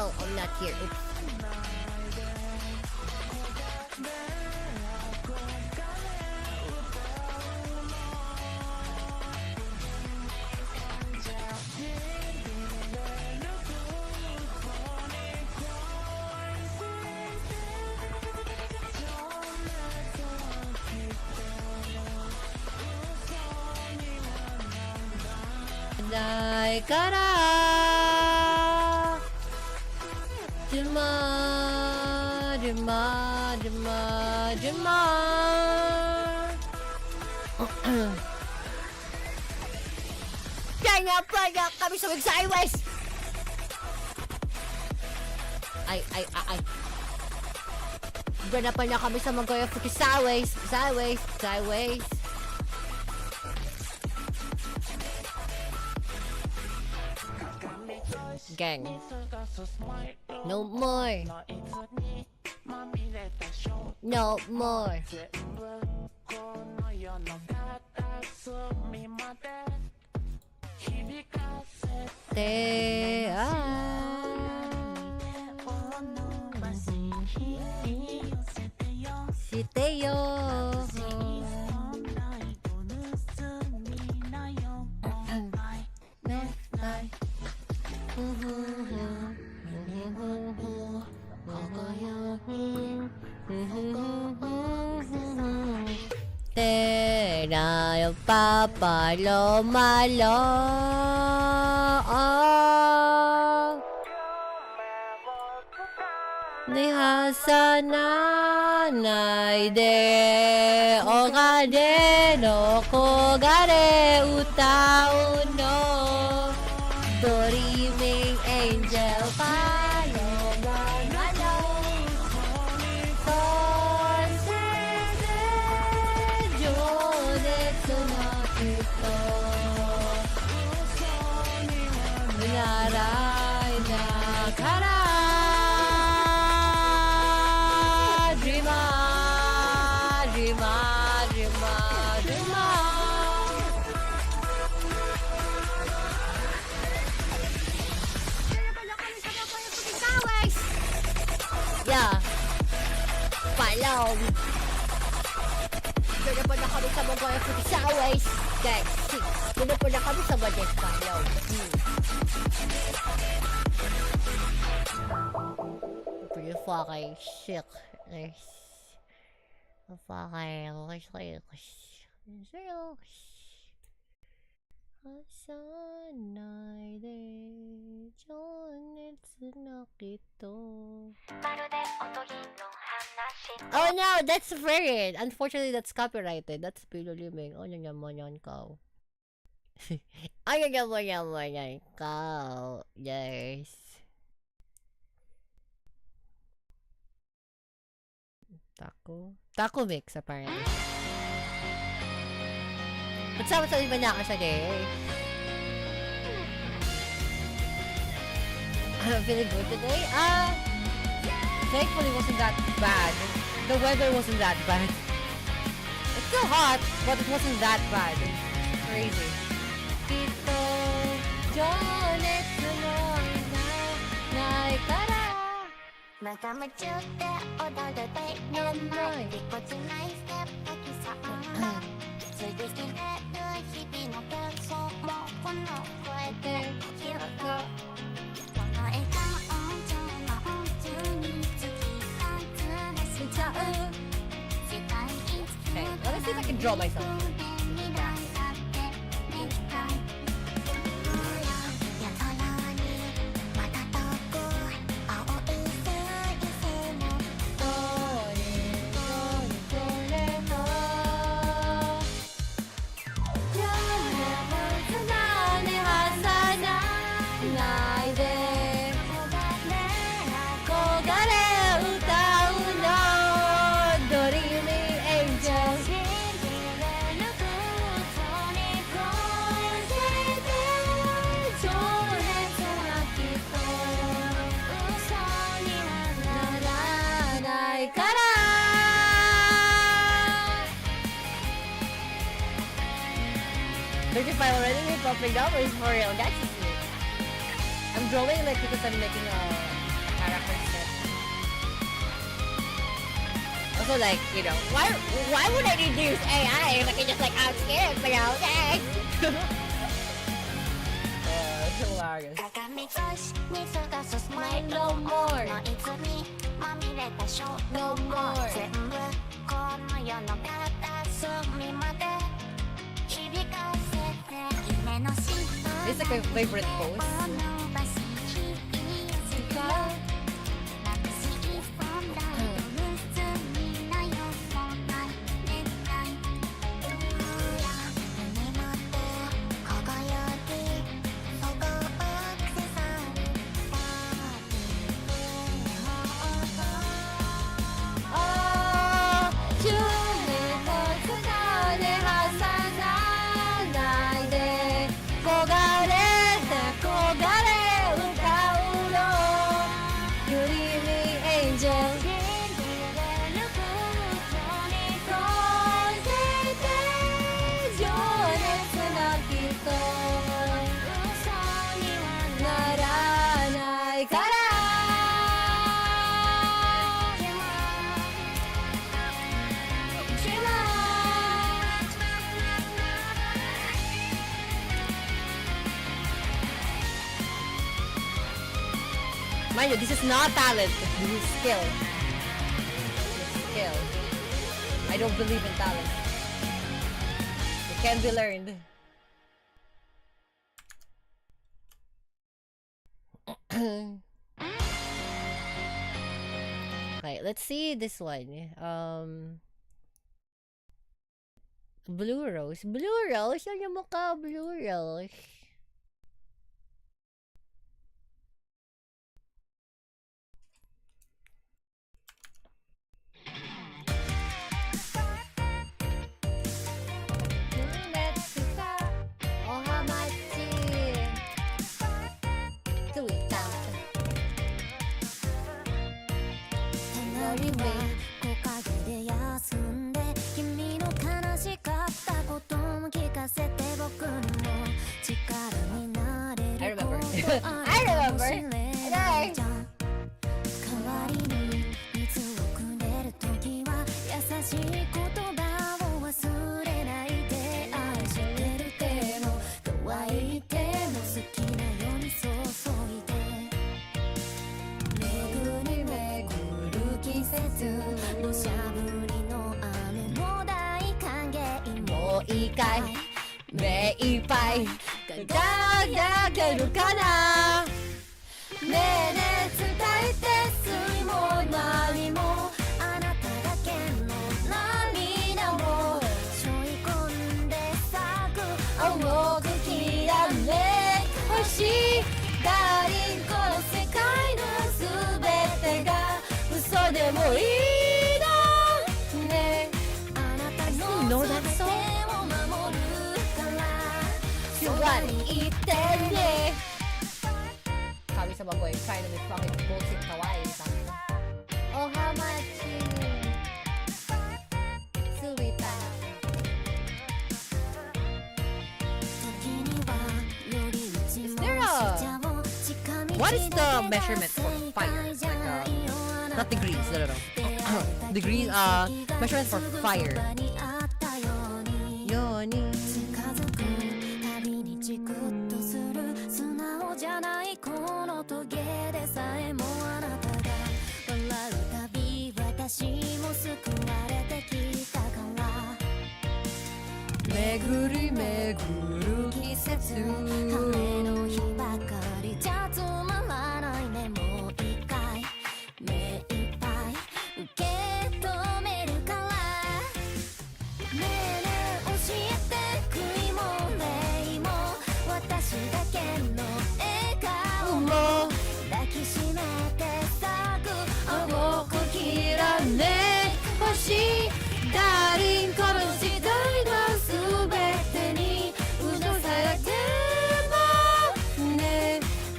Oh, I'm not here. Oops. Dai kara Juma Kanya kami sa sideways. Ay. Ganapan niya kami sa mag-goya fuki sideways. Gang. No more. Tera papa lo malo. Nihasa nai de ogare no kogare utau no Dreaming angel paloma malo Konsede jonetsu no kito Narai na kara Yeah. Follow. Dito po na kami sa mga fuki sideways. Guys, dito po na kami sa mga follow. Pretty fucking shit. Fucking Hasanai de jonetsu no kito. Oh no, that's weird. Unfortunately, that's copyrighted. That's piluliming. Oh, nanyaman ka. Ay, nanyaman ka. Yes. Taco mix, apparently. What's up sa iba na ka siya day? I'm feeling good today. Thankfully, it wasn't that bad. The weather wasn't that bad. It's still hot, but it wasn't that bad. It's crazy. Kito, jonetsu no nai kara. draw myself. $35 already popping numbers for real. That's sweet. I'm drawing like because I'm making a character set. Also like, you know, why would I need to use AI if I can just like outscan it, you know? Okay. It's hilarious. No more. No more. This is like my favorite pose. Mind you, this is not talent. This is skill. This is skill. I don't believe in talent. It can be learned. Okay, let's see this one. Blue Rose. Blue Rose? Ano yung mukha? Blue Rose. I remember. Okay. Know that song? Sabi sa bagoy, trying to be fucking bullshit kawaii. Oh, how much? Suwita. Is there a... What is the measurement for fire? Like, not degrees, no. Degrees, measurement for fire. Yoni. 巡り巡る季節晴れの日ばかりじゃつまらないねもう一回目いっぱい受け止めるからねえねえ教えて悔いも礼も私だけの笑顔も抱きしめて咲く重く切らねほしいダーリンこの時代の全てにうなされてもね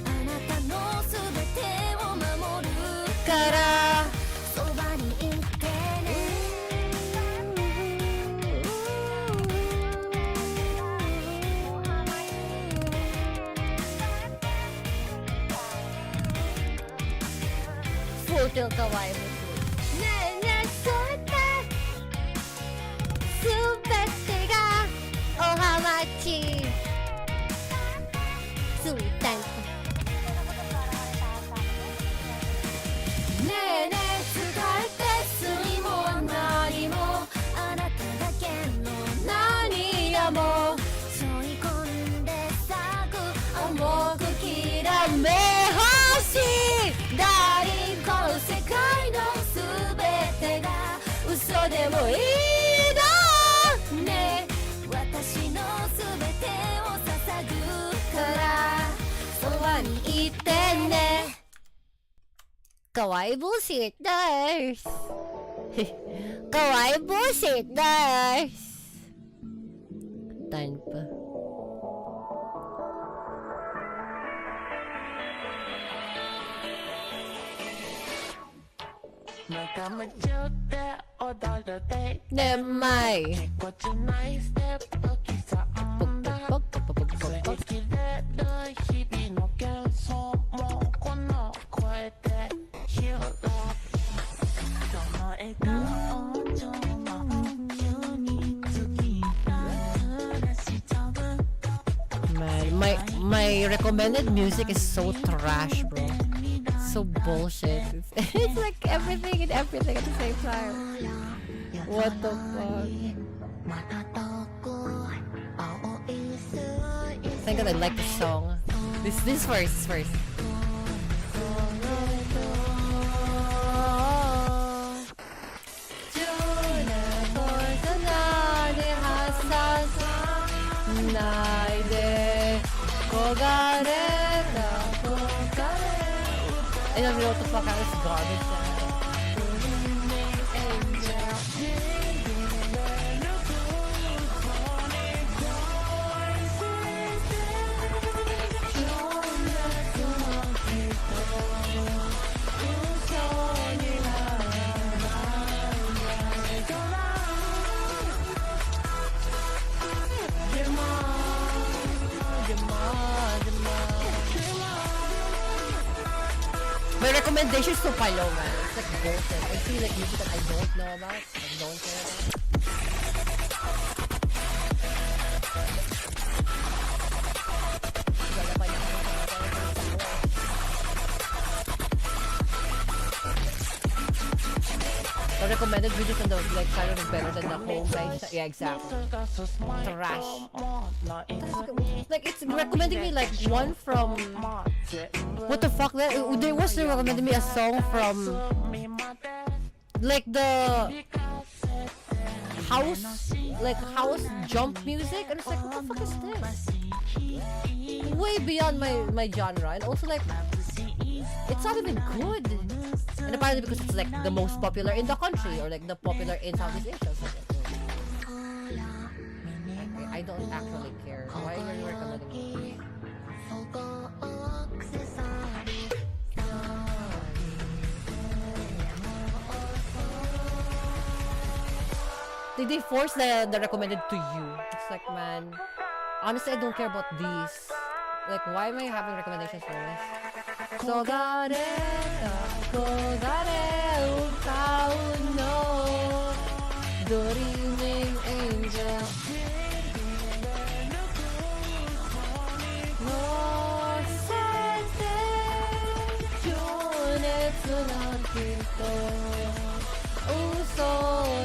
あなたの全てを守るからそばにいてねフォトかわいいねえねえそれって全てがおはまちスイータンねえねえ疲れて罪も何もあなただけの何やも背負い込んで咲く重くきらめほしいダーリンこの世界の全てが嘘でもいいのね私の全てを捧ぐからそばにいてねかわいいbullshitですかわいいbullshitですtanpa Nemay my recommended music is so trash, bro. So bullshit. It's like everything and everything at the same time. What the fuck? Thank God I like the song. This first. I don't know what the fuck I was garbage. My recommendation is so low, man. It's like bullshit. I see like music that I don't know about, I don't care about. The recommended videos on the like channel is better than the whole guys. Yeah, exactly. Trash. Like it's recommending me like one from what the fuck? They was recommending me a song from like the house jump music, and it's like what the fuck is this? Way beyond my genre, and also like it's not even good. And apparently because it's like the most popular in the country or like the popular in Southeast Asia. So I don't actually care. Why are you recommending me? Did they force the recommended to you? It's like, man, honestly, I don't care about these. Like, why am I having recommendations for this? 焦がれた焦がれ歌うの Dreaming Angel 乗せて情熱なんてと嘘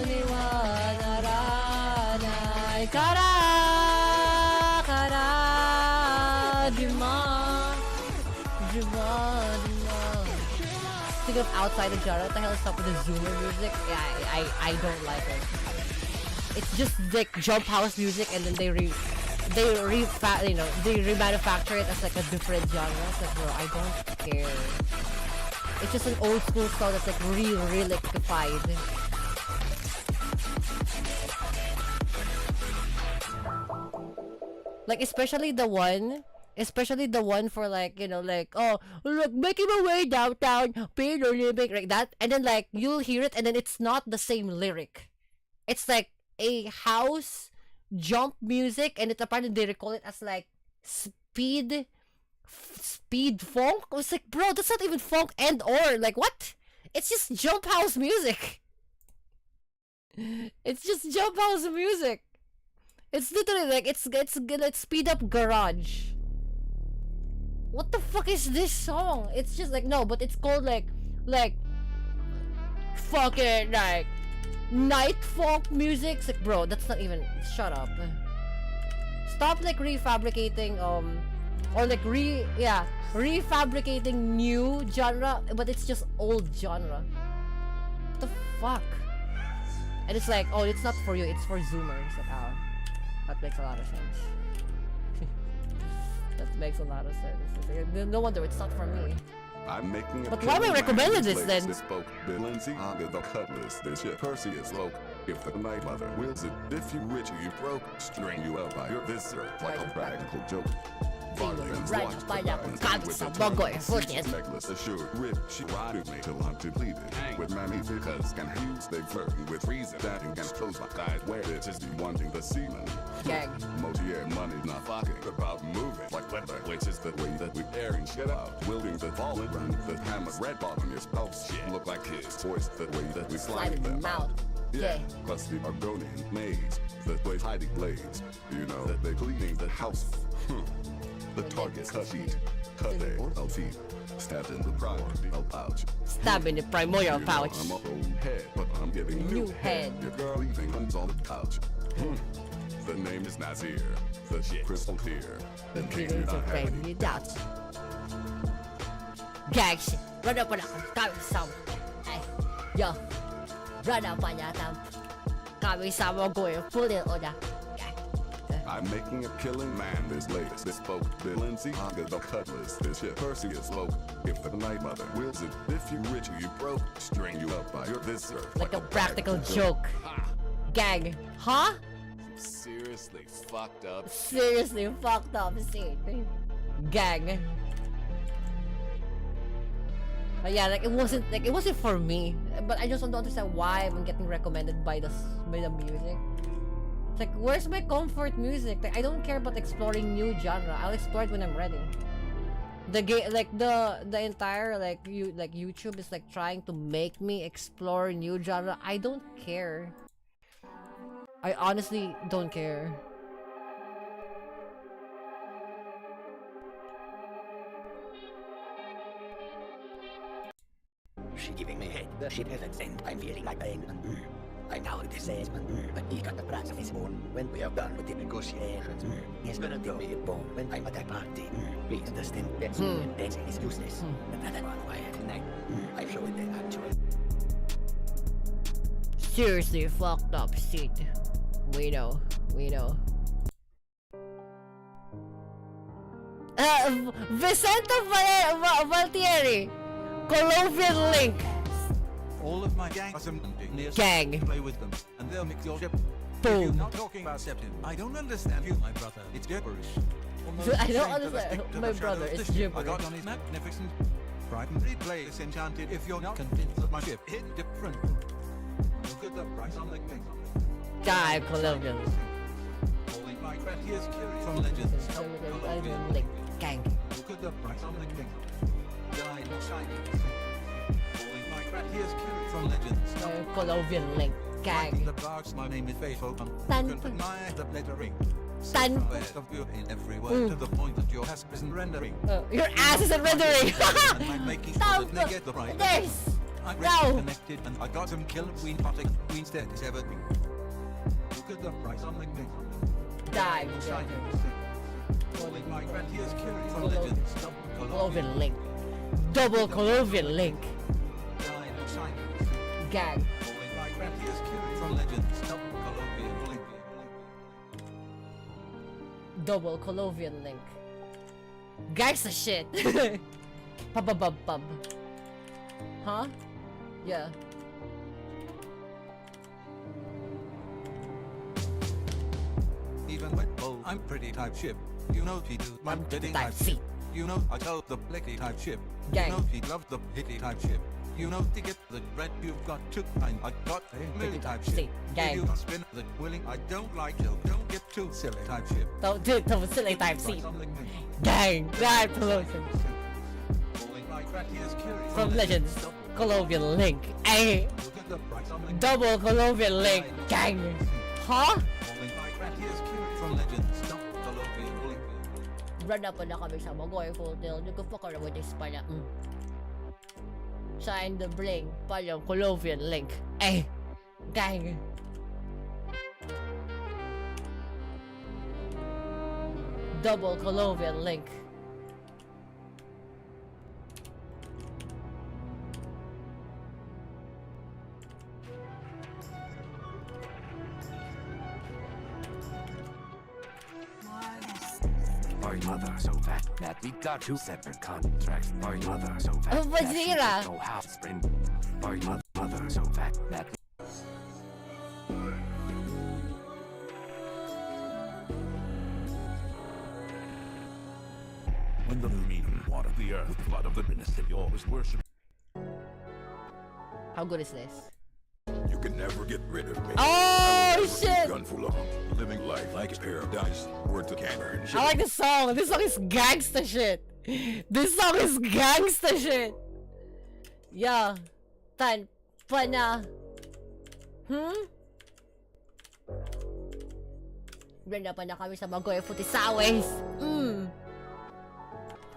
にはならないから speaking of outside the genre, what the hell is up with the Zoomer music? Yeah, I don't like it. It's just like jump house music, and then they remanufacture it as like a different genre. It's like, bro, I don't care. It's just an old school song that's like reliquified. Like especially the one for like, you know, like, oh look, making my way downtown, paying a living, like that, and then like you'll hear it and then it's not the same lyric. It's like a house jump music, and it apparently they recall it as like speed funk. I was like, bro, that's not even funk and or like what? It's just jump house music. It's just jump house music. It's literally like it's gonna speed up garage. What the fuck is this song? It's just like, no, but it's called like fucking like night funk music. It's like, bro, that's not even, shut up. Stop like refabricating or like refabricating new genre, but it's just old genre. What the fuck? And it's like, oh, it's not for you, it's for Zoomers. Like, oh, that makes a lot of sense. That makes a lot of sense. No wonder it's not for me. I'm making a But why am I recommending this then? Spoke Balenciaga the cutlass. This shit Perseus loke. If the night mother wills it, if you rich or you broke, string you up by your viscera like a practical joke. Right by the with the bogoy footage. Necklace assured rip, she rided me till I'm depleted. With mammy because can use they flirting with reason that you can close my eyes where it is wanting the ceiling. Gang. Motier money not fucking about moving like weather, which is the way that we airing shit out. Wielding the fallen run, the hammer's red bottom your spouse shit. Look like his voice, the way that we slide them out. Yeah, plus the Argonian maze, the way hiding blades. You know that they cleaning the house. The target cut sheet, cut they, I'll feed. Stabbed in the primordial pouch. Stab in the primordial pouch. I'm a old head, but I'm giving new head. Your girl leaving guns on the couch. The name is Nazir. The shit crystal clear. In case you're not having any doubts. Gang shit. Run up on a kami-sama. Hey, yo. Run up on a kami-sama going full in order. I'm making a killing man this latest. This spoke Balenciaga the cutlass. This shit Perseus loke. If the night mother wills it, if you rich or you broke, string you up by your viscera like a practical joke. Gang. Huh? Seriously fucked up. Seriously fucked up shit. Gang. But yeah, like it wasn't for me. But I just don't understand why I'm getting recommended by the music. It's like, where's my comfort music? Like, I don't care about exploring new genre. I'll explore it when I'm ready. The entire YouTube is like trying to make me explore new genre. I don't care. I honestly don't care. She giving me head. The shit hasn't sent. I'm feeling like pain. I know what this is, but he got the price of his own. When we are done with the negotiations, he's gonna throw me a bone when I'm at that party. Please understand that dancing is useless. But that's why tonight I show it the actual. Seriously fucked up shit. We know. Vicente Valtieri, Colombian Link. All of my gang Gang. play with them, and they'll make your ship. Boom. You're not talking about septum. I don't understand you, my brother. It's gibberish. I don't understand. My brother, it's I gibberish. got on his magnificent frightened place enchanted. If you're not convinced that my ship hit different, look at the price on the king. God, Colombian. Holding my breath, he is curious from legends. Colombian Link. Gang. Look at the price on the king. Died shining. Holding my breath, he is curious from legends. Colombian Link. Gang. The box, my name is faithful. You Tan- can admire the lettering. Tan- Of you in every word to the point that your ass isn't rendering. Your ass isn't rendering. And I'm making sure Stop. that they get the right. There's. I'm No. really connected and I got some killer queen potting. Queen's dead is everything. Look at the price on the king. Die. Shining. Holding my breath, he is curious from legends. Colombian Link. Double Colombian Link. Gang. Falling like Gratius Curie from Legends. Double colloquial link. Double colloquial link. Gangsta shit. Pub. Huh? Yeah. Even when I'm pretty type ship. You know she do my pretty type ship. You know I told the blicky type ship. Gang. You know she loved the hitty type ship. You know to get the bread you've got to find. I got a milli type ship. Gang. If you spin the willing, I don't like you. Don't get too silly type ship. Don't silly type C. Something new. Gang. Gang promotion. Falling like Gratius Curie From Legends. Colloquial link. Ay. Look at the price on the Double colloquial link. Gang. Huh? Falling like Gratius Curie from Legends. Double colloquial link. Run up na kami sa Magoy Hotel. Hindi ko pa karawatis pala. Shine the bling. Palang colloquial link. Ay. Gang. Double colloquial link. My mother so fat that we got 2 separate contracts. My mother so fat Oh, that she Bazira. don't know how to sprint. My mother so fat that when the mean water the earth, blood of the minister you always worship. How good is this? You can never get rid of me. Oh shit! Gun full on, living life like it's paradise. Word to camera and shit. I like this song. This song is gangsta shit. This song is gangsta shit. Yeah. Tan pa na. Ganda pa na kami sa Magoy Futisaways.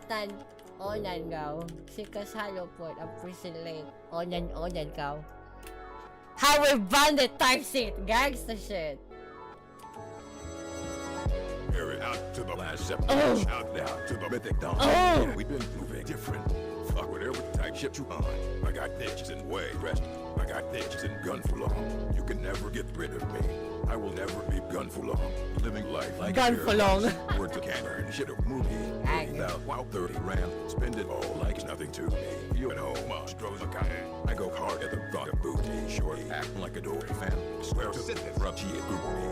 Tan onan gaw. Sikas halo po ang prison late. Onan gaw. Highway bandit type shit. Gangsta shit. Air it out to the last step. Oh. Shout out to the mythic dawn. Oh. Yeah, we've been moving different. Fuck whatever type shit you on. I got bitches in way rest. I got bitches in gun full on. You can never get rid of me. I will never be gun full on. Living life like Gun a full on. Word to camera and shit a movie. 30,000, wow, 30 rand. Spend it all like it's nothing to me. You and home, Stroh's a guy. I go hard at the thought of booty. Shorty acting like a Dory fan. Swear to sit there, rub she a group me.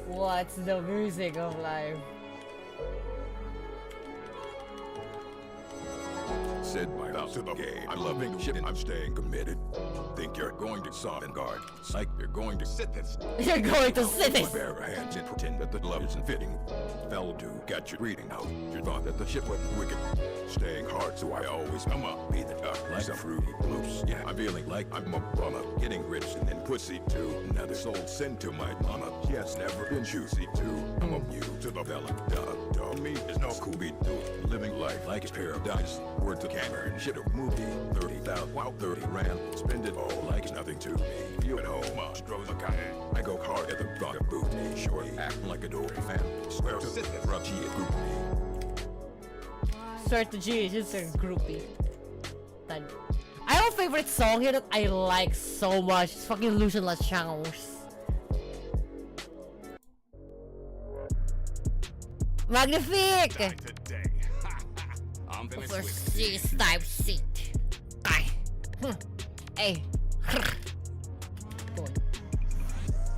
What's the music of life? Said my vows to the game. I'm loving shit and I'm staying committed. Think you're going to soften guard. Psych, you're going to sit this. You're going to sit My this. bare hands and pretend that the glove isn't fitting. Fell do, got you reading out. You thought that the shit wasn't wicked. Staying hard, so I always come up. Be the duck like some fruity loops. Yeah, I'm feeling like I'm a bummer. Getting rich and then pussy too. Another soul sent to my mama. She has never been choosy too. I'm a mute to the fella. Dog me is no Scooby-Doo. Living life like it's paradise. Word to camera and shit a movie. 30,000, wow, 30 rand. Spend it all like it's nothing to me. You at home, Stroh's a guy. I go hard at the thought of booty. Shorty acting like a Dory fan. Swear to sit there, rub she a group me. Swear to G, she's a groupie. Tan. I have a favorite song here that I like so much. It's fucking Lucian La Chance. Magnifique! Today. I'm finished For with this type seat. Ay. Hey. Go on.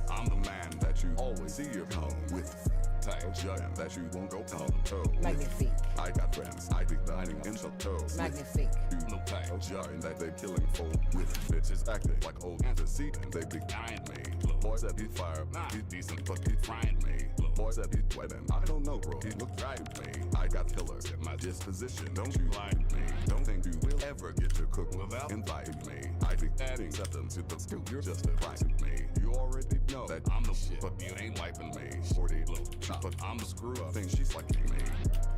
I'm the man that you always see your home with. Type giant that you won't go toe to toe with. Magnifique. I got friends, I be dining in some toes. Magnifique. You know type giant that they killing folk with. Bitches acting like old antecedent, they be dying me. Little boy said he's fire, he's decent, but he's frying me. Little boy said he's sweating, I don't know bro, he look right at me. I got killers in my disposition, don't you lie to me. Don't think you will ever get to cook without inviting me. I be adding something to the stew, you're just a price to me. You already know that I'm the shit, but you ain't wiping me. 40 little chop, but I'm the screw up thing she's liking me.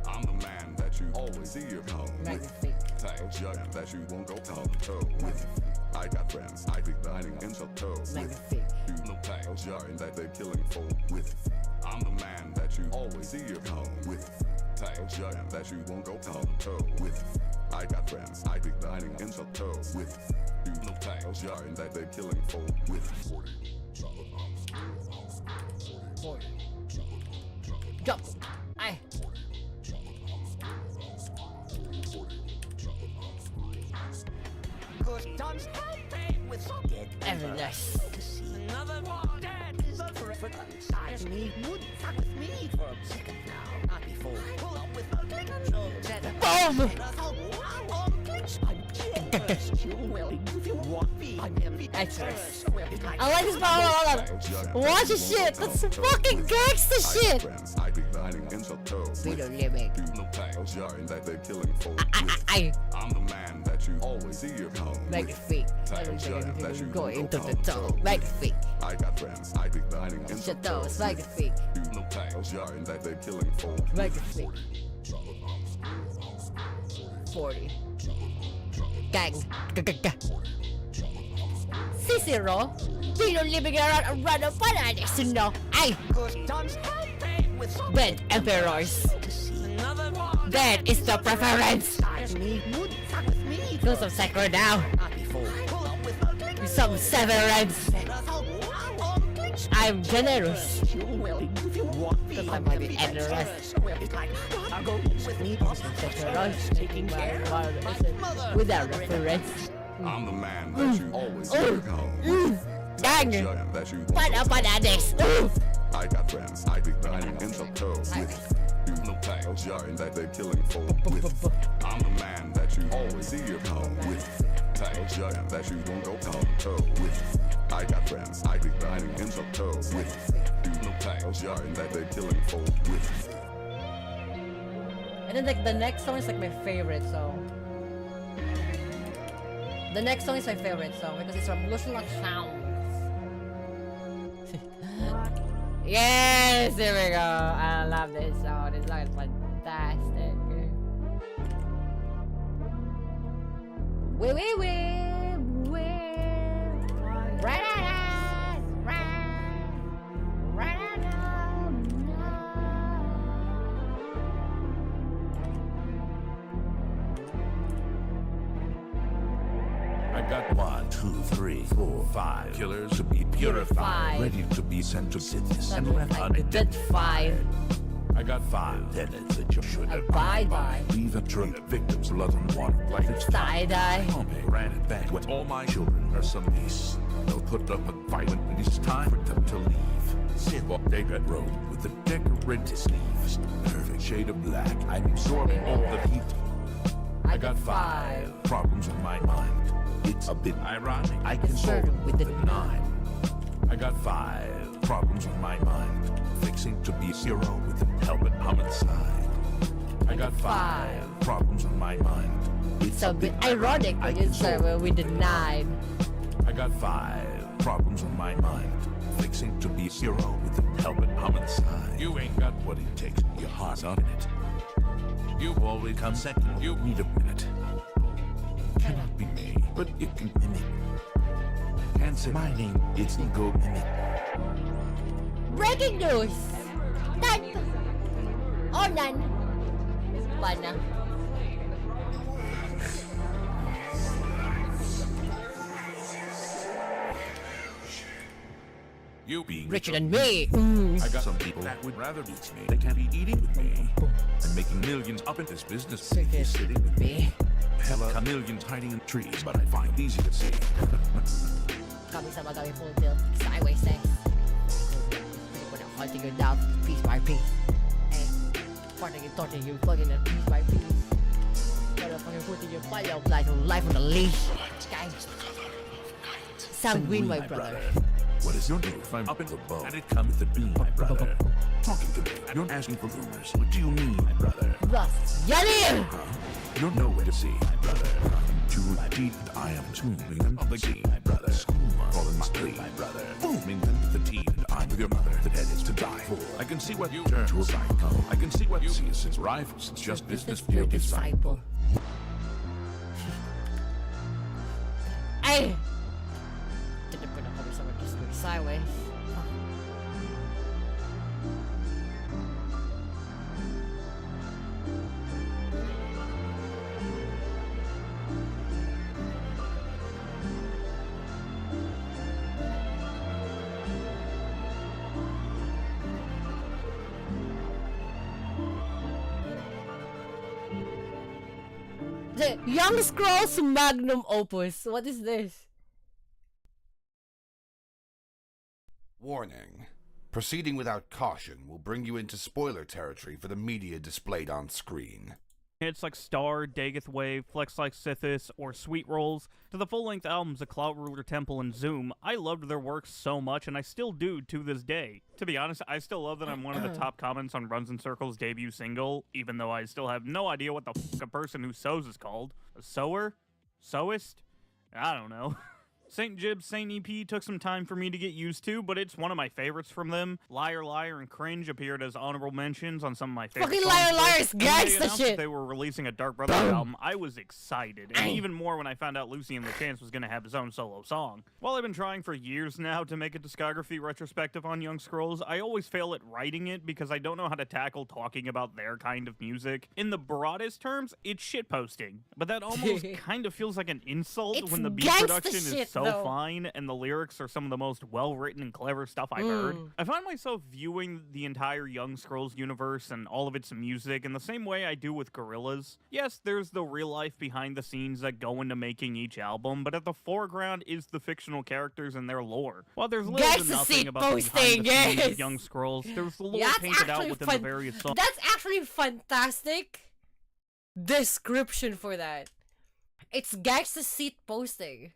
I'm the man that you always see your home with. Magnifique. Type giant that you won't go toe to toe with. I got friends, I be dining in the toe with. Magnifique. You know type giant that they killing for with. I'm the man that you always see your home with. Type giant that you won't go toe to toe with. I got friends, I be dining in the toe with. You know type giant that they killing for with. 40. Jump. Ay. Very nice. Another one dead is a threat for us. Me would fuck with me for a second now. Not before. Pull up with a click. Boom! I'm generous. You will if you want me. I'm Extras. I like this part. Hold on. Watch this shit. That's fucking gangster shit. Friends, I be dining in the toe Video with. living. You know type giant that they killing for with. I I'm the man that you always see your home with. Magnifique. Go into the toe. Magnifique. I got friends, I be dining in the Shut toe those. with. Magnifique. You know type giant that they killing for. Magnifique. 40. Gang. Cicero. Video living around a fanatics to know. Ay. Bed emperors. another one. That is the preference. Me would fuck with me Do some sacro now. not before. Pull up with a click. Some severance. I'm generous. You will if you want me. Because I might be generous. It's like I'll go with me. Generous. Taking my word without reference. I'm the man that you always see your home. Gang. Giant that you Fanatics. I got friends, I be dining in the toe with. You know type giant that they killing for with. I'm the man that you always see your home with. Type giant that you won't go toe to toe with. I got friends, I be dining in the toe with. You know type giant that they killing for with. And then like the next song is like my favorite song. The next song is my favorite song because it's from Lucian Sounds. Yes, here we go. I love this song. It's like fantastic. We. I got 1, 2, 3, 4, 5 killers to be purified, ready to be sent to cities and left unidentified. I got 5 tenets that you should Abide by. Leave and drink victims' blood and water like it's Tie-dye. Mommy ran it back with all my children are some peace. They'll put up a fight when it is time for them to leave. Sit on they red road with the decorated sleeves. Perfect shade of black. I'm absorbing all the heat. I got 5 problems in my mind. It's a bit ironic. I can solve them with the 9. I got 5 problems in my mind. Fixing to be 0 with the help of homicide. I got 5 problems in my mind. It's a bit ironic when you start with the 9. I got 5 problems in my mind. Fixing to be 0 with the help of homicide. You ain't got what it takes. Your heart's not in it. You always come second. You need a minute. Cannot be me, but it can mimic. Can't say my name. It's ego mimic. Breaking news! Done! Or none. Mana? You being Richer than me! I got some people that would rather eat me. They can't be eating with me. I'm making millions up in this business. Sitting Sitting with me. Me? Hella millions hiding in trees, but I find it easy to see. Kami sa magawi full tilt. Skyway sex. When I'm hunting you down piece by piece. Hey, farting and torturing you fucking at piece by piece. Motherfucking putting your fire life on the leash. Guys. Sanguine, my brother. What is your do if I'm up in the boat and it comes to be, my brother? Talking to me, you're asking for rumors. What do you mean, my brother? Rust. Yalir! You're nowhere to see, my brother. I'm too deep and I am tuning them of the key, my brother. Falling asleep, my brother. Booming them to the teeth and I'm with your mother. The head is to die for. I can see what you turn to a psycho. I can see what you see since rifles. It's just business, dear disciple. Ay! Didn't put up someone just going sideways. The Young Scrolls Magnum Opus. What is this? Warning. Proceeding without caution will bring you into spoiler territory for the media displayed on screen. Hits like Star, Dagoth Wave, Flex Like Sithis, or Sweet Rolls, to the full-length albums of Cloud Ruler Temple and Zoom, I loved their work so much, and I still do to this day. To be honest, I still love that I'm one of the top comments on Runs in Circles' debut single, even though I still have no idea what the f*** a person who sews is called. A sewer? Sewist? I don't know. St. Jib's Saint EP took some time for me to get used to, but it's one of my favorites from them. Liar Liar and Cringe appeared as honorable mentions on some of my favorite Fucking songs. Liar Liar is When they gangsta announced that shit. they were releasing a Dark Brothers album, I was excited, and even more when I found out Lucy and LeChance was going to have his own solo song. While I've been trying for years now to make a discography retrospective on Young Scrolls, I always fail at writing it because I don't know how to tackle talking about their kind of music. In the broadest terms, it's shitposting, but that almost kind of feels like an insult It's when the beat gangsta production is shit, so though. fine and the lyrics are some of the most well-written and clever stuff I've heard. I find myself viewing the entire Young Scrolls universe and all of its music in the same way I do with Gorillaz. Yes, there's the real life behind the scenes that go into making each album, but at the foreground is the fictional characters and their lore. While there's little to Gangsta nothing seat about the posting, behind the scenes yes. of Young Scrolls, there's the lore Yeah, that's painted out actually within fun- the various songs. That's actually fantastic description for that. It's gangsta seat posting.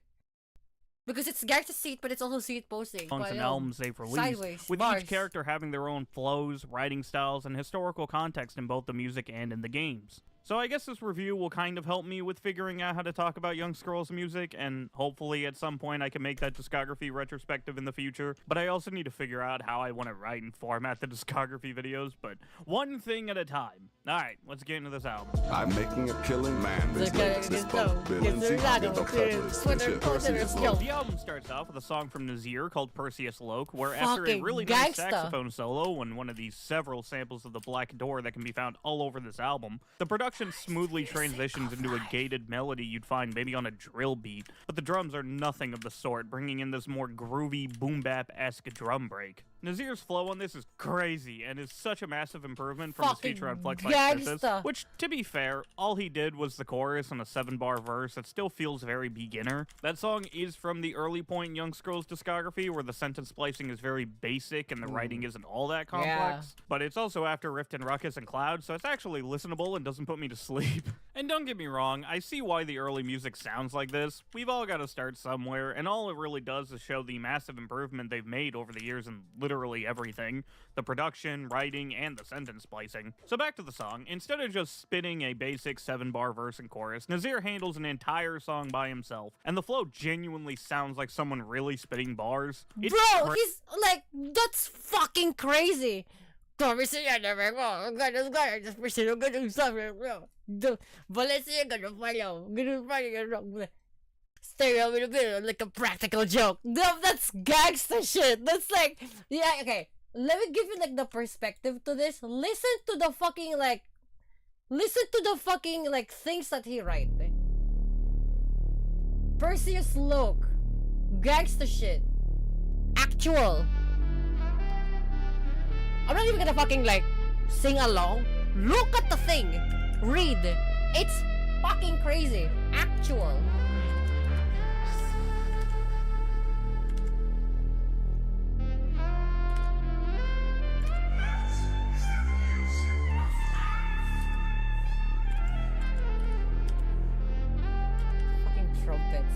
Because it's gangsta seat, but it's also seat posting. Songs and But, albums they've released, sideways, with bars. each character having their own flows, writing styles, and historical context in both the music and in the games. So I guess this review will kind of help me with figuring out how to talk about Young Scrolls music, and hopefully at some point I can make that discography retrospective in the future, but I also need to figure out how I want to write and format the discography videos, but one thing at a time. Alright, let's get into this album. I'm making a killing man. This Okay, latest let's spoke. go. Bill Get and the Z, lago, get the cutlass. Twitter, This shit, Twitter, Percy let's is go. low. The album starts off with a song from Nazir called Perseus Loke, where after a Fucking really nice gangsta. saxophone solo and one of these several samples of the Black Door that can be found all over this album, the production smoothly transitions into a gated melody you'd find maybe on a drill beat, but the drums are nothing of the sort, bringing in this more groovy boom-bap-esque drum break. Nazir's flow on this is crazy, and is such a massive improvement from his Fucking feature on Flex Like gangsta. Sithis, which, to be fair, all he did was the chorus and a 7-bar verse that still feels very beginner. That song is from the early point in Young Scrolls' discography, where the sentence splicing is very basic and the writing isn't all that complex, but it's also after Rift and Ruckus and Cloud, so it's actually listenable and doesn't put me to sleep. And don't get me wrong, I see why the early music sounds like this. We've all got to start somewhere, and all it really does is show the massive improvement they've made over the years in literally everything. The production, writing, and the sentence splicing. So back to the song. Instead of just spinning a basic 7-bar verse and chorus, Nazir handles an entire song by himself, and the flow genuinely sounds like someone really spitting bars. It's Bro, he's like, that's fucking crazy. Valencia gonna follow. Stereo like a practical joke. No, that's gangster shit. That's like, yeah, okay. Let me give you like the perspective to this. Listen to the fucking things that he write. Perseus Loke, gangster shit, actual. I'm not even gonna fucking like sing along. Look at the thing. Read. It's fucking crazy. Actual. Fucking trumpets.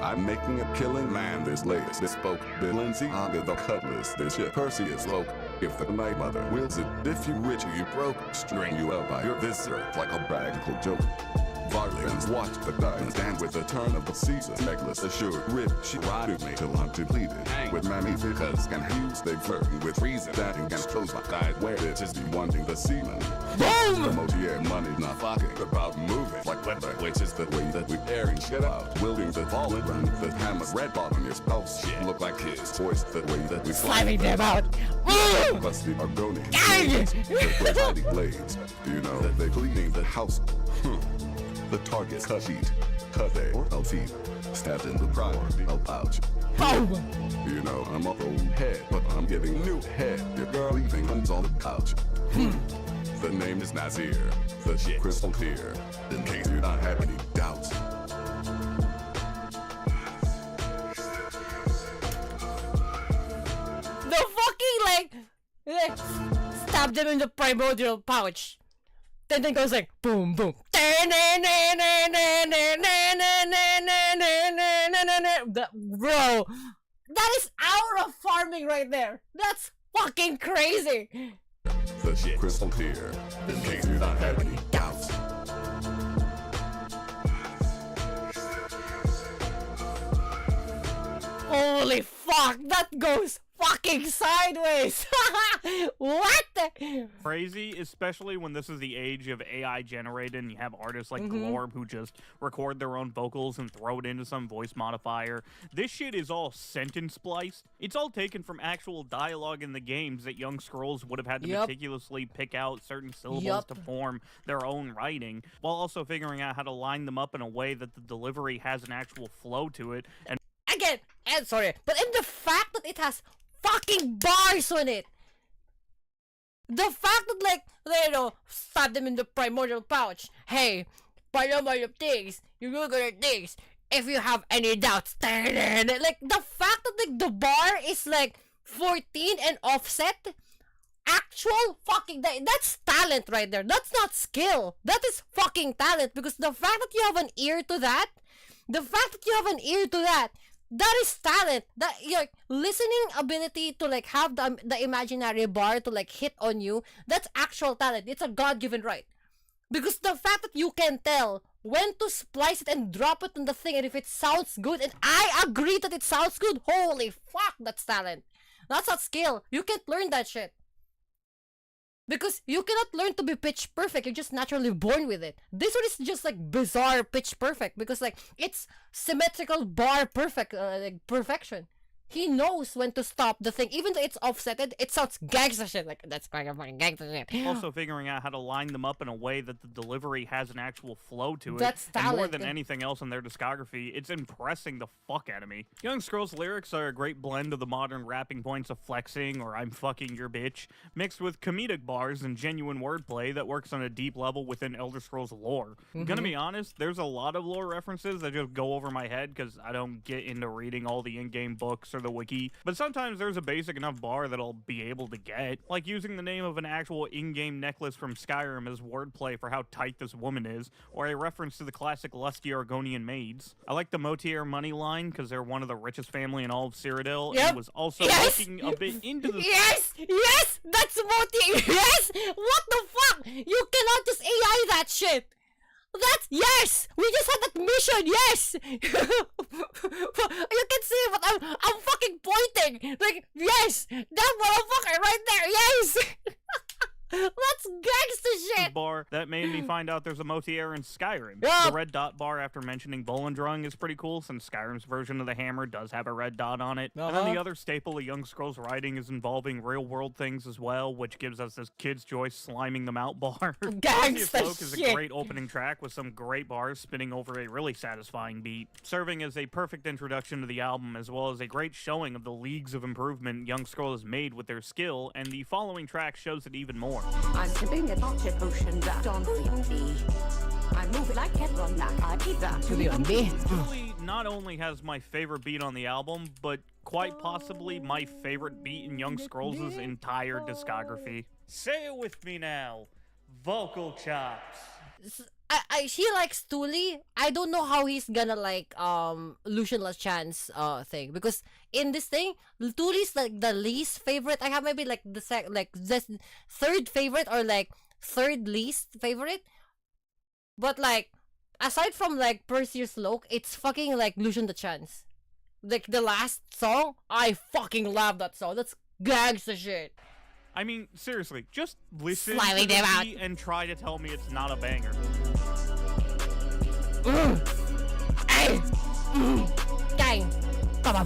I'm making a killing man. This latest bespoke. Bill and Z, get the cutlass. This shit, Perseus Loke. If the night mother wills it, if you rich or you broke, string you up by your viscera like a practical joke. Violins watch the diamonds dance with the turn of the season. Necklace assured rip, she riding me till I'm depleted. With mammy because can use they flirting with reason. Standing against close my eyes where bitches be wanting the semen. The multi-air money not fucking about moving like weather, which is the way that we airing shit out. Wielding the fallen run, the hammer's red bottom your spouse shit. Look like his voice the way that we Sliding them out. Plus the Argonian the hiding blades. You know that they're cleaning the house. The target cut sheet, cut they or I'll feed. Stabbed in the priority, I'll pouch. You know I'm up old head, but I'm getting new head. Your girl leaving guns on the couch. The name is Nazir, the shit crystal clear. In case you not have any doubts. The fucking like stab them in the primordial pouch. Then goes like boom boom. Bro, that is hour of farming right there. That's fucking crazy. The shit crystal clear. In case you not have any doubts. Holy fuck, that goes fucking sideways. What? Crazy, especially when this is the age of AI generated and you have artists like Glorb who just record their own vocals and throw it into some voice modifier. This shit is all sentence spliced. It's all taken from actual dialogue in the games that young scrolls would have had to meticulously pick out certain syllables to form their own writing, while also figuring out how to line them up in a way that the delivery has an actual flow to it. And Again, and sorry, but in the fact that it has fucking bars on it. The fact that, like, you know, stab them in the primordial pouch. Hey, primordial things, you look at things. If you have any doubts, like, the fact that, like, the bar is, like, 14 and offset. Actual fucking, that's talent right there. That's not skill. That is fucking talent. Because the fact that you have an ear to that, that is talent. That your listening ability to like have the imaginary bar to like hit on you, that's actual talent. It's a God-given right. Because the fact that you can tell when to splice it and drop it on the thing, and if it sounds good, and I agree that it sounds good, holy fuck, that's talent. That's not skill. You can't learn that shit. Because you cannot learn to be pitch perfect. You're just naturally born with it. This one is just like bizarre pitch perfect. Because like it's symmetrical bar perfect, like perfection. He knows when to stop the thing. Even though it's offsetted, it sounds gangsta shit. Like, that's kind of fucking gangsta shit. also figuring out how to line them up in a way that the delivery has an actual flow to it. That's and more talent. than anything else in their discography, it's impressing the fuck out of me. Young Scroll's lyrics are a great blend of the modern rapping points of flexing or I'm fucking your bitch, mixed with comedic bars and genuine wordplay that works on a deep level within Elder Scrolls lore. Gonna be honest, there's a lot of lore references that just go over my head because I don't get into reading all the in-game books or the wiki, but sometimes there's a basic enough bar that I'll be able to get, like using the name of an actual in-game necklace from Skyrim as wordplay for how tight this woman is, or a reference to the classic lusty Argonian maids. I like the Motier money line because they're one of the richest family in all of Cyrodiil, and was also looking a bit into the... Yes, that's Motier. Yes, what the fuck? You cannot just AI that shit. That's, yes! We just had that mission, yes! You can see it, but I'm fucking pointing! Like, yes! That motherfucker right there, yes! That's gangsta shit! Bar that made me find out there's a Motier in Skyrim. Yeah. The red dot bar after mentioning Bolendrung is pretty cool since Skyrim's version of the hammer does have a red dot on it. And then the other staple of Young Scrolls writing is involving real world things as well, which gives us this Kid's Choice sliming them out bar. Gangsta Folk is a shit. great opening track with some great bars spinning over a really satisfying beat, serving as a perfect introduction to the album as well as a great showing of the leagues of improvement Young Scroll has made with their skill, and the following track shows it even more. I'm tipping a torture potion that on me. I move it like Kevron that I keep that to the Truly not only has my favorite beat on the album, but quite possibly my favorite beat in Young Scrolls' entire discography. Say it with me now. Vocal chops. He likes Thule. I don't know how he's gonna like Lucian Last Chance thing, because in this thing Thule's like the least favorite. I have maybe like the third favorite or like third least favorite. But like aside from like Perseus Loke, it's fucking like Lucian the Chance. Like the last song, I fucking love that song. That's gangsta shit. I mean, seriously, just listen Slightly to the them beat and try to tell me it's not a banger. Hey! Gang! Come on.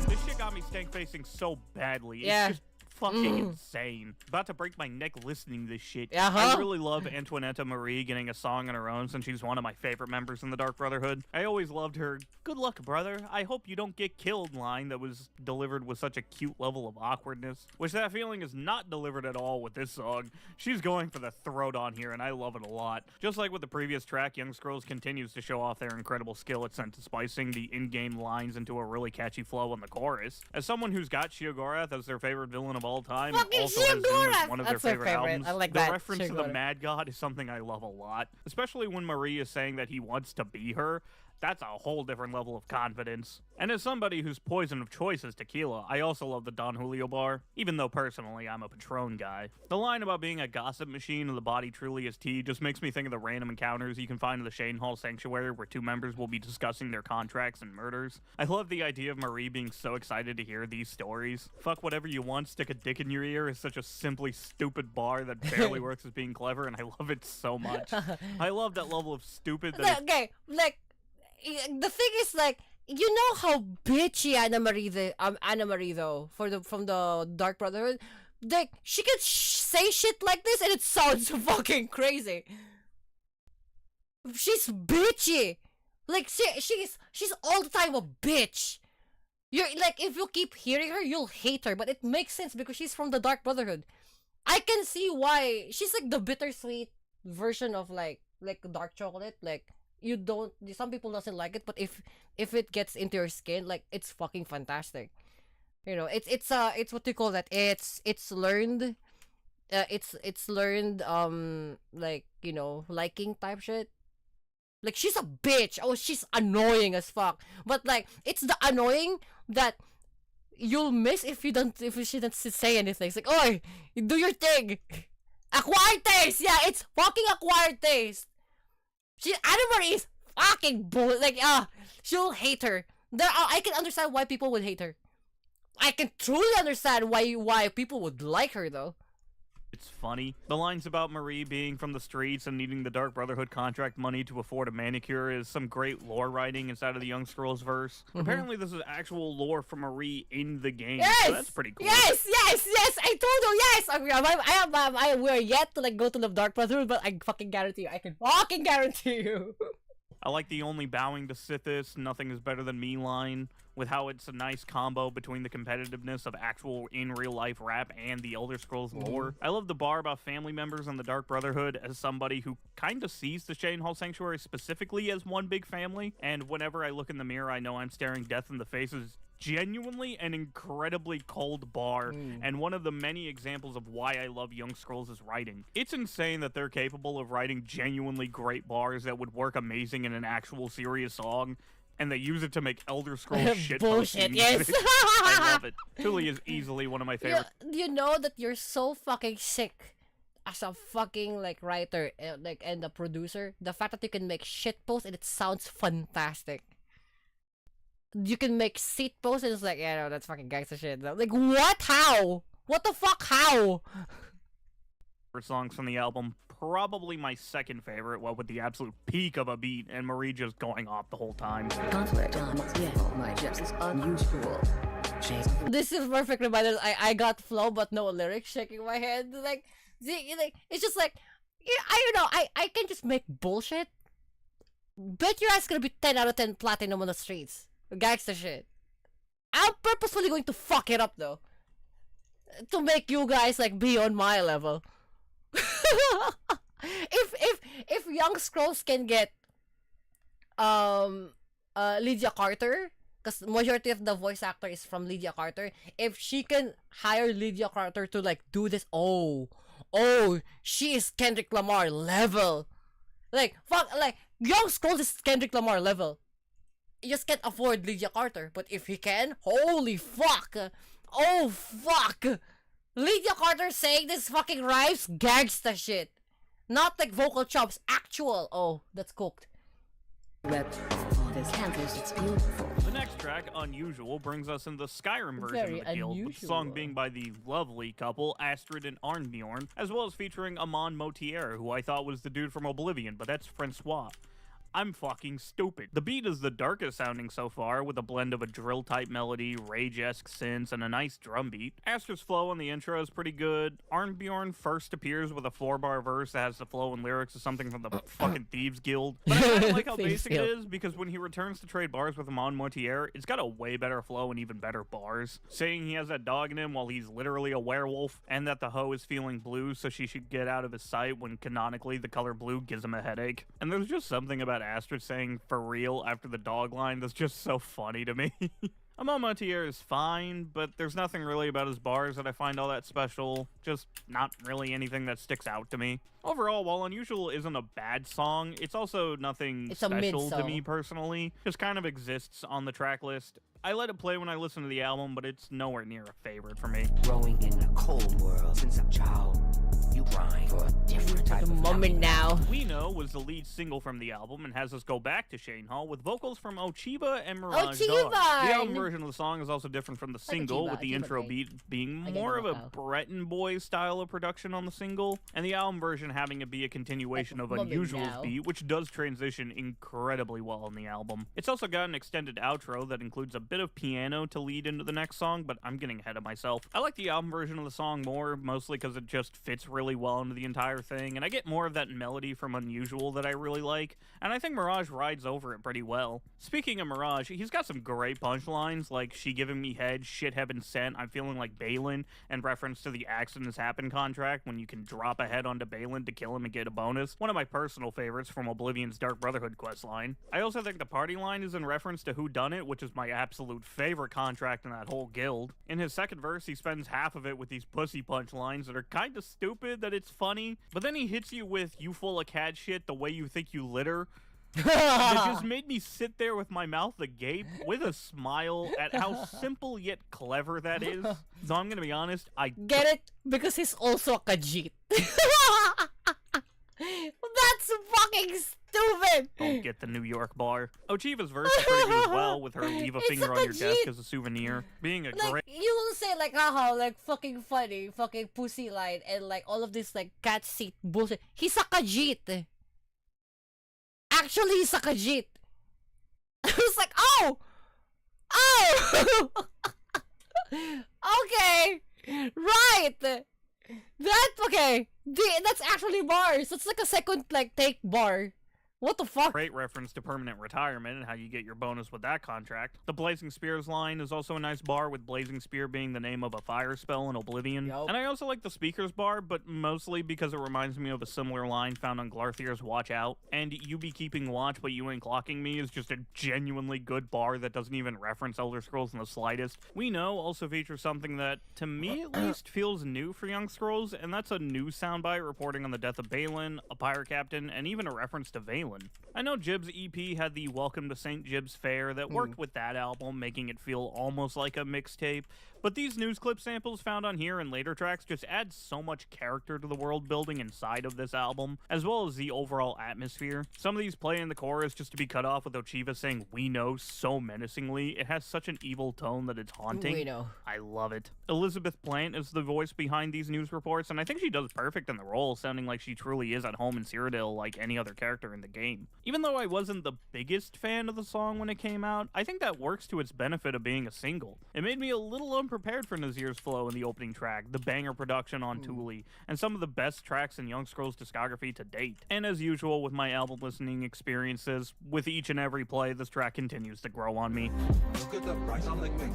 This shit got me stank facing so badly. Yeah. It's just fucking insane. About to break my neck listening to this shit. Uh-huh. I really love Antoinetta Marie getting a song on her own since she's one of my favorite members in the Dark Brotherhood. I always loved her "Good luck, brother. I hope you don't get killed" line that was delivered with such a cute level of awkwardness, which that feeling is not delivered at all with this song. She's going for the throat on here, and I love it a lot. Just like with the previous track, Young Scrolls continues to show off their incredible skill at sentence splicing the in-game lines into a really catchy flow on the chorus. As someone who's got Sheogorath as their favorite villain of all time, and Fucking also has Zoom as Sheogorath! one of That's their my favorite favorite. albums, I like the that, reference to the Sheogorath. Mad God is something I love a lot. Especially when Marie is saying that he wants to be her. That's a whole different level of confidence. And as somebody whose poison of choice is tequila, I also love the Don Julio bar, even though personally I'm a Patron guy. The line about being a gossip machine and the body truly is tea just makes me think of the random encounters you can find in the Shane Hall Sanctuary where two members will be discussing their contracts and murders. I love the idea of Marie being so excited to hear these stories. Fuck whatever you want, stick a dick in your ear is such a simply stupid bar that barely works as being clever, and I love it so much. I love that level of stupid that Okay, like the thing is like, you know how bitchy Anna Marie though from the Dark Brotherhood, like she can say shit like this and it sounds fucking crazy. She's bitchy, like she's all the time a bitch. You're like, if you keep hearing her, you'll hate her, but it makes sense because she's from the Dark Brotherhood. I can see why she's like the bittersweet version of like dark chocolate. Like, you don't, some people doesn't like it, but if it gets into your skin, like, it's fucking fantastic. You know, it's what you call that, it's learned, it's learned like, you know, liking type shit. Like, she's a bitch. Oh, she's annoying as fuck, but like, it's the annoying that you'll miss if she doesn't say anything. It's like, oi, do your thing. Acquired taste. Yeah, it's fucking acquired taste. Anna Marie is fucking bull. Like, she'll hate her. I can understand why people would hate her. I can truly understand why people would like her though. it's funny. The lines about Marie being from the streets and needing the Dark Brotherhood contract money to afford a manicure is some great lore writing inside of the Young Scrolls verse. Apparently this is actual lore from Marie in the game, Yes! so that's pretty cool. Yes! I told you, yes! We're yet to like go to the Dark Brotherhood, but I fucking guarantee you, I can fucking guarantee you. I like the only bowing to Sithis, nothing is better than me line, with how it's a nice combo between the competitiveness of actual in real life rap and the Elder Scrolls lore. I love the bar about family members and the Dark Brotherhood as somebody who kind of sees the Shane Hall Sanctuary specifically as one big family, and whenever I look in the mirror I know I'm staring death in the face is genuinely an incredibly cold bar, and one of the many examples of why I love Young Scrolls' writing. It's insane that they're capable of writing genuinely great bars that would work amazing in an actual serious song, and they use it to make Elder Scrolls shit Bullshit, yes. I love it. Truly is easily one of my favorites. You know that you're so fucking sick as a fucking like writer, and a producer. The fact that you can make shit posts and it sounds fantastic. You can make seat posts and it's like, yeah, no, that's fucking gangsta shit. Like, what? How? What the fuck? How? Songs from the album, probably my second favorite, what with the absolute peak of a beat and Marie just going off the whole time. Conflict on my chips is unusual. This is perfect reminder. I got flow but no lyrics, shaking my head. Like, it's just like, I can just make bullshit. Bet your ass gonna be 10 out of 10 platinum on the streets. Gangsta shit. I'm purposefully going to fuck it up though, to make you guys like be on my level. if Young Scrolls can get Lydia Carter, because majority of the voice actor is from Lydia Carter, if she can hire Lydia Carter to like do this, oh, she is Kendrick Lamar level. Like, fuck, like Young Scrolls is Kendrick Lamar level. You just can't afford Lydia Carter, but if he can, holy fuck, oh fuck, Lydia Carter saying this fucking rhymes, gangsta shit. Not like vocal chops, actual. Oh, that's cooked. Wept for this canvas, it's beautiful. The next track, Unusual, brings us in the Skyrim version Very of the guild, with the song unusual. being by the lovely couple Astrid and Arnbjorn, as well as featuring Amon Motier, who I thought was the dude from Oblivion, but that's Francois. I'm fucking stupid. The beat is the darkest sounding so far, with a blend of a drill-type melody, rage-esque synths, and a nice drum beat. Astrid's flow on the intro is pretty good. Arnbjorn first appears with a 4-bar verse that has the flow and lyrics of something from the fucking Thieves Guild. But I kinda like how Thieves basic it Guild. is, because when he returns to trade bars with Amon Motier, it's got a way better flow and even better bars. Saying he has that dog in him while he's literally a werewolf, and that the hoe is feeling blue so she should get out of his sight when canonically the color blue gives him a headache. And there's just something about Astrid saying "for real" after the dog line that's just so funny to me. Amon Motier is fine, but there's nothing really about his bars that I find all that special. Just not really anything that sticks out to me. Overall, while Unusual isn't a bad song, it's also nothing It's a special to mid-song. me personally. Just kind of exists on the track list. I let it play when I listen to the album, but it's nowhere near a favorite for me. Growing in a cold world since I'm child. You grind for a different type The of moment now. We Know was the lead single from the album and has us go back to Shane Hall with vocals from Ochiba and Mirage Ochiba! Dog. The album version of the song is also different from the single, Ochiba, with the Ochiba intro great. beat being I get more it of a now. Breton Boy style of production on the single, and the album version having it be a continuation of moment Unusual's now. beat, which does transition incredibly well on the album. It's also got an extended outro that includes a bit of piano to lead into the next song, but I'm getting ahead of myself. I like the album version of the song more, mostly because it just fits really well into the entire thing, and I get more of that melody from Unusual that I really like, and I think Mirage rides over it pretty well. Speaking of Mirage, he's got some great punchlines, like "She giving me head, shit have been sent, I'm feeling like Balin," and reference to the Accidents Happen contract when you can drop a head onto Balin to kill him and get a bonus. One of my personal favorites from Oblivion's Dark Brotherhood questline. I also think the party line is in reference to Who Done It, which is my absolute favorite contract in that whole guild. In his second verse, he spends half of it with these pussy punchlines that are kinda stupid that it's funny, but then he hits you with "you full of cat shit the way you think you litter." That just made me sit there with my mouth agape with a smile at how simple yet clever that is. So I'm gonna be honest, I Get it? Because he's also a Khajiit. That's fucking stupid. don't get the New York bar. Ochiva's verse is pretty good as well, with her "leave a It's finger a on your desk" Khajiit. as a souvenir. Being a Like, great you will say like, haha, like fucking funny, fucking pussy line, and like all of this like cat seat bullshit. He's a Khajiit. Actually, he's a Khajiit. I was like, oh! Okay! Right! Okay. That's actually bars. That's like a second like take bar. What the fuck? Great reference to permanent retirement and how you get your bonus with that contract. The Blazing Spears line is also a nice bar, with Blazing Spear being the name of a fire spell in Oblivion. Yup. And I also like the Speaker's bar, but mostly because it reminds me of a similar line found on Glarthir's Watch Out. And "You be keeping watch, but you ain't clocking me" is just a genuinely good bar that doesn't even reference Elder Scrolls in the slightest. We Know also features something that, to me at least, feels new for Young Scrolls, and that's a new soundbite reporting on the death of Balin, a pirate captain, and even a reference to Valen. I know Jib's EP had the "Welcome to St. Jib's Fair" that worked with that album, making it feel almost like a mixtape, but these news clip samples found on here and later tracks just add so much character to the world building inside of this album, as well as the overall atmosphere. Some of these play in the chorus just to be cut off with Ochiva saying "we know" so menacingly. It has such an evil tone that it's haunting. We know. I love it. Elizabeth Plant is the voice behind these news reports, and I think she does perfect in the role, sounding like she truly is at home in Cyrodiil like any other character in the game. Even though I wasn't the biggest fan of the song when it came out, I think that works to its benefit of being a single. It made me a little unprepared for Nazir's flow in the opening track, the banger production on Thule, and some of the best tracks in Young Scrolls' discography to date. And as usual with my album listening experiences, with each and every play, this track continues to grow on me. Look at the price on the king.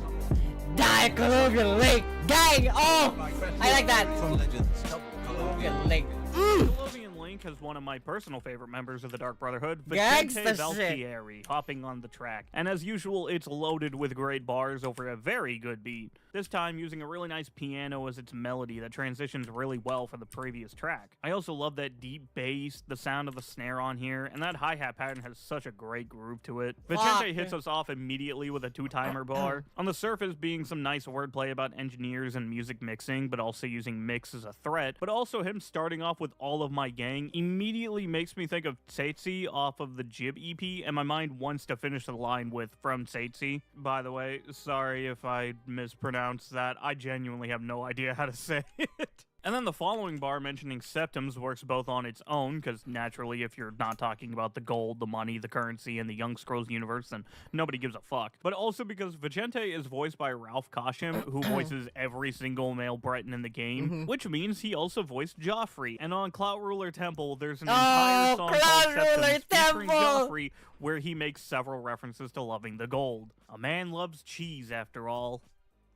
Die, Colombian Lake! Gang! Oh! I like that. From Legends. Colombian Lake. Colombian Link has one of my personal favorite members of the Dark Brotherhood, Vicente Gangsta shit. Valtieri, hopping on the track. And as usual, it's loaded with great bars over a very good beat. this time using a really nice piano as its melody that transitions really well for the previous track. I also love that deep bass, the sound of the snare on here, and that hi-hat pattern has such a great groove to it. Vicente hits us off immediately with a 2-timer bar, on the surface being some nice wordplay about engineers and music mixing, but also using mix as a threat, but also him starting off with all of my gang immediately makes me think of Tsetse off of the Jib EP, and my mind wants to finish the line with from Tsetse. By the way, sorry if I mispronounced that. I genuinely have no idea how to say it. And then the following bar mentioning septims works both on its own, because naturally if you're not talking about the gold, the money, the currency, and the Young Scrolls universe, then nobody gives a fuck. But also because Vicente is voiced by Ralph Cosham, who voices every single male Breton in the game, which means he also voiced Joffrey. And on Clout Ruler Temple, there's an entire song called Septims featuring Joffrey, where he makes several references to loving the gold. A man loves cheese, after all.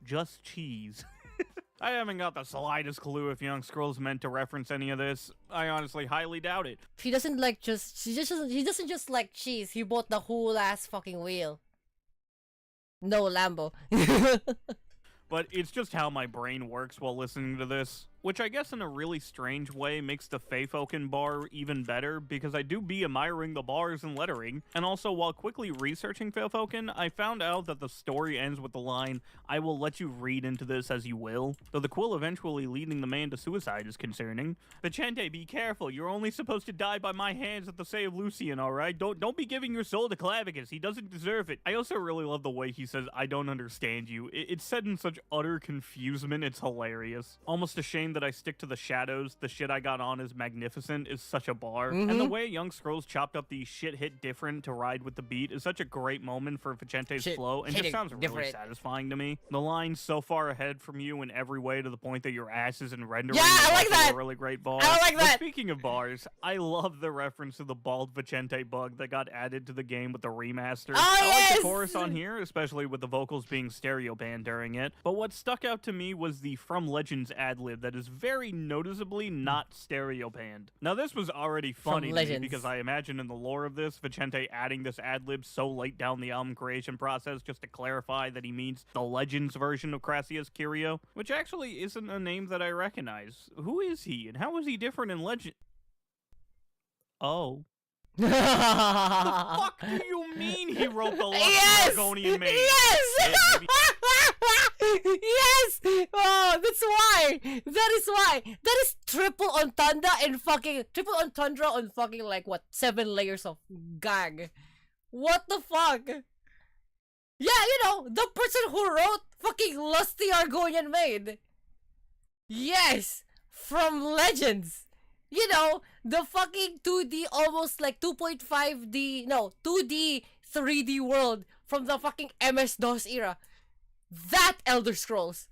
Just cheese. I haven't got the slightest clue if Young Scrolls meant to reference any of this. I honestly highly doubt it. He doesn't like he doesn't just like cheese. He bought the whole ass fucking wheel. No Lambo. But it's just how my brain works while listening to this. Which I guess in a really strange way makes the Feyfoken bar even better, because I do be admiring the bars and lettering. And also, while quickly researching Feyfoken, I found out that the story ends with the line, "I will let you read into this as you will," though the quill eventually leading the man to suicide is concerning. Vicente, be careful, you're only supposed to die by my hands at the say of Lucian, alright? Don't be giving your soul to Clavicus, he doesn't deserve it. I also really love the way he says, "I don't understand you." It's said in such utter confusement, it's hilarious. Almost a shame that I stick to the shadows. The shit I got on is magnificent is such a bar. And the way Young Scrolls chopped up the shit hit different to ride with the beat is such a great moment for Vicente's flow, and just sounds really satisfying to me. The line "so far ahead from you in every way to the point that your ass isn't rendering" I like that. A really great bar. I like that. But speaking of bars, I love the reference to the bald Vicente bug that got added to the game with the remaster. I like the chorus on here, especially with the vocals being stereo banned during it. But what stuck out to me was the From Legends ad-lib that is very noticeably not stereo banned. Now this was already funny to me because I imagine in the lore of this, Vicente adding this ad-lib so late down the album creation process just to clarify that he means the Legends version of Crassius Curio, which actually isn't a name that I recognize. Who is he, and how is he different in Legend? Oh. The fuck do you mean he wrote the Lux Argonian Maid? Yes! Yes! Oh, that's why! That is why! That is triple entendre and fucking... Triple entendre on fucking, like, what, 7 layers of gag. What the fuck? Yeah, you know, the person who wrote fucking Lusty Argonian Maid. Yes! From Legends. You know, the fucking 2D, almost like 2.5D, no, 2D, 3D world from the fucking MS-DOS era. That Elder Scrolls.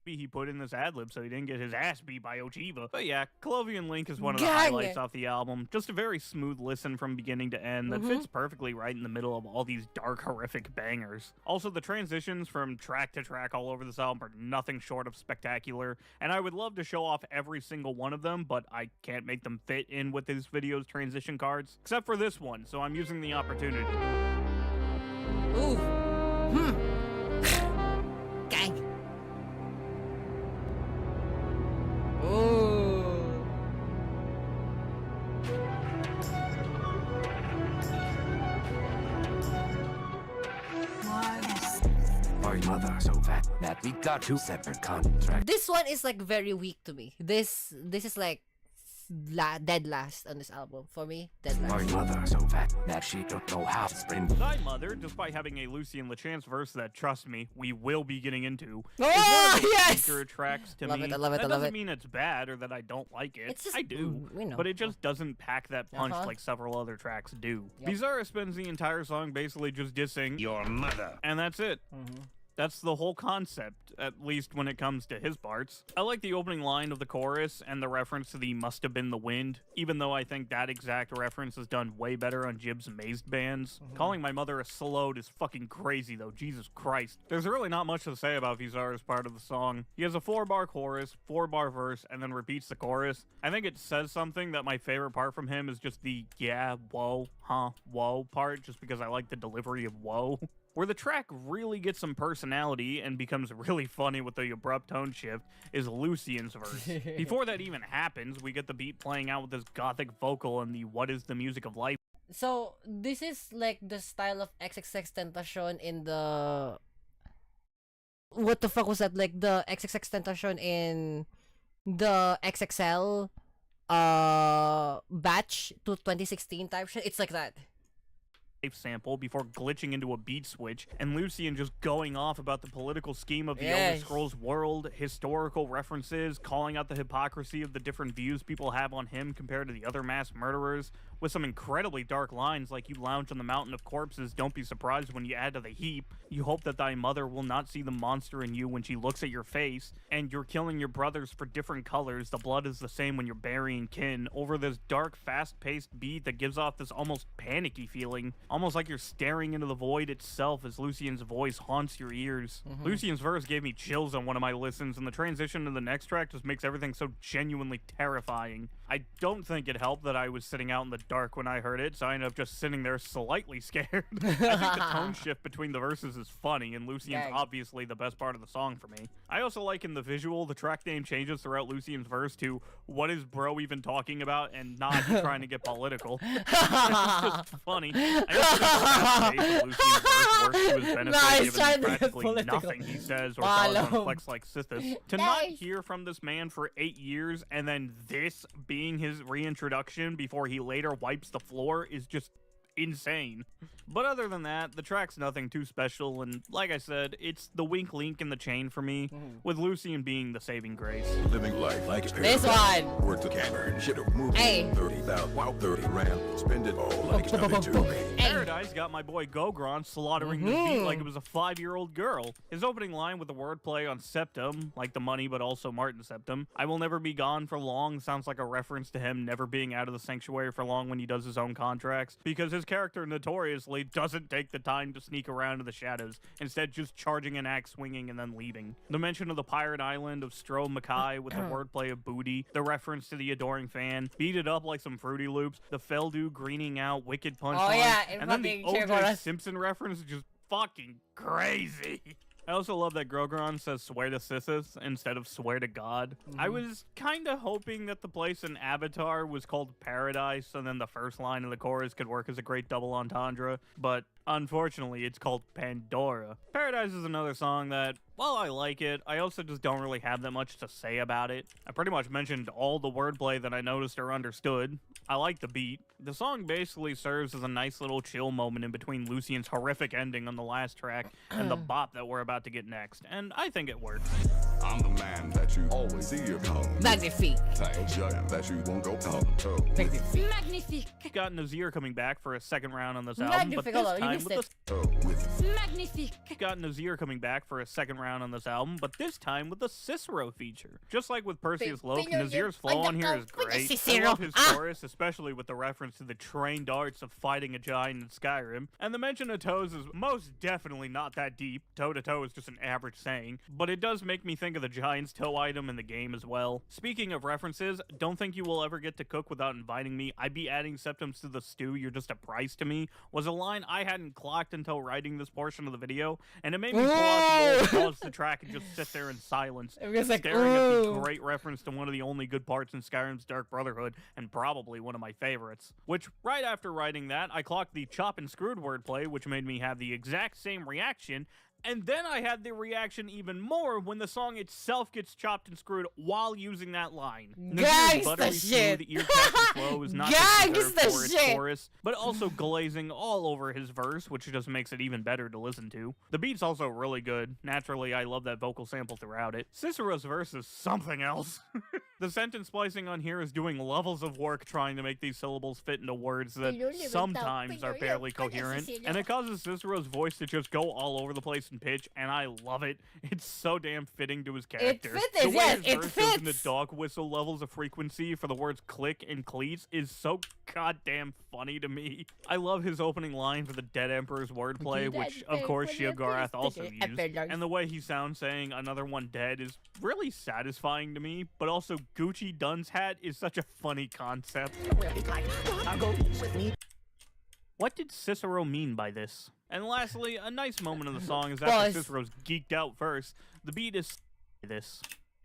He put in this ad-lib so he didn't get his ass beat by Ochiva. But yeah, Clovian Link is one of the highlights off the album. Just a very smooth listen from beginning to end that fits perfectly right in the middle of all these dark, horrific bangers. Also, the transitions from track to track all over this album are nothing short of spectacular, and I would love to show off every single one of them, but I can't make them fit in with this video's transition cards, except for this one, so I'm using the opportunity. Ooh. Gang. Ooh. My mother so fat that we got 2 separate contracts. This one is like very weak to me. This is like dead last on this album for me. Dead last. My mother so fat that she don't know how to sprint. Thy Mother, despite having a Lucian LeChance verse that, trust me, we will be getting into, Oh, is one of the yes! weaker tracks to Love me. it, I love it, that I love doesn't it. mean it's bad or that I don't like it. It's just, I do. you know. But it just doesn't pack that punch like several other tracks do. Bizarre spends the entire song basically just dissing Your mother. and that's it. That's the whole concept, at least when it comes to his parts. I like the opening line of the chorus and the reference to the "must have been the wind," even though I think that exact reference is done way better on Jib's Mazed bands. Calling my mother a slode is fucking crazy though, Jesus Christ. There's really not much to say about Vizar as part of the song. He has a 4-bar chorus, 4-bar verse, and then repeats the chorus. I think it says something that my favorite part from him is just the yeah, whoa, huh, whoa part, just because I like the delivery of whoa. Where the track really gets some personality and becomes really funny with the abrupt tone shift is Lucian's verse. Before that even happens, we get the beat playing out with this gothic vocal and the "What is the music of life?" So this is like the style of XXX Tentacion in the... What the fuck was that? Like the XXX Tentacion in the XXL batch to 2016 type shit. It's like that. Sample before glitching into a beat switch, and Lucian just going off about the political scheme of the Elder Scrolls world, historical references, calling out the hypocrisy of the different views people have on him compared to the other mass murderers, with some incredibly dark lines like "You lounge on the mountain of corpses, don't be surprised when you add to the heap, you hope that thy mother will not see the monster in you when she looks at your face, and you're killing your brothers for different colors, the blood is the same when you're burying kin," over this dark, fast-paced beat that gives off this almost panicky feeling. Almost like you're staring into the void itself as Lucian's voice haunts your ears. Lucian's verse gave me chills on one of my listens, and the transition to the next track just makes everything so genuinely terrifying. I don't think it helped that I was sitting out in the dark when I heard it, so I ended up just sitting there slightly scared. I think the tone shift between the verses is funny, and Lucian's obviously the best part of the song for me. I also like in the visual, the track name changes throughout Lucian's verse to "What is bro even talking about?" and not trying to get political. It's just funny. I also think the Lucian's verse works to his benefit, given practically nothing he says or does on Flex Like Sithis. To not hear from this man for 8 years and then this being his reintroduction before he later wipes the floor is just insane. But other than that, the track's nothing too special, and like I said, it's the weak link in the chain for me, with Lucian being the saving grace. Living life like a This one! Work to camera and shit moving. Hey. 30,000, wow, 30 rand. Spend it all like it's nothing to me. Paradise got my boy Gogron slaughtering the beat like it was a 5-year-old girl. His opening line with the wordplay on Septum, like the money but also Martin Septum, "I will never be gone for long," sounds like a reference to him never being out of the sanctuary for long when he does his own contracts, because his character notoriously doesn't take the time to sneak around in the shadows, instead just charging an axe swinging and then leaving. The mention of the pirate island of Stro Mackay with the wordplay of booty, the reference to the adoring fan, beat it up like some Fruity Loops, the Feldu greening out, wicked punchline, and then the O.J. Simpson reference is just fucking crazy. I also love that Grogron says "swear to Sithis" instead of "swear to God." I was kinda hoping that the place in Avatar was called Paradise, and then the first line of the chorus could work as a great double entendre, but unfortunately it's called Pandora. Paradise is another song that, while I like it, I also just don't really have that much to say about it. I pretty much mentioned all the wordplay that I noticed or understood. I like the beat. The song basically serves as a nice little chill moment in between Lucian's horrific ending on the last track and the bop that we're about to get next, and I think it works. I'm the man that you always see your home. Magnifique. Tell Juggen that you won't go toe to toe. Magnifique. Got Nazir coming back for a second round on this album, but this time with Magnifique. got Nazir coming back for a second round on this album, but this time with the Cicero feature. Just like with Perseus Loaf, Nazir's flow on here is great. I love his chorus, especially with the reference to the trained arts of fighting a giant in Skyrim. And the mention of toes is most definitely not that deep. Toe to toe is just an average saying, but it does make me think of the giant's toe item in the game as well. Speaking of references, don't think you will ever get to cook without inviting me. I'd be adding septums to the stew, you're just a price to me, was a line I hadn't clocked until writing this portion of the video, and it made me pull out the old pause the track and just sit there in silence, Like, staring at the great reference to one of the only good parts in Skyrim's Dark Brotherhood, and probably one of my favorites. Which, right after writing that, I clocked the chop and screwed wordplay, which made me have the exact same reaction, and then I had the reaction even more when the song itself gets chopped and screwed while using that line. Gangsta shit! Ear-catching flow is not just reserved for its shit! chorus, but also glazing all over his verse, which just makes it even better to listen to. The beat's also really good. Naturally, I love that vocal sample throughout it. Cicero's verse is something else. The sentence splicing on here is doing levels of work trying to make these syllables fit into words that sometimes are barely coherent, and it causes Cicero's voice to just go all over the place in pitch, and I love it. It's so damn fitting to his character. It fits, it fits! In the dog whistle levels of frequency for the words click and cleats is so goddamn funny to me. I love his opening line for the Dead Emperor's wordplay, which of course Sheogorath also used, and the way he sounds saying "another one dead" is really satisfying to me, but also Gucci Dunn's hat is such a funny concept. What did Cicero mean by this? And lastly, a nice moment of the song is Pause. after Cicero's geeked out verse. The beat is this.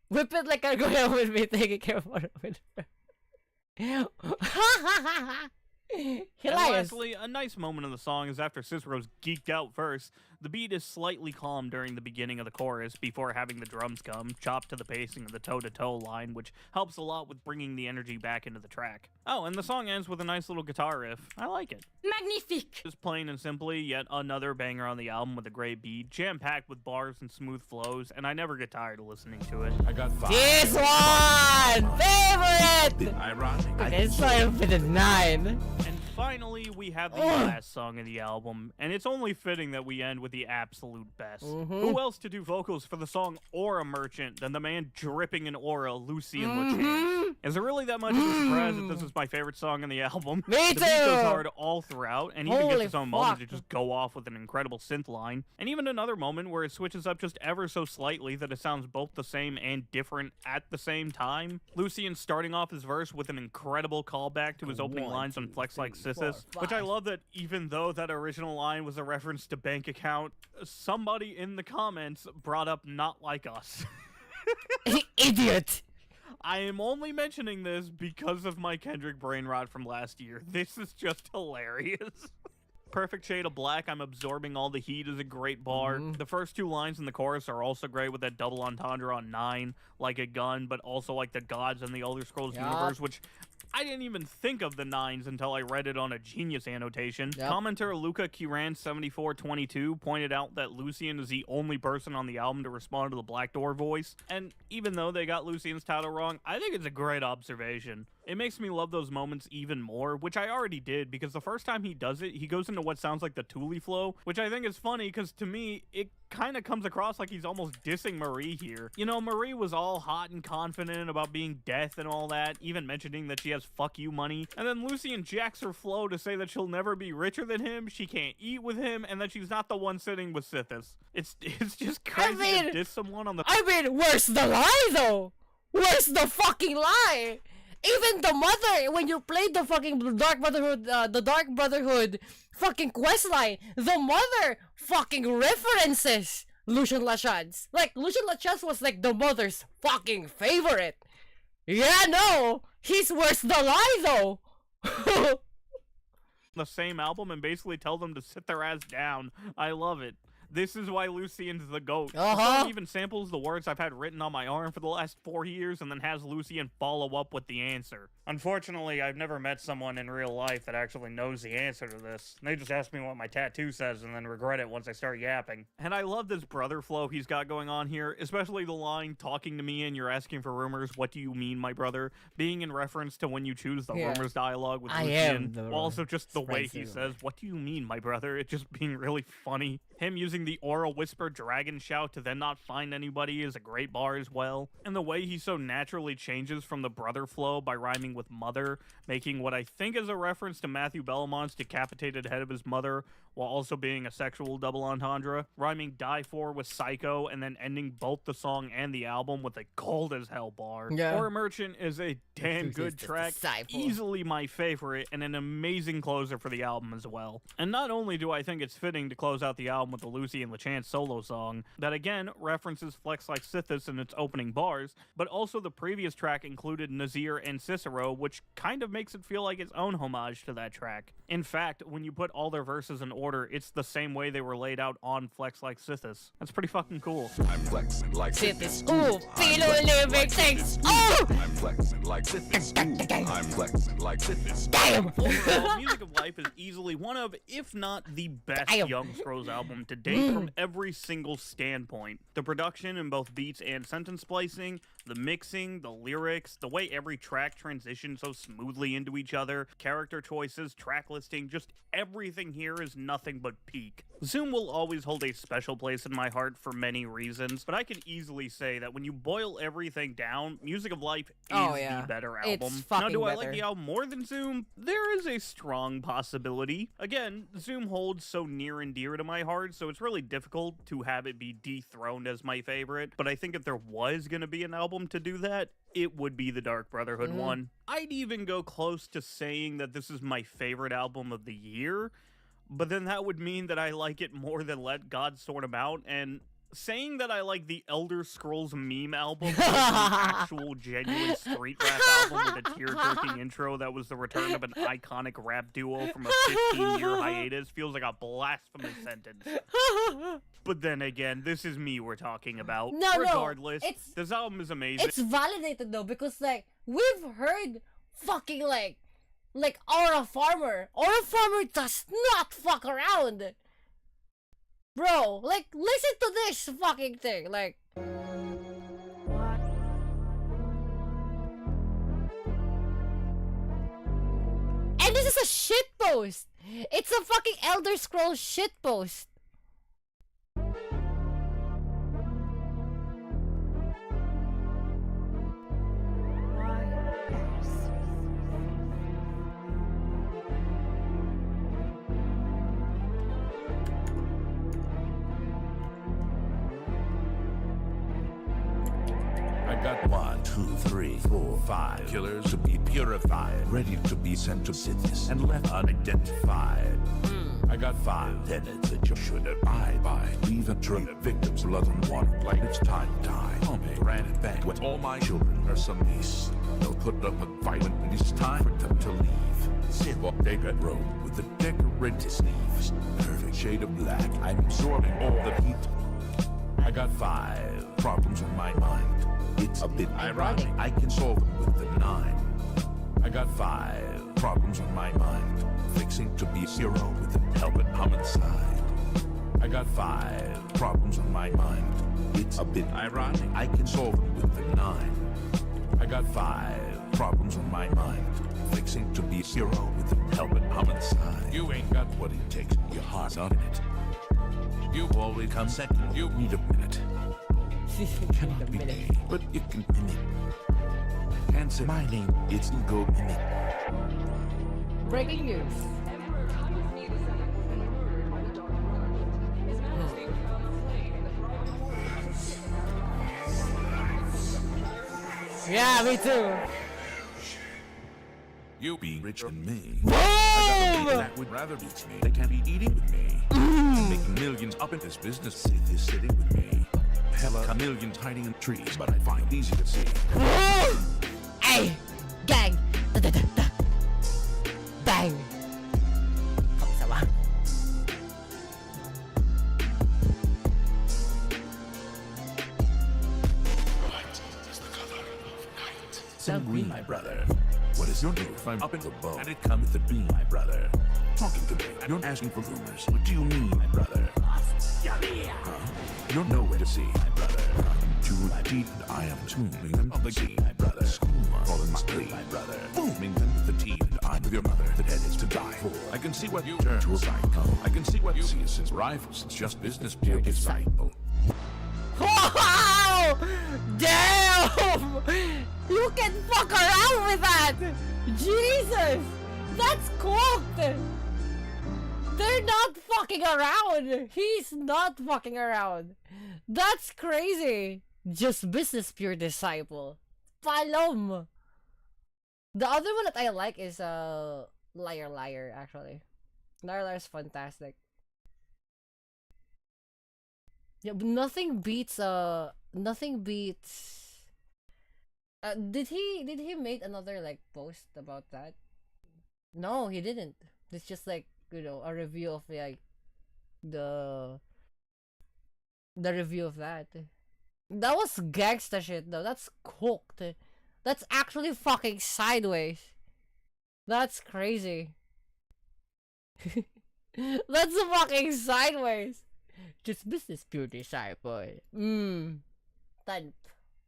Whip it like I'm going with me, taking care of what with And hilarious. lastly, a nice moment of the song is after Cicero's geeked out verse. The beat is slightly calm during the beginning of the chorus before having the drums come, chopped to the pacing of the toe-to-toe line, which helps a lot with bringing the energy back into the track. Oh, and the song ends with a nice little guitar riff. I like it. Magnifique! Just plain and simply, yet another banger on the album with a great beat, jam-packed with bars and smooth flows, and I never get tired of listening to it. I got 5. This one! Favorite! Ironic. Okay, so I'm with a 9. And finally, we have the last song of the album, and it's only fitting that we end with the absolute best. Who else to do vocals for the song Aura Merchant than the man dripping in aura, Lucien LeChance? Is it really that much of a surprise that this is my favorite song on the album? Me The beat goes too! hard all throughout, and even Holy gets its own moment to fuck. just go off with an incredible synth line. And even another moment where it switches up just ever so slightly that it sounds both the same and different at the same time. Lucien starting off his verse with an incredible callback to his opening lines on Flex Like Sissus, which I love that even though that original line was a reference to bank account, somebody in the comments brought up Not Like Us. Idiot! I am only mentioning this because of my Kendrick brain rot from last year. This is just hilarious. Perfect Shade of Black, I'm absorbing all the heat is a great bar. The first 2 lines in the chorus are also great with that double entendre on 9, like a gun, but also like the gods in the Elder Scrolls universe, which I didn't even think of the 9s until I read it on a Genius annotation. Commenter Luca Kiran7422 pointed out that Lucien is the only person on the album to respond to the Black Door voice, and even though they got Lucien's title wrong, I think it's a great observation. It makes me love those moments even more, which I already did, because the first time he does it, he goes into what sounds like the Thule flow, which I think is funny, because to me, it kind of comes across like he's almost dissing Marie here. You know, Marie was all hot and confident about being death and all that, even mentioning that she has fuck you money, and then Lucien jacks her flow to say that she'll never be richer than him, she can't eat with him, and that she's not the one sitting with Sithis. It's just crazy to diss someone on the— I mean, where's the lie though? Where's the fucking lie? Even the mother, when you played the fucking Dark Brotherhood fucking questline, the mother fucking references Lucien Lachance. Like, Lucien Lachance was like the mother's fucking favorite. Yeah, no, he's worse the lie though. the same album and basically tell them to sit their ass down. I love it. This is why Lucien's the GOAT. The song even samples the words I've had written on my arm for the last 4 years and then has Lucien follow up with the answer. Unfortunately, I've never met someone in real life that actually knows the answer to this. They just ask me what my tattoo says and then regret it once I start yapping. And I love this brother flow he's got going on here, especially the line, talking to me and you're asking for rumors, what do you mean, my brother? Being in reference to when you choose the rumors dialogue with Lucien. Also just the way he says, what do you mean, my brother? It just being really funny. Him using the aura whisper dragon shout to then not find anybody is a great bar as well. And the way he so naturally changes from the brother flow by rhyming with mother, making what I think is a reference to Matthew Bellamont's decapitated head of his mother, while also being a sexual double entendre, rhyming die for with psycho, and then ending both the song and the album with a cold as hell bar. Aura Merchant is a damn good track, easily my favorite, and an amazing closer for the album as well. And not only do I think it's fitting to close out the album with the Lucien LeChance solo song, that again references Flex Like Sithis in its opening bars, but also the previous track included Nazir and Cicero, which kind of makes it feel like its own homage to that track. In fact, when you put all their verses in order, it's the same way they were laid out on Flex Like Sithis. That's pretty fucking cool. I'm flexing like Sithis. Ooh, Philo lyric things. Oh! I'm flexing like Sithis. I'm flexing like Sithis. Damn! Overall, Music of Life is easily one of, if not the best Young Scrolls album to date from every single standpoint. The production in both beats and sentence splicing, the mixing, the lyrics, the way every track transitions so smoothly into each other, character choices, track listing, just everything here is nothing but peak. Zoom will always hold a special place in my heart for many reasons, but I can easily say that when you boil everything down, Music of Life is the better album. Now, do I like the album more than Zoom? There is a strong possibility. Again, Zoom holds so near and dear to my heart, so it's really difficult to have it be dethroned as my favorite, but I think if there was going to be an album album to do that, it would be the Dark Brotherhood one. I'd even go close to saying that this is my favorite album of the year, but then that would mean that I like it more than Let God Sort 'Em Out, and saying that I like the Elder Scrolls meme album over the actual genuine street rap album with a tear-jerking intro that was the return of an iconic rap duo from a 15-year hiatus feels like a blasphemous sentence. But then again, this is me we're talking about. Regardless, this album is amazing. It's validated though, because like we've heard fucking like Aura Farmer. Aura Farmer does not fuck around. Bro, like, listen to this fucking thing, like... What? And this is a shitpost! It's a fucking Elder Scrolls shitpost! I got 1, 2, 3, 4, 5 killers to be purified, ready to be sent to cities and left unidentified. I got 5 tenets that you should abide by. Leave and treat victims blood and water like it's time to die. Homie ran it back with all my children are some niece. They'll put up a fight when it's time for them to leave. Sit on David Road with the decorated sleeves. Perfect shade of black, I'm absorbing all the heat. I got 5 problems on my mind. It's a bit ironic, I can solve them with the 9. I got 5 problems on my mind. Fixing to be 0 with the help of homicide. I got 5 problems on my mind. It's a bit ironic, I can solve them with the 9. I got 5 problems on my mind. Fixing to be 0 with the help of homicide. You ain't got what it takes, your heart's not in it. You always come second, you need a minute. Cannot be me, but you can mimic. Can't say my name, it's ego mimic. Breaking news. Yeah, me too. You be richer than me. Boom! I got a people that would rather reach me. They can't be eating with me. I'm making millions up in this business. Sit here sitting with me. Hella millions hiding in trees, but I find easy to see. Hey, gang. Da, da, da, da. Bang. Kamusta ba? Send green, my brother. What is your move? I'm up in the boat, and it comes with the beam, my brother. Talking to me, you're asking for rumors. What do you mean, my brother? Huh? You're nowhere to see, my brother. I'm too deep, and I am tuning them of the key, my brother. Calling my plea, my brother. Booming them with the tea, and I'm with your mother. The head is to die for. I can see what you turn to a psycho. I can see what you see since rivals. It's just business, pure disciple. Wow! Damn! You can fuck around with that! Jesus! That's cooked! They're not fucking around! He's not fucking around! That's crazy! Just business, pure disciple. Palom! The other one that I like is Liar Liar, actually. Liar Liar is fantastic. Yeah, but nothing beats did he make another like post about that? No, he didn't. It's just like, you know, a review of like the review of that. That was gangsta shit though. That's cooked. That's actually fucking sideways. That's crazy. That's fucking sideways. Just business, pure disciple. Tanp.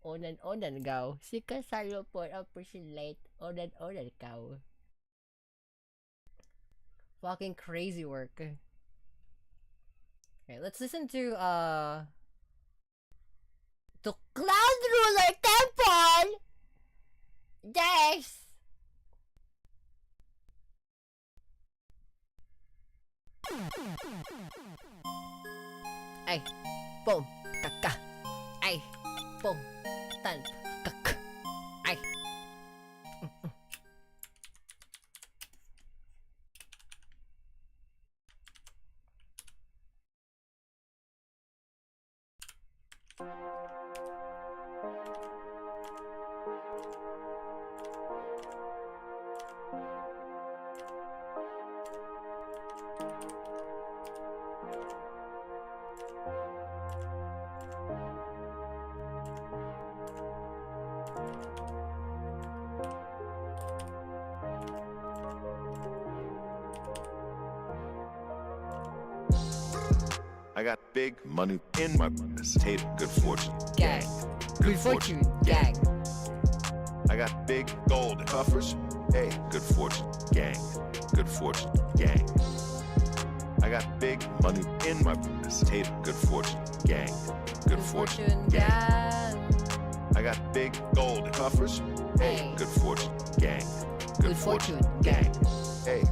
Onan gaw. Sika salo for appreciate. Onan gaw. Fucking crazy work. Okay, let's listen to Cloud Ruler Temple. Yes. Ay, boom, kaka. Ay, boom, tanp, got big money in my state. Good fortune. Gang. Good fortune. Gang. I got big gold coffers. Hey, good fortune. Gang. Good fortune. Gang. I got big money in my state. Good fortune. Gang. Good fortune. Gang. I got big gold coffers. Hey, good fortune. Gang. Good fortune. Gang. Hey,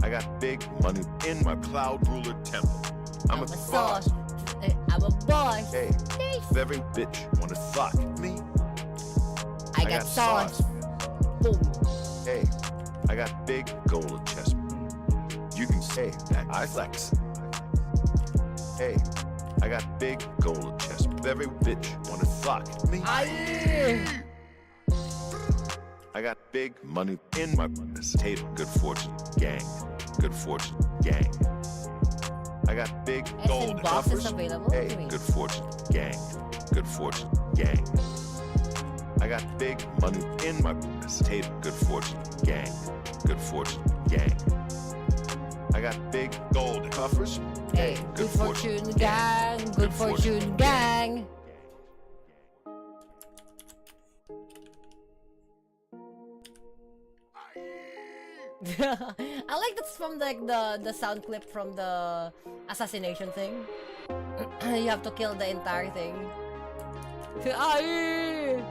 I got big money in my cloud ruler temple. I'm a boss. I'm a boss. Hey, every bitch wanna fuck me. I got sauce. Boom. Hey, I got big gold chest. You can say that I flex. Hey, I got big gold chest. Every bitch wanna fuck me. I got big money in my state. Good fortune, gang. Good fortune, gang. I got big gold coffers. Hey, good fortune, gang. Good fortune, gang. I got big money in my state. Good fortune, gang. Good fortune, gang. I got big gold coffers. Hey, good fortune gang. Good fortune gang. I like that's from like the sound clip from the assassination thing. You have to kill the entire thing. Ay!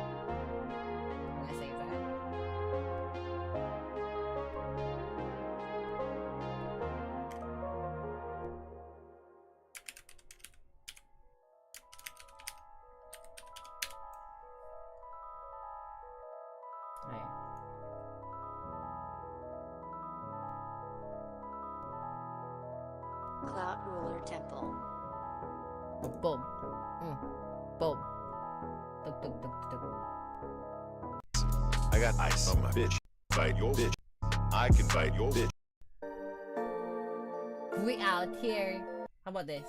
I say that. Ay. Cloud Ruler Temple. Boom. Boom. Tug, tug, tug, tug. I got ice on my bitch. Bite your bitch. I can bite your bitch. We out here. How about this?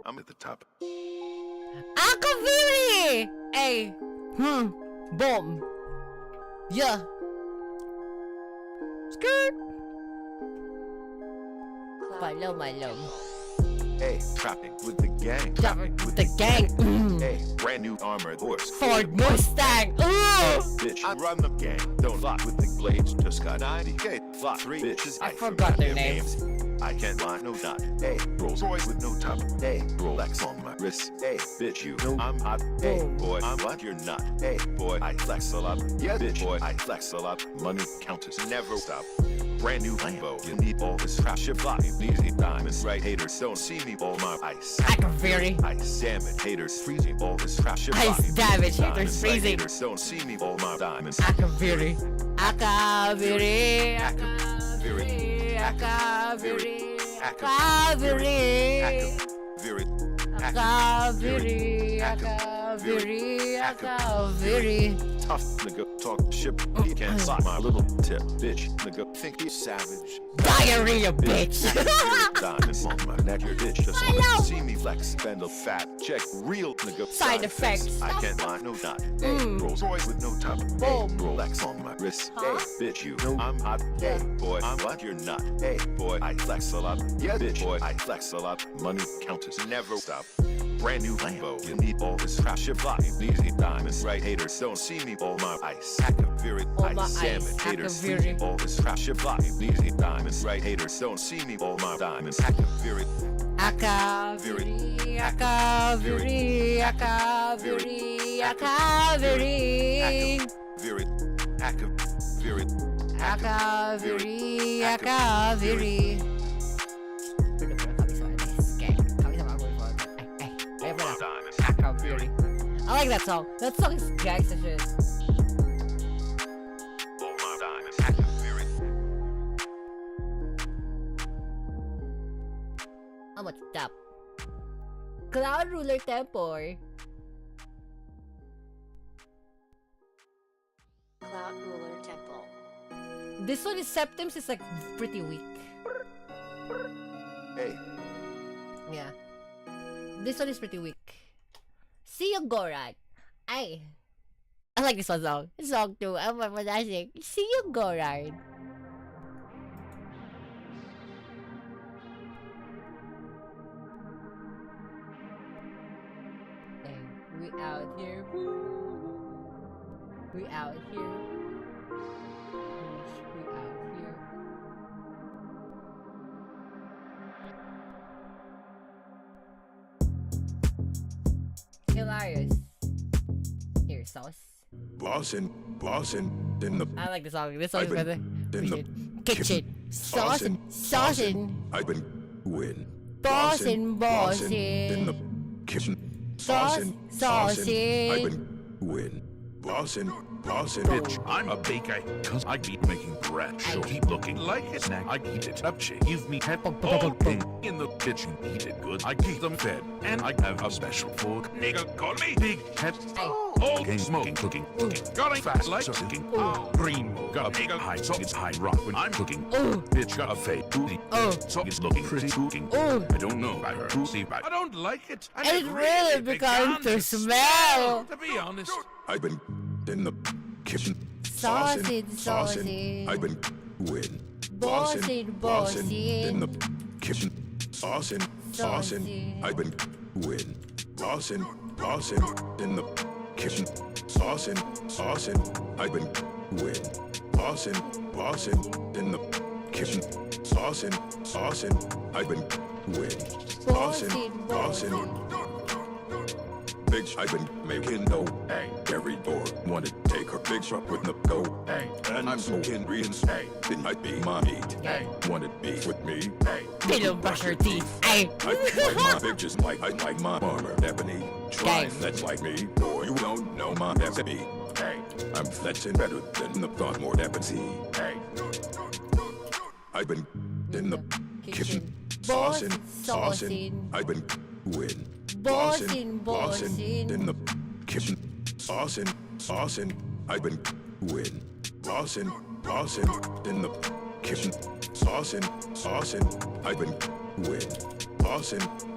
I'm at the top. Akaviri! Hey! Boom! Yeah! Skirt! Follow my love. Hey, trapping with the gang. Trapping with the gang. Hey, brand new armored horse. Ford Mustang. Ooh! Hey, bitch, I run the gang. Don't fuck with the blades. Just got 90K. Flock 3 bitches. I forgot their names. I can't lie, no not. Hey, Rolls Royce with no top. Hey, Rolex on my wrist. Hey, bitch, you know I'm hot. Hey, boy, I'm what you're not. Hey, boy, I flex a lot. Yeah, bitch, boy, I flex a lot. Money counters never stop. Brand new Lambo, you need all this crap. Ship fly, easy diamonds, right? Haters don't see me, all my ice. Akaviri. Ice, damn it, haters freezing. All this crap. Ship Ice, damage, haters freezing. Haters don't see me, all my diamonds. Akaviri. Akaviri. Akaviri. Akaviri. Akaviri. Akaviri. Akaviri. Akaviri. Tough nigga, talk shit. He can't suck my little tip, bitch. Nigga, think he's savage. Diarrhea, bitch. Diamonds on my neck, your bitch. Just wanna see me flex, spend a fat check. Real nigga. Side effects. I can't lie, no not. Hey, Rolls Royce with no top. Hey, Rolex on my wrist. Hey, bitch, you know I'm hot. Hey, boy, I'm what you're not. Hey, boy, I flex a lot. Yeah, bitch, boy, I flex a lot. Money counters never stop. Brand new Lambo, you need all this crap. Ship fly, easy diamonds, right? Haters don't see me, all my ice. Akaviri, ice, salmon. Haters freezing, all this crap. Ship fly, easy diamonds, right? Haters don't see me, all my diamonds. Akaviri, Akaviri. Akaviri. Akaviri. Akaviri. Akaviri, Akaviri. Akaviri. Akaviri. I like that song. That song is gangsta shit. How much tap? Cloud Ruler Temple. Cloud Ruler Temple. This one is Septims is like pretty weak. Hey. Yeah. This one is pretty weak. See you, Goran. I like this one song. Song 2. I'm fantastic. See you, Goran. We out here. We out here. Hilarious. Here, sauce. Bossin' in the I like this song. This song is I've been better. in the Kitchen. Saucin'. Saucin'. I've been win. Bossin'. in the kitchen. Saucin'. I've been win. Bossin'. Bitch, I'm a baker, cause I keep making bread. So keep looking like a snack. I eat it up, shit. Give me head all day in the kitchen. Eat it good. I keep them fed, and I have a special food. Nigga, call me big head. All game smoking, cooking. Going fast like cooking. Green got a bigger high, so it's high rock when I'm cooking. Bitch got a fake booty, so it's looking pretty cooking. I don't know about her booty, but I don't like it. And It's really begun to smell. To be honest, I've been in the kitchen. Saucin'. I've been win. Bossin'. In the kitchen. Saucin'. I've been win. Bossin'. In the kitchen. Saucin'. I've been win. Bossin'. In the kitchen. Saucin'. I've been win. Bossin'. Bitch, I've been making dough. Every door wanted to take her picture up with the go. And I'm so Henry's. Then I'd be my meat. Wanted beef with me. They don't brush her teeth. Ay. I like my bitches like I like my armor ebony. Trying that's like me. Boy, you don't know my recipe. I'm flexing better than the thought more ebony. I've been in the kitchen. Saucin'. I've been win. Bossin'. In the kitchen. Saucin'. I've been win. Bossin'. In the kitchen. Saucin'. I've been win.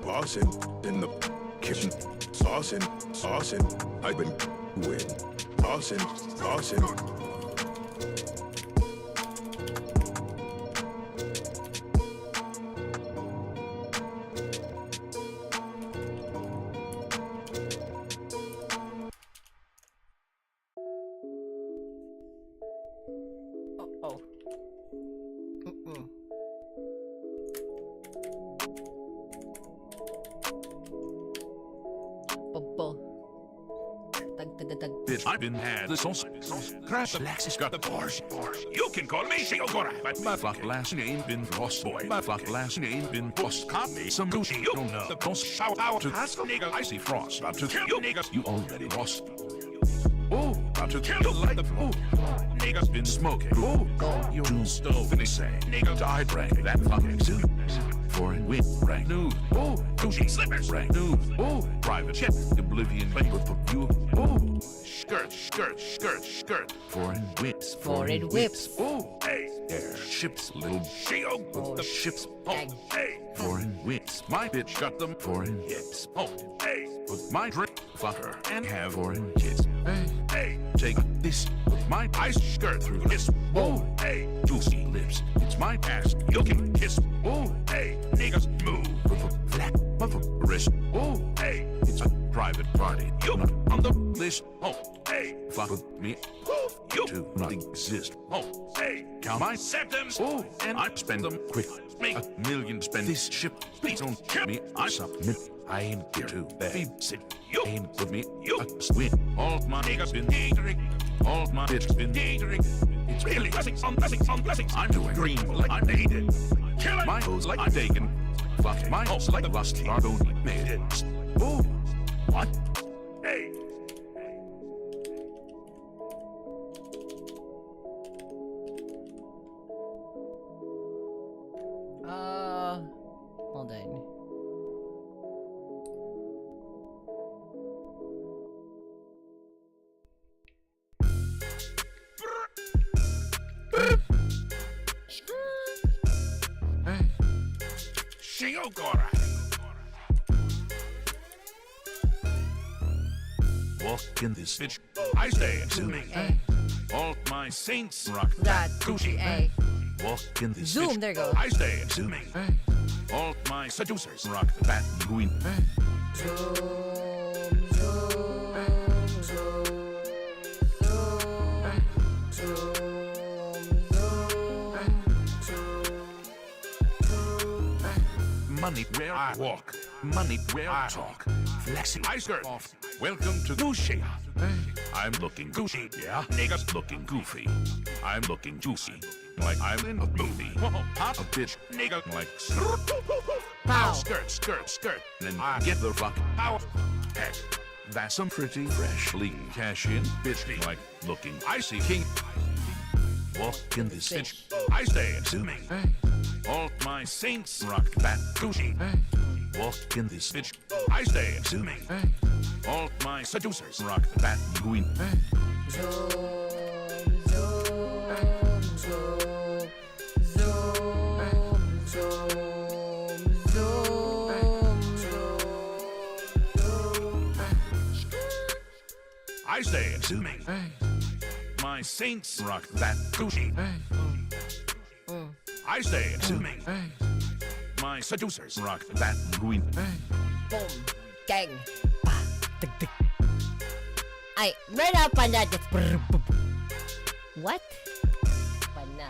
Bossin'. In the kitchen. Saucin'. I've been win. Bossin'. Oh. Bitch, I've been had the sauce. Crash Alexis got the bars. You can call me Shiogora, but my fuck last name been Ross, boy. My fuck last name been Ross. Copy some Gucci, you don't know. The boss shout out to ask a nigga. I see frost. About to kill you niggas. You already lost. Oh, about to kill you like the oh. Niggas been smoking. Oh, you do stove. And they say, nigga died rank. That fucking suit. Foreign whip rank new. Oh, Gucci slippers rank new. Oh, private jet. Oblivion flavor for you. Oh, skirt. Foreign whips. Oh, hey, airships. Little Shio with the ships. Oh, hey, foreign whips. My bitch got them foreign hips. Oh, hey, with my drink. Fuck her and have foreign kids. Hey, take this with my ice skirt through this. Oh, hey, juicy lips. It's my ass. You can kiss. Oh, hey, niggas move. Flat, wrist. Oh, hey, it's a private party. You're not on the list. Oh, hey, fuck with me. Oh, you do not exist. Oh, hey, count my septums. Oh, and I spend them quick. Make $1 million. Spend this ship. Please don't kill me. I submit. I ain't here to babysit. You ain't with me. You win. All my niggas been catering. All my bitches been catering. It's really blessings on blessings on blessings. I'm doing green like I'm needed. Killing my hoes like I'm taken. Fucking my hoes like the rust are don't made it. Oh, what? Hey. Hold on. Shiogora. Walk in this bitch. I stay assuming. All my saints rock That Gucci, ay. Walk in this Zoom, bitch. there you go. I stay assuming. All my seducers rock that queen. Zoom. Money where I walk, money where I talk. Flexing my skirt off. Welcome to Gucci. Hey, I'm looking Gucci, yeah. Niggas looking goofy. I'm looking juicy, like I'm in a movie. Pop a bitch, nigga, like Pow. skirt. Then I get the fuck out. Heck, that's some pretty fresh lean cash in bitch like looking icy king. Walk in this bitch, I stay assuming. Hey. All my saints rock that Gucci. Hey. Walk in this bitch, I stay assuming. Hey. All my seducers rock that queen. Hey. Zoom, zoom, zoom, zoom, zoom, zoom. I stay assuming. Hey. My saints rock that Gucci. Hey. I stay assuming. Hey. My seducers rock that queen. Hey. Boom. Gang. Pa. Tig, tig. Ay, right up on that. That's what? Pana.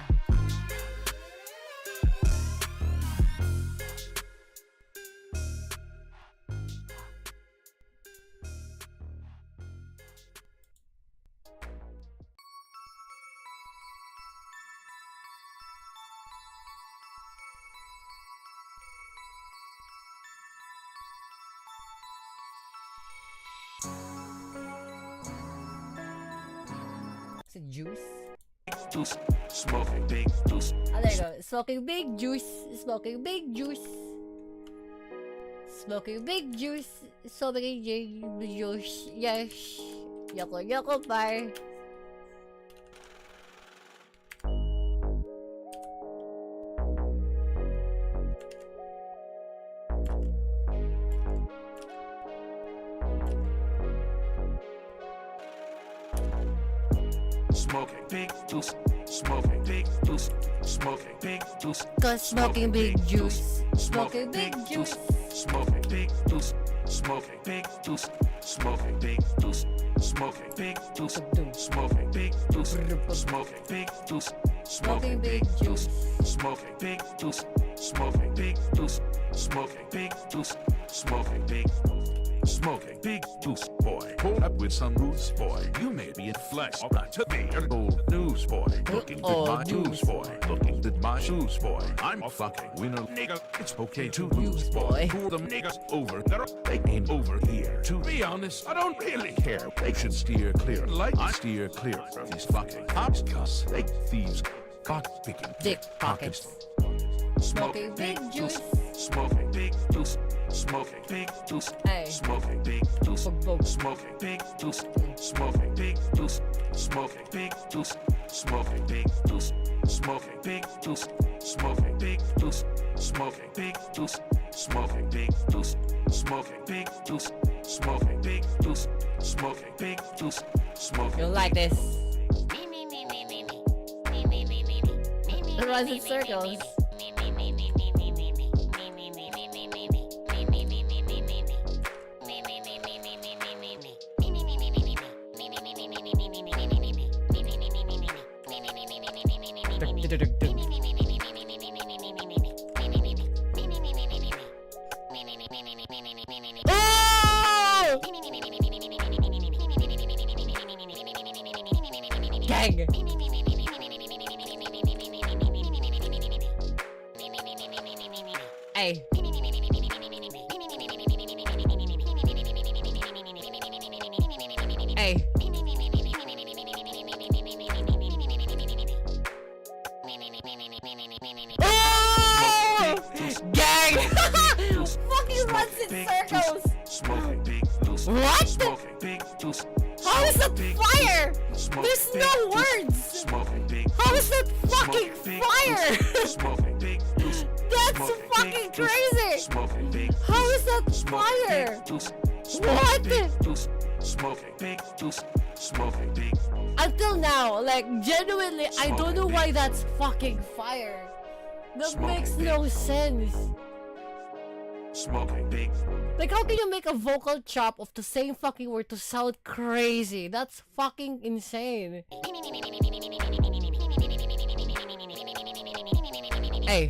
Is it juice? Juice, smoking big juice. Oh, there you go. Smoking big juice. Smoking big juice. Smoking big juice. Smoking big juice. Yes. Yoko yoko bar. Smoking big juice, smoking big juice, smoking big juice. Cause smoking big juice. Smoking big juice. Smoking big juice, smoking big juice, smoking big juice, smoking big juice, smoking big juice, smoking big juice, Smoking big juice. smoking big juice, smoking big juice, smoking big juice, smoking big. Smoking big juice, boy. Hold up with some roots, boy. You may be in flex, alright to be an old news, boy. Looking at my news, boy. Looking at my shoes, boy. I'm a fucking winner, nigga. It's okay to lose, boy. Who the niggas over there? They ain't over here. To be honest, I don't really care. They should steer clear, like I steer clear from these fucking cops, cuz they thieves, cock picking Dick pockets. Smoking big juice. Smoking big juice. Smoking big juice. Hey. Smoking big juice. Boom. Smoking big juice. Smoking big juice. Smoking big juice. Smoking big juice. Smoking big juice. Smoking big juice. Smoking big juice. Smoking big juice. Smoking big juice. Smoking big juice. Smoking big juice. Smoking. You'll like this. It runs in circles. Oh! Gang! Hey. Hey. Oh! Gang! Fucking runs in circles! What? How is that fire? There's no words! How is that fucking fire? That's fucking crazy! How is that fire? What? Until now, like, genuinely, I don't know why that's fucking fire. That makes no sense. Smoking big. Like, how can you make a vocal chop of the same fucking word to sound crazy? That's fucking insane. Hey.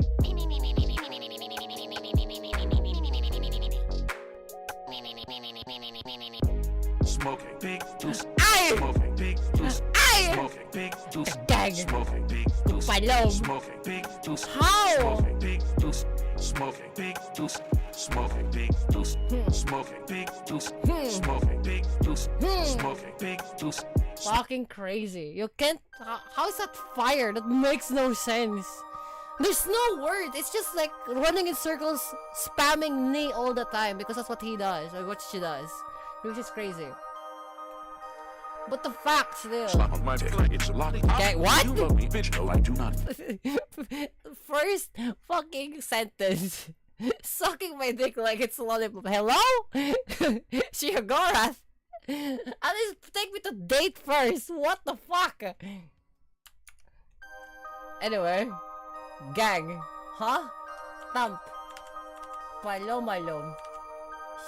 big deuce. Gang. Smoking big deuce. Palom. Smoking big deuce. How? Smoking big deuce. Smoking big deuce. Smoking big deuce. Smoking big deuce. Smoking big deuce. Smoking big deuce. Fucking crazy. You can't. How is that fire? That makes no sense. There's no word. It's just like running in circles, spamming knee all the time because that's what he does or what she does, which is crazy. But the fact still. Slap on my dick like it's a lollipop. Okay, what? You love me, bitch. No, I do not. First fucking sentence. Sucking my dick like it's a lollipop. Hello? Shihagorath? At least take me to date first. What the fuck? Anyway. Gang. Huh? Thump. Palom.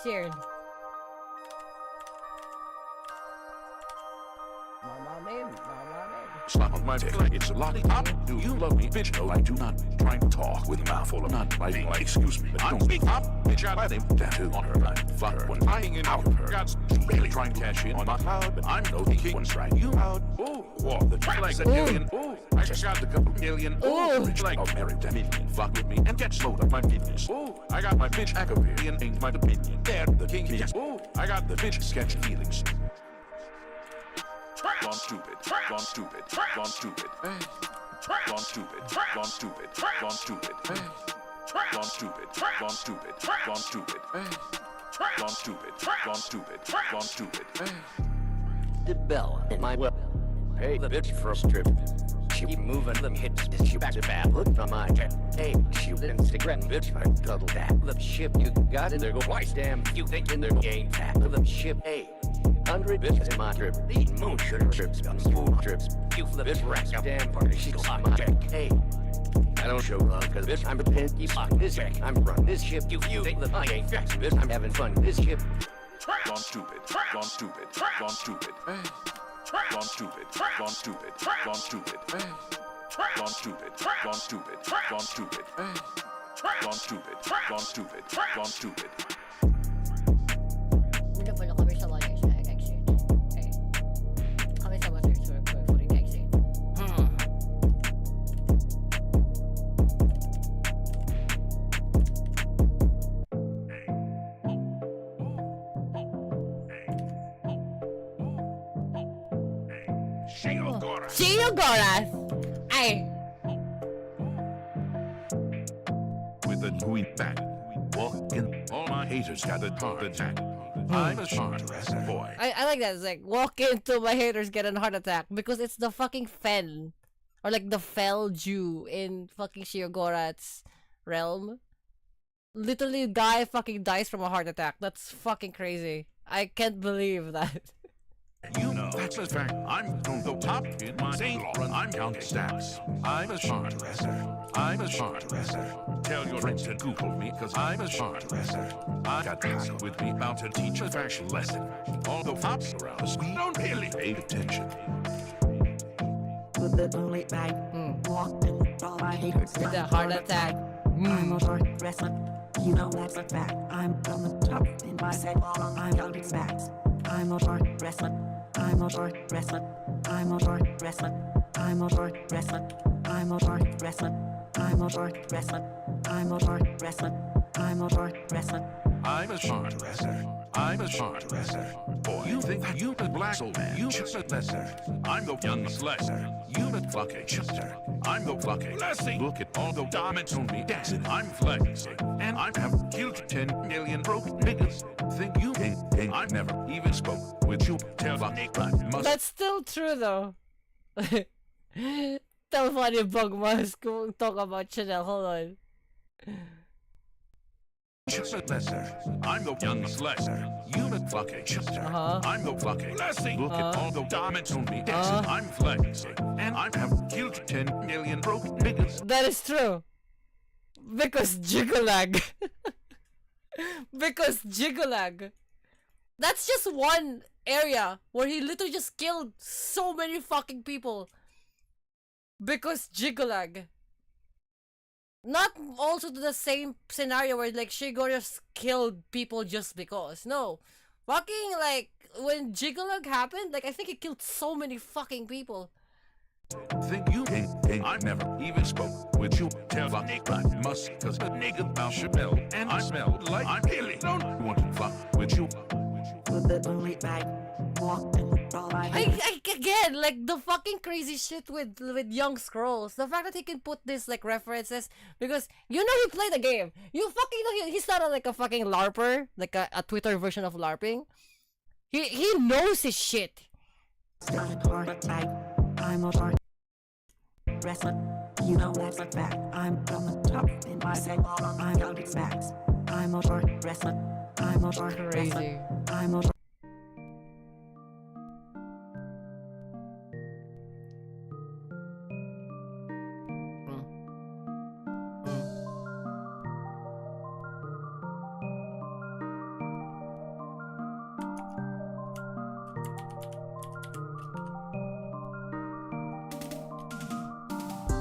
Shared. Mama. Slap on my dick like it's a lollipop. Do you love me, bitch? No, I do not. Trying to talk with a mouthful of not biting like, excuse me. I don't speak up, bitch. I them tattoo on her line. Flutter when lying in out of her guts. Really trying to cash in on my cloud, but I'm no king. One strike you out. Ooh, walk the track like a million. Ooh, I just got a couple million. Ooh, rich like I'll marry that million. Fuck with me and get slowed up my business. Ooh, I got my bitch Acaparian, ain't my opinion. There, the king is. Ooh, I got the bitch sketchy feelings. Gone stupid, gone stupid, gone stupid, gone stupid, gone stupid, gone stupid, gone stupid, gone stupid, gone stupid, gone stupid, gone stupid, gone stupid. The bell in my well. Hey, the bitch for a strip. She keep moving them hips. She back to back. Look from my jet. Hey, she Instagram bitch. I double that. The ship you got in there go twice. Damn, you thinking they're game tap. The ship. Hey. 100 bitches in my trip. Eating moon sugar trips, smooth trips. You flip bitch rack up damn party. She's on my check. Hey, I don't show love cause bitch I'm a pinky on this check. I'm running this ship. You think that I ain't fast, bitch. I'm having fun. This ship. Gone stupid, gone stupid, gone stupid, gone stupid, gone stupid, gone stupid, gone stupid, gone stupid, gone stupid, gone stupid, gone stupid, gone stupid. Wala kami sa mga exchange. Okay. Kami sa mga search for the exchange. Shihagorath! Ay! With a queen back, walk in. All my haters got a heart attack. I'm a short boy. I like that. It's like, walk into my haters get a heart attack because it's the fucking Fen. Or like the Fel Jew in fucking Shihagorath's realm. Literally, guy fucking dies from a heart attack. That's fucking crazy. I can't believe that. You know, that's a fact. I'm on the top in my St. Laurent. I'm counting stacks. I'm a short dresser. I'm a short dresser. Tell your friends to Google me, cause I'm a short dresser. I got this with me about to teach a fashion lesson. All the tops around us, we don't really pay attention. With the only bag, walked in all my haters. With a heart attack. I'm a short dresser. You know that's a fact. I'm on the top in my set. I'm counting stacks. I'm a short dresser. I'm a short dresser. I'm a short dresser. I'm a short dresser. I'm a short dresser. I'm a short dresser. I'm a short dresser. I'm a short dresser. I'm a short dresser. I'm a short dresser. Boy, you think that you the black old man? You should be lesser. I'm the young lesser. You the fucking shifter. I'm the fucking blessing. Look at all the diamonds on me dancing. I'm flexing, and I have killed 10 million broke niggas. Think you think I never even spoke with you? Tell funny, but must. That's still true though. Tell funny bug must talk about Chanel. Hold on. Lesser. I'm the young lesser. You the fucking shifter. I'm the fucking blessing. Look at all the diamonds on me dancing. I'm flexing, and I have killed 10 million broke niggas. That is true. Because Jigolag. Because Jigolag. That's just one area where he literally just killed so many fucking people. Because Jigolag. Not also the same scenario where like Shigor just killed people just because. No. Fucking like when Jigolag happened, like I think he killed so many fucking people. Think you ain't I never even spoke with you. Tell a nigga must, cause a nigga about Chanel. And I smell like I really don't want to fuck with you. With the only bag, walked in all I had. Again, like the fucking crazy shit with Young Scrolls. The fact that he can put this like references because you know he played the game. You fucking know he's not like a fucking LARPer, like a Twitter version of LARPing. He knows his shit. Started hard bag. I'm a hard wrestler. You know that's a fact. I'm on the top in my set. I'm on its backs. I'm a hard wrestler. I'm a hard Crazy. wrestler. I'm a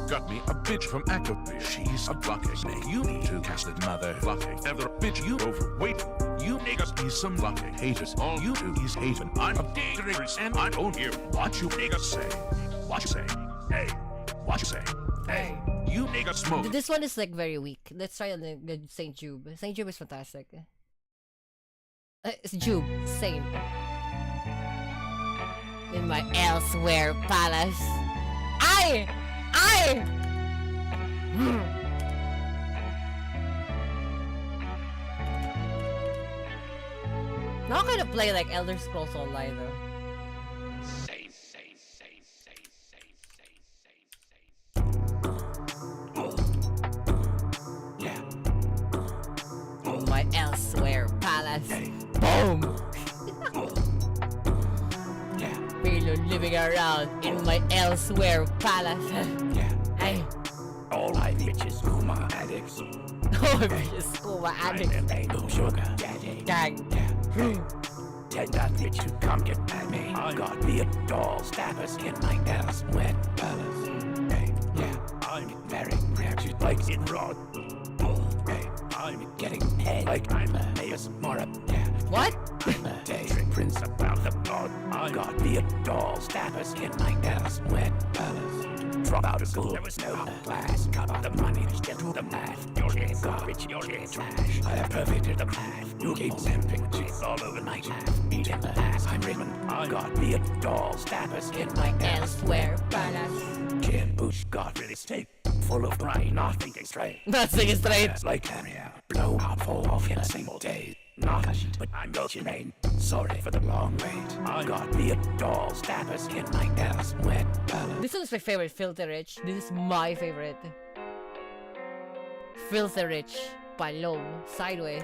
Got me a bitch from Acapulco. She's a bucket. You need to cast it, motherfucker. Ever bitch, you overweight. You niggas be some lucky haters. All you do is hate, and I'm a dangerous, and I don't hear what you niggas say. What you say? Hey. What you say? Hey. You niggas smoke. This one is like very weak. Let's try on the Saint Jube. Saint Jube is fantastic. It's Jube. Saint. In my elsewhere palace. I. Not gonna play like Elder Scrolls Online though. In my elsewhere palace. Boom! Really living around in my elsewhere palace. Hey. All my bitches, Kuma addicts. Oh, bitches, Kuma addicts. And they no sugar daddy. Gang. Tell that bitch to come get at me. I got me a doll stabbers in my ass wet palace. Hey, yeah, I'm very rich like in rod. Hey, I'm getting head like I'm a Mayor's Mora. Yeah. What? I'm a daydream prince about the blood. I got me a doll stabbers in my ass wet palace. Drop out of school, there was no class. Cut out the money, just do the math. Your shit garbage, your shit trash. I have perfected the craft. You keep simping chicks all over my laugh. Eat in the ass, I'm Raymond. I got me a doll stabbers in my Elsewhere palace. Kid Bush got really sick. Full of pride, not thinking straight. Not thinking straight. Like area, blow out, fall off in a single day. Not a shit, but I'm not your name. Sorry for the long wait. I got me a doll stabbers in my ass wet palace. This one's my favorite, Filthy Rich. This is my favorite. Filthy Rich. Palom. Sideways.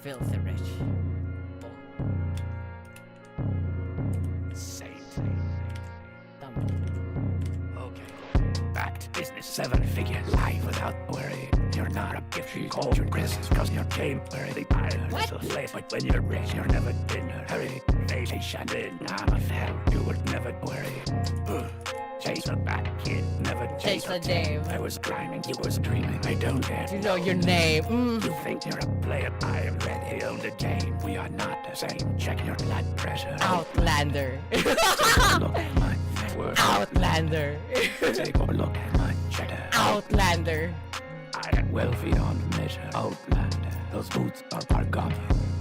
Filthy Rich. Okay. Back to business, 7 figures. Life without worry. You're not a gift. She called your Christmas cause your game where they buy a little late. But when you're rich, you're never in a hurry. Vacation in, I'm a fan. You would never worry. Chase a bad kid, never chase a dame. I was climbing, you was dreaming. I don't care. You know your name. You think you're a player, I am ready on the game. We are not the same. Check your blood pressure. Outlander. Take a look at my network. Outlander. Take a look at my cheddar. Outlander. I am wealthy on measure. Outlander. Those boots are pargami.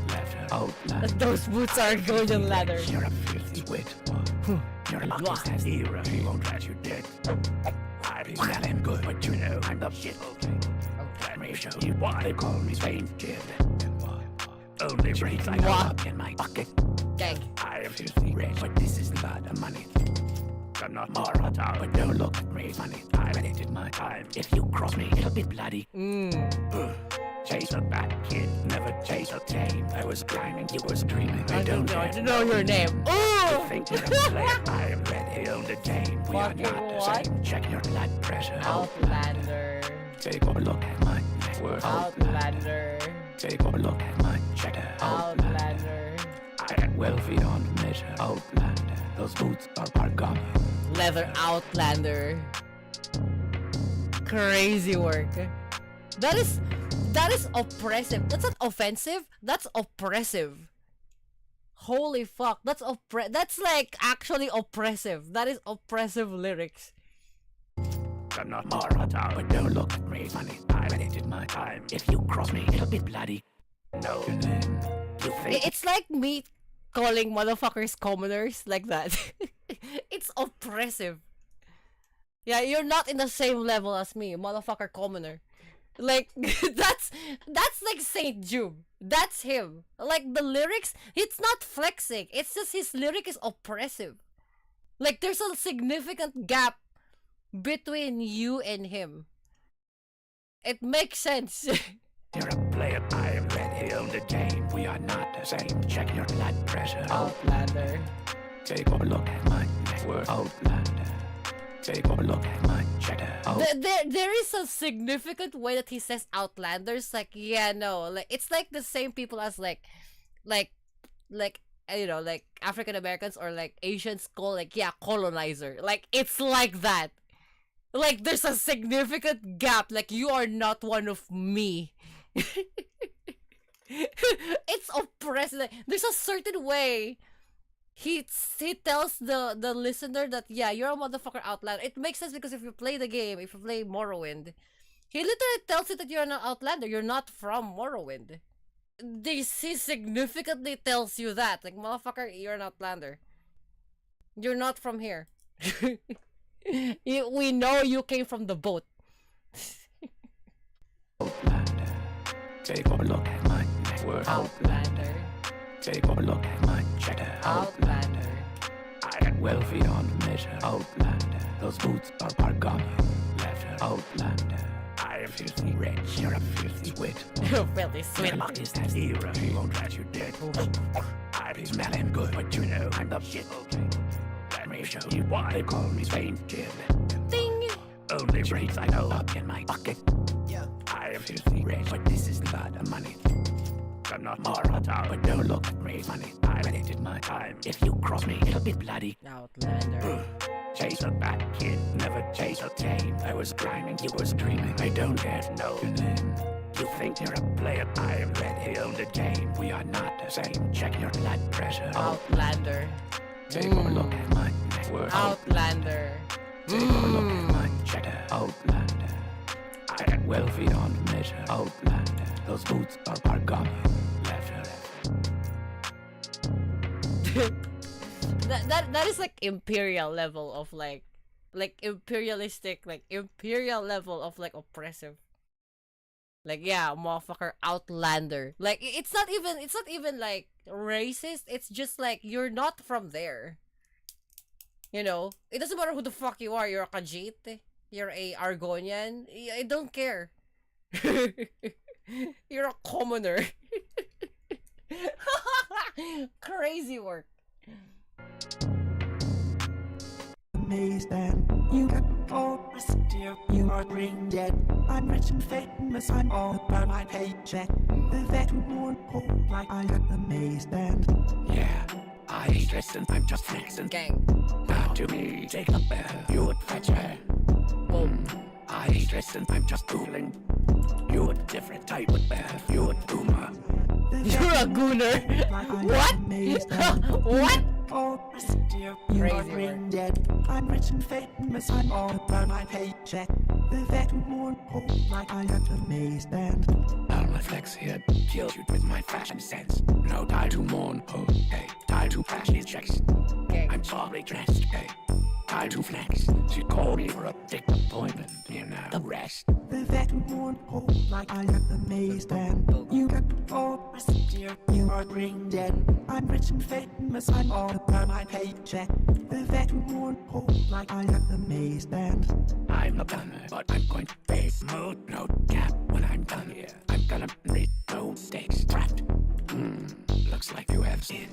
Leather. Outlander. Those boots are golden leather. You're a filthy wit. You're lucky as era. He won't let you dead. I be smelling good, but you know I'm the shit. Okay. Let me show you why they call me Saint Kid. And why? Only brains I know up in my pocket. Gang. I am filthy rich, but this is not the money. I'm not moral, but don't look at me funny. I did my time. If you cross me, it'll be bloody. Chase a bad kid, never chase a tame. I was climbing, you was dreaming. I don't know your name. You think you're a player? I am ready on the game. We are not the same. Check your blood pressure. Outlander. Take a look at my network. Outlander. Take a look at my cheddar. Outlander. I am wealthy on measure. Outlander. Those boots are pargami. Leather Outlander. Crazy work. That is oppressive. That's not offensive. That's oppressive. Holy fuck. That's like actually oppressive. That is oppressive lyrics. I'm not Morata, but don't look at me funny. I wasted my time. If you cross me, it'll be bloody. No, you think It's like me calling motherfuckers commoners like that. It's oppressive. Yeah, you're not in the same level as me, motherfucker commoner. Like that's like Saint Jude. That's him. Like the lyrics, it's not flexing. It's just his lyric is oppressive. Like there's a significant gap between you and him. It makes sense. you're a player, I am ready on the game. We are not the same. Check your blood pressure. Outlander. Take a look at my network. Outlander. Take a look at my checker. There is a significant way that he says Outlanders. Like, yeah, no, like it's like the same people as like you know, like African Americans or like Asians call like, yeah, colonizer. Like it's like that. Like there's a significant gap. Like you are not one of me. It's oppressive. Like, there's a certain way he tells the listener that, yeah, you're a motherfucker outlander. It makes sense because if you play the game, if you play Morrowind, he literally tells you that you're an outlander. You're not from Morrowind. He significantly tells you that, like, motherfucker, you're an outlander. You're not from here. We know you came from the boat. Outlander. Take a look at my network. Outlander. Take a look at my checker. Outlander. I am wealthy on measure. Outlander. Those boots are Bargami. Leather. Outlander. I am filthy rich. You're a filthy wit. You're filthy sweet. Look is that era. He won't let you dead. I be smelling good, but you know I'm the shit. Let me show you why they call me Saint Jim. Ding. Only brains I know up in my pocket. Yeah. I am filthy rich, but this is not the money. I'm not Morata, but don't look at me funny. I wasted my time. If you cross me, it'll be bloody. Outlander. Chase a bad kid, never chase a tame. I was climbing, you was dreaming. I don't care to know your name. You think you're a player, I am ready on the game. We are not the same. Check your blood pressure. Outlander. Take a look at my network. Outlander. Take a look at my checker. Outlander. I am wealthy on measure. Outlander. Those boots are Bargami. Leather. that is like imperial level of like imperialistic, like imperial level of like oppressive. Like, yeah, motherfucker, outlander. Like it's not even like racist. It's just like you're not from there. You know, it doesn't matter who the fuck you are. You're a Khajiit, you're a Argonian. I don't care. You're a commoner. Crazy work. Amazed and you got all dear. You are brain dead. I'm rich and famous. I'm all about my paycheck. The vet who won't hold like I got amazed and Yeah, I ain't stressing. I'm just flexing. Gang. Now to me, take a bear. You would fetch her. Boom. I ain't stressing. I'm just fooling. You a different type of bear. You a boomer. You're a gooner. What? What? all dear. You are Crazy brain work. dead. I'm rich and famous. I'm all about my paycheck. The vet who won't hold like I got amazed and All my flex here killed you with my fashion sense. No tie to mourn, oh, hey. Tie to flash these checks. Gang. I'm sorry dressed, hey. Tie to flex. She called me for a dick appointment. You know the rest. the vet who won't hold like I got amazed and you got all dear. You are brain dead. I'm rich and famous. I'm all about my paycheck. The vet who won't hold like I got amazed and I'm a gunner, but I'm going to pay mode, no cap when I'm done here. I'm gonna read no stakes trapped. Looks like you have seen.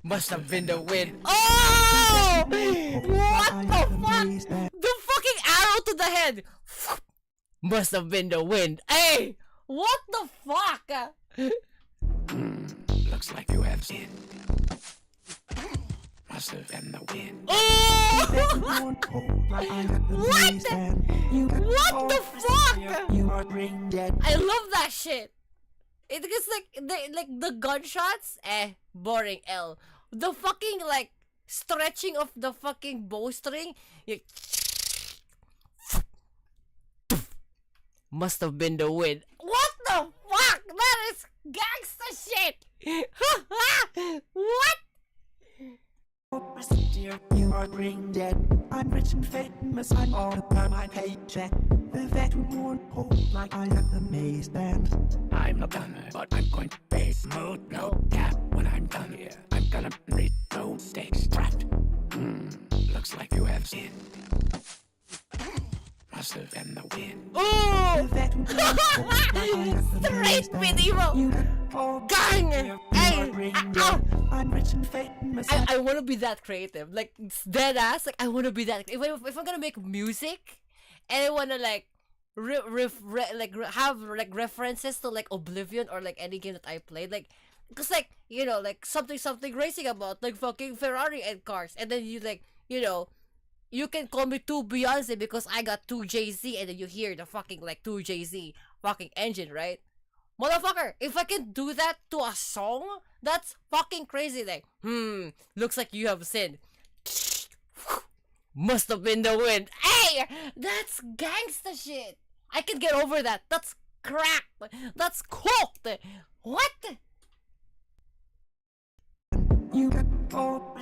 Must have been the wind. Oh! What I the got fuck? amazed and The fucking arrow to the head. Must have been the wind. Hey! What the fuck? Looks like you have seen. Must have been the wind. Oh! What? What the fuck? You are brain dead. I love that shit. It is like the gunshots, boring L. The fucking like stretching of the fucking bowstring. Must have been the wind. What the fuck? That is gangsta shit. What? You are brain dead. I'm rich and famous. I'm all about my paycheck. The veteran won't hold like I got the maze band. I'm a gunner, but I'm going to base mode. No cap when I'm done here. I'm gonna need no stakes trapped. Looks like you have seen. Must have been the wind. Oh! Straight medieval. Gang! Hey! I'm rich and famous. I wanna be that creative. Like, it's dead ass. Like, I wanna be that. If I'm gonna make music, and I wanna like, have like references to like Oblivion or like any game that I played, like, cause like, you know, like something racing about like fucking Ferrari and cars, and then you like, you know, you can call me 2 Beyonce because I got 2 Jay-Z, and then you hear the fucking like 2 Jay-Z fucking engine, right? Motherfucker, if I can do that to a song, that's fucking crazy. Like, looks like you have sinned. Must have been the wind. Hey, that's gangsta shit. I can get over that. That's crack. That's cooked. What? You got all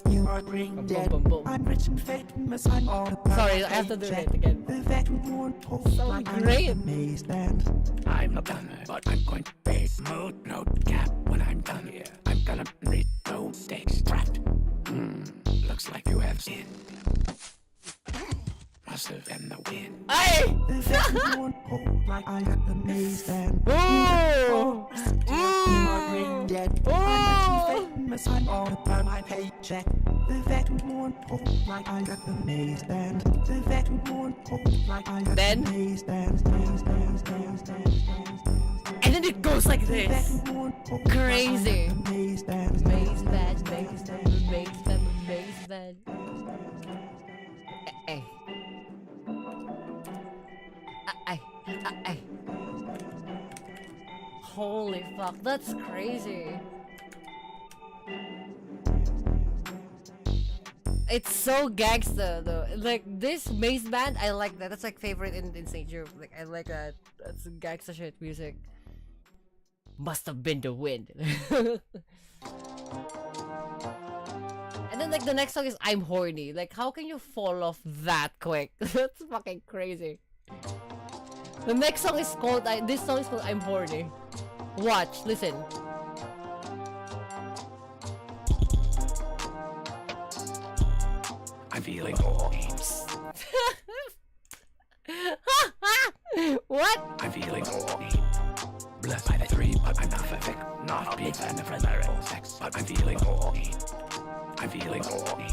you are brain dead. I'm rich and famous. I'm all about Sorry, I have to do it again. The veteran won't hold So like I great. got the maze band. I'm a gunner, but I'm going to base mode. No cap when I'm done here. I'm gonna need no stakes trapped. Looks like you have seen. Must have been the wind. Hey! The veteran won't hold like I got the maze band. Oh! You are brain dead. I'm rich and famous. I'm all about my paycheck. The veteran won't hold like I got the maze band. The veteran won't hold like I got Then? the maze band. And then it goes like this. Crazy. Maze band. Maze band, maze band, maze band, maze band. Hey. Ay. Holy fuck, that's crazy. It's so gangsta though. Like this maze band, I like that. That's like favorite in St. Jude. Like I like that. That's gangsta shit music. Must have been the wind. And then like the next song is I'm horny. Like how can you fall off that quick? That's fucking crazy. The next song is called this song is called I'm horny. Watch, listen. I'm feeling horny. What? I'm feeling horny. Blessed by the 3, but I'm not perfect. Not a big fan of premarital sex, but I'm feeling horny. I'm feeling horny.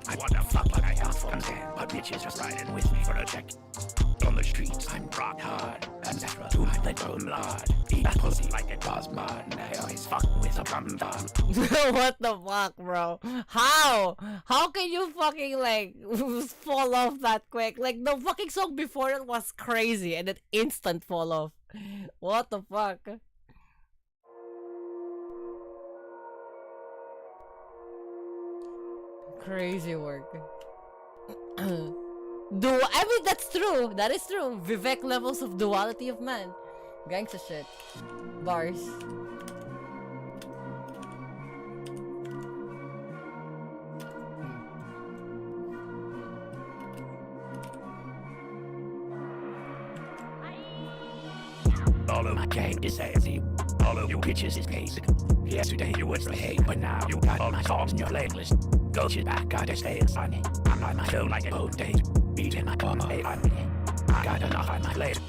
I wanna fuck like I asked for consent, but bitches just riding with me for a check. On the streets, I'm rock hard, and Zara to my little blood. Eat that pussy like it was mud, and I always fuck with a cum dog. What the fuck, bro? How? How can you fucking like fall off that quick? Like the fucking song before it was crazy, and then instant fall off. What the fuck? Crazy work. I mean, that's true. That is true. Vivek levels of duality of man. Gangsta shit. Bars. All of my gang is sassy. All of you bitches is basic. Yesterday you was the hate, but now you got all my songs in your playlist. Go shit, I gotta stay sunny. I'm on my show like a boat date. Beating my bum, I got enough on my plate.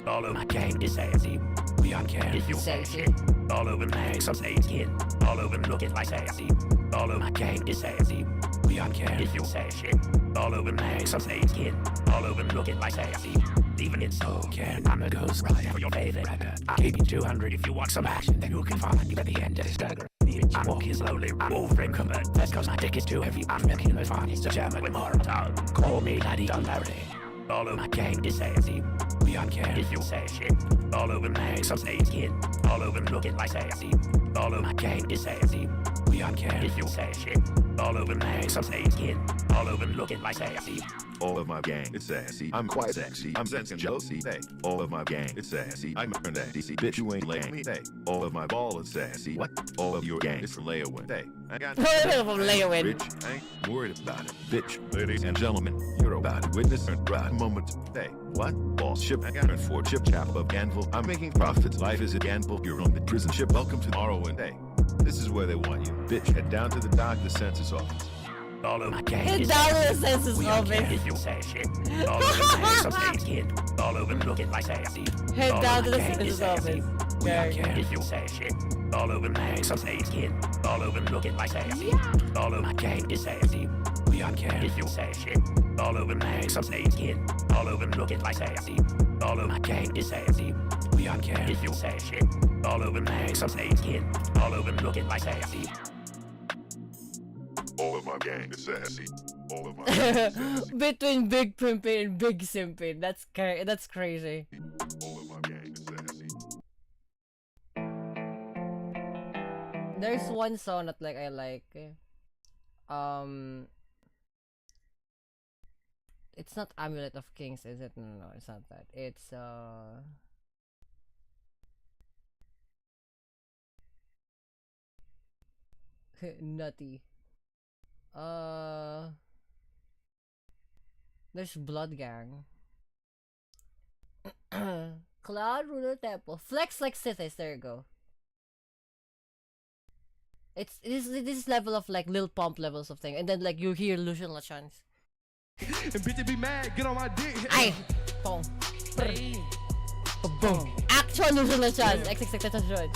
All of my gang is sassy. We on care if you say shit. All over my some say skin. All over looking like sassy. All of my gang is sassy. We on care if you say shit. All over my some say skin. All over looking like sassy. Even it's so care, I'm a ghost rider for your favorite rapper. I gave you 200 if you want some action, then you can find you at the end of this dagger. I'm walking slowly, moving convert. That's cause my dick is too heavy. I'm making those parties to jam with more tongue. Call me Laddie Dunlarity. All of my gang is sassy. We don't care if you say shit. All over my some snake skin. All over looking like sassy. All of my gang is sassy. We don't care if you say shit. All over my some snake skin. All over looking like sassy. All of my gang is sassy. I'm quite sexy. I'm sensing jealousy. Hey, all of my gang is sassy. I'm an DC. Bitch, you ain't laying me. Hey, all of my ball is sassy. What? All of your gang is from layaway. Hey, I got From layaway. Bitch, I ain't worried about it. Bitch, ladies and gentlemen, you're about to witness a right moment. Hey, what? Boss ship. I got a 4 chip chap of Anvil. I'm making profits. Life is at Anvil. You're on the prison ship. Welcome to Morrowind. Hey, this is where they want you. Bitch, head down to the dock, the census office. All of my gang Head is down to the sassy. census We don't care office. if you say shit. All over my some snake skin. All over looking like sassy. Head All down of to my the gang census is sassy. office. We don't Okay. care if you say shit. All over my some snake skin. All over looking like sassy. All of my gang is sassy. We don't care if you say shit. All over my some snake skin. All over looking like sassy. All of my gang is sassy. We don't care if you say shit. All over my some snake skin. All over looking like sassy. All of my gang is sassy. All of my gang is sassy. Between big pimpin' and big simpin'. That's crazy. All of my gang is sassy. There's one song that I like. It's not Amulet of Kings, is it? No, it's not that. It's Nutty. There's Blood Gang. Cloud Ruler Temple. Flex like Sithis, there you go. This is level of Lil Pump levels of thing, and then you hear Lucian Lachance. And bitches be mad, get on my dick. Ay! Boom. Boom. Actual Lucian Lachance. XXX.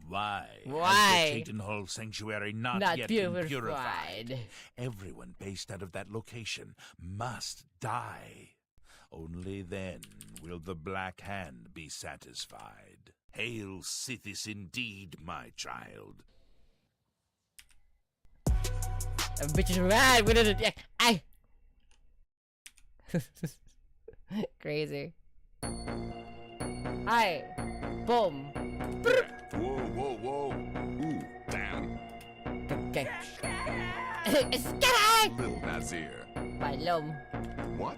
Why? Why? Has the Tatenhall Sanctuary not yet been purified. purified? Everyone based out of that location must die. Only then will the Black Hand be satisfied. Hail Sithis indeed, my child. Bitches mad. We did it. Ay! Crazy. Ay! Boom. Whoa, whoa, whoa. Ooh, damn. Okay. Scatter! Lil Nazir. Palom. What?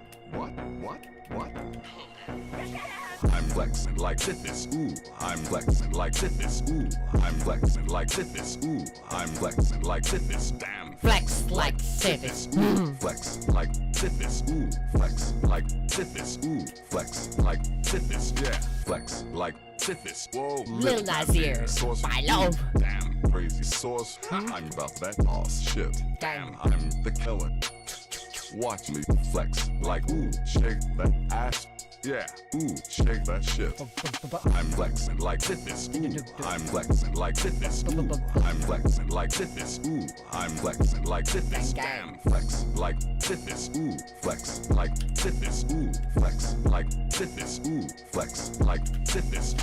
I'm flexing like Sithis, ooh. I'm flexing like Sithis, ooh. I'm flexing like Sithis, ooh. I'm flexing like Sithis, damn. Flex like Sithis. Flex like Sithis, ooh. Flex like Sithis, ooh. Flex like Sithis, yeah. Flex like Sithis, whoa. Lil Nazir. Sauce, Palom. ooh, damn. Crazy sauce, I'm about that boss shit. Damn, I'm the killer. Watch me flex like ooh, shake that ass. Yeah, ooh, shake that shit. I'm flexing like Sithis, ooh. I'm flexing like Sithis, ooh. I'm flexing like Sithis, ooh. I'm flexing like Sithis, damn. Flex like Sithis, ooh. Flex like Sithis, ooh. Flex like Sithis, ooh. Flex like Sithis.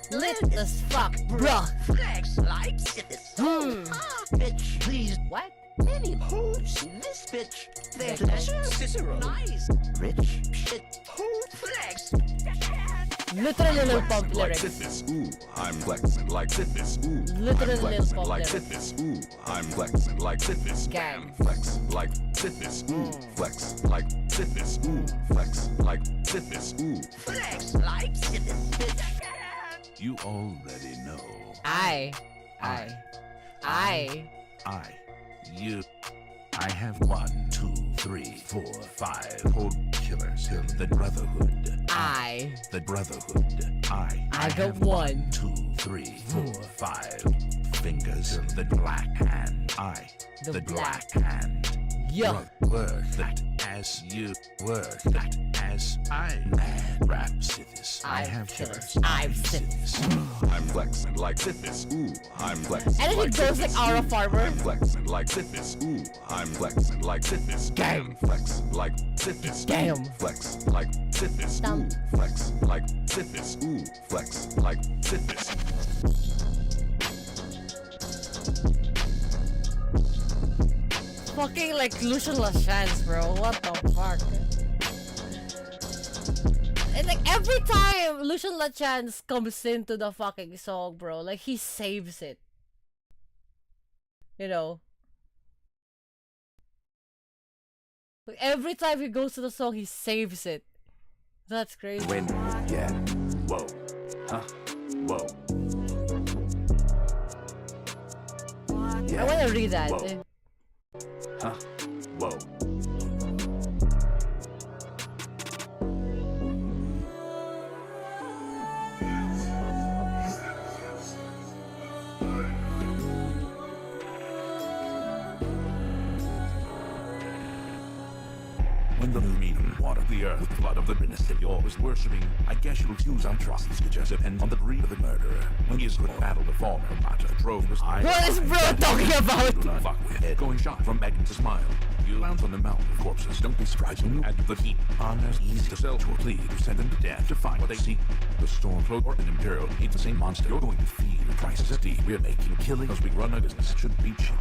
Lit as fuck, bruh. Flex like Sithis. Bitch, please. What? Any hoes in this bitch. Their pleasure, Cicero. Nice. Rich shit. Who flex? Literally Lil Pump Flexing like lyrics. Sithis, ooh. I'm flexing like Sithis, ooh. Literally I'm Lil flexing Pump like lyrics. Sithis, ooh. I'm flexing like Sithis, Gang. Flex like Sithis, ooh. Flex like Sithis, ooh. Flex like Sithis, ooh. Flex like Sithis, bitch. You already know. I. You. I have 1, 2, 3, 4, 5 whole killers in the Brotherhood. I. The Brotherhood. I got have 1, 2, 3, 4, 5 fingers in the Black Hand. The the Black Black Hand. Yo. Word that as you work, not as I mad rap Sithis. I have killers. I'm Sithis. I'm flexing like Sithis. Ooh, I'm flexing. And then he like goes Sithis. like Aura Farmer. I'm flexing like Sithis. Ooh, I'm flexing like Sithis. Damn. Flex like Sithis. Damn. Flex like Sithis. Ooh, flex like Sithis. Ooh, flex like Sithis. Fucking like Lucian Lachance, bro. What the fuck? And like every time Lucian Lachance comes into the fucking song, bro, like he saves it. You know? Like, every time he goes to the song, he saves it. That's crazy. When, yeah, whoa, huh, whoa. I wanna read that. Whoa. Huh, whoa. When the new medium watered the earth with the blood of the witness that you're always worshipping, I guess you'll refuse on trust. This could just depend on the breed of the murderer. When he is good battle the former matter, drove was high. What is bro talking about? Do not fuck with head going shot from Megan to smile. You bounce on the mountain of corpses. Don't be surprised when you add to the heat. Honors easy to sell to a plea. You send them to death to find what they seek. The storm float or an imperial ain't the same monster. You're going to feed. The price is steep. We're making killing because we run a business. Shouldn't be cheap.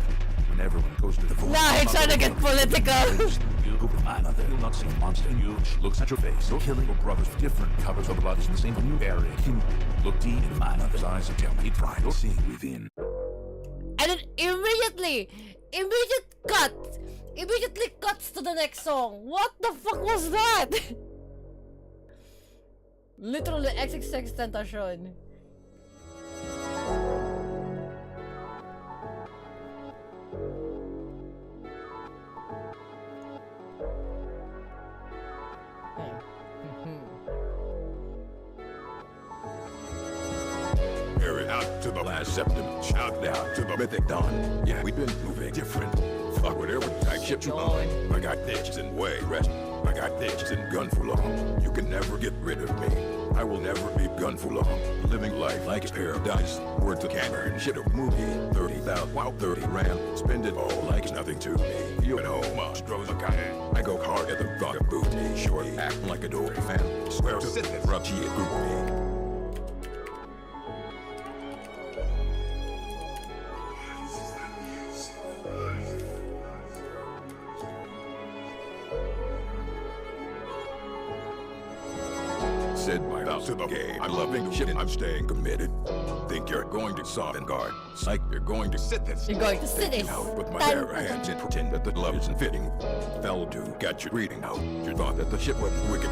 When everyone goes to the Nah, he's trying to get political. You go with my mother. You'll not see a monster. You looks at your face. You're killing your brothers with different covers. The blood is in the same new area. You look deep into my mother's eyes and tell me pride. You're seeing within. And then immediately cuts to the next song. What the fuck was that? Literally XXX Tentacion. Carry out to the last septum, shout out to the mythic dawn. Yeah, we've been moving different. Fuck whatever type shit you on. I got ditches and way rest. I got ditches and gun for long. You can never get rid of me. I will never be gun for long. Living life like it's paradise. Word to camera and shit a movie. 30,000, wow, 30 rand. Spend it all like it's nothing to me. You and OMG, throws a kind. I go hard at the rock of booty. Short, acting like a Dory fan. Swear to sit there, rub, she a group me. Said my vows to the game. I'm loving shit and I'm staying committed. Think you're going to soften guard. Psych, you're going to sit this. You're going to sit this. Out with my bare hands and pretend that the love isn't fitting. Fell to got you reading out. You thought that the shit wasn't wicked.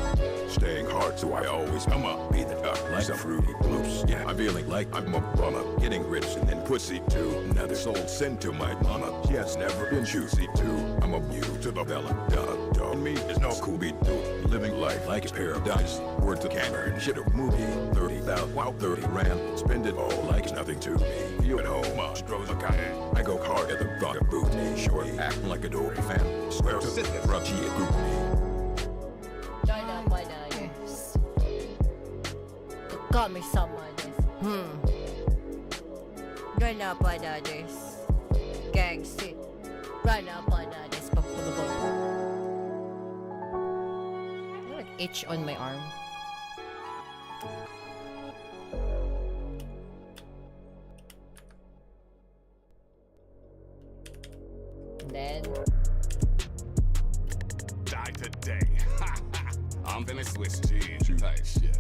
Staying hard, so I always come up. Be the duck like some fruity loops. Yeah, I'm feeling like I'm a bummer. Getting rich and then pussy too. Another soul sent to my mama. She has never been choosy too. I'm immune to the Bella. Duh. Me is no Scooby-Doo. Living life like it's paradise. Word to camera and shit a movie. 30,000, wow, 30 rand. Spend it all like it's nothing to me. You and OMG throws a kind. I go hard at the rock of booty. Short, acting like a Dory fan. Swear to sit there, rub, she a group me. Join up by the years. You got me someone. Join up by the others. Gang sit. Right now by the others. Like itch on my arm. And then Die today. I'm finna switch cheese. You type shit.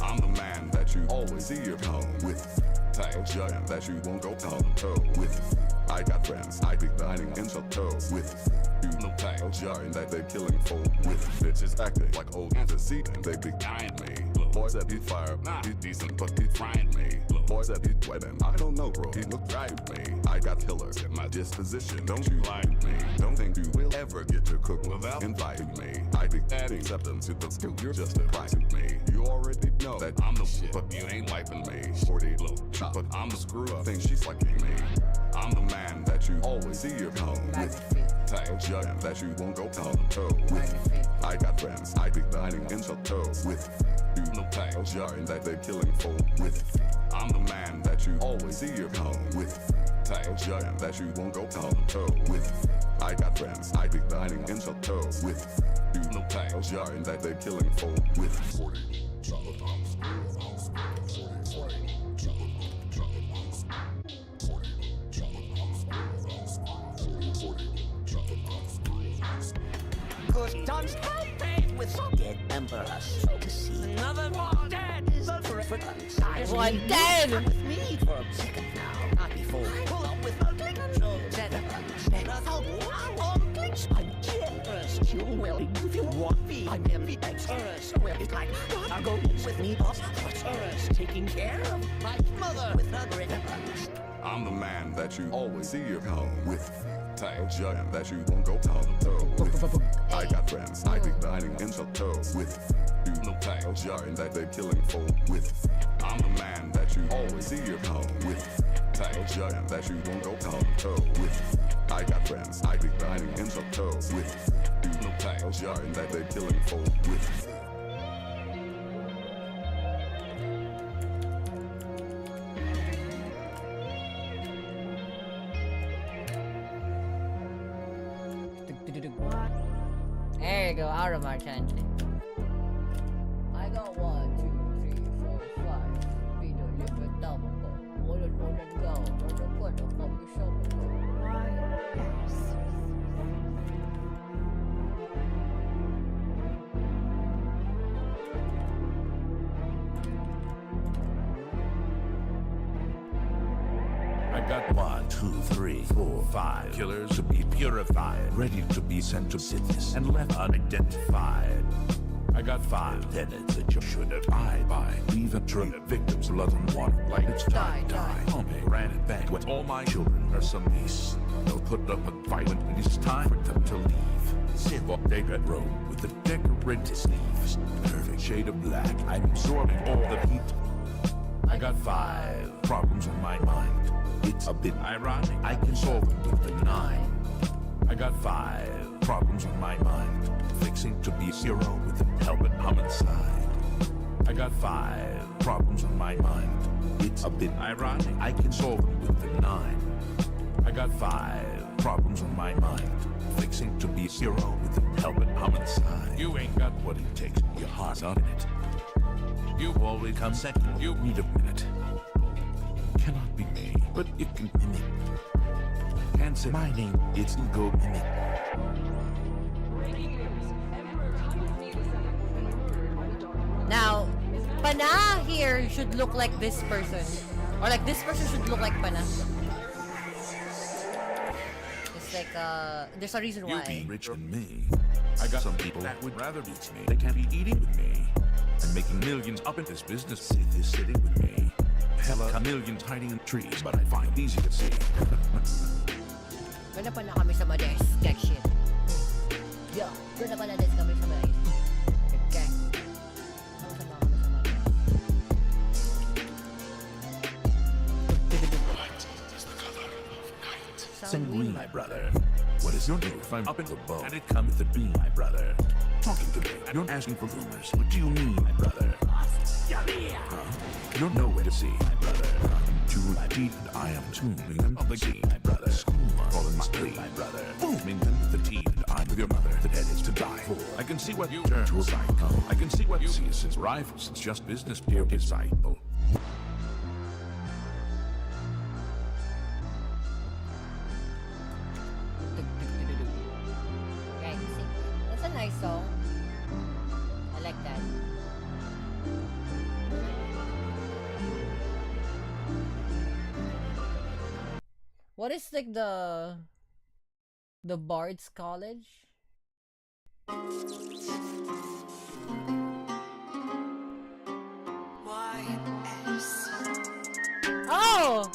I'm the man that you always see your home with. Type giant that you won't go toe to toe with. I got friends I be dining in the toe with. You know type giant that they killing for with. Bitches acting like old antecedent. They be dying me. Boys that be fire, he decent, but he frying me. Boys that be wetting, I don't know, bro. He look right at me. I got killers in my disposition. Don't you lie to me. Don't think you will ever get to cook without inviting me. I be adding acceptance to the skill. You're just a price of me. You already know that I'm the shit, but you ain't wiping me. 40 little chop, but I'm the screw up thing. She's liking me. I'm the man that you always see your home with. Tight giant that you won't go toe to toe with. I got friends I be dining in toe with. You know tight giant that they killing for with. I'm the man that you always see your home with. Tight giant that you won't go toe to toe with. I got friends I be dining in toe with. You know tight giant that they killing for with. 40 chocolate bombs. 40 chocolate bombs. 40 chocolate bombs. 40 chocolate bombs. Good done paved with socket embarrass to see another one dead is a for One dead! with me for a second now, not before. Pull up with a click control. Set up and a whole glitch. I'm generous. You will if you want me. I'm ambidextrous. Well, it's like gotta go with me, boss. Taking care of my mother with a rhythm. I'm the man that you always see your home with. Tight giant that you won't go toe to toe with. I got friends I be dining in toe with. You know tight giant that they killing for with. I'm the man that you always see your home with. Tight giant that you won't go toe to toe with. I got friends I be dining in toe with. You know tight giant that they killing for with. There you go, out of my country. I got 1, 2, 3, 4, 5. We don't live with double cup. What it go? What the put the cup you show I got 1, 2, 3, 4, 5 killers to be purified, ready to be sent to cities and left unidentified. I got 5 tenets that you should abide by. Leave a trail of victims, blood and water like it's die. Homie ran it back when all my children are some beasts. They'll put up a fight when it is time for them to leave. Sit on David Road with the decorated sleeves. Perfect shade of black, I'm absorbing all the heat. I got 5 problems on my mind. It's a bit ironic, I can solve them with the 9. I got 5 problems on my mind. Fixing to be 0 with the help of homicide. I got 5 problems on my mind. It's a bit ironic, I can solve them with the 9. I got 5 problems on my mind. Fixing to be 0 with the help of homicide. You ain't got what it takes, your heart's not in it. You always come second, you need a minute. Cannot be me, but it can mimic. Can't say my name, it's go mimic. Now, Pana here should look like this person. Or like this person should look like Pana. It's like, there's a reason You why. be richer than me. I got some people that would rather reach me. They can't be eating with me. I'm making millions up in this business. Sith is sitting with me. Hella millions hiding in trees, but I find it easy to see. Ganda pa na kami sa Mades. Gang shit. Yo, ganda pa na des kami sa Mades. Gang. Sama kami sa Mades. What is the color of night? Sanguine, my brother. What is your name? If I'm up in the boat, and it cometh to be, my brother. Talking to me, you're asking for rumors. What do you mean, my brother? Huh? You don't know where to see, my brother. I'm too deep, and I am tuning them of the sea, my brother. Calling my plea, my brother. Booming them with the tea, and I'm with your mother. The dead is to die for. I can see what you turn to a psycho. I can see what you see since rifles. It's just business, dear disciple. Gang. See? That's a nice song. I like that. What is like the Bard's College? Oh!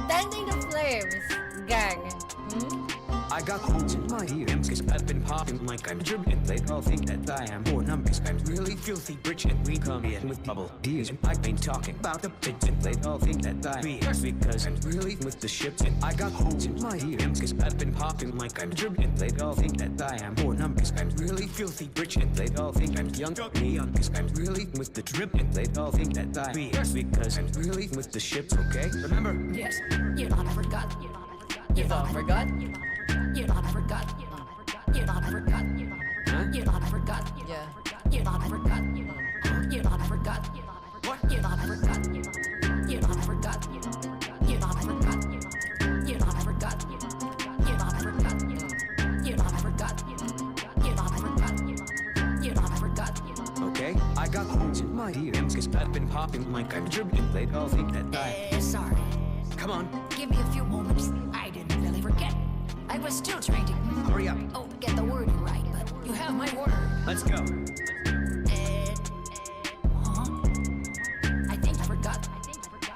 Tending the flames, gang. Hmm? I got holes in my ears, cause I've been popping like I'm German. They all think that I am poor numbers. I'm really filthy rich and we come in with bubble deals. I've been talking about the pit and they all think that I'm fierce because I'm really with the ship. And I got holes in my ears, cause I've been popping like I'm German. They all think that I am poor numbers. I'm really filthy rich and they all think I'm young cause I'm really with the drip. And they all think that I'm fierce because I'm really with the ship. Okay, remember? Yes, you thought I forgot. You thought I forgot? You thought I forgot. You thought I forgot. Huh? You thought I forgot. Yeah. You thought I forgot. You thought I forgot. What? You thought I forgot. You thought I forgot. You thought I forgot. You thought I forgot. You thought I forgot. You thought I forgot. You thought I forgot. You thought I forgot. Okay, I got holes in my ears, cause I've been popping like I'm German. They all think that I... Sorry. Come on, Give me a few moments. I didn't really forget. I was still trying to hurry up. get the wording right, but you have my word. Let's go. Huh? I think I forgot.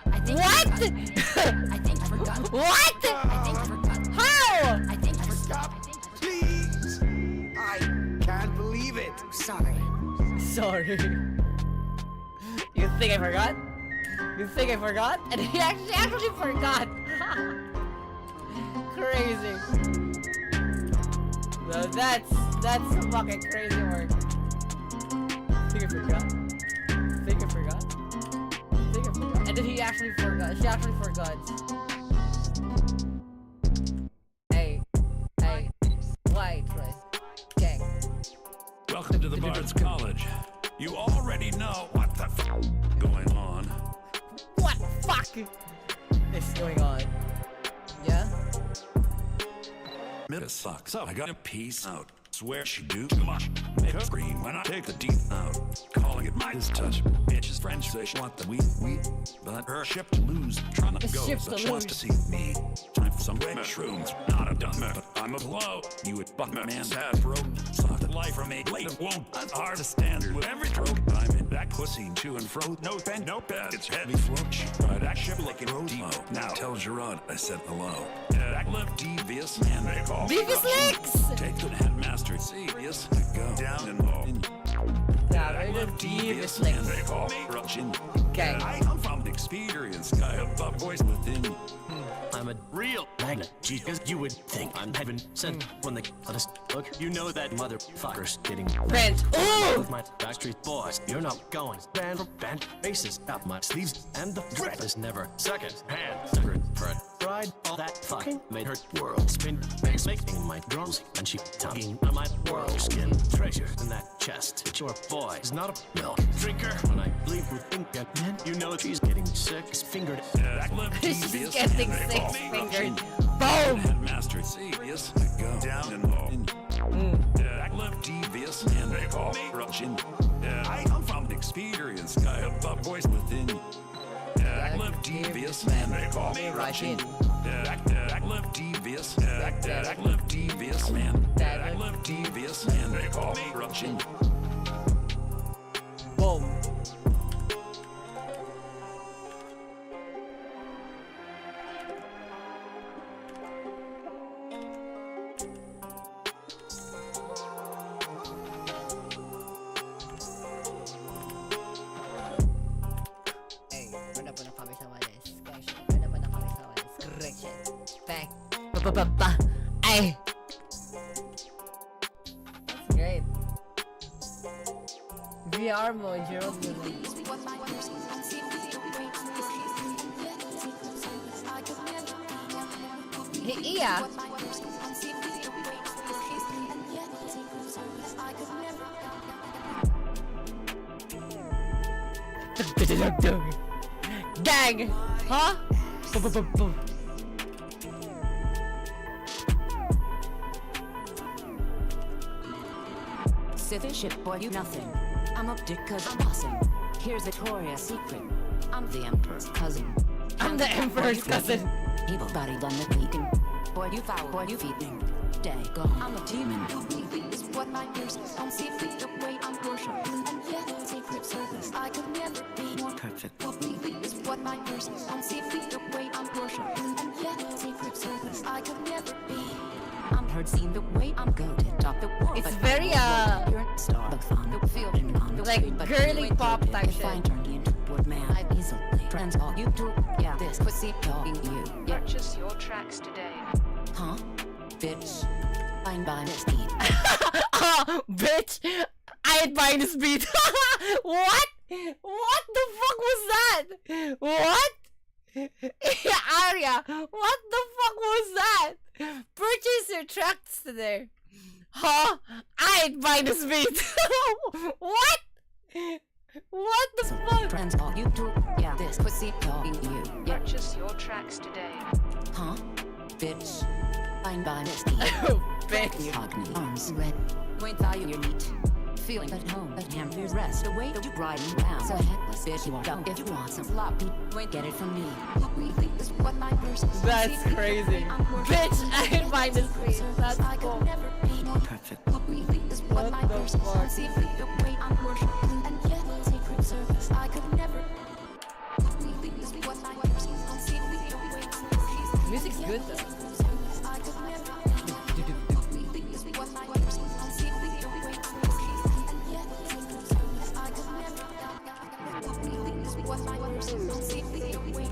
I think What? I forgot. I think I forgot. What? I think I forgot. How? I think I forgot. Stop, please. I can't believe it. Sorry. Sorry. You think I forgot? You think I forgot? And he actually forgot. Crazy. No, that's fucking crazy work. Think I forgot? Think I forgot? Think I forgot? And then he actually forgot. She actually forgot. Hey, white, gang. Welcome to the Bard's College. You already know what the f going on. What fuck is going on? Yeah? It sucks. So I got a piece out. Swear she do too much. Make her scream when I take the teeth out. Calling it Midas touch. Bitches French say she want the wheat. But her ship to lose. Trying to go, so she wants to see me. Time for some mushrooms. Not a done, but I'm a blow. You would buck my man's ass, bro. Suck the life from me. Later won't. I'm hard to stand with every stroke. I'm in that pussy to and fro. No bend, no bed. It's heavy float. Ride that ship like a rodeo. Now tell Gerard I said hello. I live devious and they call me Devious Lex! Take the headmaster serious. I go down and low. I live devious and they call me Russian. Okay. I come from the experience. Sky above, voice within. I'm a real magnet. Because you would think I'm heaven sent when they let us look. You know that motherfucker's getting Rent. Ooh! with my Backstreet Boys. You're not going band for band. Faces up my sleeves, and the drip is never second hand. Secret for pride. All that fucking made her world spin. Face making my drums, and she tugging on my world skin. Treasure in that chest. But your boy is not a milk drinker. When I leave with ink and pen, you know she's getting sick. It's fingered. She's getting six fingered. Boom! Headmaster serious. I go down and low. I live devious and they call me Russian. I come from the experience. Sky above, voice within. I live devious and they call me Russian. I live devious. I live devious, man. I live devious and they call me Russian. Boom. Ay! That's great. VR mode, Gerald Williams. Yeah. Gang! Huh? Shit, boy, you nothing. I'm up dick cause I'm bussing. Here's Victoria's secret. I'm the Emperor's cousin. I'm the Emperor's cousin. Evil body done the peeking. Boy, you foul, boy, you feeding. Day gone. I'm a demon. Is what my ears don't see the way I'm worshipped. And yet, secret service, I could never be more perfect. Is what my ears don't see the way I'm worshipped. And yet, secret service, I could never be. I'm heard, seen the way I'm going to top the world. It's but very, you're a star. Both on the field and on the like street, but girly you ain't pop good. type If I shit. turned you into a man, I'd easily transform you to, yeah, this pussy talking you. Yeah. Purchase your tracks today. Huh? Bitch. Fine by this beat. Bitch, I ain't buying this beat. What? What the fuck was that? What? Arya, what the fuck was that? Purchase your tracks today. Huh? I ain't buying this beat. What? What the fuck? Transform you to, yeah, this pussy talking you. Yeah. Purchase your tracks today. Huh? Bitch. Fine by this beat. Bitch. Your hug me, arms red. Wait value your neat. Feeling at home, but hammer's rest. The way that you ride me down. So headless bitch, you are dumb. If you want some sloppy, wait, get it from me. Is what my person. That's crazy. Bitch, I ain't buying this beat. That's I cool. could never be more perfect. Is what my the person. fuck? See the way I'm worshiping, and yet secret service. I could never. Is what my person. See the way. Music's good though. I could never. Is what my person. See the way. And yet secret service. I could never. Is what my person. See the way.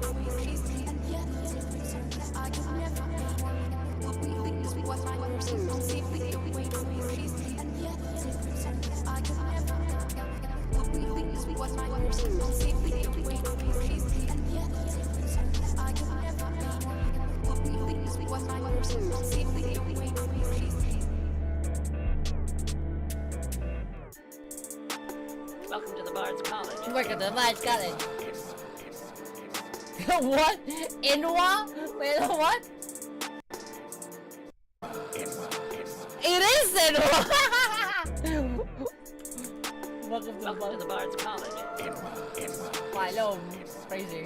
And yet secret service. I could never. Is what my person. See the way. And yet secret service. I could never. Is what my person. See the way. And yet secret service. I could never. Is what my person. See the way. Welcome to the Bard's College. Welcome to the Bard's College. What? Inwa? Wait, what? It is Inwa! Welcome to the Bard's College. Phylum. Crazy.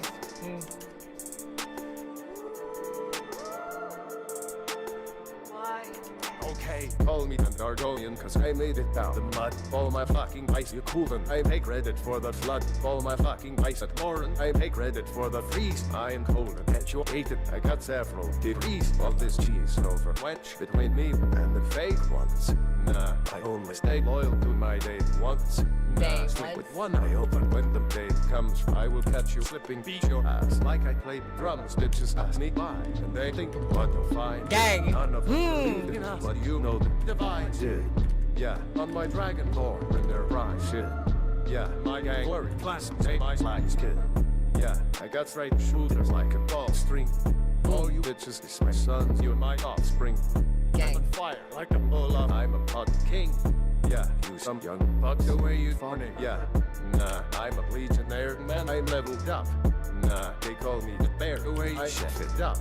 Okay, call me an Argonian, cause I made it down the mud. All my fucking ice, you cool them. I take credit for the flood. All my fucking ice at Moran, I take credit for the freeze. I am cold and educated. I got several degrees. All this cheese over wedge between me and the fake ones. Nah, I only stay loyal to my date once. Nah, sleep with one eye open when the date comes. I will catch you slipping, beat your ass like I played drums. Bitches ask me why, and they think what a fine Gang. None of them believe in us, but you know the divine shit. Yeah, on my dragon lore in their prime shit. Yeah, my gang worry class take my slice kid. Yeah, I got straight shooters like a ball string. All you bitches is my sons, you my offspring. I'm on fire like a bull up, I'm a pot king. Yeah, you some young buck the way you farting. Yeah, nah, I'm a legionnaire, man, I'm leveled up. Nah, they call me the bear, the way I chef it up.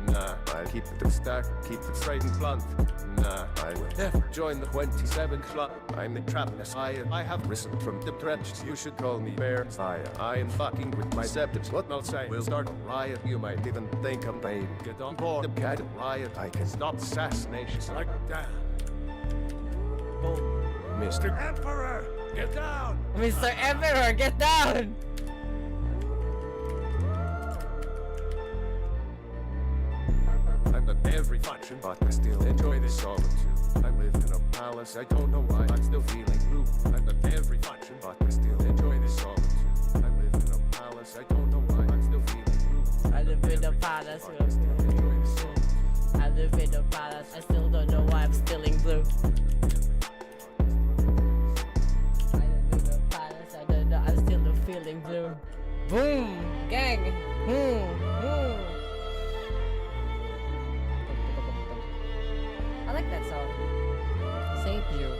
Nah, I keep it stacked, keep it straight and blunt. Nah, I will never join the 27 club. I'm the trap messiah. I have risen from the trenches. You should call me Bear Messiah. I am fucking with my septics. What else I will start a riot. You might even think I'm vain. Get on board the cat riot. I can stop assassinations like that. Boom. Mr. Emperor, get down! Mr. Emperor, get down! I'm at every function, but I still enjoy this solitude. I live in a palace, I don't know why I'm still feeling blue. I'm at every function, but I still enjoy this solitude. I live in a palace, I don't know why I'm still feeling blue. I live in a palace, I still enjoy this solitude. I live in a palace, I still don't know why I'm stealing blue. I live in a palace, I don't know, I'm still feeling blue. Boom! Gang! Boom! I like that song. Saint Jude.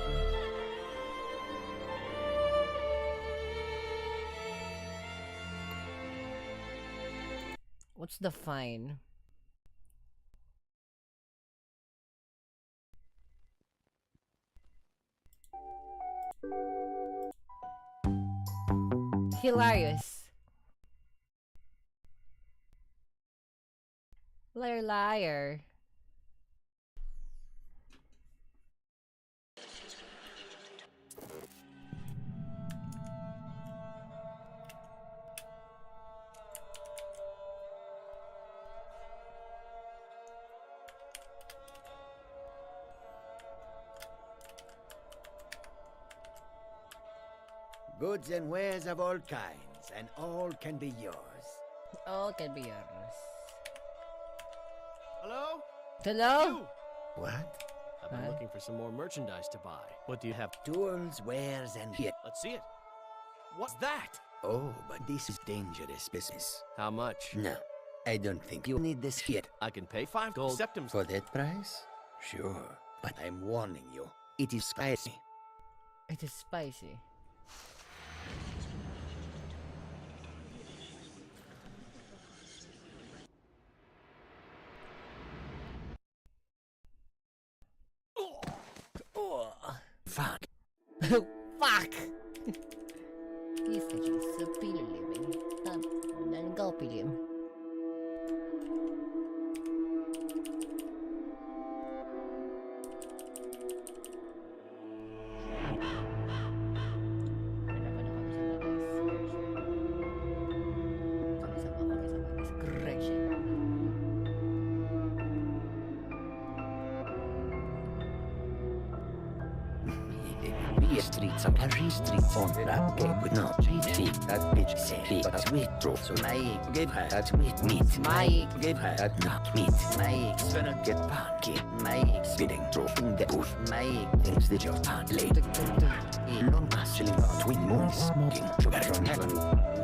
What's the fine? Hilarious. Liar, liar. Goods and wares of all kinds, and all can be yours. All can be yours. Hello? Hello? What? I've been looking for some more merchandise to buy. What do you have? Tools, wares, and hit. Let's see it. What's that? Oh, but this is dangerous business. How much? No, I don't think you need this hit. I can pay 5 gold septims. For that price? Sure, but I'm warning you. It is spicy. It is spicy. Oh. Fuck. Fuck! Kiistäkin se pillimin. Tämän kaupilim. Be streets of Paris streets on that game with no cheat. That bitch said she got a sweet throat, so I gave her that sweet meat. I gave her that nut meat. My gonna get funky. My spitting through in the booth. My thinks that you're not late. Long chilling between moons, smoking sugar from heaven.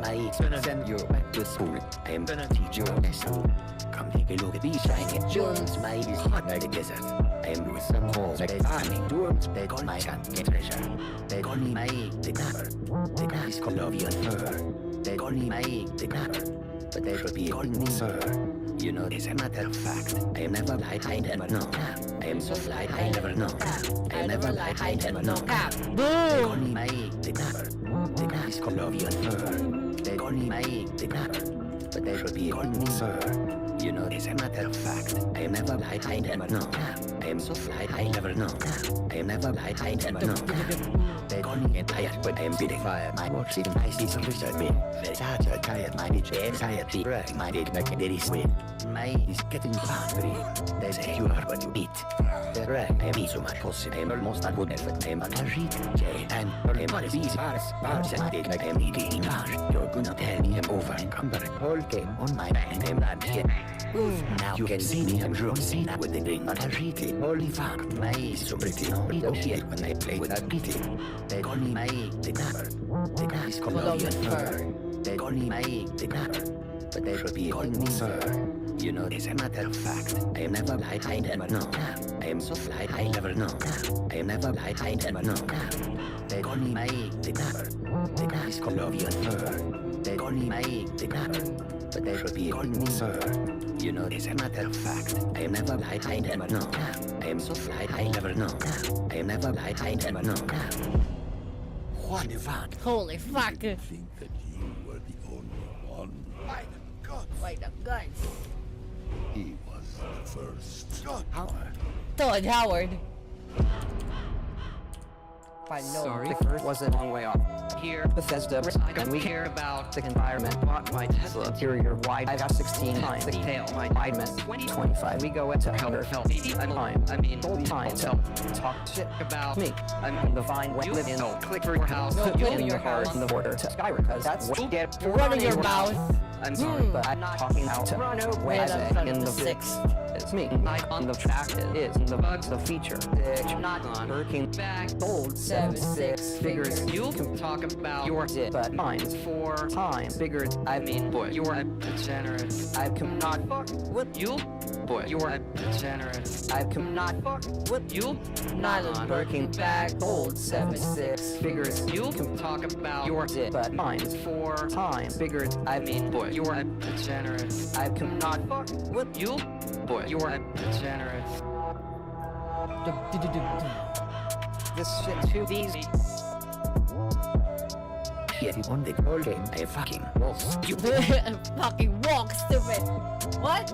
My gonna send you back to school. I'm gonna teach you a lesson. Come take a look at these shiny jewels. My is hot like a desert. I'm with some holes like farming tools. They call my son get treasure. They call me my the knapper. The knapper is Colombian fur. They call me my the knapper. But they should be calling me sir. You know, as a matter of fact, I am never lied, I never know. I am so fly, I never know. I am never lied, I never know. They call me my the knapper. The knapper is Colombian fur. They call me my the knapper. But they should be calling me sir. You know, as a matter of fact, I am never lied, I never know. I am so fly, I never know. I am never lied, I never know. They call me tired, but I am bidding fire. My watch is nice, it's a wizard bin. Such a tired, my bitch, anxiety, right? My dick, like there is wind. My is getting hungry. They say you are what you eat. They're right, I eat so much pussy. I'm almost not good at I'm a carry. And I'm on these bars, and dick like I'm eating bar. You're gonna tell me I'm over encumbered. Whole game on my back, I'm not here. Now you can see me, I'm drunk, see now with the ring on a retake. Holy fuck, my is so pretty. Nobody don't hear when I play without beating. They call me my the knapper. The knapper is Colombian fur. They call me my the knapper. But they should be calling me sir. You know, as a matter of fact, I am never lied, I never know. I am so fly, I never know. I am never lied, I never know. They call me my the knapper. The knapper is Colombian fur. They call me my the knapper. But they should be calling me sir. You know, as a matter of fact, I am never lied, I never know. I am so fly, I never know. I am never lied, I never know. What the fuck? Holy fuck! Think that you were the only one. By the gods! By the guns! He was the first. Howard. Todd Howard! Sorry, the first was a long way off. Here, Bethesda, I don't care about the environment. Bought my Tesla interior wide. I got 16 times the tail. My Weidman 25. We go into Helder Hell. I mean, holy fine. So, talk shit about me. I'm in the fine way. Live in no click for your house. No, You in in your your heart house. in the border to Skyrim. Cause that's what you get for Running your mouth. I'm sorry, but I'm not talking out to run away. I say in the sixth. It's me. I on the track is the bugs, the feature. Bitch, not on working back. Gold 7-6 figures. You can talk about your shit, but mine's 4 times bigger. I mean, boy, you're a degenerate. I cannot fuck with you. Boy, you're a degenerate. I cannot fuck with you. Not on working back. Gold 7-6 figures. You can talk about your shit, but mine's 4 times bigger. I mean, boy, you're a degenerate. I cannot fuck with you. Boy, you're a degenerate. This shit too easy. Shit on the whole game. I fucking walk stupid. Fucking walk, stupid! What?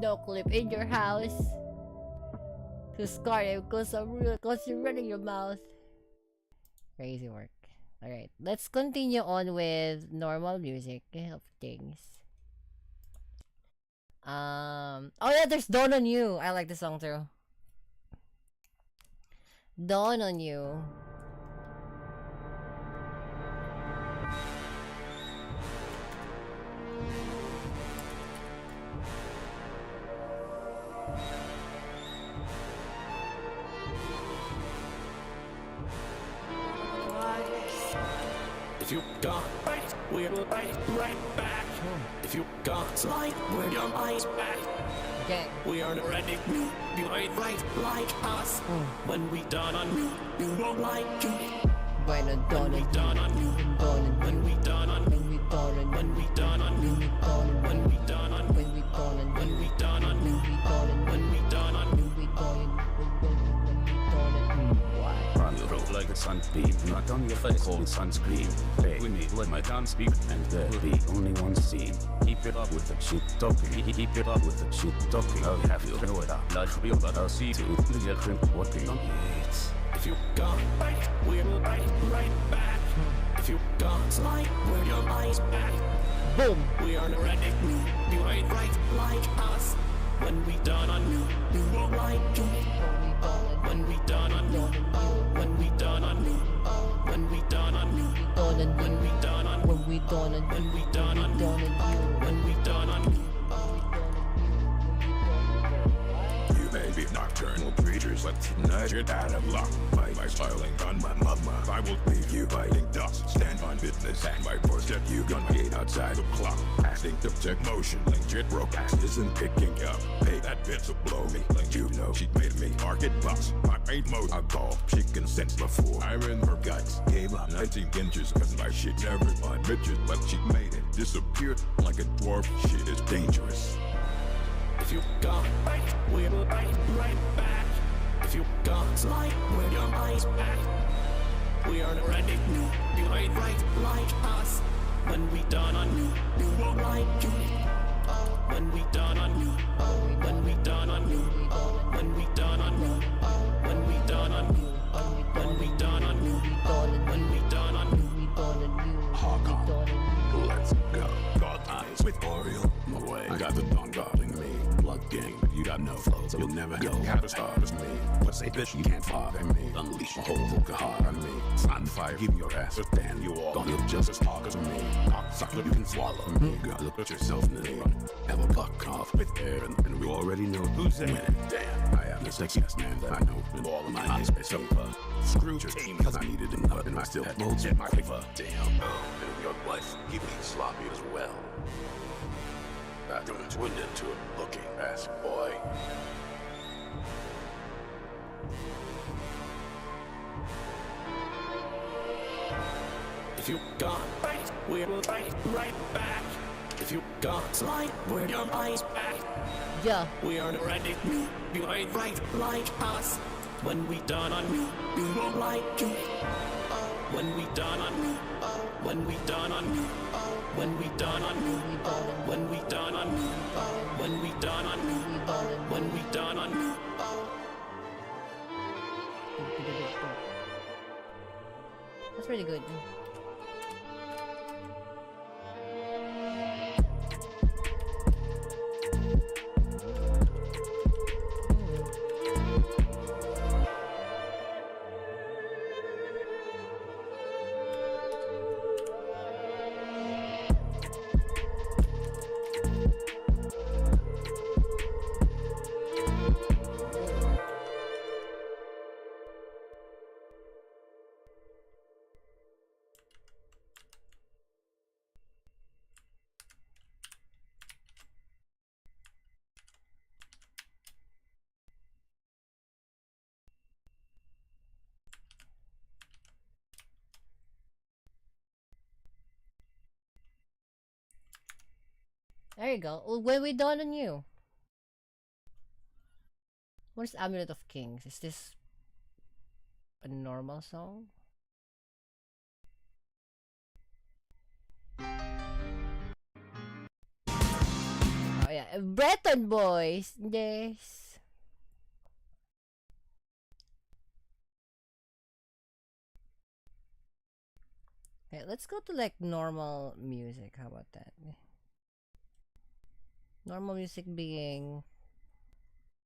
no clip in your house. To scar you because you're running your mouth. Crazy work. Alright, let's continue on with normal music of things. Oh yeah, there's Dawn on You. I like the song too. Dawn on You. If you got right, we'll bite right back. If you got slide, we're your eyes back. Okay. We are ready, you ain't right like us. When we done on you won't like you. When we done on you, when we done on you, when we done on when we done on you, when we done on when we done on when we done on you, when we done on you. Run your road like a sunbeam, not on your face, hold sunscreen. Hey, we need let my gun speak, and there will be only one scene. Keep it up with the shit talking, keep it up with the shit talking. I'll have you know it up, not real, but I'll see to the different working on it. If you got bite, we'll bite right back. If you got slide, we're your eyes back. Boom! We are ready, you ain't right like us. When we done on you won't like you. When we done on you, when we done on you, when we done on you, when we done on you, when we done on when we done on you, when we done on you. You may be nocturnal creatures, but tonight you're out of luck. By smiling on my mama, I will leave you biting dust. Stand on business and my doorstep, you gonna wait outside the clock. Acting to check motion, like jet broke ass isn't picking up. Hey, that bitch will blow me, like you know she made me target box. My ain't most alcohol, she consents before I'm in her guts. Gave up 19 inches, cause my shit never on bitches, but she made it disappear like a dwarf. Shit is dangerous. If you got bite, we'll bite right back. If you got slide, we're your eyes back. We are ready, you ain't right like us. When we done on you won't like you. When we done on you, when we done on you, when we done on you, when we done on you, when we done on you, when we done on you. Hawk on, let's go. God eyes with Oriole, no way. I got the dawn guarding me. Blood gang, you got no flow, so you'll never go. Have a star as me. What's a bitch you can't father me? Unleash a whole hook of heart on me. On fire, give me your ass, but then you all gonna look just as hard as me. Cocksucker, you can swallow me. You gotta look at yourself in the mirror. Have a buck off with air, and we already know who's winning. Damn, I am the sexiest man that I know in all of my eyes. Sofa. Screw your team, cause I needed a nut, and I still had molds in my favor. Damn, and your wife, keep me sloppy as well. I turned into a looking ass boy. If you got bite, we'll bite right back. If you got slide, we're your eyes back. Yeah. We are ready, you ain't right like us. When we done on you won't like you. When we done on you, when we done on you, when we done on you, when we done on you, when we done on you, when we done on you. That's pretty good. There you go. When we done on you. What is Amulet of Kings? Is this a normal song? Oh yeah, Breton boys. Yes. Okay, let's go to like normal music. How about that? Normal music being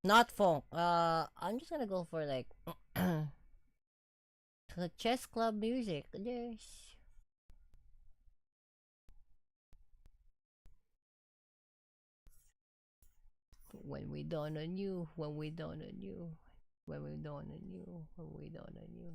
not funk. I'm just gonna go for like the chess club music. Yes. When we dawn on you, when we dawn on you, when we dawn on you, when we dawn on you.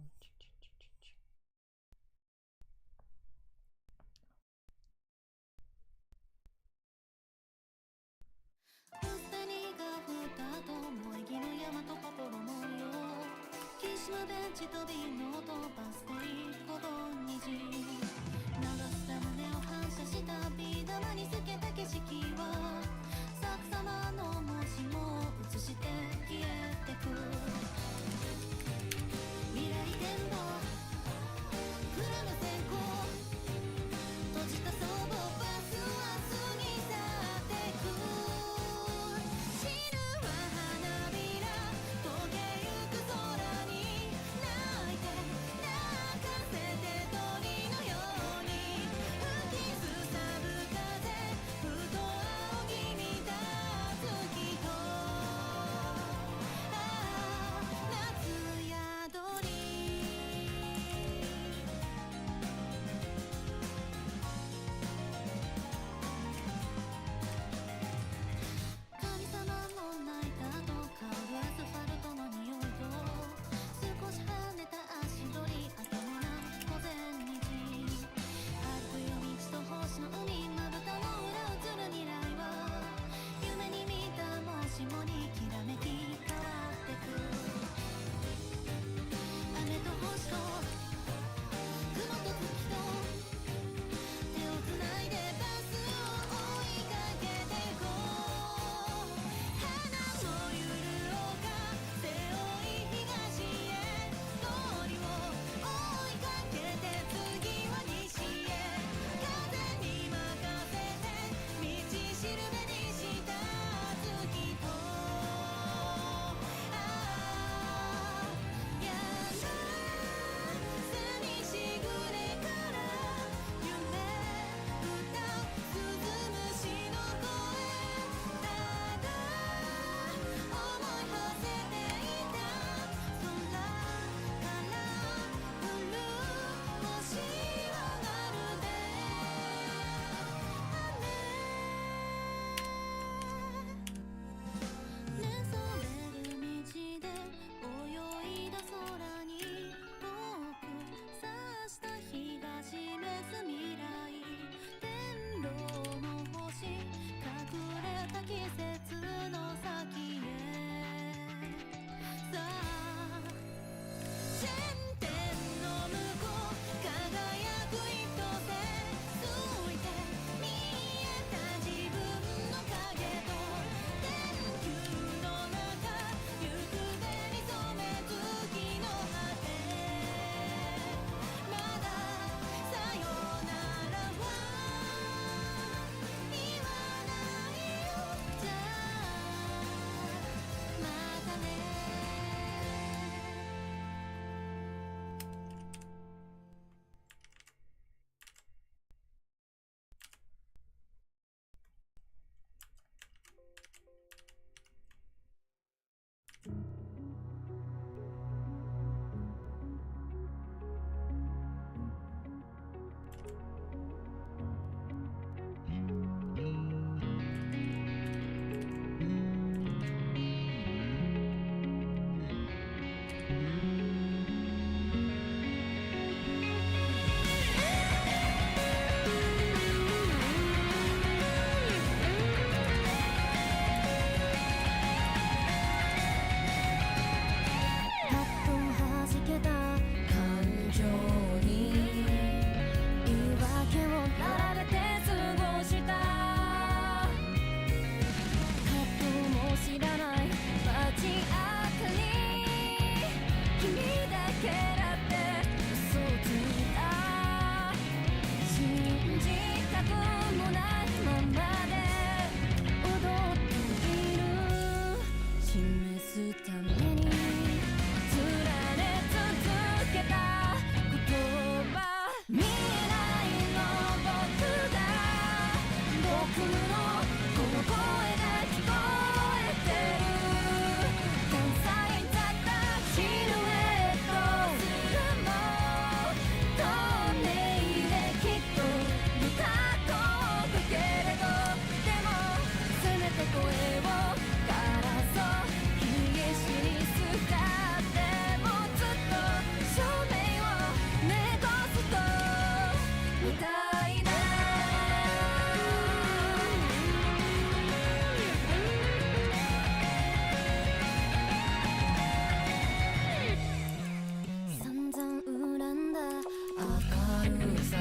意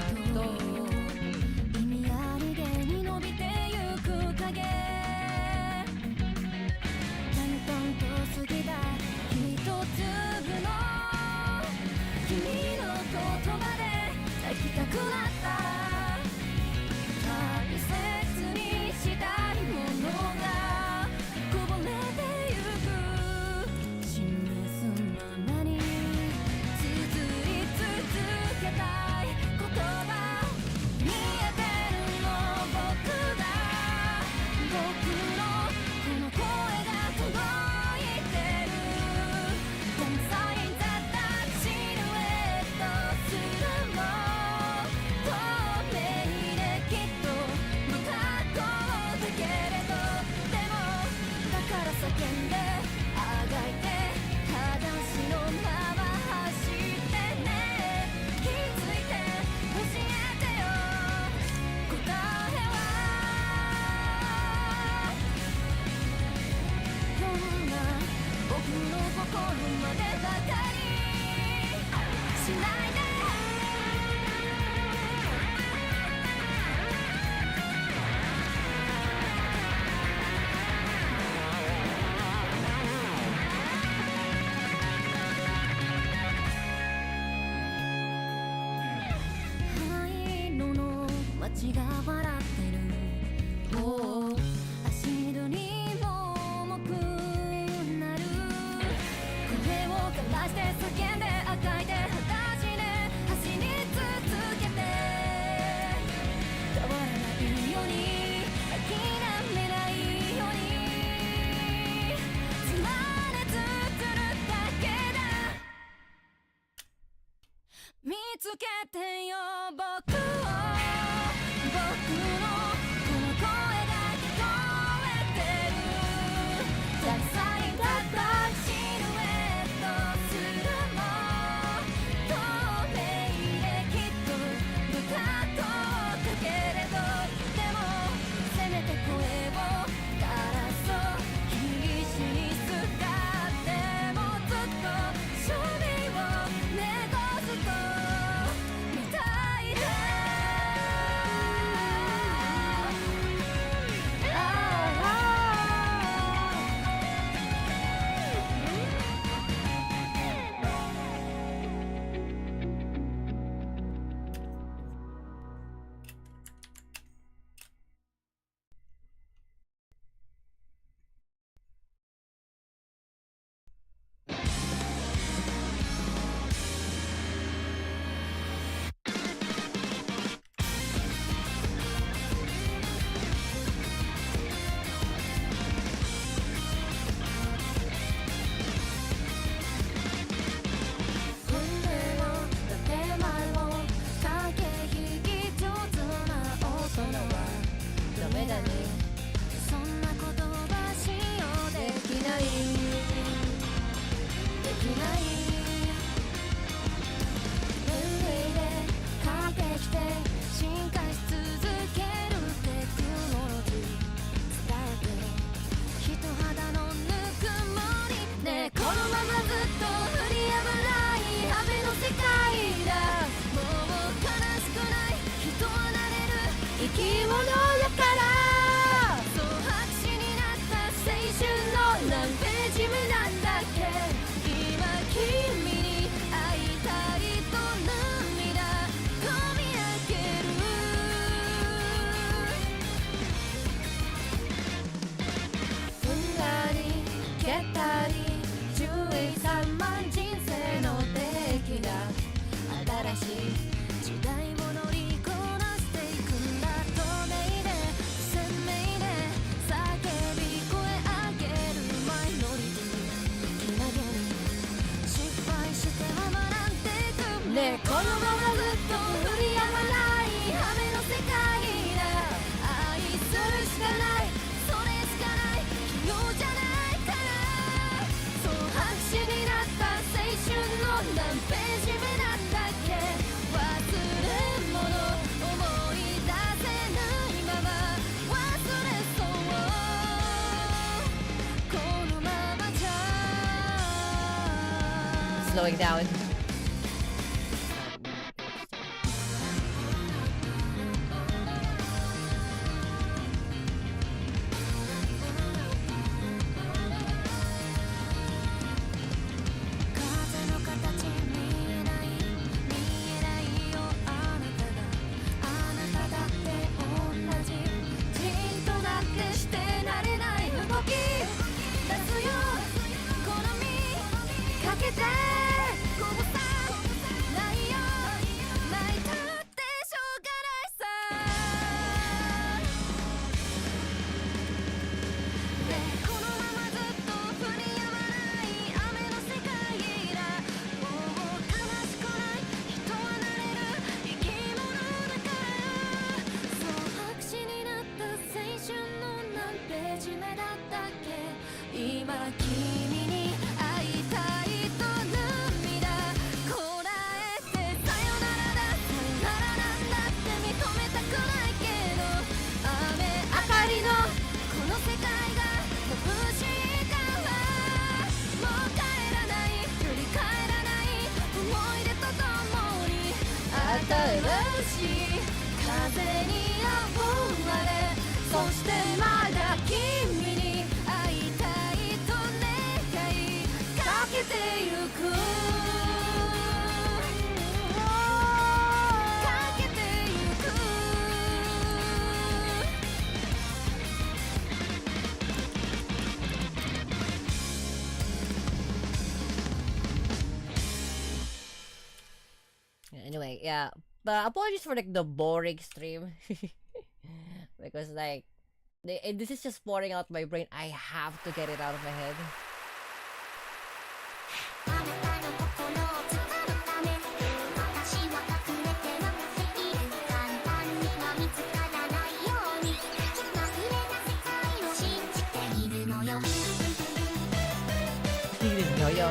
味ありげに伸びてゆく影淡々と過ぎた一粒の君の言葉で泣きたくなった大切にしたいものがこぼれてゆく示すままに綴り続けたい言葉見えてるの僕だ僕のこの声が届いてるダンサインだったシルエットすらも透明できっと不格好だけれどでもだから叫んであがいて裸足のまま走ってね気づいて教えてよ答えはこんな僕の心までばかりしないで灰色の街が笑ってるおう足取りも重くなる声を枯らして叫んであがいて裸足で走り続けて変わらないように諦めないようにつまれつくるだけだ見つけてよ僕を僕のこの声が聞こえてるダサいだったシルエットすらも透明できっと不格好だけれどでもせめて声を枯らそう必死にすがってもずっと勝利を猫ずっと見たいで運命の建前を駆け引き上手な大人はダメだねそんな言葉しようできないできない運命で駆け来て進化し続けるテクノロジー伝えて人肌のぬくもりねこのままずっと振りやまない雨の世界だもう悲しくない人はなれる生き物だからそう白紙になった青春の何ページ目なんだっけ今君に会いたいと涙こみ上げる踏んだり蹴ったり注意散漫人生の出来だ新しい時代を乗りこなしていくんだ透明で鮮明で叫び声上げるマイノリティ気投げに失敗しては学んでいくねこのままずっと振りやまない雨の世界だ愛するしかないそれしかない器用じゃないからそう白紙になった青春の何ページ目なんだっけ忘れ物思い出せないまま忘れそうこのままじゃ Slowing down. 君に会いたいと涙こらえてさよならださよならなんだって認めたくないけど雨明かりのこの世界が眩しいからもう帰らない振り返らない思い出とともに新しい風にあわれそしてまだ君に会いたいと願いかけてゆくかけてゆく Anyway, yeah. But apologies for like the boring stream. Because like this is just pouring out my brain. I have to get it out of my head. Yo-yo.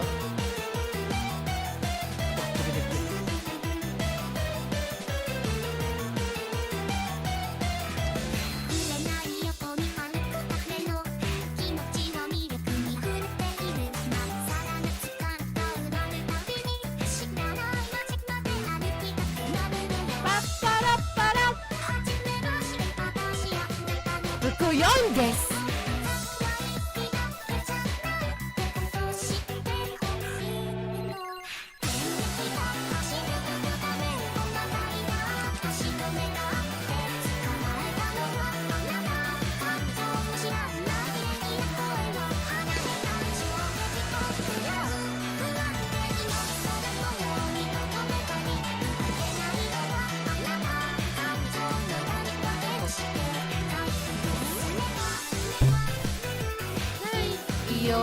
Bukuyon desu. Yo.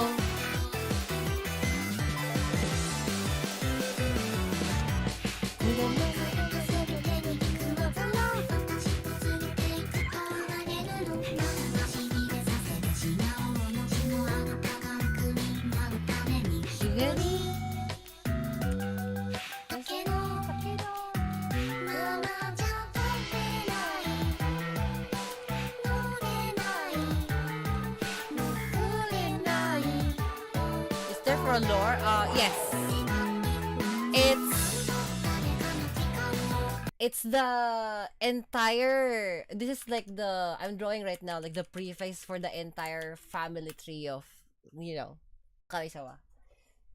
For lore, yes, it's the entire. This is like the I'm drawing right now, like the preface for the entire family tree of Kamisawa.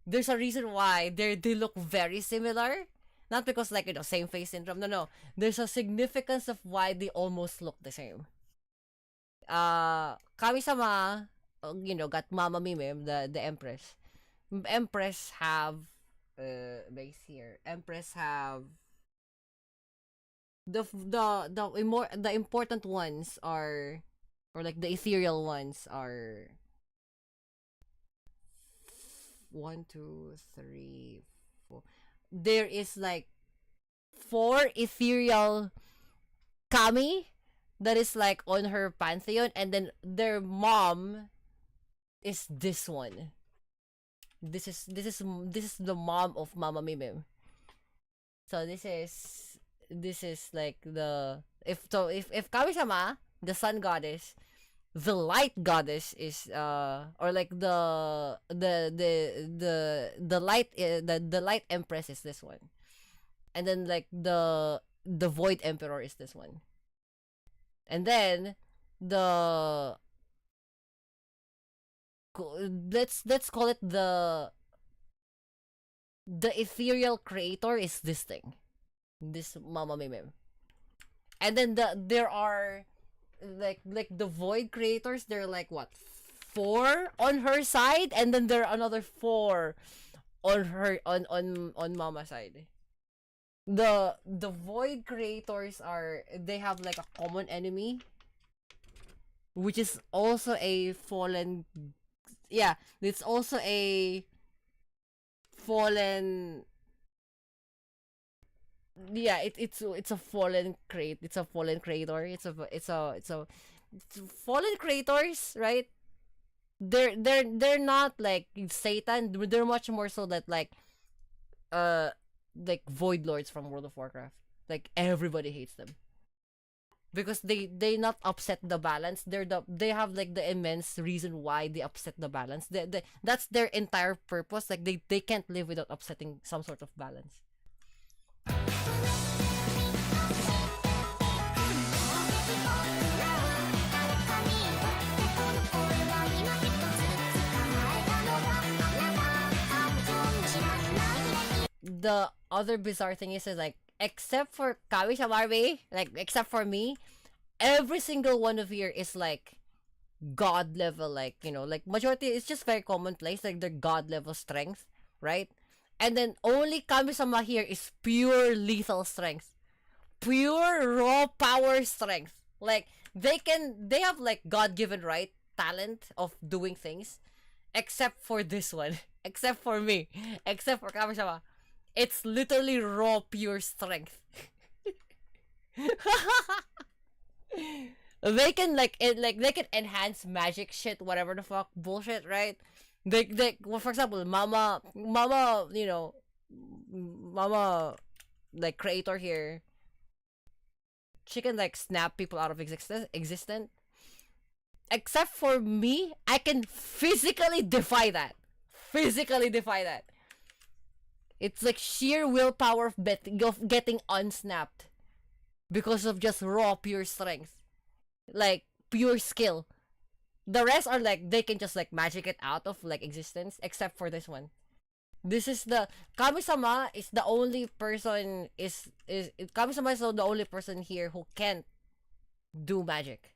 There's a reason why they look very similar, not because like same face syndrome. No, there's a significance of why they almost look the same. Kamisama, got Mama Mime, the Empress. Empress have base here. Empress have the important ones are, or like the ethereal ones are 1, 2, 3, 4. There is like 4 ethereal kami that is like on her pantheon, and then their mom is this one. This is the mom of Mama Mimim. So this is like the if Kami-sama, the sun goddess, the light goddess is or like the light the light empress is this one, and then like the void emperor is this one, and then the let's call it the ethereal creator is this thing, this Mama Mimim. And then there are like the void creators, they're like what, 4 on her side, and then there are another 4 on her on Mama's side. The void creators they have like a common enemy, which is also a fallen. Yeah, it's also a fallen. Yeah, it's a fallen it's a fallen creator. It's fallen creators, right? they're not like Satan. They're much more so that like void lords from World of Warcraft. Like everybody hates them because they not upset the balance. They have like the immense reason why they upset the balance. That's their entire purpose. Like they can't live without upsetting some sort of balance. The other bizarre thing is like, except for Kami-sama, like except for me, every single one of here is like god level, like, you know, like majority is just very commonplace, like their god level strength, right? And then only Kami-sama here is pure lethal strength, pure raw power strength. Like they have like god-given right talent of doing things, except for this one, except for me, except for Kami-sama. It's literally raw pure strength. They can they can enhance magic shit, whatever the fuck bullshit, right? Well, for example, mama, you know, mama, like creator here, she can like snap people out of existence. Except for me, I can physically defy that. It's like sheer willpower of getting unsnapped because of just raw pure strength, like pure skill. The rest are like they can just like magic it out of like existence, except for this one. This is the Kami-sama is the only person Kami-sama is the only person here who can't do magic.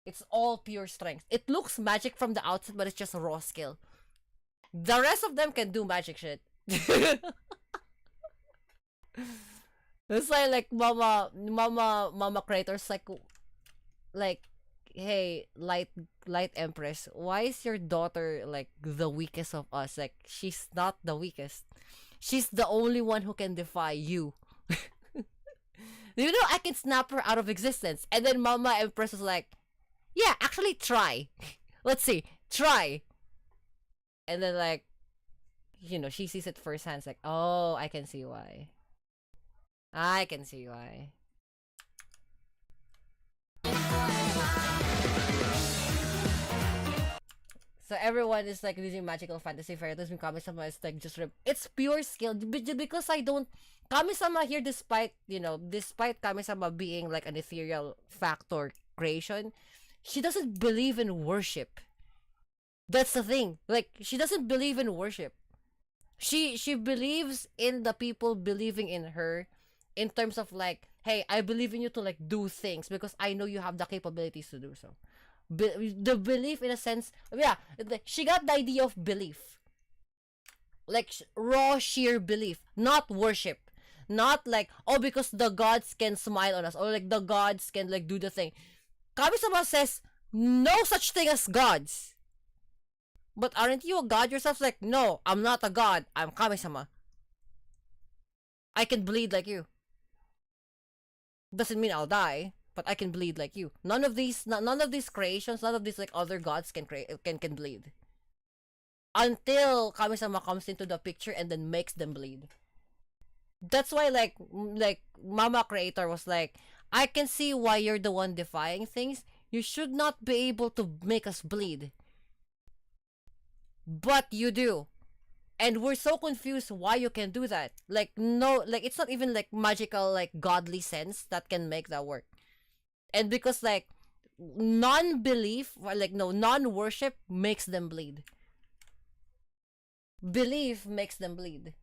It's all pure strength. It looks magic from the outset, but it's just raw skill. The rest of them can do magic shit. It's like mama creators like, hey, light empress, why is your daughter like the weakest of us? Like, she's not the weakest, she's the only one who can defy you. You know, I can snap her out of existence. And then mama empress was like, yeah, actually try. Let's see, try. And then like, you know, she sees it firsthand. It's like, oh, I can see why. So everyone is like using magical fantasy fairy tales. Kami-sama is like just it's pure skill. Because I don't Kami-sama here, despite Kami-sama being like an ethereal factor creation, she doesn't believe in worship. That's the thing. Like, she doesn't believe in worship. She believes in the people believing in her, in terms of like, hey, I believe in you to like do things because I know you have the capabilities to do so. The belief, in a sense, yeah, she got the idea of belief, like raw sheer belief, not worship, not like, oh, because the gods can smile on us, or like the gods can like do the thing. Kami-sama says no such thing as gods. But aren't you a god yourself? Like, no, I'm not a god. I'm Kami-sama. I can bleed like you. Doesn't mean I'll die, but I can bleed like you. None of these creations, none of these like other gods can bleed. Until Kami-sama comes into the picture and then makes them bleed. That's why like Mama Creator was like, I can see why you're the one defying things. You should not be able to make us bleed. But you do. And we're so confused why you can do that. Like, no, like, it's not even like magical, like, godly sense that can make that work. And because like non-belief, like, no, non-worship makes them bleed. Belief makes them bleed.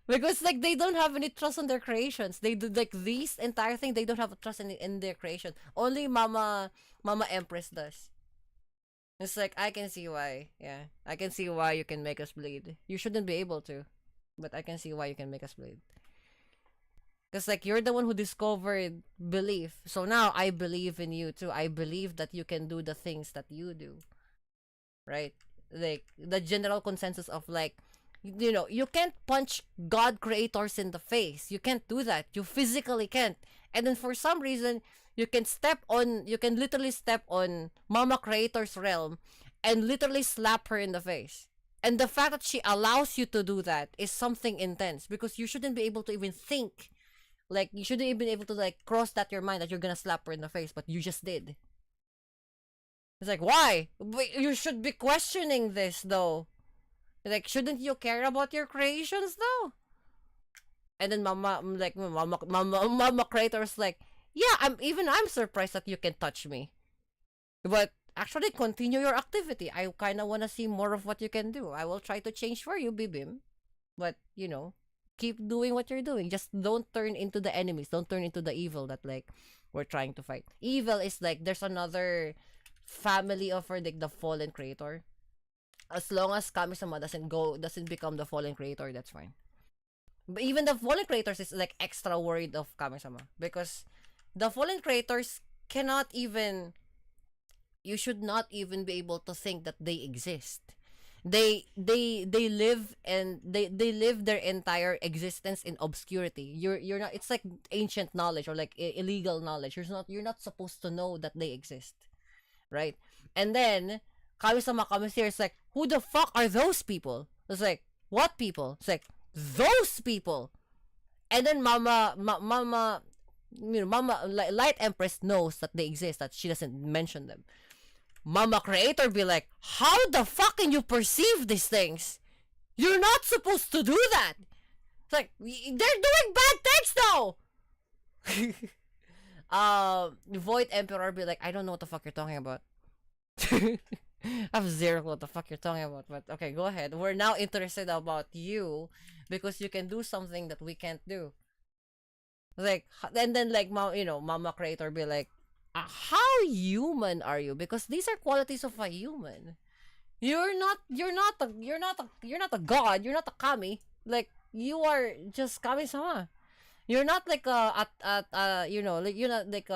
Because like they don't have any trust in their creations. They do like these entire thing, they don't have a trust in their creation. Only Mama Empress does. It's like, I can see why. Yeah, I can see why you can make us bleed. You shouldn't be able to, but I can see why you can make us bleed. Because like you're the one who discovered belief, so now I believe in you too. I believe that you can do the things that you do, right? Like the general consensus of like, you know, you can't punch God creators in the face. You can't do that. You physically can't. And then for some reason, you can literally step on Mama Creator's realm and literally slap her in the face. And the fact that she allows you to do that is something intense, because you shouldn't be able to even think. Like, you shouldn't even be able to, like, cross that your mind that you're gonna slap her in the face, but you just did. It's like, why? But you should be questioning this, though. Like, shouldn't you care about your creations, though? And then Mama Creator's like, yeah, I'm surprised that you can touch me. But actually, continue your activity. I kind of want to see more of what you can do. I will try to change for you, Bibim. But, you know, keep doing what you're doing. Just don't turn into the enemies. Don't turn into the evil that, like, we're trying to fight. Evil is, like, there's another family of her, like, the fallen creator. As long as Kami-sama doesn't become the fallen creator, that's fine. But even the fallen creators is, like, extra worried of Kami-sama, because the fallen creators cannot even, you should not even be able to think that they exist. They live, and they live their entire existence in obscurity. You're not, it's like ancient knowledge, or like illegal knowledge. You're not supposed to know that they exist, right? And then Kami-sama comes here, it's like, who the fuck are those people? It's like, what people? It's like, those people. And then Mama Light Empress knows that they exist, that she doesn't mention them. Mama Creator be like, how the fuck can you perceive these things? You're not supposed to do that. It's like, they're doing bad things though. Void Emperor be like, I don't know what the fuck you're talking about. I have zero clue what the fuck you're talking about, but okay, go ahead. We're now interested about you because you can do something that we can't do. Like, and then like, Mama Creator be like, how human are you? Because these are qualities of a human. You're not a god. You're not a kami. Like, you are just Kami-sama. You're not like you're not like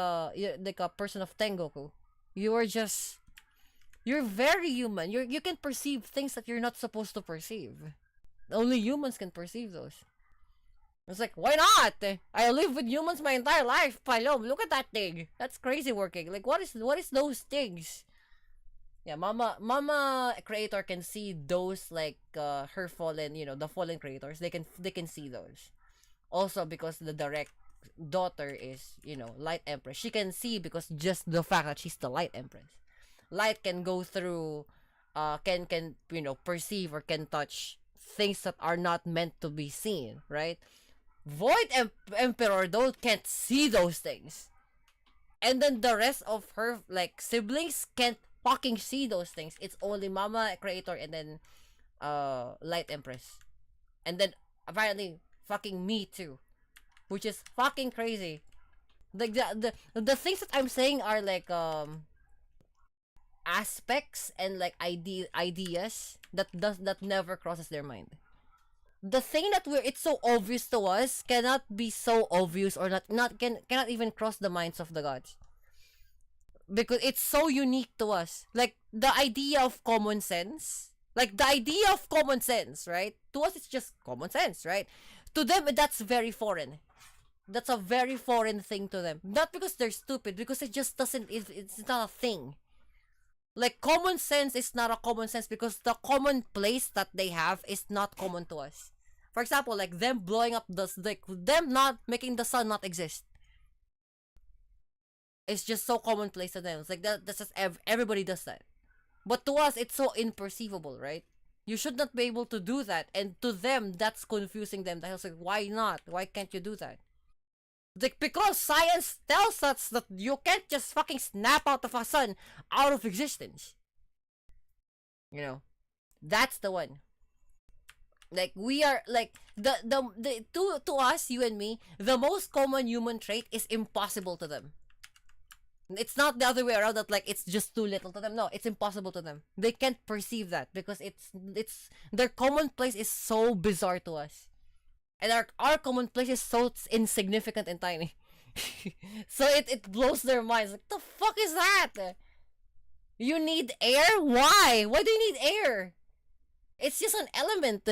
a person of Tengoku. You're very human. You can perceive things that you're not supposed to perceive. Only humans can perceive those. It's like, why not? I live with humans my entire life, Palom. Look at that thing. That's crazy working. Like, what is those things? Yeah, Mama Creator can see those, like, her fallen, the fallen creators. They can see those. Also, because the direct daughter is, Light Empress. She can see because just the fact that she's the Light Empress. Light can go through, can perceive or can touch things that are not meant to be seen, right? Void Emperor though can't see those things, and then the rest of her, like, siblings can't fucking see those things. It's only Mama Creator and then Light Empress, and then apparently fucking me too, which is fucking crazy. Like, the things that I'm saying are like aspects and like ideas that never crosses their mind. The thing that it's so obvious to us cannot be so obvious, or cannot even cross the minds of the gods, because it's so unique to us. Like, the idea of common sense, right? To us, it's just common sense, right? To them, that's very foreign. That's a very foreign thing to them. Not because they're stupid, because it just doesn't. It's not a thing. Like, common sense is not a common sense because the common place that they have is not common to us. For example, like them blowing up them not making the sun not exist. It's just so commonplace to them. It's like that's just everybody does that. But to us, it's so imperceivable, right? You should not be able to do that, and to them, that's confusing them. They're like, why not? Why can't you do that? Like, because science tells us that you can't just fucking snap out of a sun out of existence. That's the one. Like, we are like to us, you and me, the most common human trait is impossible to them. It's not the other way around, that like it's just too little to them. No, it's impossible to them. They can't perceive that because it's their commonplace is so bizarre to us. And our commonplace is so insignificant and tiny. So it blows their minds. Like, the fuck is that? You need air? Why? Why do you need air? It's just an element.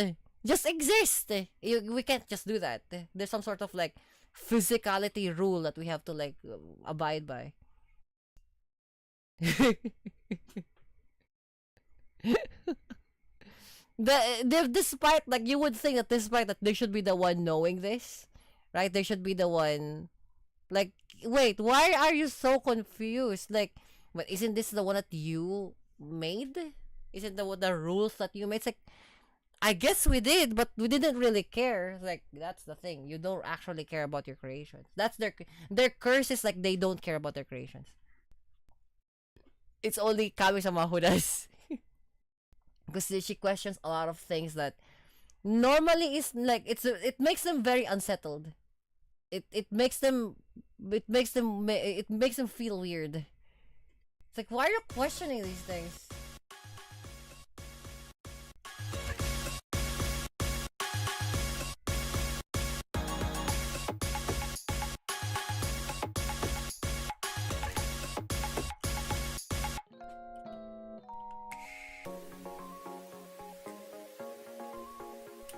Just exist. We can't just do that. There's some sort of like physicality rule that we have to like abide by. Despite like you would think that despite that they should be the one knowing this, right? They should be the one. Like, wait, why are you so confused? Like, but isn't this the one that you made? Isn't the rules that you made? It's like, I guess we did, but we didn't really care. Like, that's the thing. You don't actually care about your creations. That's their curse is like they don't care about their creations. It's only Kami-sama who does. Because she questions a lot of things that normally is like it makes them very unsettled. It makes them feel weird. It's like, why are you questioning these things?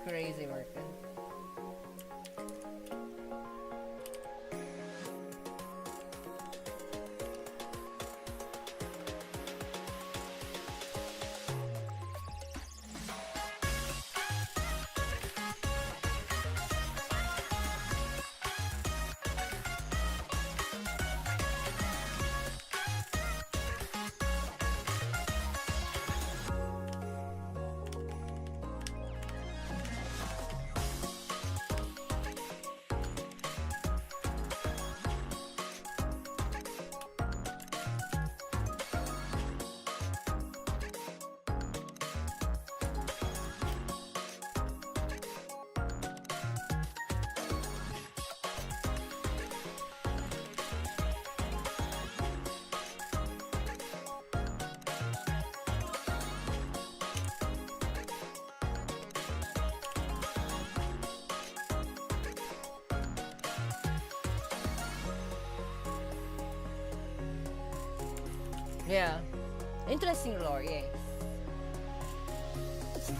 Crazy working. Yeah. Interesting lore, yes.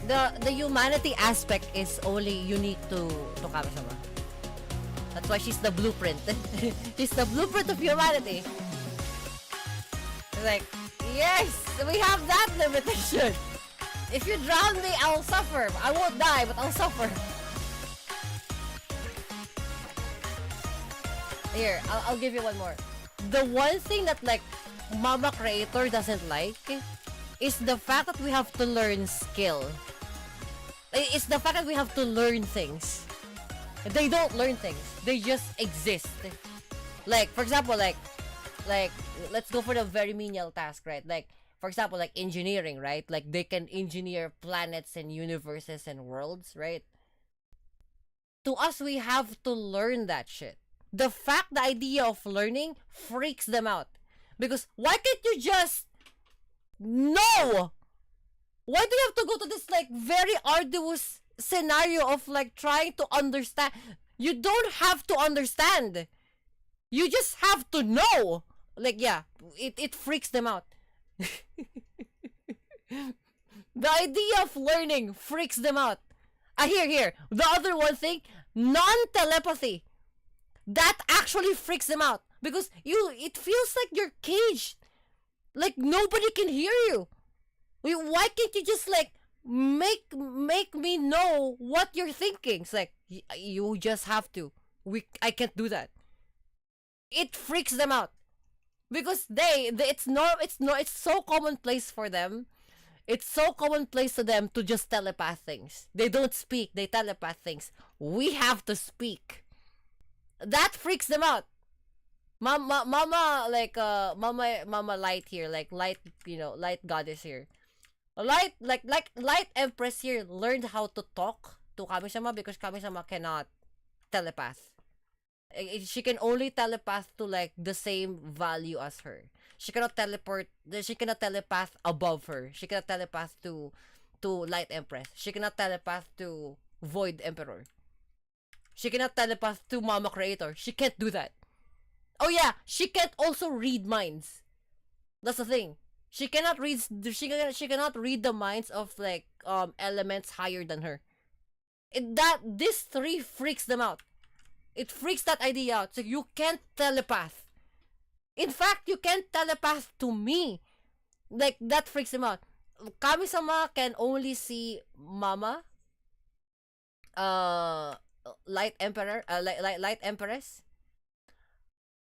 The humanity aspect is only unique to Kami-sama. That's why she's the blueprint. She's the blueprint of humanity. Like, yes, we have that limitation. If you drown me, I'll suffer. I won't die, but I'll suffer. Here, I'll give you one more. The one thing that like Mama Creator doesn't like is the fact that we have to learn skill. It's the fact that we have to learn things. They don't learn things. They just exist. Like, for example, like let's go for the very menial task, right? Like, for example, like engineering, right? Like they can engineer planets and universes and worlds, right? To us, we have to learn that shit. The idea of learning freaks them out. Because why can't you just know? Why do you have to go to this like very arduous scenario of like trying to understand? You don't have to understand. You just have to know. Like, yeah, it freaks them out. The idea of learning freaks them out. Here. The other one thing, non-telepathy. That actually freaks them out. Because it feels like you're caged. Like nobody can hear you. Why can't you just like make me know what you're thinking? It's like you just have to. I can't do that. It freaks them out. Because it's so commonplace for them. It's so commonplace to them to just telepath things. They don't speak, they telepath things. We have to speak. That freaks them out. Mama Light here, like Light, Light Goddess here. Light Empress here learned how to talk to Kami-sama because Kami-sama cannot telepath. She can only telepath to like the same value as her. She cannot telepath above her. She cannot telepath to Light Empress. She cannot telepath to Void Emperor. She cannot telepath to Mama Creator. She can't do that. Oh yeah, she can't also read minds. That's the thing. She cannot read the minds of like elements higher than her. This three freaks them out. It freaks that idea out. So you can't telepath. In fact, you can't telepath to me. Like, that freaks them out. Kami-sama can only see Mama, Light Emperor, Light Empress.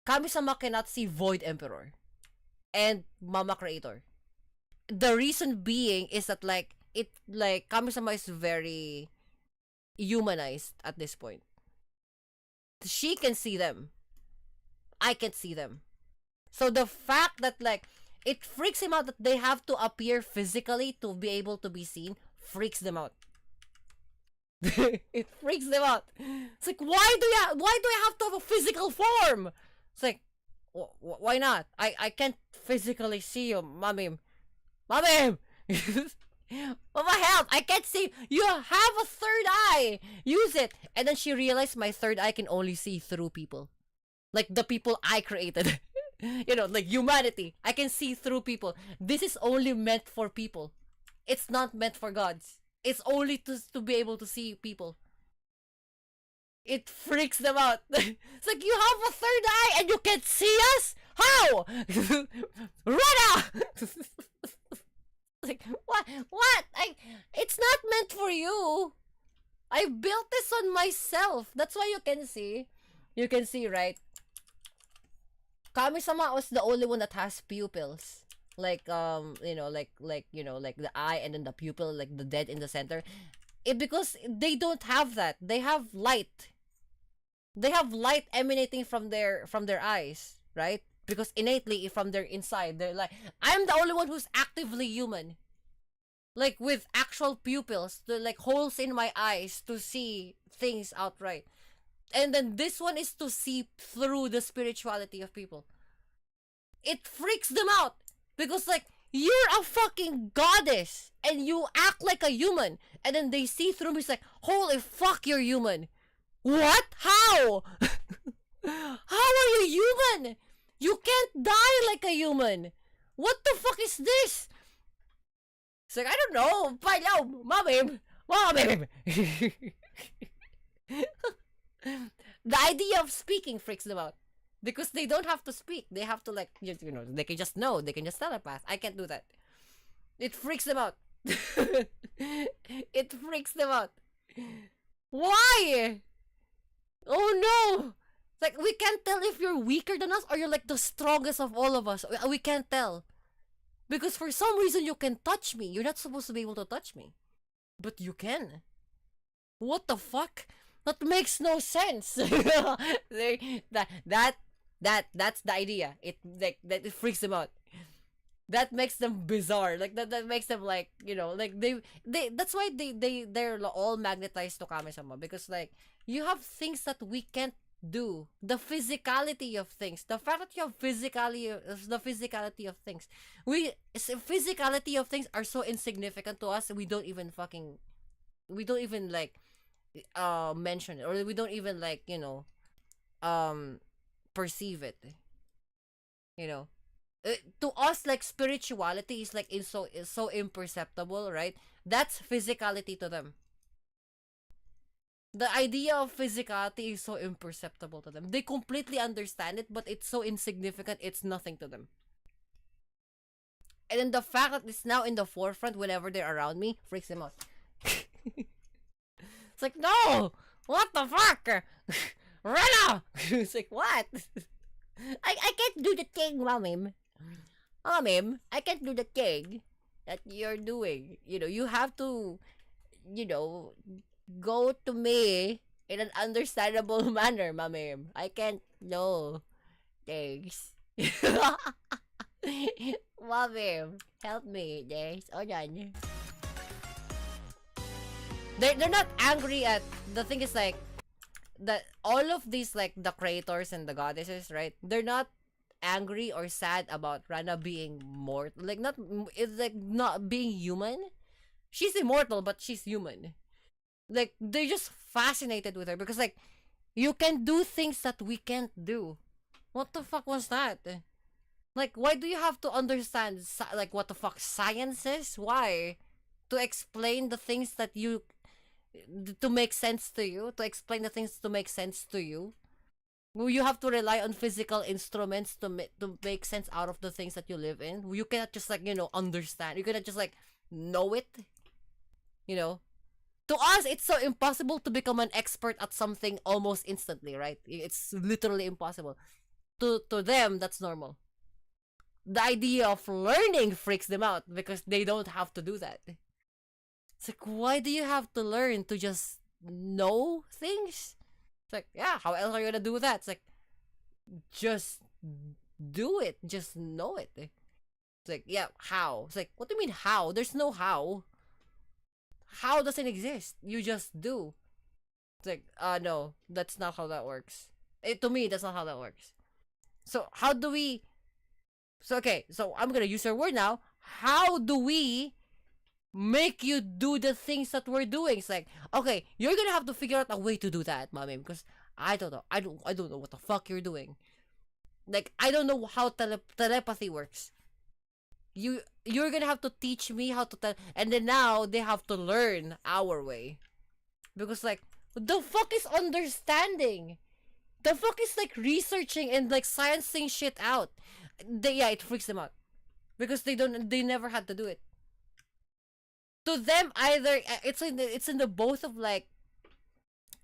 Kami-sama cannot see Void Emperor and Mama Creator. The reason being is that like Kami-sama is very humanized at this point. She can see them. I can't see them. So the fact that like it freaks him out that they have to appear physically to be able to be seen freaks them out. It freaks them out. It's like, why do I have to have a physical form? It's like, why not? I can't physically see you, Mommy. Mama, help! I can't see. You have a third eye. Use it. And then she realized my third eye can only see through people, like the people I created. Like humanity. I can see through people. This is only meant for people. It's not meant for gods. It's only to be able to see people. It freaks them out. It's like, you have a third eye and you can't see us? How? Run! Like, what? It's not meant for you. I built this on myself. That's why you can see. You can see, right? Kami-sama was the only one that has pupils. Like, like the eye and then the pupil, like the dead in the center. Because they don't have that. They have light. They have light emanating from their eyes, right? Because innately from their inside, they're like, I'm the only one who's actively human. Like with actual pupils, like holes in my eyes to see things outright. And then this one is to see through the spirituality of people. It freaks them out. Because like, you're a fucking goddess and you act like a human. And then they see through me, it's like, holy fuck, you're human. What? How? How are you human? You can't die like a human. What the fuck is this? It's like, I don't know. Find out, Mommy. The idea of speaking freaks them out. Because they don't have to speak. They have to like, they can just know. They can just telepath. I can't do that. It freaks them out. It freaks them out. Why? Oh no! It's like, we can't tell if you're weaker than us or you're like the strongest of all of us. We can't tell. Because for some reason you can touch me. You're not supposed to be able to touch me. But you can. What the fuck? That makes no sense. That's the idea. It it freaks them out. That makes them bizarre. Like that makes them like, like they that's why they're all magnetized to Kami-sama, because like you have things that we can't do. The physicality of things. The fact that you have the physicality of things. Physicality of things are so insignificant to us, we don't even like mention it, or we don't even like, perceive it. To us, like, spirituality is like is so imperceptible, right? That's physicality to them. The idea of physicality is so imperceptible to them. They completely understand it, but it's so insignificant, it's nothing to them. And then the fact that it's now in the forefront whenever they're around me freaks them out. It's like, no! What the fuck? Run! It's like, what? I can't do the thing, Mommy. Mommy, I can't do the thing that you're doing. You have to, go to me in an understandable manner, Mommy. I can't know things. Mommy, help me. Hold on. They're not angry at, the thing is like, that all of these, like the creators and the goddesses, right? They're not angry or sad about Rana being mortal. Like, it's like not being human. She's immortal, but she's human. Like, they're just fascinated with her because, like, you can do things that we can't do. What the fuck was that? Like, why do you have to understand, like, what the fuck science is? Why? To explain the things that to make sense to you, to explain the things to make sense to you. You have to rely on physical instruments to make sense out of the things that you live in. You cannot just like, understand. You cannot just like know it. To us, it's so impossible to become an expert at something almost instantly, right? It's literally impossible. To them, that's normal. The idea of learning freaks them out because they don't have to do that. It's like, why do you have to learn to just know things? It's like, yeah, how else are you gonna do that? It's like, just do it. Just know it. It's like, yeah, how? It's like, what do you mean how? There's no how. How doesn't exist. You just do. It's like, no, that's not how that works. To me, that's not how that works. So, how do we... So, okay, so I'm gonna use your word now. How do we make you do the things that we're doing? It's like, okay, you're gonna have to figure out a way to do that, mommy, because I don't know. I don't know what the fuck you're doing. Like, I don't know how telepathy works. You're gonna have to teach me how to and then now they have to learn our way. Because like, the fuck is understanding? The fuck is like researching and like sciencing shit out? It freaks them out. Because they never had to do it. To them, either it's in the both of like,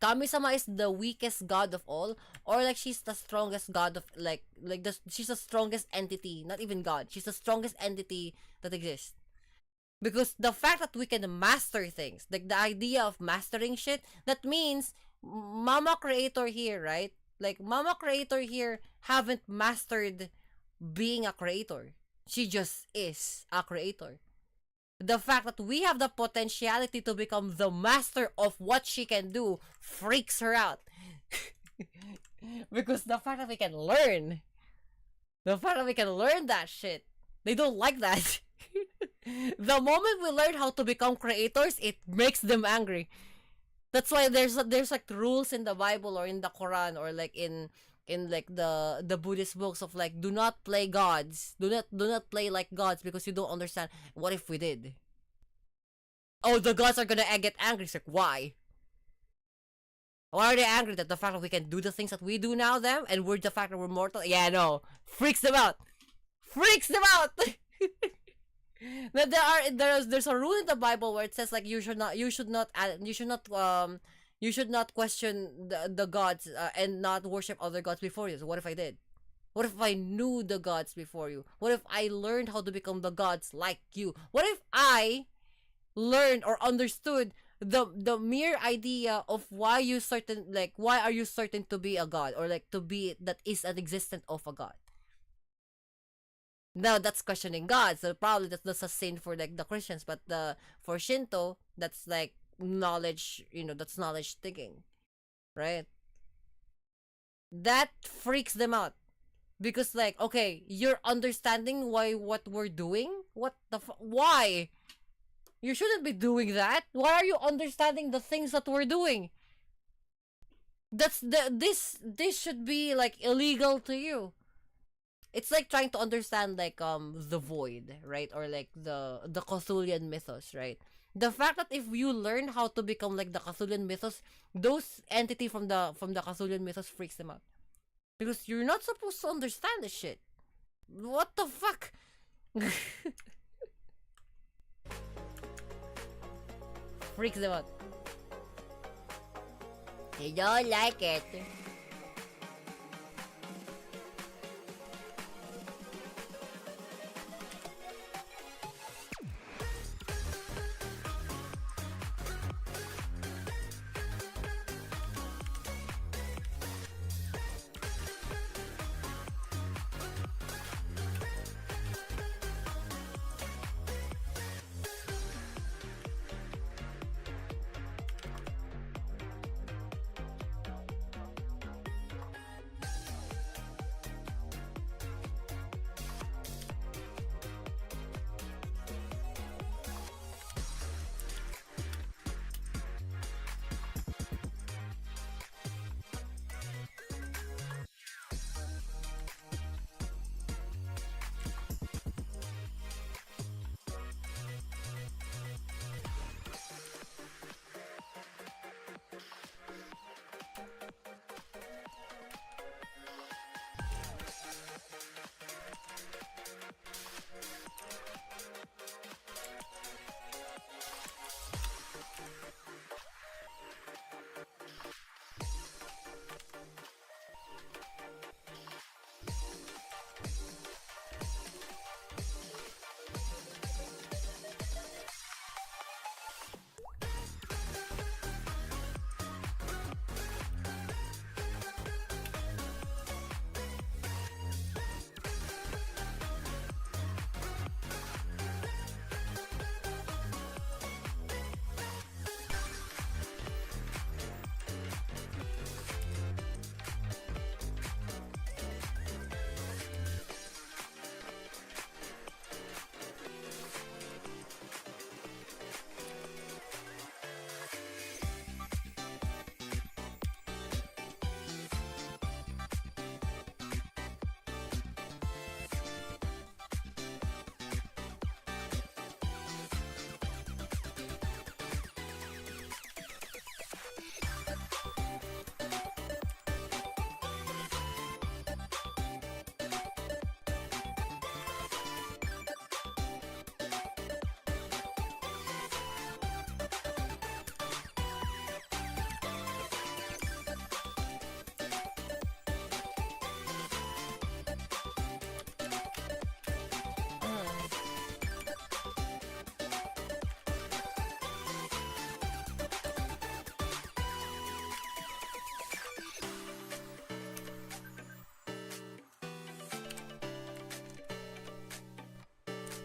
Kami-sama is the weakest god of all, or like she's the strongest god of she's the strongest entity, not even god. She's the strongest entity that exists. Because the fact that we can master things, like the idea of mastering shit, that means Mama Creator here, right? Like Mama Creator here haven't mastered being a creator. She just is a creator. The fact that we have the potentiality to become the master of what she can do freaks her out. Because the fact that we can learn that shit, they don't like that. The moment we learn how to become creators, it makes them angry. That's why there's like rules in the Bible or in the Quran or like in like the Buddhist books of like, do not play gods. Do not play like gods because you don't understand. What if we did? Oh, the gods are gonna get angry. It's like, why? Why are they angry? That the fact that we can do the things that we do now, them, and we're the fact that we're mortal? Yeah, no. Freaks them out. Freaks them out. There's a rule in the Bible where it says like you should not question the gods and not worship other gods before you. So what if I did? What if I knew the gods before you? What if I learned how to become the gods like you? What if I learned or understood the mere idea of why are you certain to be a god, or like to be that is an existence of a god? Now that's questioning God, so probably that's a sin for like the Christians, but for Shinto, that's like knowledge, that's knowledge thinking, right? That freaks them out. Because like, okay, you're understanding what we're doing? Why? You shouldn't be doing that. Why are you understanding the things that we're doing? This should be like illegal to you. It's like trying to understand like the void, right? Or like the Cthulhian mythos, right? The fact that if you learn how to become like the Cthulhian mythos, those entity from the Cthulhian mythos freaks them out. Because you're not supposed to understand this shit. What the fuck? Freaks them out. They don't like it.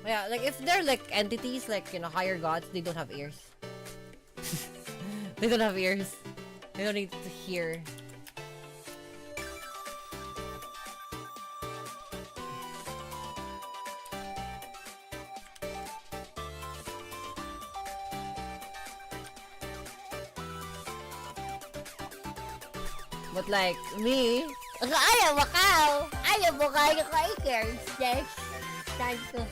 Yeah, like if they're like entities, like, you know, higher gods, they don't have ears. They don't have ears. They don't need to hear. But like me, ayaw mo ka! Ayaw mo kaya ko ears. Yes. Thank you.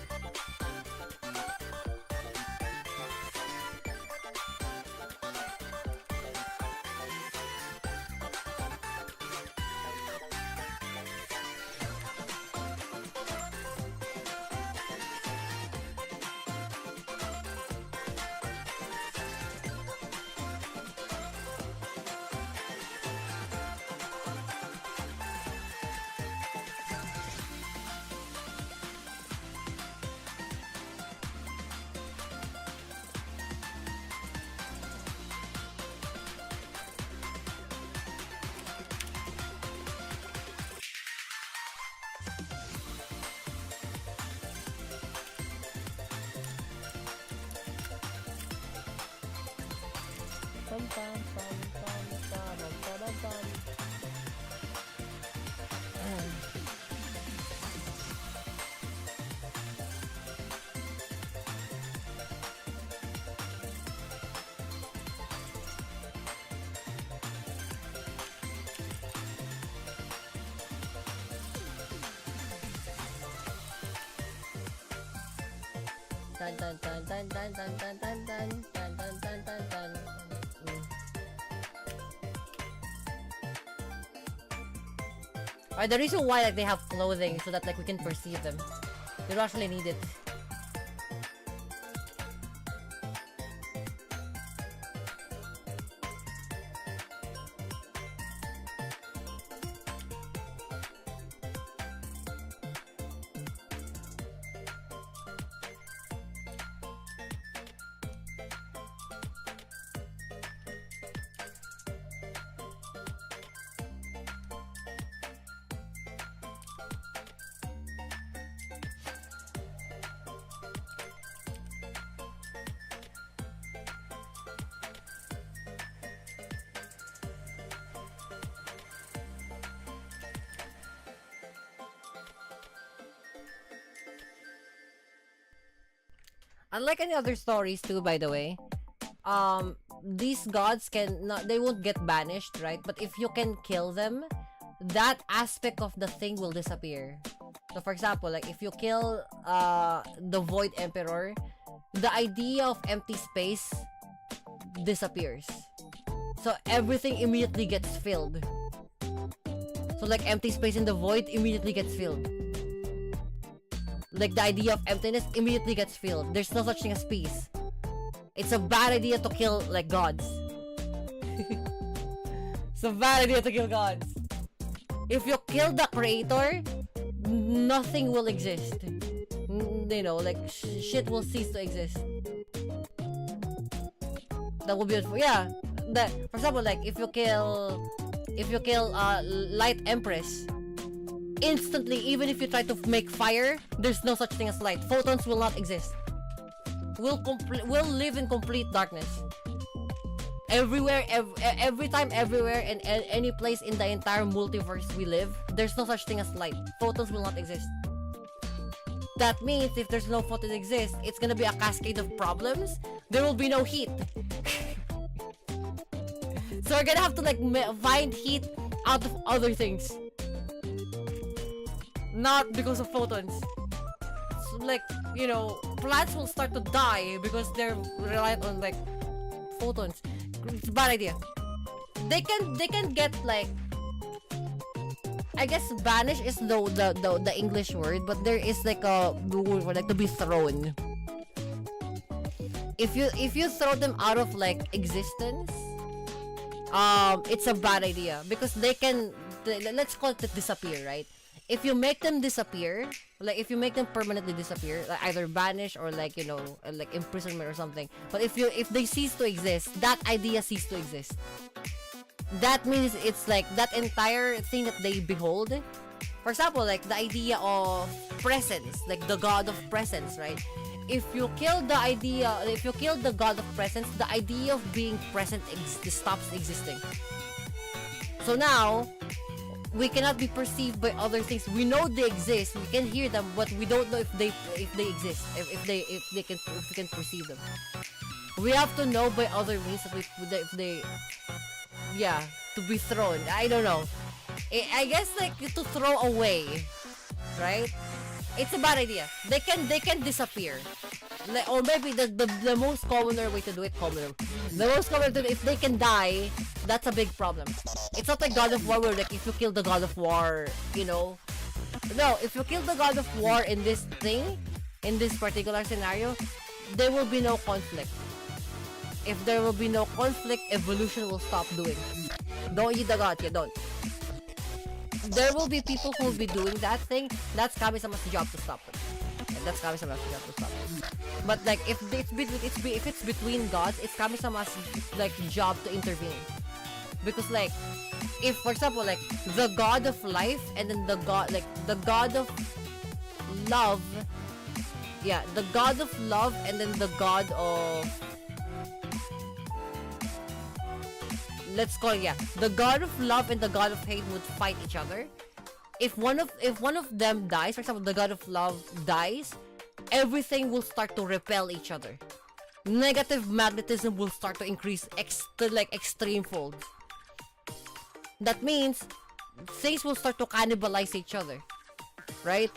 Dun dun dun dun dun dun dun dun dun dun dun dun dun dun. Or the reason why like they have clothing so that like we can perceive them. They don't actually need it. Unlike any other stories too, by the way, these gods they won't get banished, right? But if you can kill them, that aspect of the thing will disappear. So for example, like if you kill the Void Emperor, the idea of empty space disappears. So everything immediately gets filled. So like empty space in the void immediately gets filled. Like the idea of emptiness immediately gets filled. There's no such thing as peace. It's a bad idea to kill like gods. It's a bad idea to kill gods. If you kill the creator, nothing will exist. You know, like shit will cease to exist. That would be beautiful. Yeah. That, for example, like if you kill Light Empress, instantly, even if you try to make fire, there's no such thing as light. Photons will not exist. We'll live in complete darkness. Everywhere, every time, everywhere, and any place in the entire multiverse we live, there's no such thing as light. Photons will not exist. That means if there's no photons exist, it's gonna be a cascade of problems. There will be no heat. So we're gonna have to like find heat out of other things. Not because of photons. So, like, you know, plants will start to die because they're reliant on like photons. It's a bad idea. They can get like, I guess banish is the English word, but there is like a word for like to be thrown. If you throw them out of like existence, it's a bad idea because let's call it disappear, right? If you make them disappear, like if you make them permanently disappear, like either banish or like, you know, like imprisonment or something. But if they cease to exist, that idea cease to exist. That means it's like that entire thing that they behold for example, like the idea of presence, like the god of presence, right? If you kill the god of presence, the idea of being present stops existing. So now, we cannot be perceived by other things. We know they exist, we can hear them, but we don't know if they exist, if we can perceive them. We have to know by other means if they to be thrown. I don't know. I guess like to throw away, right? It's a bad idea. They can disappear. Or maybe the most commoner way to do it, the most common to do, if they can die, that's a big problem. It's not like God of War where like if you kill the God of War, you know. No, if you kill the God of War in this particular scenario, there will be no conflict. If there will be no conflict, evolution will stop doing. Don't eat the god, don't. There will be people who will be doing that thing. That's Kami-sama's job to stop it. That's Kami-sama's job to stop it. But like if it's between gods, it's Kami-sama's like job to intervene. Because like if for example like the god of life and then the god of love, the god of love and then the god of, let's call it, the god of love and the god of hate would fight each other. If one of them dies, for example, the god of love dies, everything will start to repel each other. Negative magnetism will start to increase extreme fold. That means things will start to cannibalize each other, right?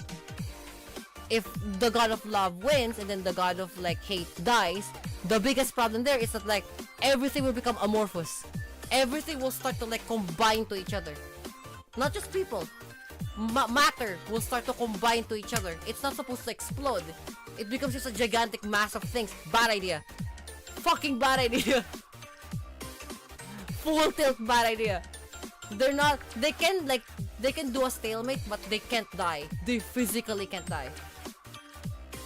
If the god of love wins and then the god of like hate dies, the biggest problem there is that like everything will become amorphous. Everything will start to like combine to each other. Not just people. Matter will start to combine to each other. It's not supposed to explode. It becomes just a gigantic mass of things. Bad idea. Fucking bad idea. Full tilt bad idea. They can do a stalemate, but they can't die. They physically can't die.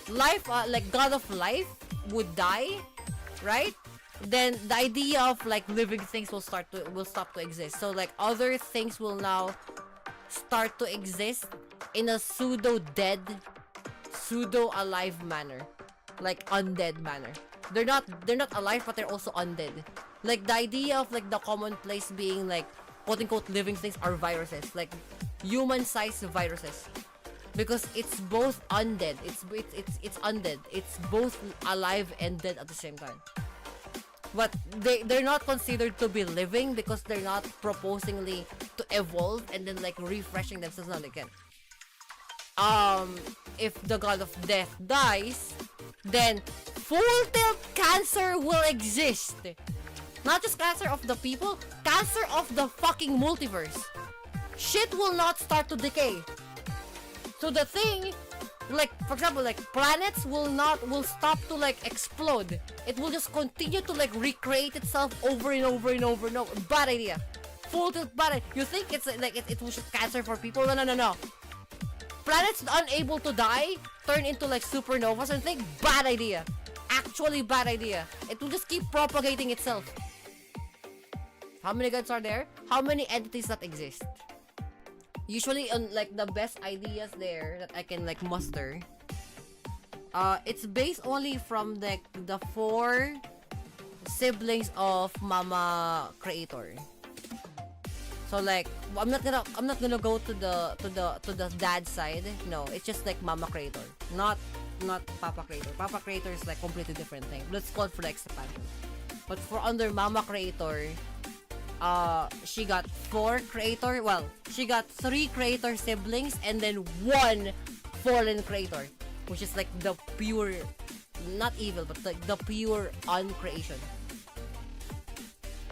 Life, like God of Life would die, right? Then the idea of like living things will stop to exist. So like other things will now start to exist in a pseudo-dead, pseudo-alive manner, like undead manner. They're not alive, but they're also undead. Like the idea of like the commonplace being like quote-unquote living things are viruses, like human-sized viruses, because it's both undead. It's undead. It's both alive and dead at the same time. But they're not considered to be living because they're not proposingly to evolve and then like refreshing themselves. No, they can. If the god of death dies, then full tilt cancer will exist. Not just cancer of the people, cancer of the fucking multiverse. Shit will not start to decay. So the thing, like for example, like planets will stop to like explode. It will just continue to like recreate itself over and over and over and over. Bad idea. Full tilt bad idea. You think it's like it was just cancer for people? No. Planets unable to die turn into like supernovas and think bad idea. Actually bad idea. It will just keep propagating itself. How many gods are there? How many entities that exist? Usually on like the best ideas there that I can like muster, it's based only from the 4 siblings of Mama Creator. So like I'm not gonna go to the dad side. No, it's just like Mama Creator, not Papa Creator. Papa Creator is like completely different thing. Let's call it for the expansion. But for under Mama Creator, she got 4 creator. Well, she got 3 creator siblings and then 1 fallen creator, which is like the pure, not evil, but like the pure uncreation.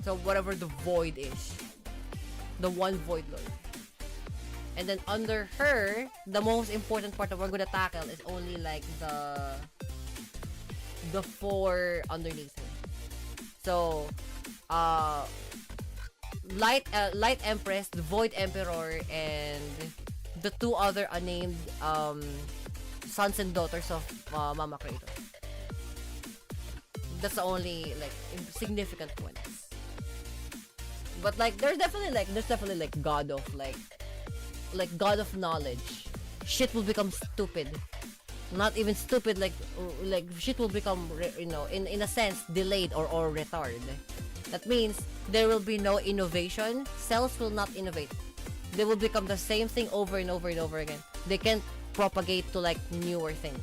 So whatever the void is, the one void lord. And then under her, the most important part that we're gonna tackle is only like the 4 underneath her. So, Light Empress, the Void Emperor, and the 2 other unnamed sons and daughters of Mama Creator. That's the only like significant ones. But like there's definitely like God of like like god of knowledge, shit will become stupid. Not even stupid, like shit will become, you know, in a sense, delayed or retarded. That means there will be no innovation. Cells will not innovate. They will become the same thing over and over and over again. They can't propagate to like newer things.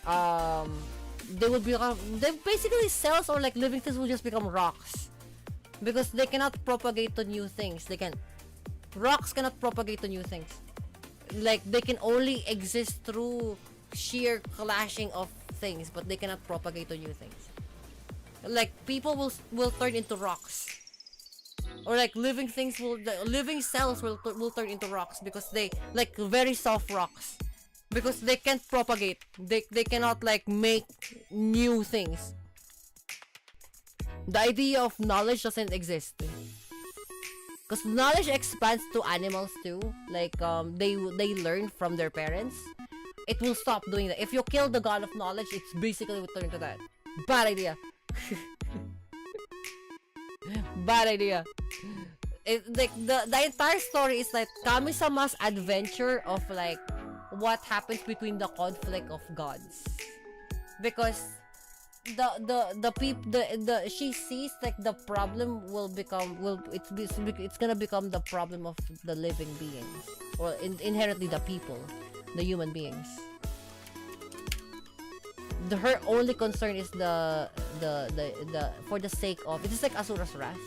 They will become, they basically, cells or like living things will just become rocks because they cannot propagate to new things. They can, rocks cannot propagate to new things. Like they can only exist through sheer clashing of things, but they cannot propagate to new things. Like people will turn into rocks, or like living things will, living cells will turn into rocks because they, like very soft rocks, because they can't propagate. They cannot like make new things. The idea of knowledge doesn't exist. Because knowledge expands to animals too. Like they learn from their parents. It will stop doing that. If you kill the god of knowledge, it's basically will turn to that. Bad idea. Bad idea. Like the entire story is like Kami-sama's adventure of like what happens between the conflict of gods. Because she sees like the problem will become, it's gonna become the problem of the living beings, or inherently the people, the human beings. Her only concern is the for the sake of, it's just like Asura's wrath.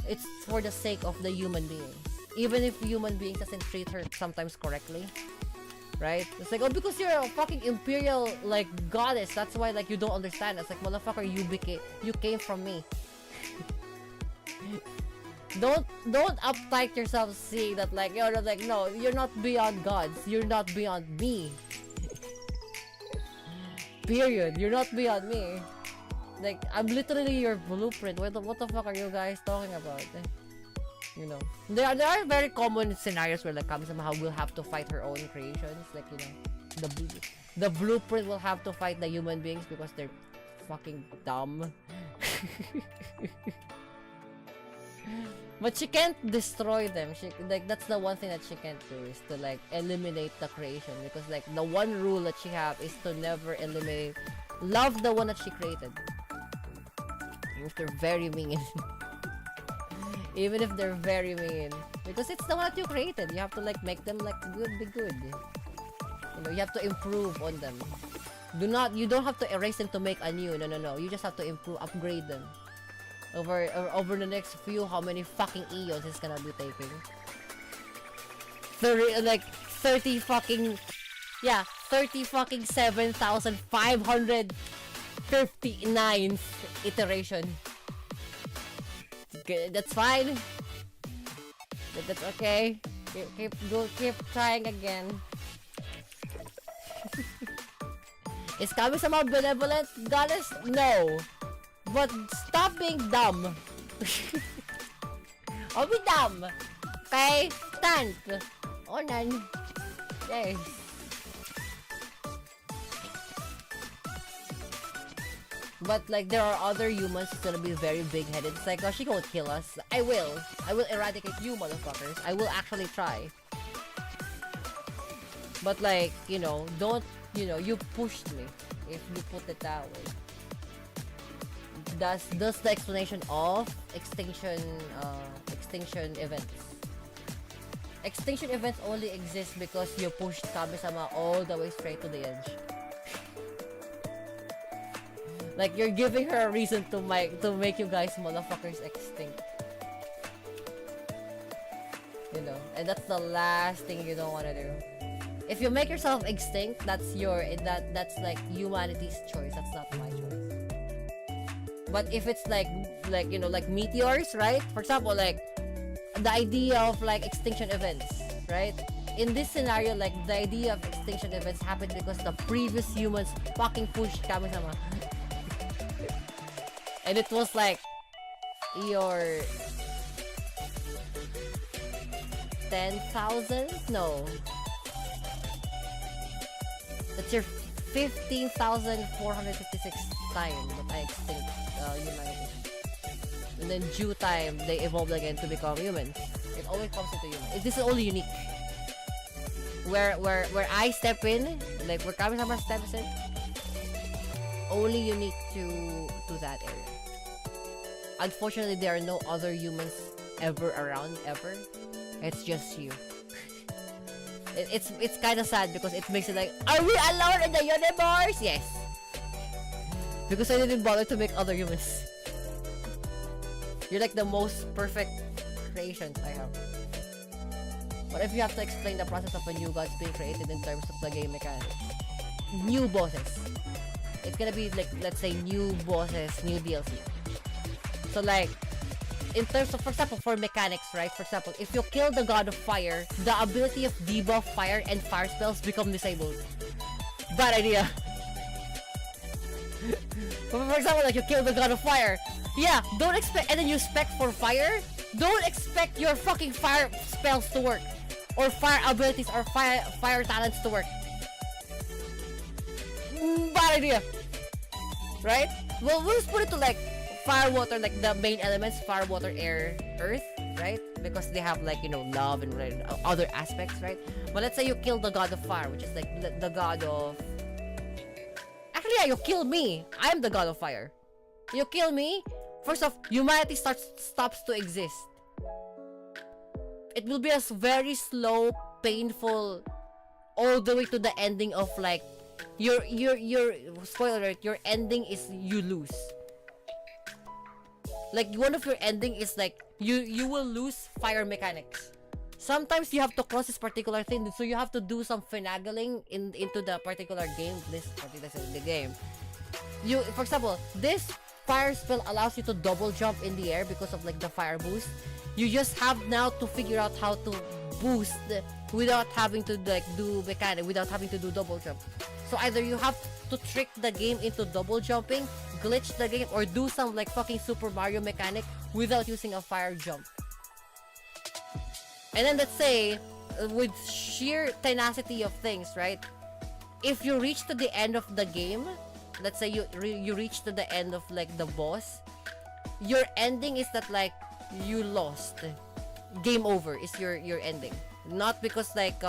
It's for the sake of the human beings, even if human beings doesn't treat her sometimes correctly. Right? It's like, oh, because you're a fucking imperial like goddess, that's why like you don't understand. It's like, motherfucker, you came from me. don't uptight yourself seeing that like, you're like, no, you're not beyond gods, you're not beyond me. Period. You're not beyond me. Like, I'm literally your blueprint. What the fuck are you guys talking about? You know, there are very common scenarios where like Kami-sama will have to fight her own creations. Like, you know, the blueprint will have to fight the human beings because they're fucking dumb. But she can't destroy them. She, like, that's the one thing that she can't do, is to like eliminate the creation, because like the one rule that she have is to never eliminate, love the one that she created. Even if they're very mean. Even if they're very mean, because it's the one that you created. You have to like make them like good, be good. You know, you have to improve on them. You don't have to erase them to make a new. No. You just have to improve, upgrade them. Over the next few, how many fucking eons it's gonna be taking? 30 fucking 7,559th iteration. Okay, that's fine. That's okay. Keep trying again. Is Kami-sama benevolent goddess? No. But stop being dumb. I'll be dumb. Okay? Stand. Onan. Yes. But like there are other humans who's gonna be very big-headed. It's like, oh, she won't kill us. I will eradicate you, motherfuckers. I will actually try. But like, you know, you pushed me, if you put it that way. That's the explanation of extinction events. Extinction events only exist because you pushed Kami-sama all the way straight to the edge. Like, you're giving her a reason to make you guys motherfuckers extinct. You know, and that's the last thing you don't want to do. If you make yourself extinct, that's like humanity's choice. That's not my choice. But if it's like you know, like meteors, right? For example, like the idea of like extinction events, right? In this scenario, like the idea of extinction events happened because the previous humans fucking pushed Kami-sama. And it was like your 10,000? No. That's your 15,456 time that I extinct humanity. And then due time, they evolved again to become humans. it always comes into human. This is only unique. Where I step in, like where Kami-sama steps in, only unique to that area. Unfortunately, there are no other humans ever around ever. It's just you. It's kind of sad because it makes it like, are we alone in the universe? Yes. Because I didn't bother to make other humans. You're like the most perfect creations I have. But if you have to explain the process of a new god being created in terms of the game mechanics, new bosses, it's gonna be like, let's say, new bosses, new DLC. So like, in terms of, for example, for mechanics, right? For example, if you kill the god of fire, the ability of debuff fire and fire spells become disabled. Bad idea. For example, like you kill the god of fire, yeah, don't expect, and then you spec for fire, don't expect your fucking fire spells to work, or fire abilities or fire talents to work. Bad idea, right? Well, we'll just put it to like fire, water, like the main elements, fire, water, air, earth, right? Because they have like, you know, love and other aspects, right? But let's say you kill the god of fire, which is like the god of... Actually, yeah, you kill me. I'm the god of fire. You kill me. First off, humanity stops to exist. It will be a very slow, painful, all the way to the ending of like your spoiler alert, your ending is you lose. Like one of your ending is like you will lose fire mechanics. Sometimes you have to cross this particular thing, so you have to do some finagling into the particular game. The game. You, for example, this fire spell allows you to double jump in the air because of like the fire boost. You just have now to figure out how to boost without having to like do mechanic, without having to do double jump. So either you have to trick the game into double jumping, glitch the game, or do some like fucking Super Mario mechanic without using a fire jump. And then let's say, with sheer tenacity of things, right? If you reach to the end of the game, let's say you reach to the end of like the boss, your ending is that like you lost. Game over is your ending. Not because like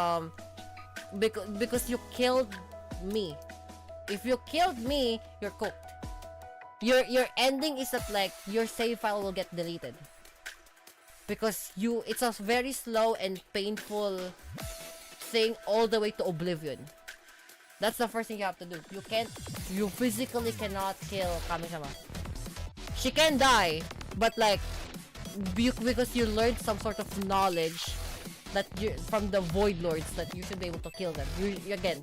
because you killed me. If you killed me, you're cooked. Your ending is that like your save file will get deleted. Because it's a very slow and painful thing all the way to oblivion. That's the first thing you have to do. You physically cannot kill Kami-sama. She can die, but like because you learned some sort of knowledge that from the Void Lords that you should be able to kill them. You again,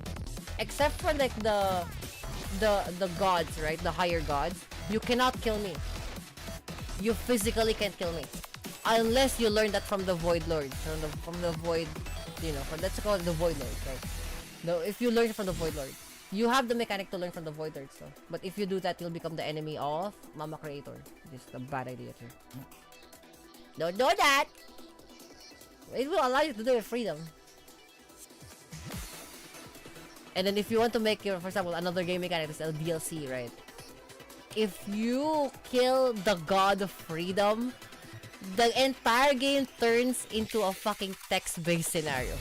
except for like the gods, right? The higher gods, you cannot kill me. You physically can't kill me. Unless you learn that from the Void Lords, from the Void, you know, let's call it the Void Lords, right? No, if you learn from the Void Lords, you have the mechanic to learn from the Void Lords, so. But if you do that, you'll become the enemy of Mama Creator. Just a bad idea too. Don't do that! It will allow you to do it with freedom. And then if you want to make your, for example, another game mechanic is a DLC, right? If you kill the God of Freedom, the entire game turns into a fucking text-based scenario.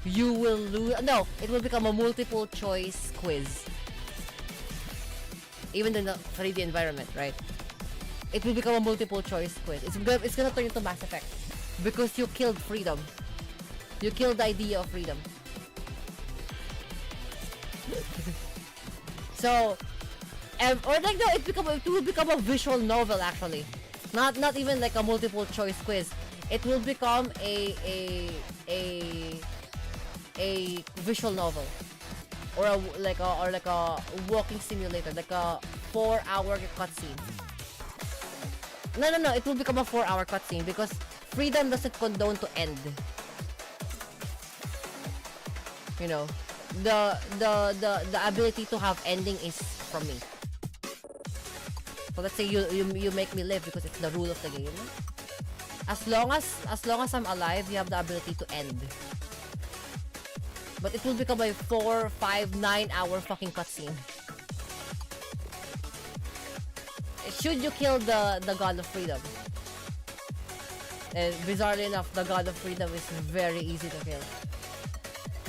You will lose. No, it will become a multiple choice quiz. Even in the 3D environment, right? It will become a multiple choice quiz. It's gonna turn into Mass Effect. Because you killed freedom. You killed the idea of freedom. So, or like no, it will become a visual novel actually. Not even like a multiple choice quiz. It will become a visual novel, or like a walking simulator, like a 4-hour cutscene. No. It will become a 4-hour cutscene because freedom doesn't condone to end. You know, the ability to have ending is from me. So let's say you make me live because it's the rule of the game. As long as I'm alive, you have the ability to end. But it will become a 4, 5, 9-hour fucking cutscene. Should you kill the God of Freedom? And bizarrely enough, the God of Freedom is very easy to kill.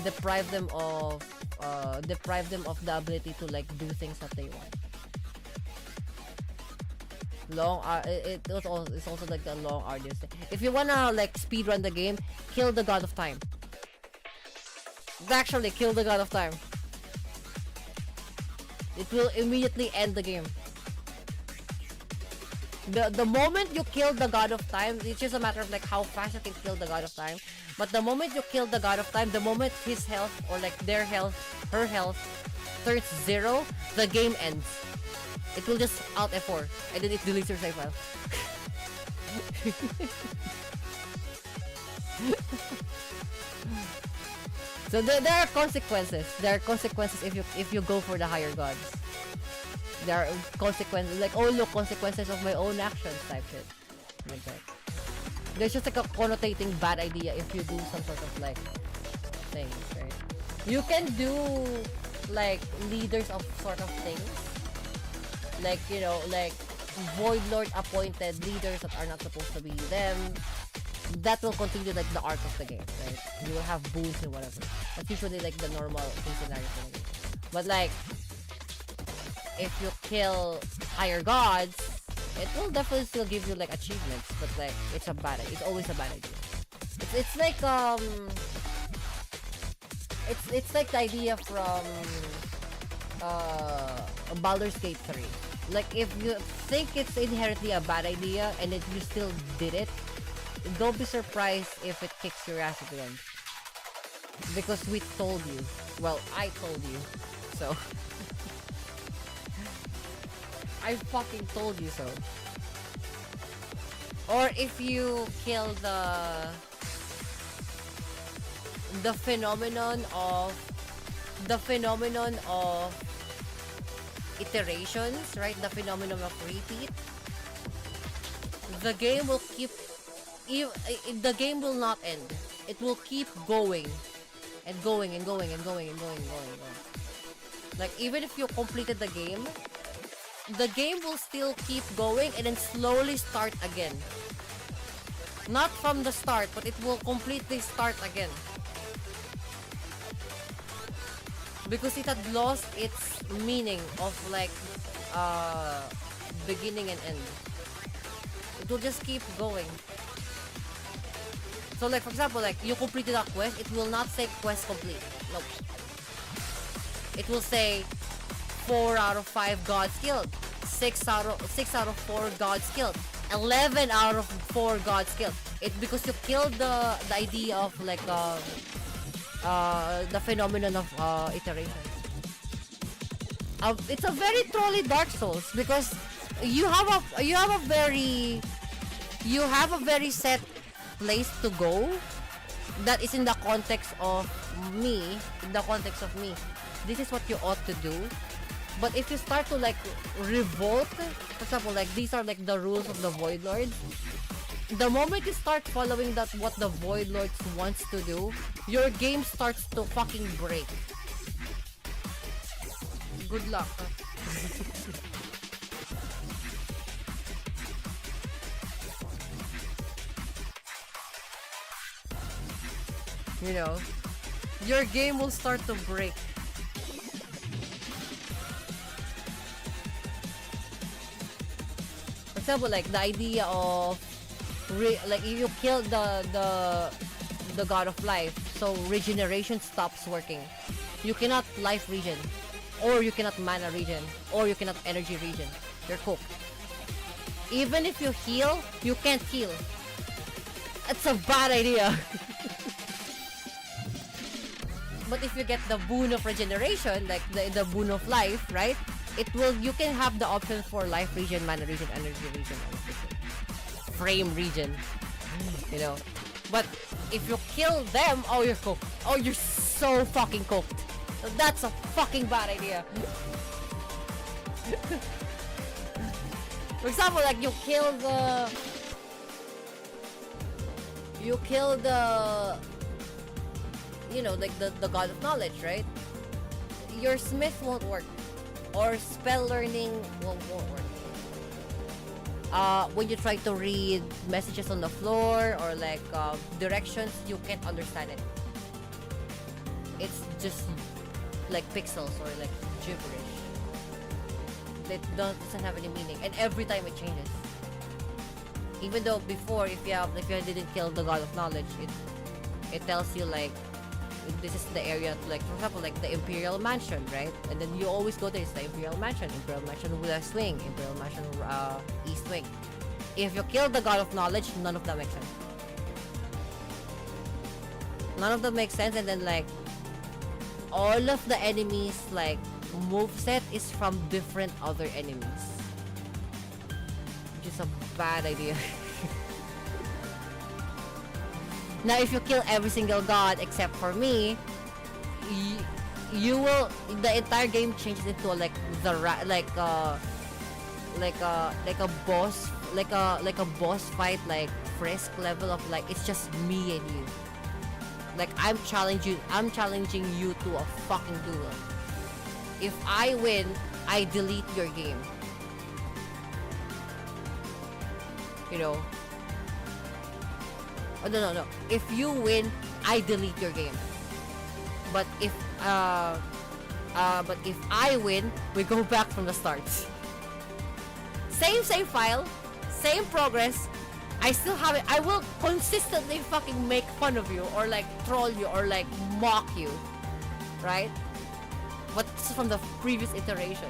Deprive them of the ability to like do things that they want. It's also like the long arduous thing. If you wanna like speedrun the game, kill the God of Time. Actually, kill the God of Time. It will immediately end the game. The moment you kill the God of Time, it's just a matter of like how fast you can kill the God of Time. But the moment you kill the God of Time, the moment his health or like their health, her health turns 0, the game ends. It will just Alt F4 and then it deletes your save file. So there are consequences. There are consequences if you go for the higher gods. There are consequences like, oh look, consequences of my own actions type shit. Like that. There's just like a connotating bad idea if you do some sort of like things, right? You can do like leaders of sort of things. Like, you know, like Void Lord appointed leaders that are not supposed to be them. That will continue like the arc of the game, right? You will have boons and whatever. That's usually like the normal scenario for the game. But like, if you kill higher gods, it will definitely still give you like achievements, but like it's always a bad idea. It's like it's like the idea from Baldur's Gate 3. Like if you think it's inherently a bad idea and if you still did it, don't be surprised if it kicks your ass at the end. Because we told you. Well, I told you. So I fucking told you so. Or if you kill the phenomenon of iterations, right? The phenomenon of repeat. The game will keep the game will not end. It will keep going and going and going and going and going and going and going. Like even if you completed the game will still keep going and then slowly start again. Not from the start, but it will completely start again. Because it had lost its meaning of like beginning and end. It will just keep going. So like for example, like you completed a quest, it will not say quest complete. Nope. It will say 4 out of 5 gods killed, 6 out of 4 gods killed, 11 out of 4 gods killed. It because you killed the idea of like the phenomenon of iteration. It's a very trolly Dark Souls because you have a very set place to go that is in the context of me. This is what you ought to do. But if you start to like revolt, for example, like these are like the rules of the Void Lords. The moment you start following what the Void Lords wants to do, your game starts to fucking break. Good luck. You know, your game will start to break. For example, like the idea of like if you kill the God of Life, so regeneration stops working. You cannot life regen, or you cannot mana regen, or you cannot energy regen. You're cooked. Even if you heal, you can't heal. It's a bad idea. But if you get the boon of regeneration, like the boon of life, right? You can have the option for life regen, mana regen, energy regen, frame regen, you know. But if you kill them, oh, you're cooked. Oh, you're so fucking cooked. That's a fucking bad idea. For example, like you kill the you know, like the God of Knowledge, right? Your smith won't work, or spell learning won't work. when you try to read messages on the floor or like directions, you can't understand it. It's just like pixels or like gibberish. It doesn't have any meaning, and every time it changes. Even though before, if you didn't kill the God of Knowledge, it tells you like this is the area, like for example, like the Imperial Mansion, right? And then you always go there. It's the Imperial Mansion with a swing, Imperial Mansion East Wing. If you kill the God of Knowledge, none of that makes sense. None of that makes sense, and then like all of the enemies like moveset is from different other enemies, which is a bad idea. Now, if you kill every single god except for me, you will, the entire game changes into like a boss fight, like Frisk level of like it's just me and you. Like I'm challenging you to a fucking duel. If I win, I delete your game. You know. Oh, no. If you win, I delete your game. But if I win, we go back from the start. Same file, same progress. I still have it. I will consistently fucking make fun of you or like troll you or like mock you, right? But this is from the previous iteration.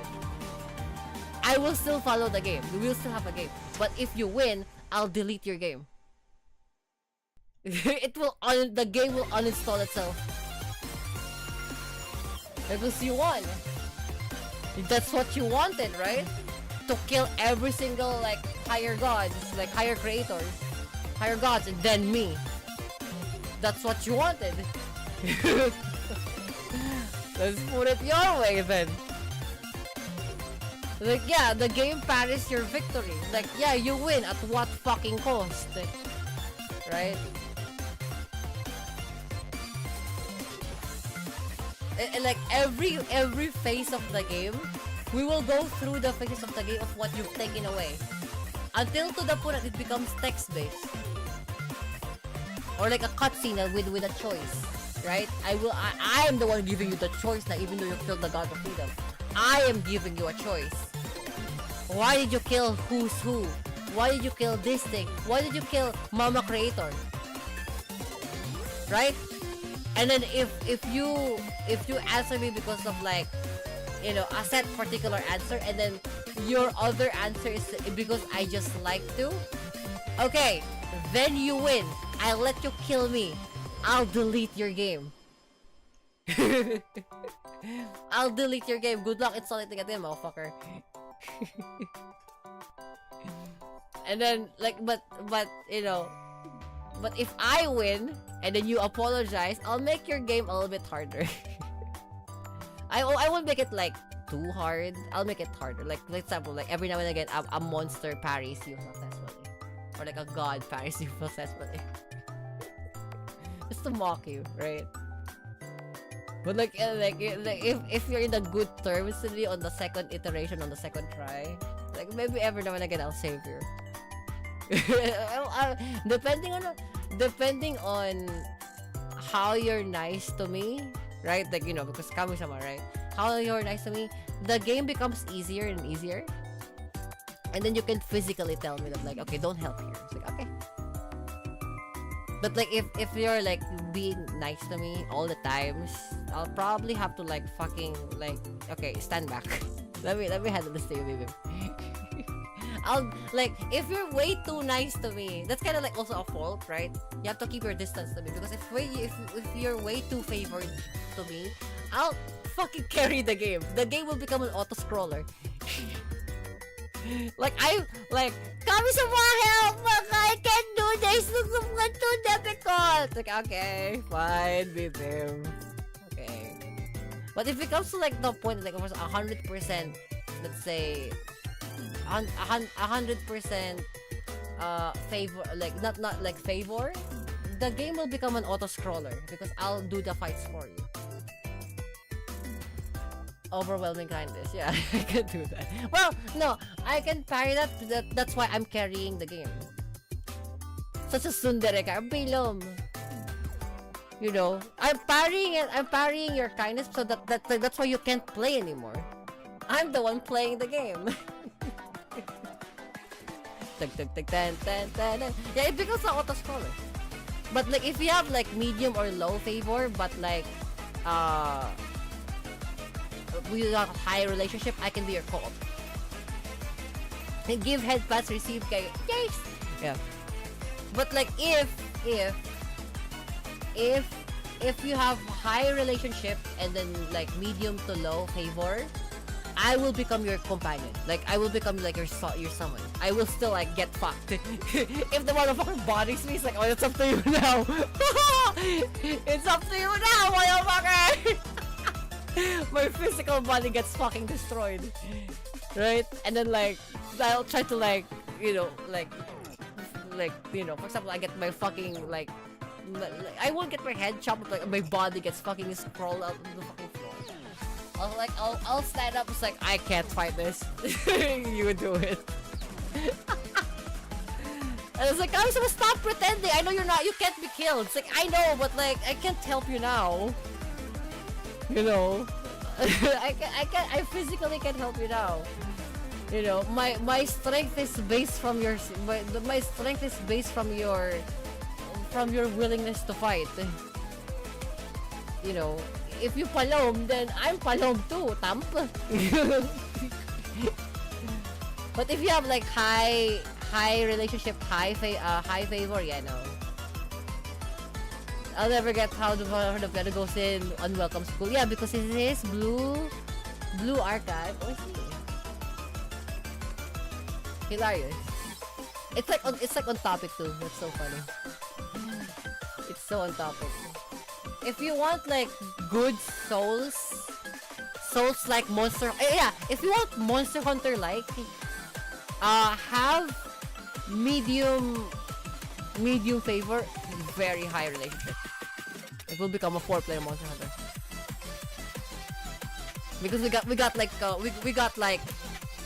I will still follow the game. We will still have a game. But if you win, I'll delete your game. The game will uninstall itself. Because you won. That's what you wanted, right? To kill every single like higher gods, like higher creators, higher gods, and then me. That's what you wanted. Let's put it your way then. Like yeah, the game parries your victory. Like yeah, you win at what fucking cost? Right? And like every phase of the game, we will go through the phases of the game of what you've taken away, until to the point that it becomes text-based, or like a cutscene with a choice, right? I am the one giving you the choice now, even though you killed the God of Freedom. I am giving you a choice. Why did you kill who's who? Why did you kill this thing? Why did you kill Mama Creator? Right? And then if you answer me because of like, you know, a set particular answer, and then your other answer is because I just like to, okay, then you win. I'll let you kill me. I'll delete your game. I'll delete your game. Good luck installing it again, motherfucker. And then like, but you know, but if I win and then you apologize, I'll make your game a little bit harder. I won't make it like too hard. I'll make it harder. Like for example, like every now and again, a monster parries you successfully, or like a god parries you successfully, just to mock you, right? But like if you're in the good terms with me on the second iteration, on the second try, like maybe every now and again I'll save you. Depending on how you're nice to me, right? Like, you know, because Kami-sama, right? How you're nice to me, the game becomes easier and easier, and then you can physically tell me that like, okay, don't help here. It's like, okay. But like if you're like being nice to me all the times, I'll probably have to like fucking like, okay, stand back. let me handle this to you, baby. I'll like, if you're way too nice to me, that's kind of like also a fault, right? You have to keep your distance to me, because if you're way too favored to me, I'll fucking carry the game. The game will become an auto scroller. Like Kami-sama, help! I can't do this. It's too difficult. Like, okay, fine with him. Okay. But if it comes to like the point like almost 100%, let's say 100% favor, like not like favor, the game will become an auto scroller because I'll do the fights for you. Overwhelming kindness. Yeah, I can do that. Well, no, I can parry that. That's why I'm carrying the game. Such a tsundere ka. Bilom. You know, I'm parrying it. I'm parrying your kindness, so that's why you can't play anymore. I'm the one playing the game. Yeah, it becomes an auto scroller. But like if you have like medium or low favor, but like we have high relationship, I can be your co-op. And give head pats, receive kay. Yes. Yeah. But like if you have high relationship and then like medium to low favor, I will become your companion. Like I will become like your someone. I will still like get fucked. If the motherfucker bodies me, it's like, oh, it's up to you now. It's up to you now, motherfucker. My physical body gets fucking destroyed, right? And then like I'll try to like you know for example, I get my fucking like I won't get my head chopped, but like my body gets fucking scrolled out of the fucking floor. I'll stand up. It's like, I can't fight this. You do it. And it's like, I'm supposed to stop pretending. I know you can't be killed. It's like, I know, but like I can't help you now. You know, I physically can't help you now. You know, my strength is based from your my strength is based from your willingness to fight. You know, if you palom, then I'm palom too, tamp. But if you have like high relationship, high favor, yeah, no. I'll never get how the piano goes in unwelcome school. Yeah, because it is blue archive. Oh, I see. Hilarious. It's like on topic too. That's so funny. It's so on topic. If you want like good souls like Monster, yeah. If you want Monster Hunter like, have medium favor, very high relationship. It will become a 4-player Monster Hunter. Because we got like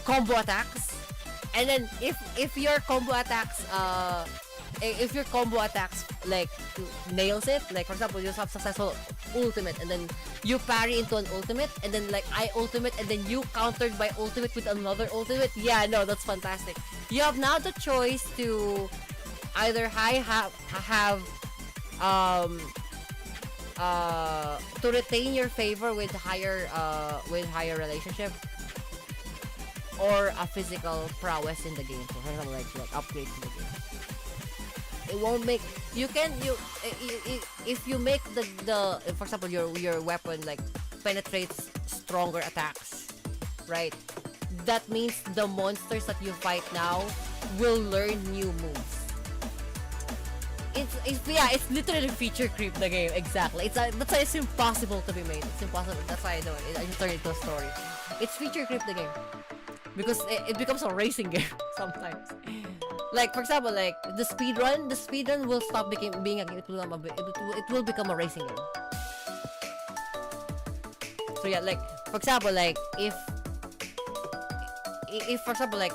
combo attacks, and then if your combo attacks like nails it, like for example, you have successful ultimate and then you parry into an ultimate and then like I ultimate and then you countered by ultimate with another ultimate. Yeah, no, that's fantastic. You have now the choice to either to retain your favor with higher relationship, or a physical prowess in the game. So for example, like upgrades in the game. It won't make if you make the for example your weapon like penetrates stronger attacks, right? That means the monsters that you fight now will learn new moves. It's literally feature creep the game. Exactly. That's why it's impossible to be made. It's impossible. That's why I do it. I just turn it into a story. It's feature creep the game because it becomes a racing game sometimes. Like for example, like the speedrun will stop being a game. It will become a racing game. So yeah, like for example, like if for example, like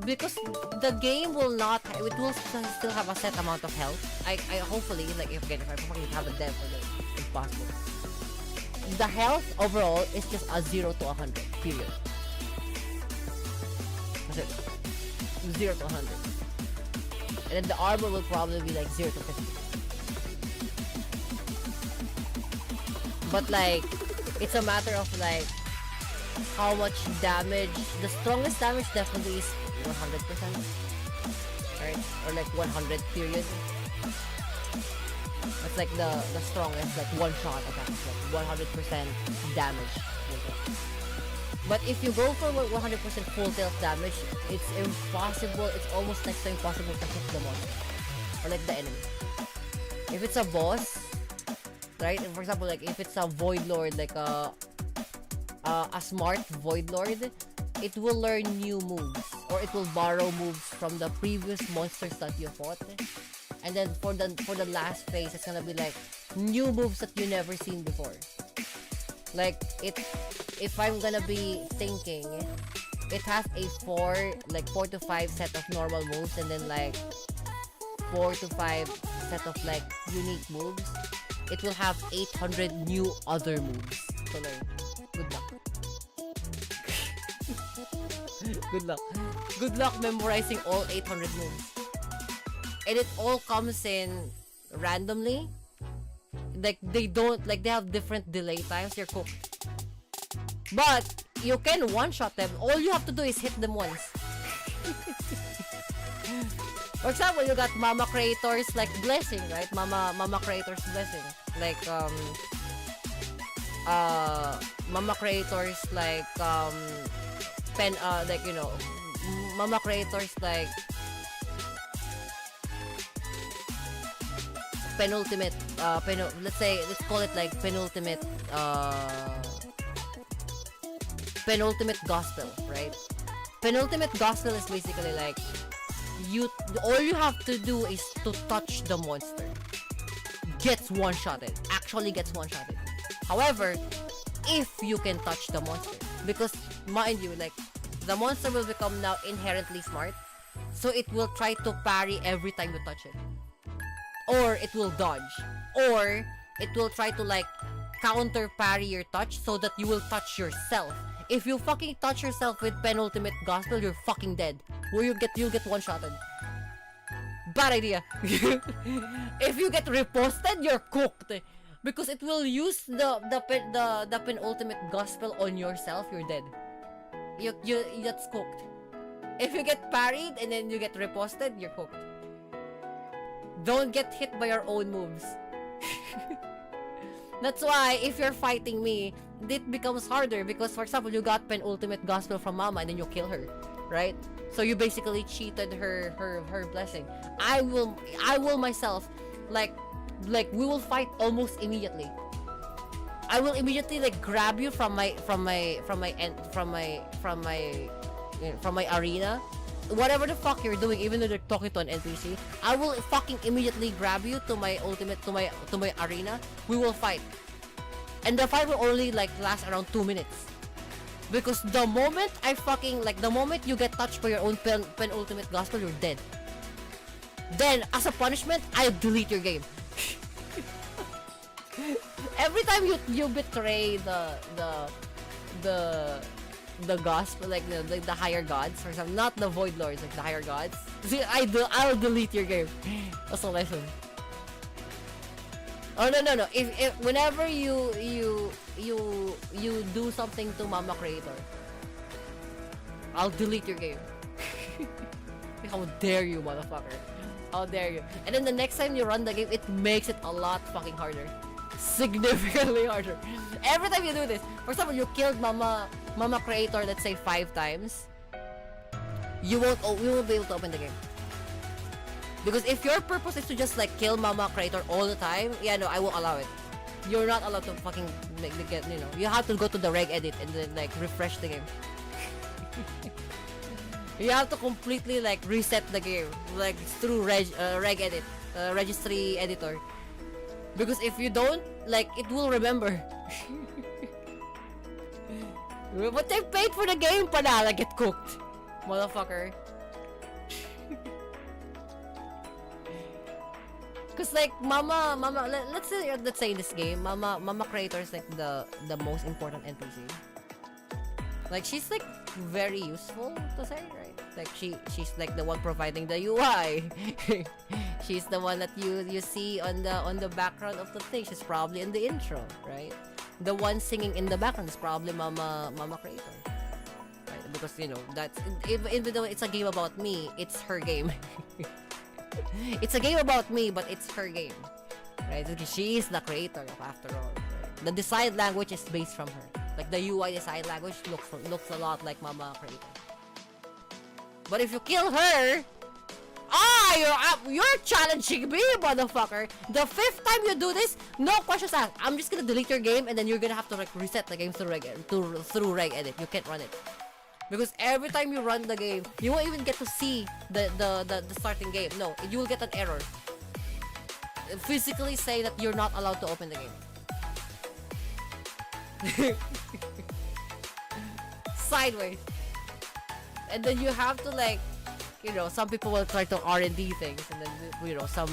because the game will not, it will still have a set amount of health. I hopefully, like if I fucking have a dev for this, it's possible. The health overall is just a 0 to 100. Period. That's it. 0 to 100. And then the armor will probably be like 0 to 50. But like, it's a matter of like how much damage. The strongest damage definitely is 100%, right? Or like 100 period. That's like the strongest, like one shot attack, like 100% damage. But if you go for 100% full tilt damage, it's impossible. It's almost next to impossible to hit the monster or like the enemy. If it's a boss, right? And for example, like if it's a Void Lord, like a smart Void Lord, it will learn new moves, or it will borrow moves from the previous monsters that you fought. And then for the last phase, it's gonna be like new moves that you never seen before. Like if I'm gonna be thinking, it has a 4 to 5 set of normal moves, and then like 4 to 5 set of like unique moves. It will have 800 new other moves. So like, good luck. Good luck. Good luck memorizing all 800 moves. And it all comes in randomly. Like they have different delay times. You're cooked. But you can one-shot them. All you have to do is hit them once. For example, you got Mama Creator's like blessing, right? Mama Creator's blessing. Like Mama Creator's like Mama Creator's like penultimate let's call it like penultimate gospel, right? Penultimate gospel is basically like all you have to do is to touch the monster. Gets one-shotted. Actually gets one-shotted. However, if you can touch the monster, because mind you, like the monster will become now inherently smart, so it will try to parry every time you touch it, or it will dodge, or it will try to like counter parry your touch so that you will touch yourself. If you fucking touch yourself with penultimate gospel, you're fucking dead. Or you'll get one-shotted. Bad idea. If you get reposted, you're cooked. Because it will use the penultimate gospel on yourself, you're dead. That's cooked. If you get parried and then you get reposted, you're cooked. Don't get hit by your own moves. That's why if you're fighting me, it becomes harder because, for example, you got penultimate gospel from Mama and then you kill her, right? So you basically cheated her blessing. I will myself like we will fight almost immediately. I will immediately like grab you from my arena. Whatever the fuck you're doing, even though they're talking to an NPC, I will fucking immediately grab you to my arena. We will fight. And the fight will only like last around 2 minutes. Because the moment the moment you get touched by your own penultimate gospel, you're dead. Then, as a punishment, I'll delete your game. Every time you betray the gospel, like the higher gods, for example, not the void lords, like the higher gods. See, I'll delete your game. That's a lesson. Oh no. If whenever you do something to Mama Creator, I'll delete your game. How dare you, motherfucker? How dare you? And then the next time you run the game, it makes it a lot fucking harder. Significantly harder. Every time you do this, for example, you killed Mama Creator, let's say 5 times, we won't be able to open the game. Because if your purpose is to just like kill Mama Creator all the time, yeah, no, I won't allow it. You're not allowed to fucking like get, you have to go to the reg edit and then like refresh the game. You have to completely like reset the game, like through reg edit, registry editor. Because if you don't, like, it will remember. But they paid for the game, panala, get cooked, motherfucker. Cause like Mama, let's say in this game, Mama Creator is like the most important NPC. Like she's like very useful to say, right? Like she's like the one providing the UI. She's the one that you see on the background of the thing. She's probably in the intro, right? The one singing in the background is probably Mama Creator, right? Because that's even though it's a game about me, it's her game. It's a game about me, but it's her game, right? Because she is the creator, after all. Right? The design language is based from her. Like the UI design language looks a lot like Mama Creator. But if you kill her, you're challenging me, motherfucker. The 5th time you do this, no questions asked. I'm just gonna delete your game, and then you're gonna have to like reset the game through reg edit. You can't run it. Because every time you run the game, you won't even get to see the starting game. No, you will get an error. Physically say that you're not allowed to open the game. Sideways. And then you have to like, you know, some people will try to R&D things, and then, you know, some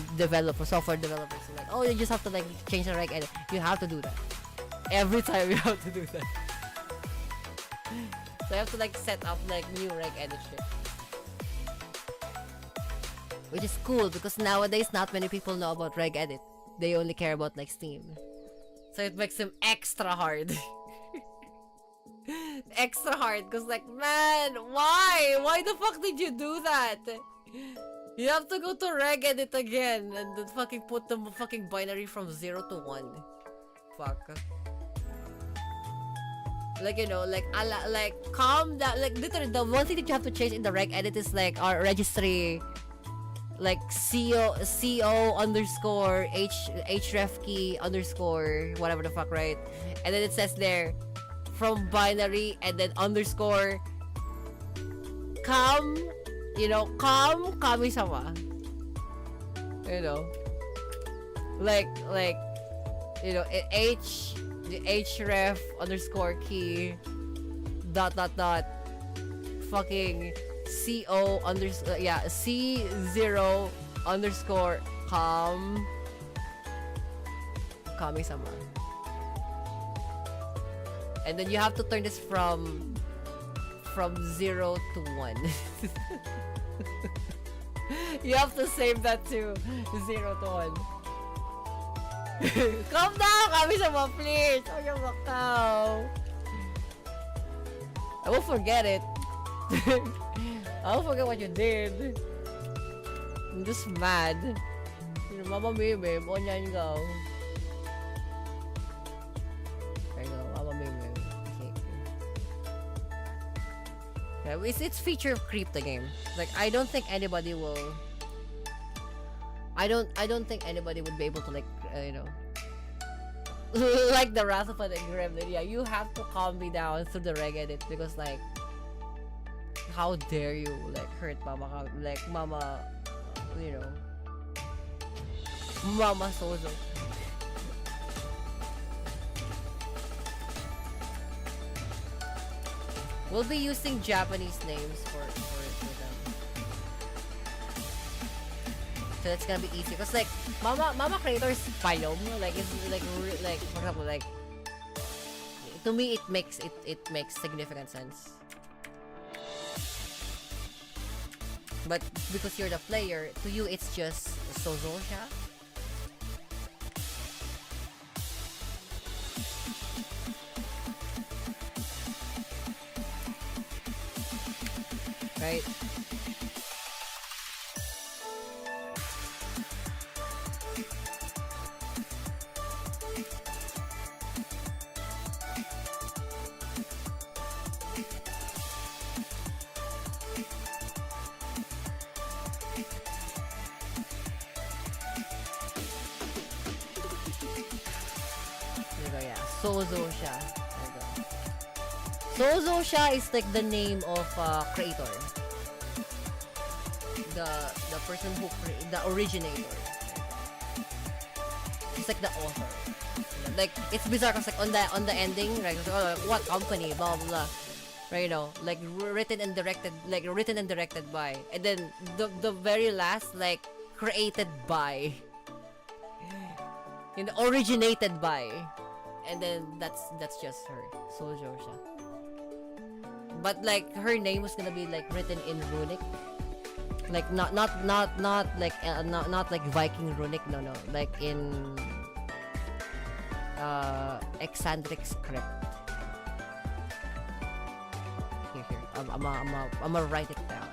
software developers are like, oh, you just have to like change the reg edit. You have to do that. Every time you have to do that. So you have to like set up like new reg edit shit. Which is cool because nowadays not many people know about reg edit. They only care about like Steam. So it makes them extra hard. Extra hard because like, man, why the fuck did you do that? You have to go to reg edit again and then fucking put the fucking binary from 0 to 1. Fuck. Like, you know, like calm down. Like literally the one thing that you have to change in the reg edit is like our registry, like co underscore href key underscore whatever the fuck, right? And then it says there from binary and then underscore kami-sama. You know, like you know, the href underscore key dot fucking co underscore c0 underscore kami-sama. And then you have to turn this from 0 to 1. You have to save that to 0 to 1. Calm down, kami-sama, please. Oh, cow. I won't forget it. I won't forget what you did. I'm just mad. Mama Meme, onyan go. It's feature creep the game. Like I don't think anybody will. I don't think anybody would be able to like you know, like the Wrath of an Gremlin. Yeah, you have to calm me down through the reg edit because like, how dare you like hurt Mama, like Mama, you know, Mama Sozo. We'll be using Japanese names for them. So it's gonna be easy. Cause like Mama Creator's biome, like it's like for example, like to me it makes significant sense. But because you're the player, to you it's just Sozosha. Right? There you go, yeah. Sozosha. Sozosha is like the name of creator. The person who the originator. It's like the author. Like it's bizarre because like on the ending, right? Like, what company, blah blah blah. Right, you know, like written and directed by, and then the very last like created by, you know, originated by, and then that's just her, Sozosha. But like her name was gonna be like written in runic, like not like not like Viking runic, no, like in Exandric script. Here, I'm gonna write it down.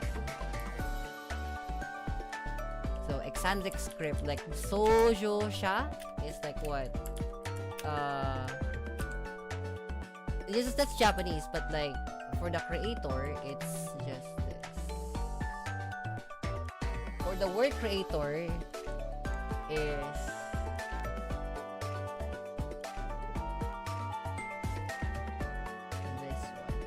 So Exandric script, like Sozosha is like what? That's Japanese, but like for the creator, it's just this. For the word creator is this one.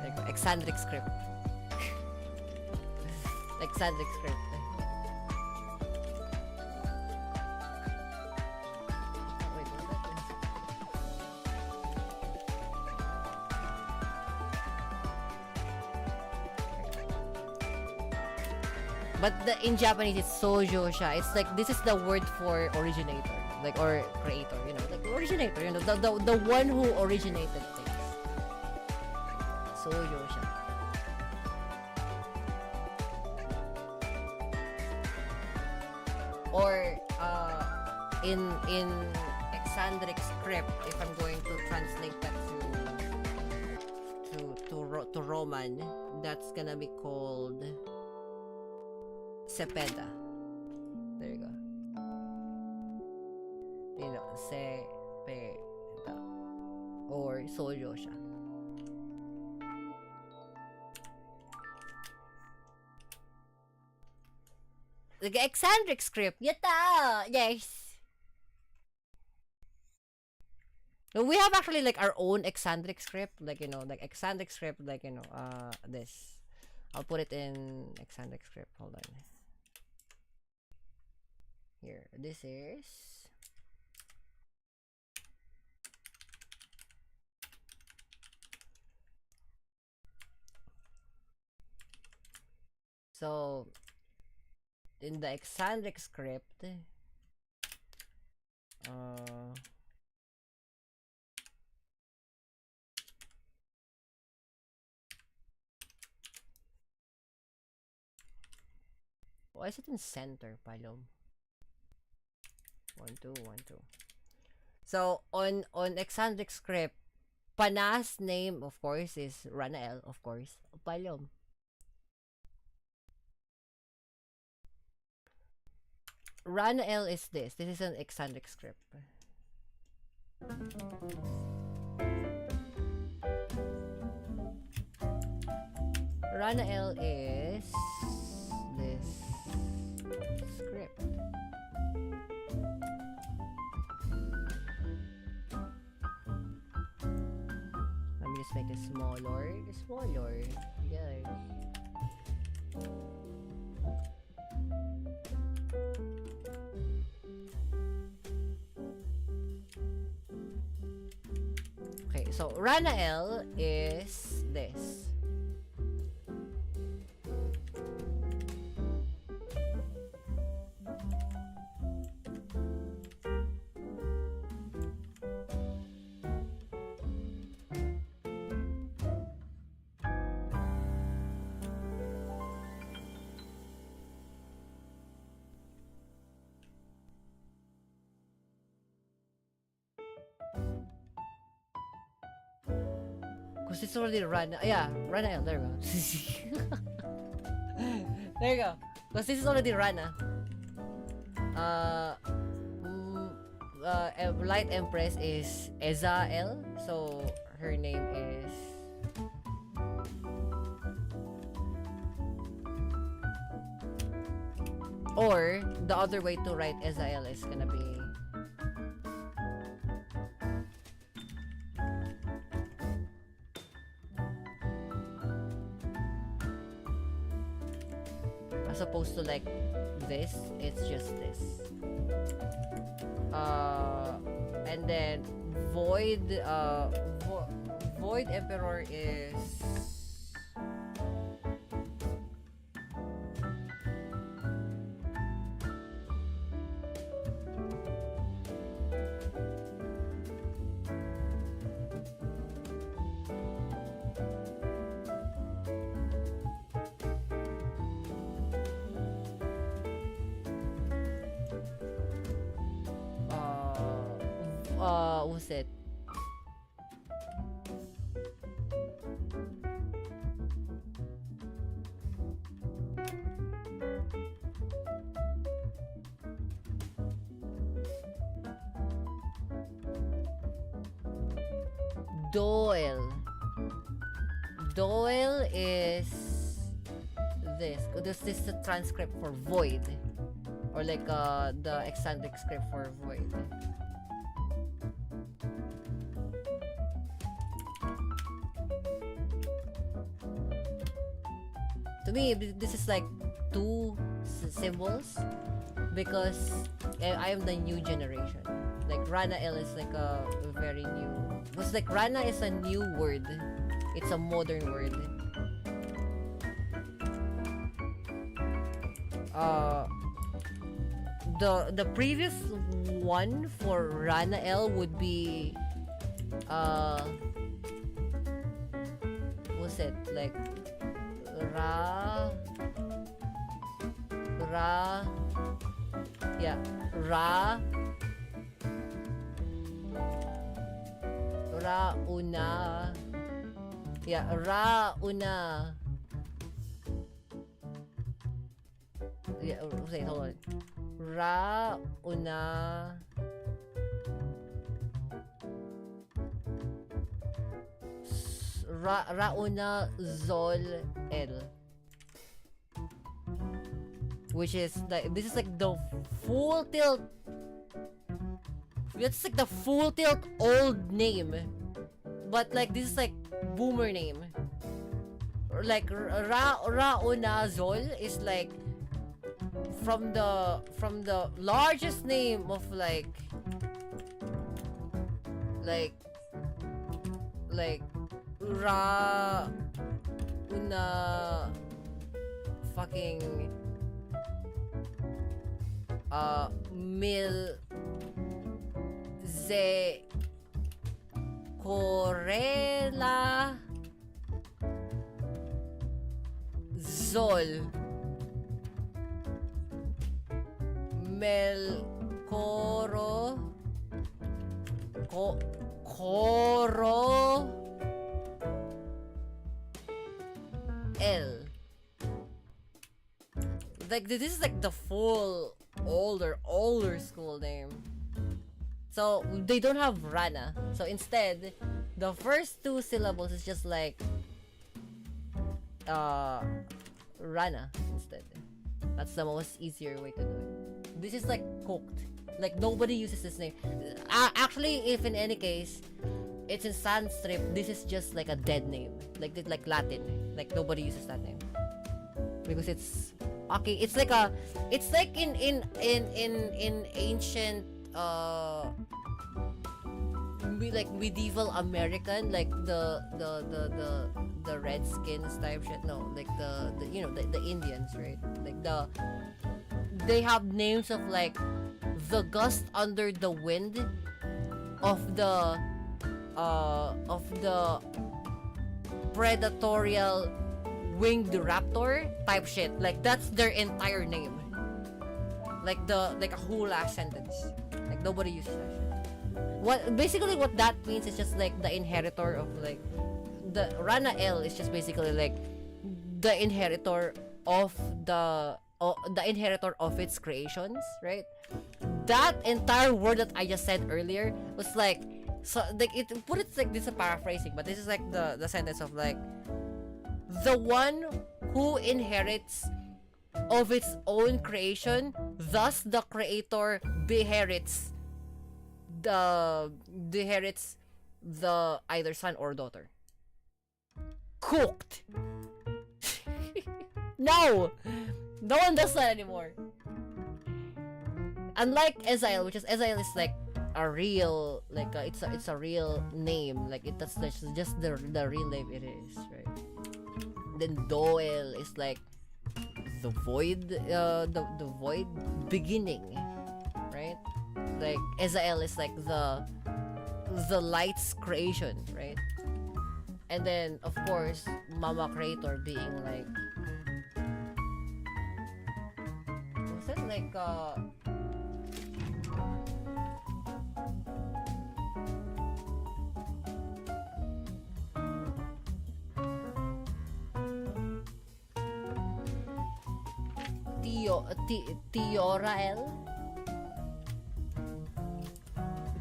There you go. Exandric script. Exandric script. Wait, what is this? But in Japanese, it's sojo siya. It's like, this is the word for originator. Like, or creator, you know. Like, originator, you know. The one who originated things. Sojo siya. Or, in Exandric script, if I'm going to translate that to Roman, that's gonna be called Cepeda. There you go. You know, Cepeda. Or Sojo siya. The Exandric script. Yata! Yes! We have actually like our own Exandric script. Like, you know, like Exandric script, like, you know, this. I'll put it in Exandric script. Hold on. Here. This is... So, in the Exandric script, why is it in center, Palom? 1, 2, 1, 2. So, on Exandric script, Panas name, of course, is Ranael, of course. Palom. Ranael is this. This is an Exandric script. Ranael is this script. Let me just make it smaller. Smaller. Yes. Okay, so Ranael is this. Because it's already Rana. Yeah, Ranael. There we go. There you go. Because this is already Rana. Light Empress is Ezael. So her name is... Or the other way to write Ezael is gonna be... as opposed to like this, it's just this. And then Void Void Emperor is what's it? Doyle. Doyle is this. This is the transcript for void, or like the Exandric script for void. To me, this is like two symbols because I am the new generation. Like Rana L is like a very new. Because like Rana is a new word. It's a modern word. The previous one for Rana L would be what's it like Ra yeah Ra una yeah Ra una yeah wait hold on Ra una Rauna Zol L, which is like this is like the full tilt. It's like the full tilt old name, but like this is like boomer name. Like Rauna Zol is like from the largest name of like Ra una fucking mil ze corela zol mel coro coro L. Like this is like the full older school name. So they don't have Rana. So instead, the first two syllables is just like Rana instead. That's the most easier way to do it. This is like cooked. Like nobody uses this name. Actually, if in any case it's in Sanskrit, this is just like a dead name, like Latin. Like nobody uses that name because it's okay. It's like in ancient like medieval American, like the Redskins type shit. No, like the you know the Indians, right? Like they have names of like the gust under the wind of the predatorial winged raptor type shit. Like that's their entire name. Like a whole ass sentence. Like nobody uses that shit. What that means is just like the inheritor of like the Rana L is just basically like the inheritor of the inheritor of its creations, right? That entire word that I just said earlier was like, so like it put it like this is a paraphrasing, but this is like the sentence of like the one who inherits of its own creation, thus the creator deherits the either son or daughter. Cooked. No one does that anymore. Unlike Ezreal, which is Ezreal is like a real like it's a real name, like that's just the real name it is, right? Then Doel is like the void the void beginning, right? Like Ezreal is like the light's creation, right? And then of course Mama Creator being like what's that like Tiorael.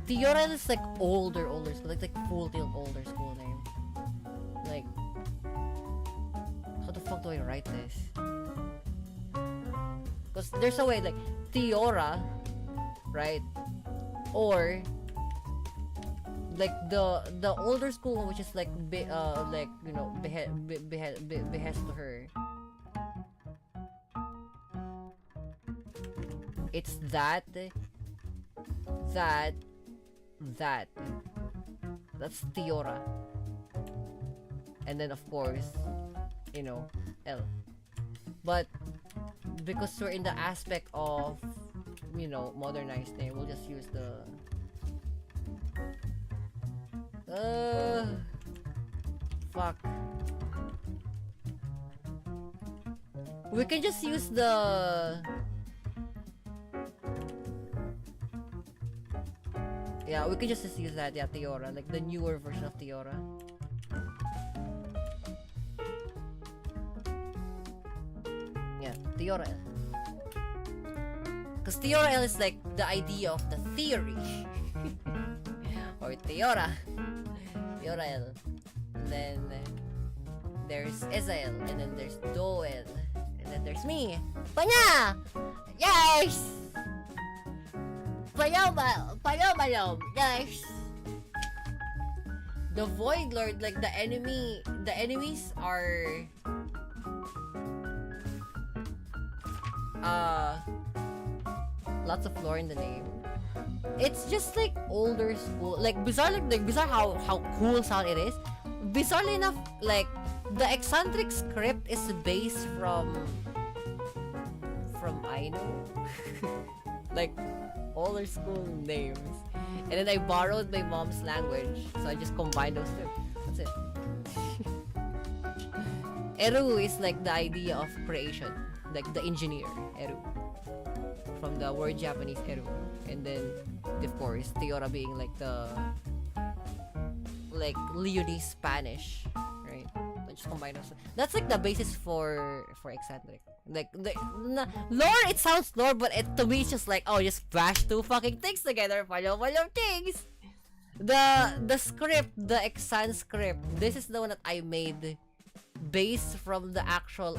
Tiorael is like older school, like full tilt older school name. Like, how the fuck do I write this? Because there's a way like Tiora, right? Or like the older school, which is like like you know behest to her. It's that. That's Tiora. And then of course, you know, L. But because we're in the aspect of, you know, modernized name, we'll just use the fuck. We can just use the yeah, we can just use that, yeah, Tiora, like the newer version of Tiora. Yeah, Tiora L. Because Tiora L is like the idea of the theory. Or Tiora. Tiora L. And then there's Ezael. And then there's Doel. And then there's me. Panya! Yes! Panyom! Yes! The Void Lord, like the enemies are lots of lore in the name. It's just like older school, like bizarre how cool sound it is. Bizarrely enough, like the eccentric script is based from Ainu. Like older school names. And then I borrowed my mom's language, so I just combined those two. That's it. Eru is like the idea of creation, like the engineer, Eru. From the word Japanese Eru. And then, of course, Tiora being like the Leonese Spanish, right? So just combine those. That's like the basis for eccentric. Like lore, it sounds lore, but to me it's just like, oh, just bash two fucking things together, follow things. The script, the Exan script, this is the one that I made based from the actual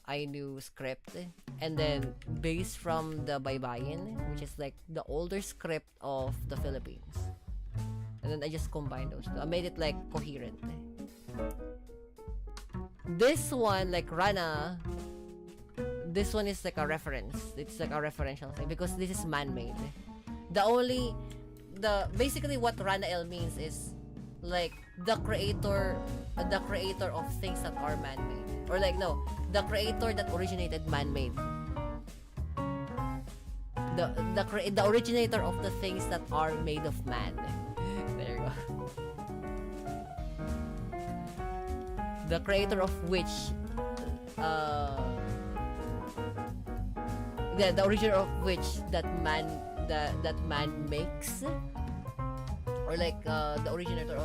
Ainu script, and then based from the Baybayin, which is like the older script of the Philippines. And then I just combined those two. I made it like coherent. This one, like Rana, this one is like a reference. It's like a referential thing because this is man-made. Basically what Rana L means is like the creator of things that are man-made, or like no, the creator that originated man-made. The originator of the things that are made of man. There you go. The creator of which the originator of which that man makes, or like the originator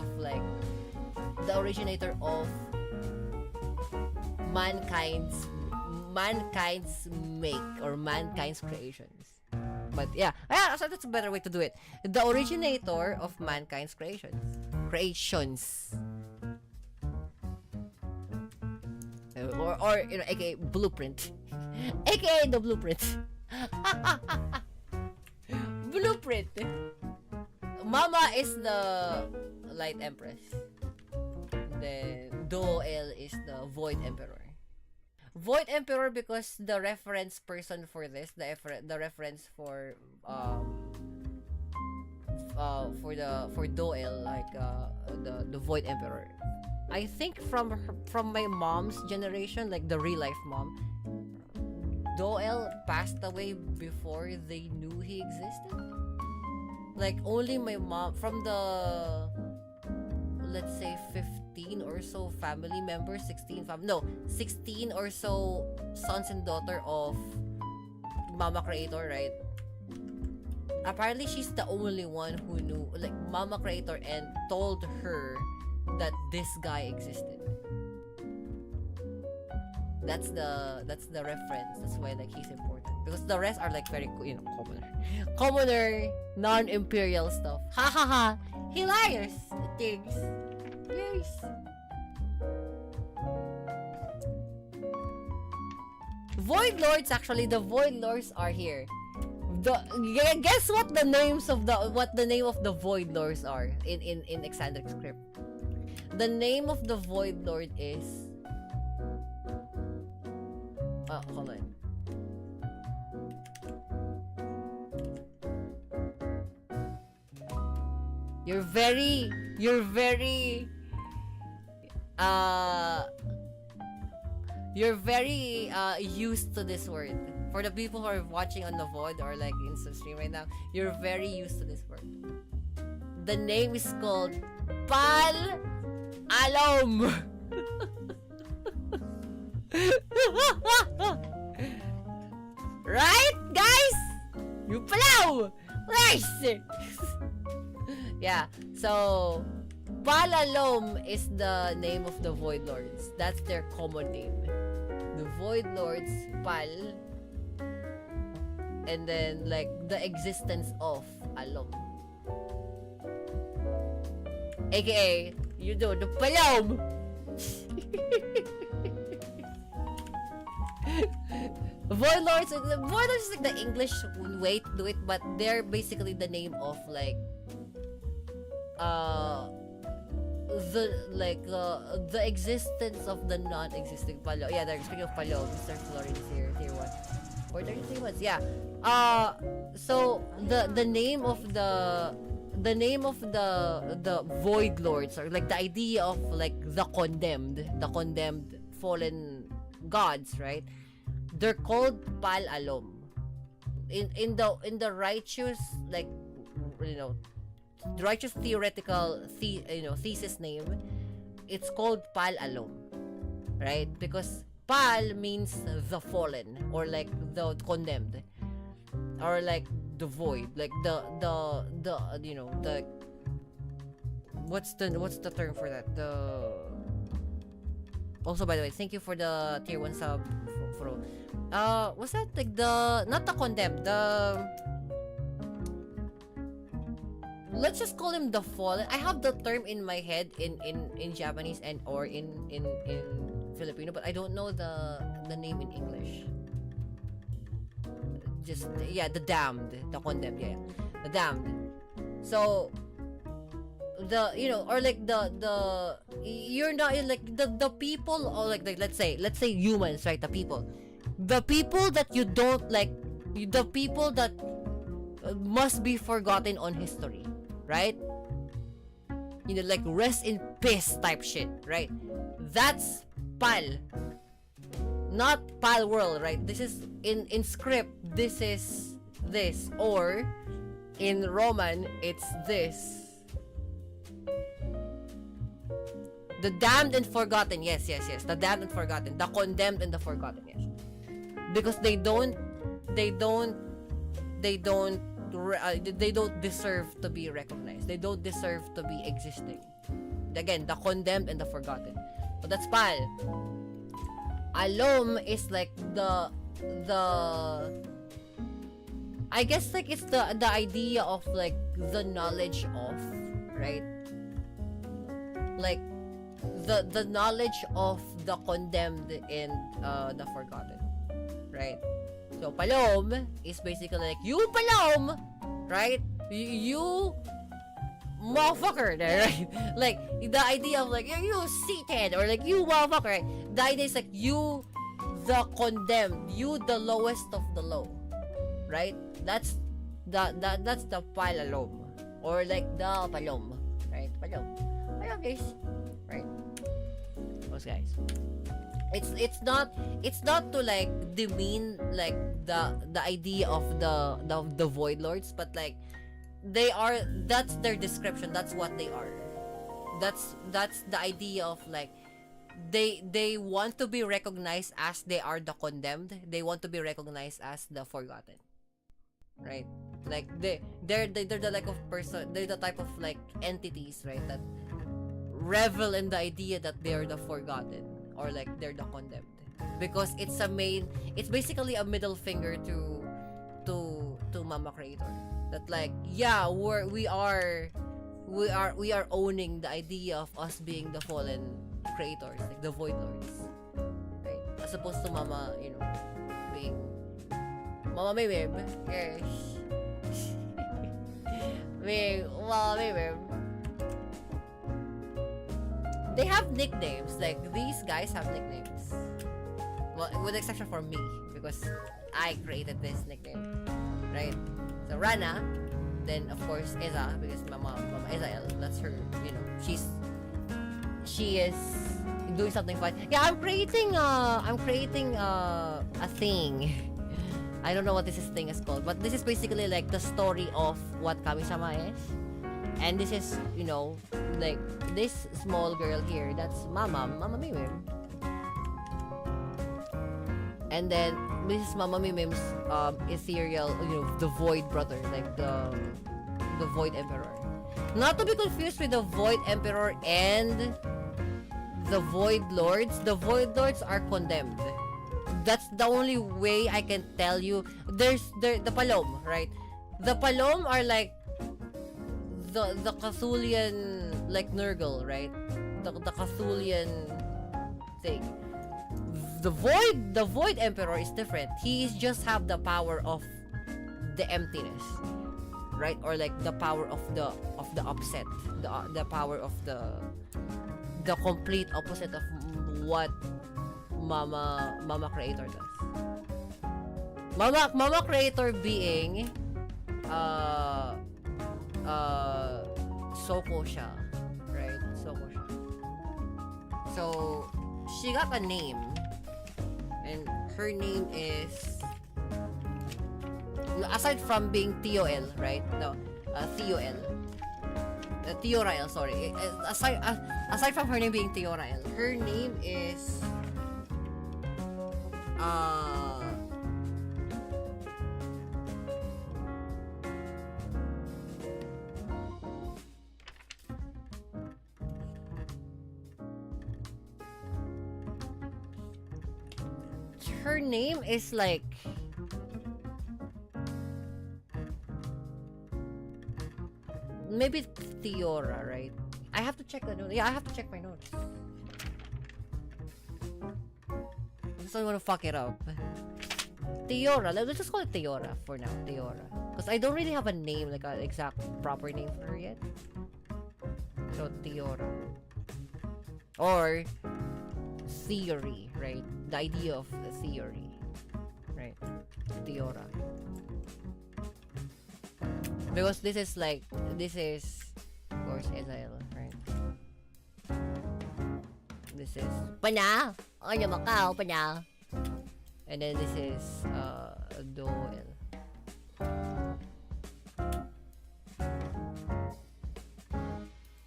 of mankind's make, or mankind's creations. But yeah, so that's a better way to do it. The originator of mankind's creations. Or you know, aka blueprint. Aka the blueprint. Blueprint. Mama is the Light Empress. Then Doel is the Void Emperor. Void Emperor because the reference person for this, the reference for Doel, like the Void Emperor. I think from my mom's generation, like the real life mom, Doel passed away before they knew he existed. Like only my mom, from the, let's say 15 or so family members, 16 or so sons and daughter of Mama Creator, right? Apparently she's the only one who knew, like, Mama Creator and told her that this guy existed. That's the reference. That's why like he's important, because the rest are like very, you know, commoner non-imperial stuff. Ha ha ha! Hilarious things. Yes. Void Lords, actually, the Void Lords are here. Guess what the name of the Void Lords are in Exandric script. The name of the Void Lord is hold on. You're very used to this word. For the people who are watching on the VOD or like in the stream right now, you're very used to this word. The name is called Pal Alom. Right, guys? You palaw! Nice! Yeah, so Palalom is the name of the Void Lords. That's their common name. The Void Lords, Pal, and then like the existence of Alom. AKA, you know, the Palom! Void Lords is like the English way to do it, but they're basically the name of like the existence of the non-existing Palom. Yeah, they're speaking of Palom. Mr. Florence here, tier 1. Or 33 months, yeah. So the name of the Void Lords, or like the idea of like the condemned fallen gods, right? They're called Pal Alom. In the righteous, like, you know, righteous theoretical thesis name, it's called Pal Alom, right? Because Pal means the fallen, or like the condemned, or like the void, like the you know, the what's the term for that? Also, by the way, thank you for the tier 1 sub for what's that, like the, not the condemned, let's just call him the fallen. I have the term in my head in Japanese and or in Filipino, but I don't know the name in English. Just, yeah, the damned, the condemned, yeah, the damned. So the, you know, or like the you're not like the people, or like let's say humans, right? The people that you don't like, the people that must be forgotten on history, right? You know, like rest in peace type shit, right? That's Pal, not Pal World, right? This is in script, this is this, or in Roman it's this. The damned and forgotten, yes. The damned and forgotten, the condemned and the forgotten, yes. Because they don't deserve to be recognized. They don't deserve to be existing. Again, the condemned and the forgotten. So that's Pal. Alom is like the I guess like it's the idea of like the knowledge of, right? Like the knowledge of the condemned and the forgotten, right? So Palom is basically like, you Palom, right? You motherfucker, right? Like the idea of like, you seated, or like, you motherfucker, right? The idea is like, you the condemned, you the lowest of the low, right? That's the Palalom, or like the Palom, right? Palom, guys, right? Those guys. It's not to like demean like the idea of the Void Lords, but like they are, that's their description, that's what they are. That's the idea of like they want to be recognized as they are the condemned. They want to be recognized as the forgotten, right? Like they're the like of person, they're the type of like entities, right, that revel in the idea that they're the forgotten, or like they're the condemned, because it's basically a middle finger to Mama Creator, that like, yeah, we are owning the idea of us being the fallen creators, like the Void Lords, right? As opposed to Mama, you know, being Mama Maymim, yes. Being Mama Maymim. They have nicknames, like these guys have nicknames. Well, with the exception for me, because I created this nickname, right? So Rana, then of course Eza, because Mama Ezael, that's her, you know, she is doing something fun. Yeah, I'm creating a thing. I don't know what this thing is called, but this is basically like the story of what Kami-sama is. And this is, you know, like this small girl here, that's Mama Mimim. And then this is Mama Mimim's ethereal, you know, the Void brother, like the Void Emperor. Not to be confused with the Void Emperor and the Void Lords. The Void Lords are condemned. That's the only way I can tell you. There's the Palom, right? The Palom are like the Cthulian, like Nurgle, right? The Cthulian thing. The Void Emperor is different. He just have the power of the emptiness, right? Or like the power of the upset, the power of the complete opposite of what Mama Creator does. Mama Creator being Soko siya, right? Soko siya. So she got a name. And her name is, aside from being Tioel, right? No, Tioel. Tiorael, sorry. Aside from her name being Tiorael, her name is her name is like maybe Theora, right? I have to check the notes. Yeah, I have to check my notes. I just don't want to fuck it up. Theora. Let's just call it Theora for now. Theora. Because I don't really have a name, like an exact proper name for her yet. So Theora. Or theory, right? The idea of the theory, right? Theora. Because this is of course Ezael, right? This is Panya! Oye Macau, Panya! And then this is Doel.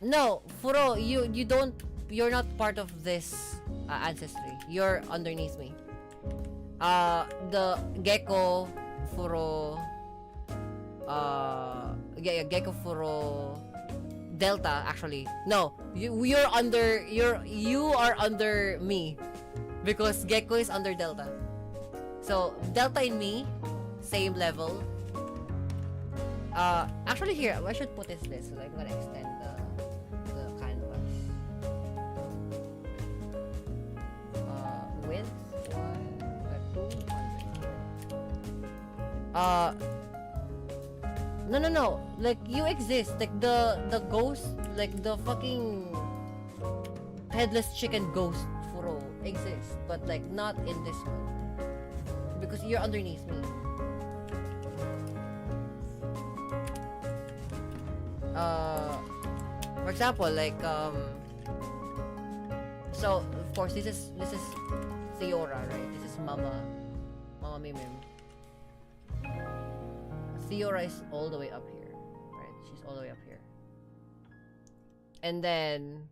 No, Furo, you're not part of this ancestry. You're underneath me. The Gecko, Furo, Gecko, Furo, Delta, actually. No, you are under me. Because Gecko is under Delta. So, Delta and me, same level. Actually here, I should put this list. So I'm gonna extend the canvas. Width, 200. No. Like, you exist. Like, the ghost, like, the fucking headless chicken ghost Furo exists. But, like, not in this one. Because you're underneath me. For example, like, so, of course, this is Theora, right? This is Mama Mimim. Theora is all the way up here, right? She's all the way up here. And then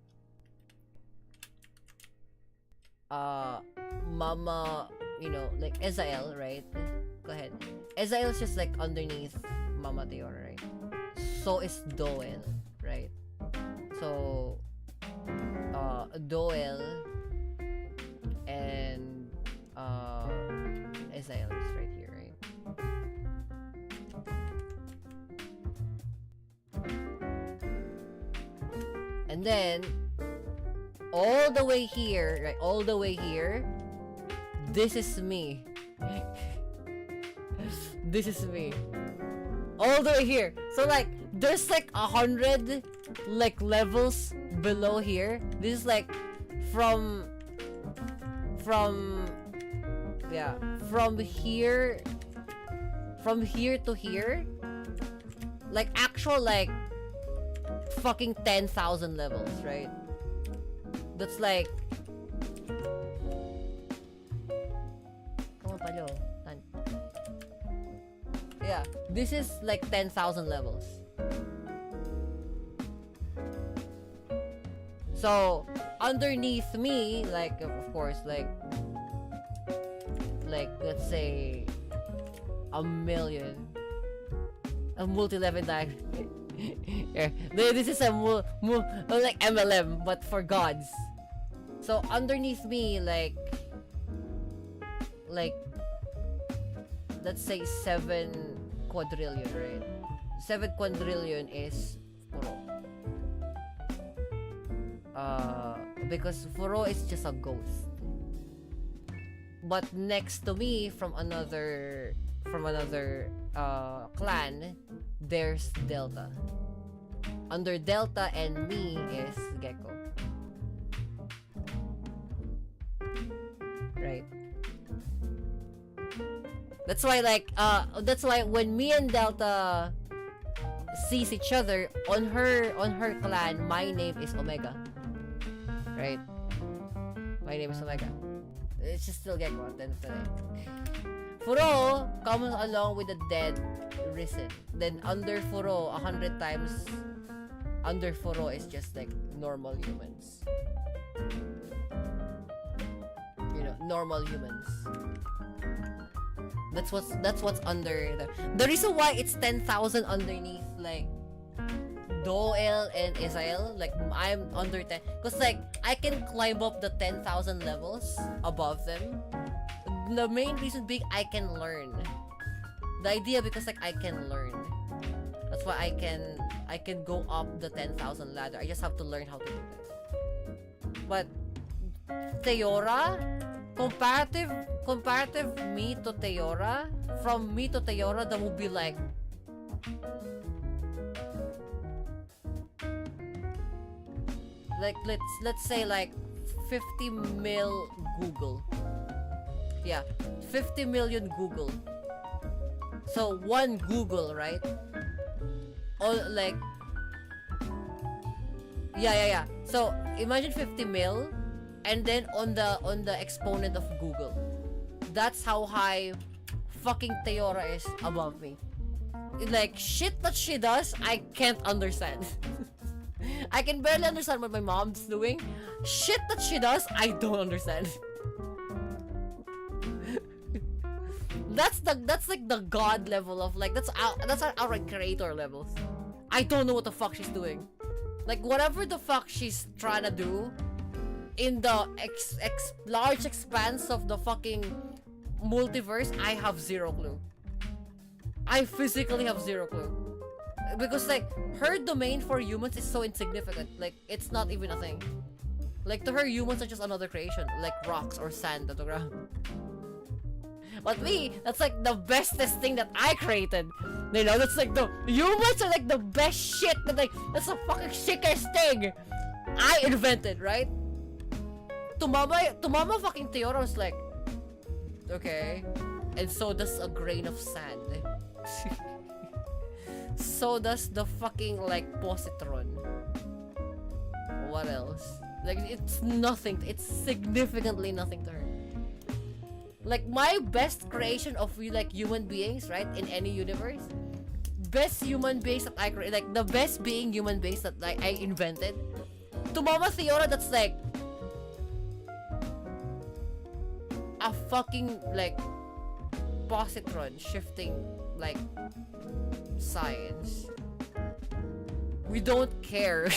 Mama, you know, like Ezael, right? Go ahead. Ezael is just like underneath Mama Theora, right? So is Doel, right? So Doel and Ezael is right here, right? And then all the way here, right? All the way here, this is me. This is me. All the way here. So like, there's like 100 like levels below here. This is like from here to here. like actual like fucking 10,000 levels, right? That's like yeah, this is like 10,000 levels. So underneath me, like of course, like let's say a million, a multi-level diagram. Yeah, this is a like MLM, but for gods. So underneath me, like let's say 7 quadrillion, right? 7 quadrillion is Furo. Because Furo is just a ghost. But next to me, from another clan, there's Delta. Under Delta and me is Gecko. Right. That's why when me and Delta sees each other on her clan, my name is Omega. Right? My name is Omega. It's just still Gecko at the end of the day. Furo comes along with the dead risen. Then under Furo, 100 times under Furo is just like normal humans. You know, normal humans. That's what's under the reason why it's 10,000 underneath like Doel and Israel. Like I'm under 10 because like I can climb up the 10,000 levels above them. The main reason being I can learn. The idea because like I can learn. That's why I can go up the 10,000 ladder. I just have to learn how to do that. But Theora, comparative me to Theora, from me to Theora, that would be like let's say like 50 mil Google. Yeah, 50 million Google. So one Google, right? All like yeah. So imagine 50 mil, and then on the exponent of Google. That's how high fucking Theora is above me. Like shit that she does, I can't understand. I can barely understand what my mom's doing. Shit that she does, I don't understand. That's like the god level of like that's our creator levels. I don't know what the fuck she's doing. Like whatever the fuck she's trying to do in the large expanse of the fucking multiverse, I have zero clue. I physically have zero clue. Because like her domain for humans is so insignificant. Like it's not even a thing. Like to her, humans are just another creation, like rocks or sand on the ground. But me, that's like the bestest thing that I created. You know, that's like the humans are like the best shit that like that's the fucking sickest thing I invented, right? To mama fucking Theora was like, okay, and so does a grain of sand. So does the fucking like positron. What else? Like it's nothing. It's significantly nothing to her. Like my best creation of like human beings, right, in any universe, best human beings that I create, like the best being human beings that like I invented. To Mama Theora, that's like a fucking like positron shifting like science. We don't care.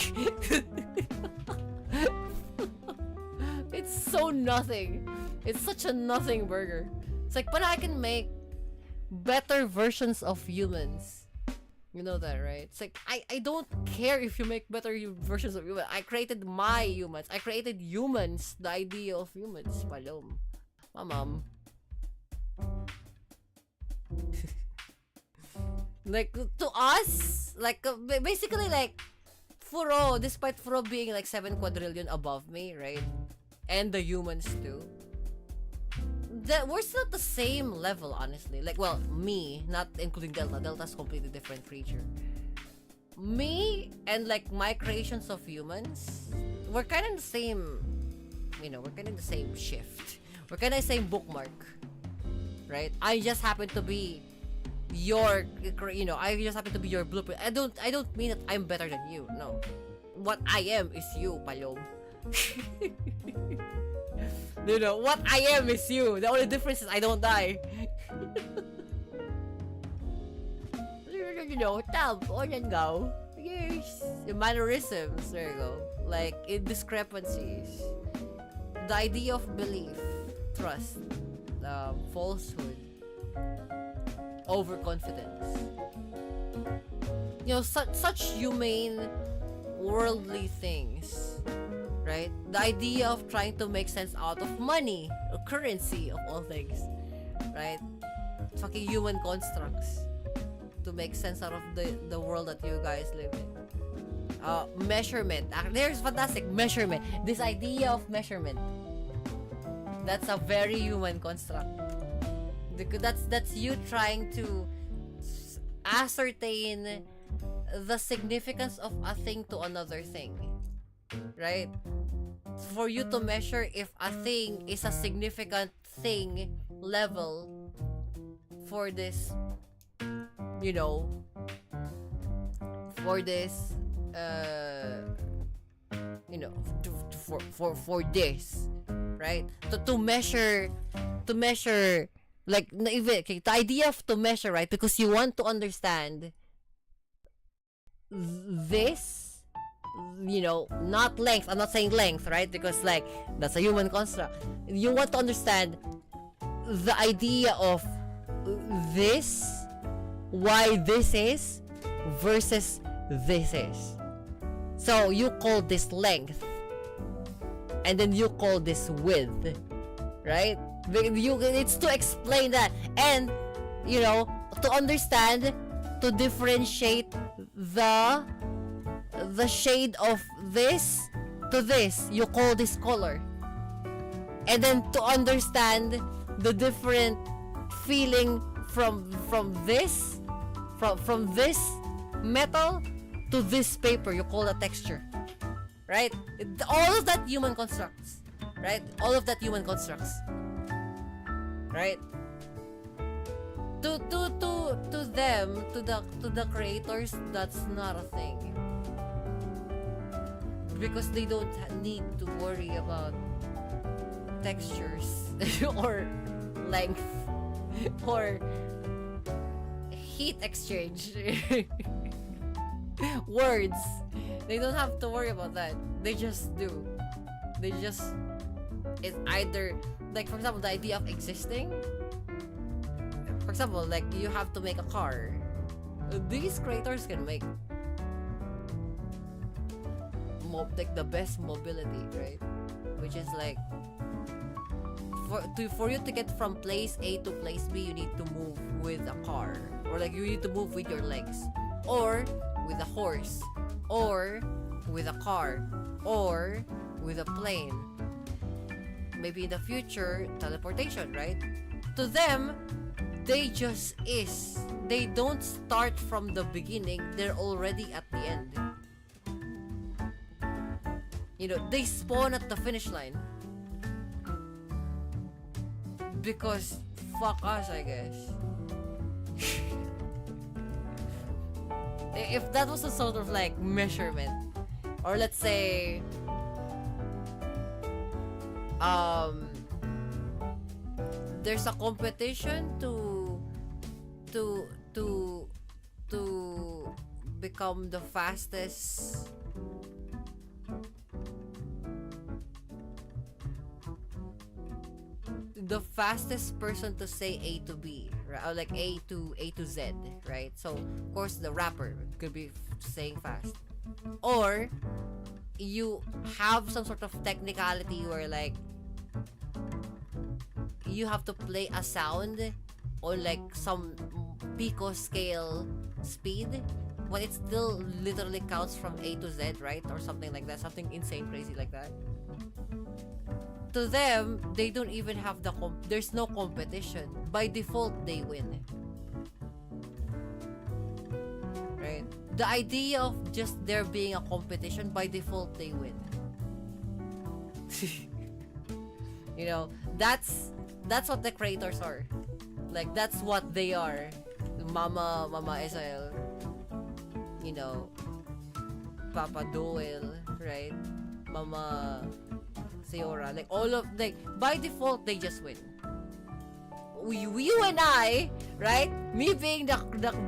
It's so nothing. It's such a nothing burger. It's like, but I can make better versions of humans. You know that, right? It's like, I don't care if you make better versions of humans. I created my humans. I created humans. The idea of humans. Palom. My mom. Like, to us, like, basically, like, Furo, despite Furo being like 7 quadrillion above me, right? And the humans too. That we're still at the same level, honestly. Like, well, me, not including Delta. Delta's a completely different creature. me and like my creations of humans, we're kind of the same, you know, we're kind of the same shift. We're kind of the same bookmark, right? I just happen to be your, you know, I just happen to be your blueprint. I don't mean that I'm better than you. No, what I am is you, Palom. You know, what I am is you. The only difference is I don't die. You know, tap on and go. Yes. The mannerisms, there you go. Like, in discrepancies. The idea of belief, trust, falsehood, overconfidence. You know, such humane, worldly things, right? The idea of trying to make sense out of money, or currency of all things, right? Fucking human constructs to make sense out of the world that you guys live in. Measurement. There's fantastic measurement. This idea of measurement. That's a very human construct. That's you trying to ascertain the significance of a thing to another thing, right? For you to measure if a thing is a significant thing level for this, you know, for this, you know, for this, right? To measure, like, even okay, the idea of to measure, right? Because you want to understand this, you know, not length. I'm not saying length, right? Because like that's a human construct. You want to understand the idea of this, why this is versus this is. So you call this length, and then you call this width, right? It's to explain that, and you know, to understand, to differentiate the shade of this to this, you call this color, and then to understand the different feeling from this metal to this paper, you call the texture, right? All of that human constructs, right? All of that human constructs, right? To them, to the creators, that's not a thing, because they don't need to worry about textures or length or heat exchange. Words, they don't have to worry about that. They just do. It's either, like, for example, the idea of existing. For example, like, you have to make a car. These creators can make like the best mobility, right? Which is like, for you to get from place A to place B, you need to move with a car, or like you need to move with your legs, or with a horse, or with a car, or with a plane. Maybe in the future, teleportation, right? To them, they just is. They don't start from the beginning, they're already at the end. You know, they spawn at the finish line. Because fuck us, I guess. If that was a sort of like measurement, or let's say there's a competition to become the fastest person to say A to B, right? Or like A to Z, right? So of course the rapper could be saying fast, or you have some sort of technicality where like you have to play a sound on like some pico scale speed, but it still literally counts from A to Z, right? Or something like that, something insane crazy like that. To them, they don't even have there's no competition. By default, they win. Right? the idea of just there being a competition, by default they win. You know, that's what the creators are. Like, that's what they are. Mama Israel, you know, Papa Doel, right? Mama Seora, like all of, like, by default they just win. You and I, right? Me being the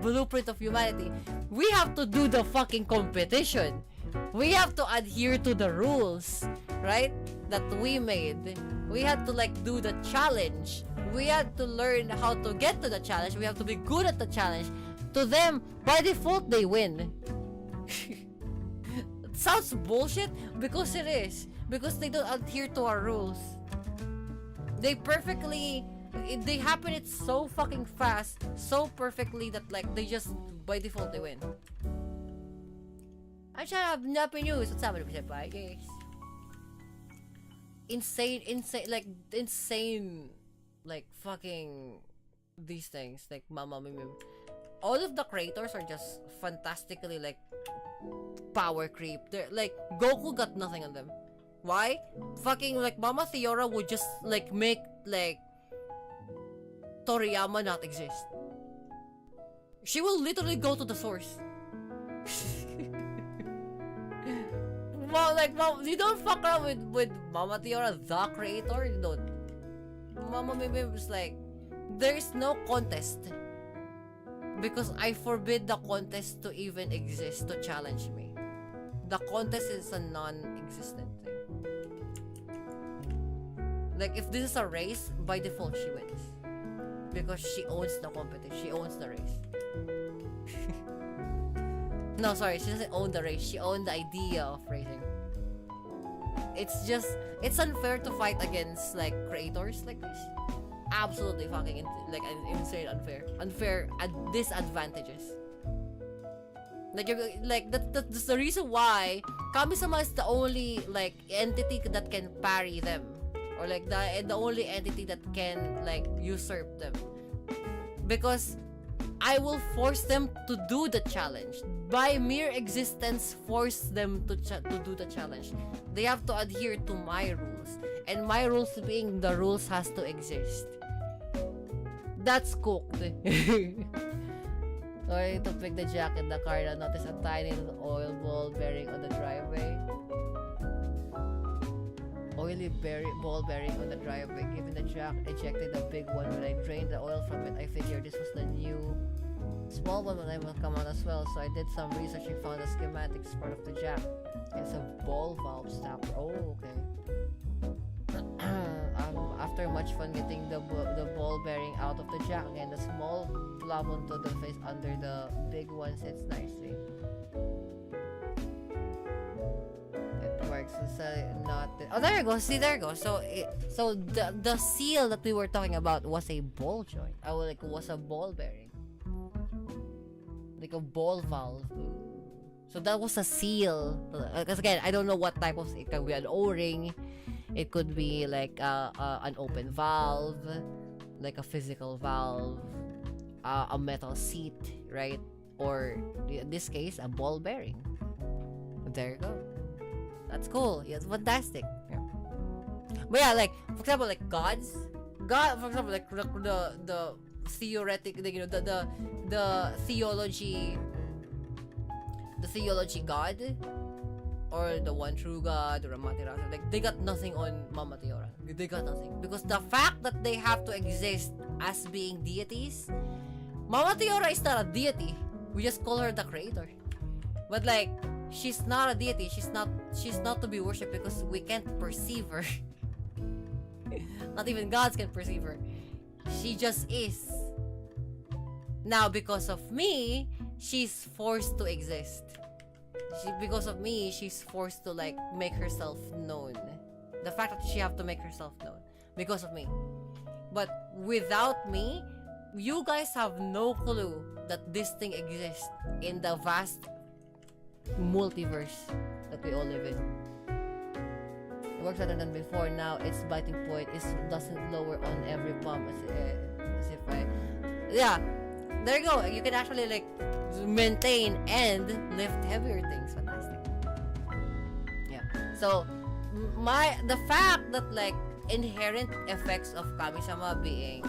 blueprint of humanity, we have to do the fucking competition. We have to adhere to the rules, right? That we made. We had to like do the challenge. We had to learn how to get to the challenge. We have to be good at the challenge. To them, by default, they win. It sounds bullshit because it is. Because they don't adhere to our rules. They happen it so fucking fast, so perfectly that like they just, by default, they win. I should have nappy news. What's happening, guys? Insane, like fucking these things, like Mama Mimi. All of the creators are just fantastically like power creep. They're like, Goku got nothing on them. Why? Fucking like Mama Theora would just like make like Toriyama not exist. She will literally go to the source. Well, like, you don't fuck around with Mama Theora, the creator. You don't. Mama Mimi was like, there is no contest because I forbid the contest to even exist to challenge me. The contest is a non-existent thing. Like, if this is a race, by default she wins because she owns the competition. She owns the race. No, sorry, she doesn't own the race. She owns the idea of racing. It's unfair to fight against like creators like this. Absolutely fucking insane unfair at disadvantages. Like that's the reason why Kami-sama is the only like entity that can parry them, or like the only entity that can like usurp them, because I will force them to do the challenge. By mere existence, force them to do the challenge. They have to adhere to my rules. And my rules being the rules has to exist. That's cooked. Sorry to pick the jack in the car and notice a tiny little oil ball bearing on the driveway. Oily ball bearing on the driveway. Given the jack ejected the big one, when I drained the oil from it, I figured this was the new small one when I will come out as well. So I did some research and found the schematics part of the jack. It's a ball valve stopper. Oh, okay. After much fun getting the ball bearing out of the jack, again, the small blob onto the face under the big one sits nicely. Works. Oh, there you go. See, there you go. So the seal that we were talking about was a ball joint. Was a ball bearing, like a ball valve. So that was a seal. Because again, I don't know what type of. It could be an O-ring. It could be like an open valve, like a physical valve, a metal seat, right? Or in this case, a ball bearing. There you go. That's cool. Yeah, it's fantastic. Yeah. But yeah, like for example, like God, for example, like the theoretic, you know, the theology God, or the one true God, or Amaterasu, like they got nothing on Mama Theora. They got nothing because the fact that they have to exist as being deities, Mama Theora is not a deity. We just call her the creator. But like, she's not a deity. She's not to be worshipped because we can't perceive her. Not even gods can perceive her. She just is. Now, because of me, she's forced to exist. Because of me, she's forced to like make herself known. The fact that she have to make herself known because of me. But without me, you guys have no clue that this thing exists in the vast multiverse that we all live in. It works better than before. Now its biting point doesn't lower on every bump as if I. Yeah, there you go. You can actually like maintain and lift heavier things. Fantastic. Yeah. So the fact that like inherent effects of Kami-sama being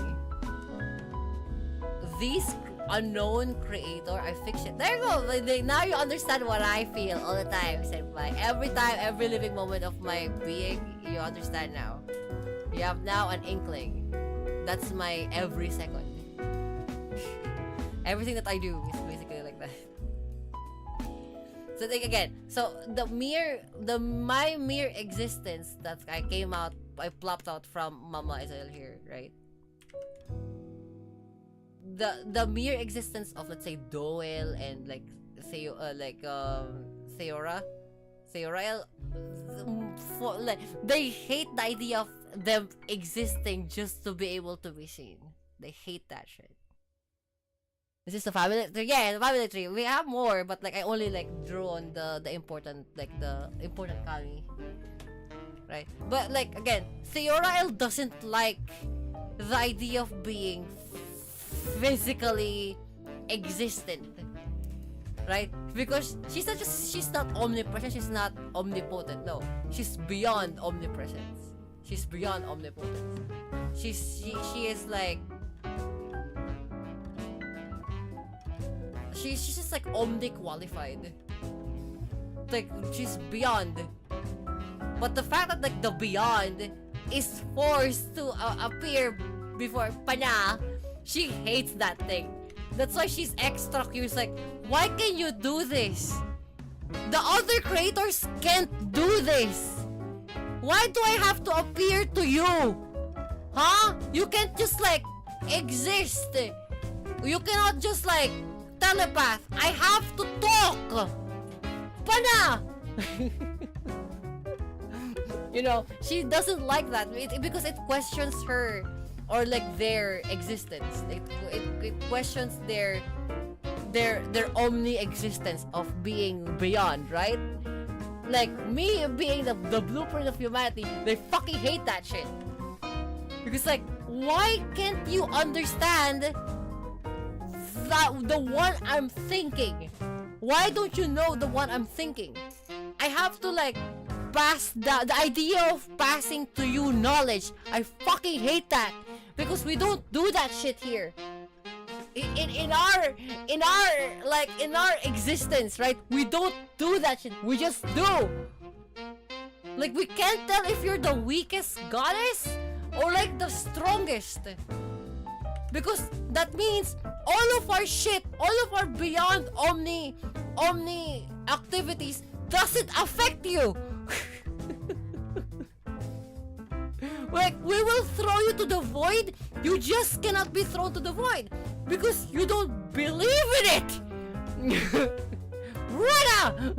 these unknown creator are fiction. There you go. Now you understand what I feel all the time, Senpai. Every time, every living moment of my being, you understand now. You have now an inkling. That's my every second. Everything that I do is basically like that. So like again, so my mere existence that I plopped out from Mama Israel here, right? The mere existence of, let's say, Doel and like Theora, they hate the idea of them existing just to be able to be seen. They hate that shit. This is the family tree. Yeah, the family tree. We have more, but like I only like drew on the important Kami, right? But like again, Theorael doesn't like the idea of being physically existent, right? Because she's not omnipresent, she's not omnipotent. No, she's beyond omnipresence. She's beyond omnipotence. She is like she's just like omni-qualified. Like she's beyond. But the fact that like the beyond is forced to appear before Pana, she hates that thing. That's why she's extra curious. Like, why can you do this? The other creators can't do this. Why do I have to appear to you? Huh? You can't just like exist. You cannot just like telepath. I have to talk. Pana! You know, she doesn't like that because it questions her or like their existence. It questions their omni-existence of being beyond, right? Like me being the blueprint of humanity, they fucking hate that shit. Because like, why can't you understand that the one I'm thinking? Why don't you know the one I'm thinking? I have to like pass the idea of passing to you knowledge. I fucking hate that because we don't do that shit here. In our existence, right? We don't do that shit. We just do. Like we can't tell if you're the weakest goddess or like the strongest. Because that means all of our shit, all of our beyond omni activities doesn't affect you. Like we will throw you to the void. You just cannot be thrown to the void because you don't believe in it. Rana!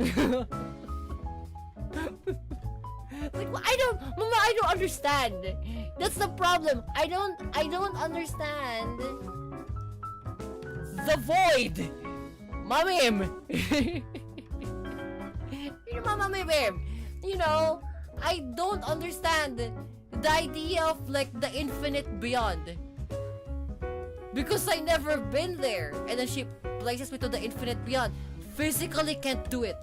Like Mama, I don't understand. That's the problem. I don't understand the void. Mamim. You know, I don't understand the idea of like the infinite beyond. Because I never been there. And then she places me to the infinite beyond. Physically can't do it.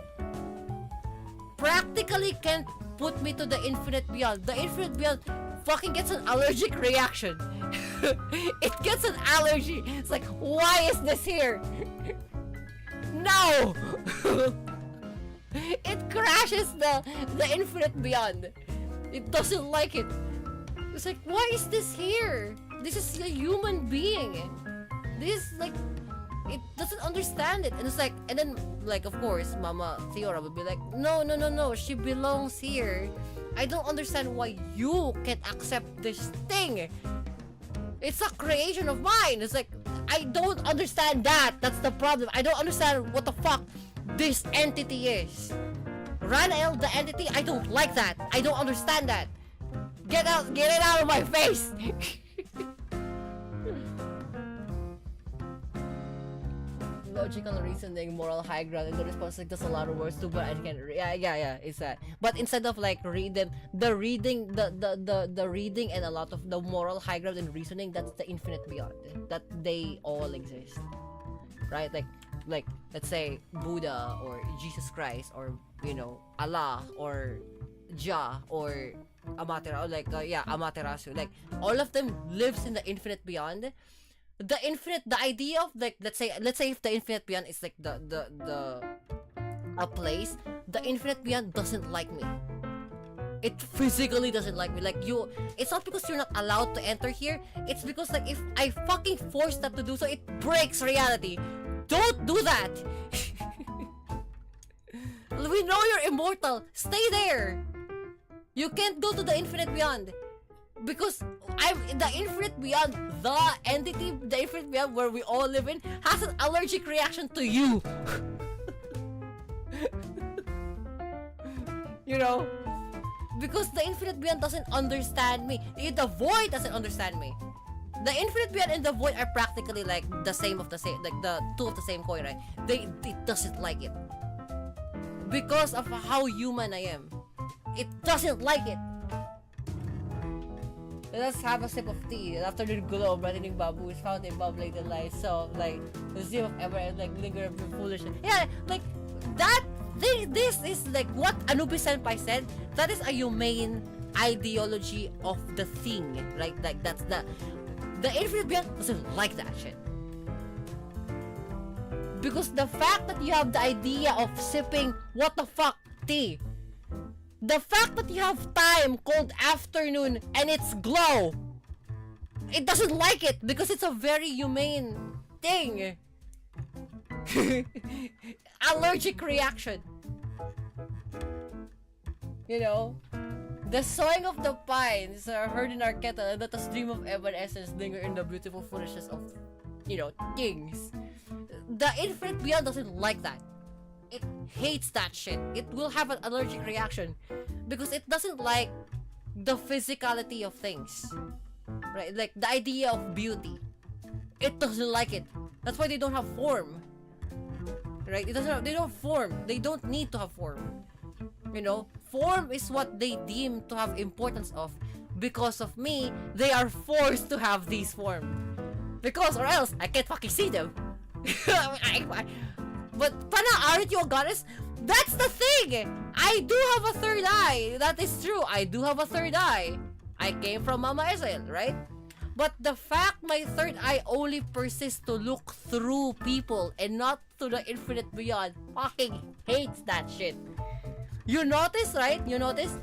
Practically can't put me to the infinite beyond. The infinite beyond fucking gets an allergic reaction. It gets an allergy. It's like, why is this here? No! It crashes the infinite beyond. It doesn't like it. It's like, why is this here? This is a human being. This like, it doesn't understand it. And it's like, and then like of course Mama Theora would be like, no, she belongs here. I don't understand why you can't accept this thing. It's a creation of mine. It's like, I don't understand that. That's the problem. I don't understand what the fuck this entity is. Ranael, the entity, I don't like that. I don't understand that. Get it out of my face. Logical reasoning, moral high ground, and the response like that's a lot of words too, but I can't. Yeah, it's that. But instead of like the reading and a lot of the moral high ground and reasoning, that's the infinite beyond that they all exist, right? Like like let's say Buddha or Jesus Christ or Allah or Jah or Amaterasu, Amaterasu, like all of them lives in the infinite beyond. The idea of like let's say if the infinite beyond is like a place, the infinite beyond doesn't like me. It physically doesn't like me. Like it's not because you're not allowed to enter here. It's because like if I fucking force that to do so, it breaks reality. Don't do that. We know you're immortal. Stay there. You can't go to the infinite beyond. Because the infinite beyond, the entity, the infinite beyond where we all live in, has an allergic reaction to you. Because the infinite beyond doesn't understand me. The void doesn't understand me. The infinite beyond and the void are practically like the same, like the two of the same coin, right? It doesn't like it. Because of how human I am. It doesn't like it. Let's have a sip of tea. After the glow, brightening bamboo is found in bubbling the light. So, like, the zeal of ever and like linger of foolishness. Yeah, like that. This is like what Anubis Senpai said. That is a humane ideology of the thing, right? Like that's the infinite beyond doesn't like that shit. Because the fact that you have the idea of sipping what the fuck tea, the fact that you have time called afternoon and it's glow, it doesn't like it because it's a very humane thing. Allergic reaction. The sawing of the pines are heard in our kettle, and let us dream of evanescence linger in the beautiful foolishness of, kings. The infinite beyond doesn't like that. It hates that shit. It will have an allergic reaction because it doesn't like the physicality of things, right? Like the idea of beauty. It doesn't like it. That's why they don't have form, right? They don't form. They don't need to have form. Form is what they deem to have importance of. Because of me, they are forced to have these form. Because or else I can't fucking see them. But Pana, aren't you a goddess? That's the thing! I do have a third eye. That is true. I do have a third eye. I came from Mama Israel, right? But the fact my third eye only persists to look through people and not to the infinite beyond fucking hates that shit. You notice, right? You notice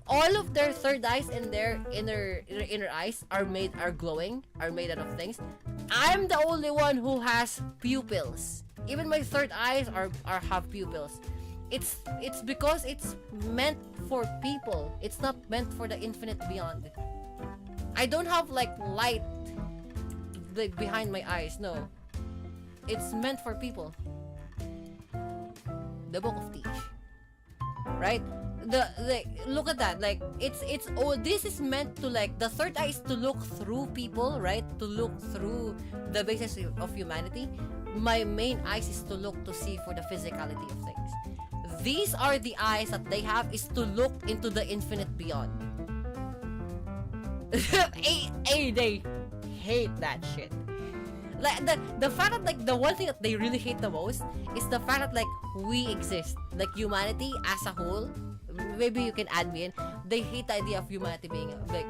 all of their third eyes and their inner eyes are glowing, are made out of things. I'm the only one who has pupils. Even my third eyes have pupils. It's because it's meant for people. It's not meant for the infinite beyond. I don't have like light like behind my eyes. No, it's meant for people. The Book of Tea, right? Look at that. Like this is meant to like the third eye is to look through people, right? To look through the basis of humanity. My main eyes is to look to see for the physicality of things. These are the eyes that they have is to look into the infinite beyond. They hate that shit. Like the fact that like the one thing that they really hate the most is the fact that like we exist, like humanity as a whole. Maybe you can add me in. They hate the idea of humanity being like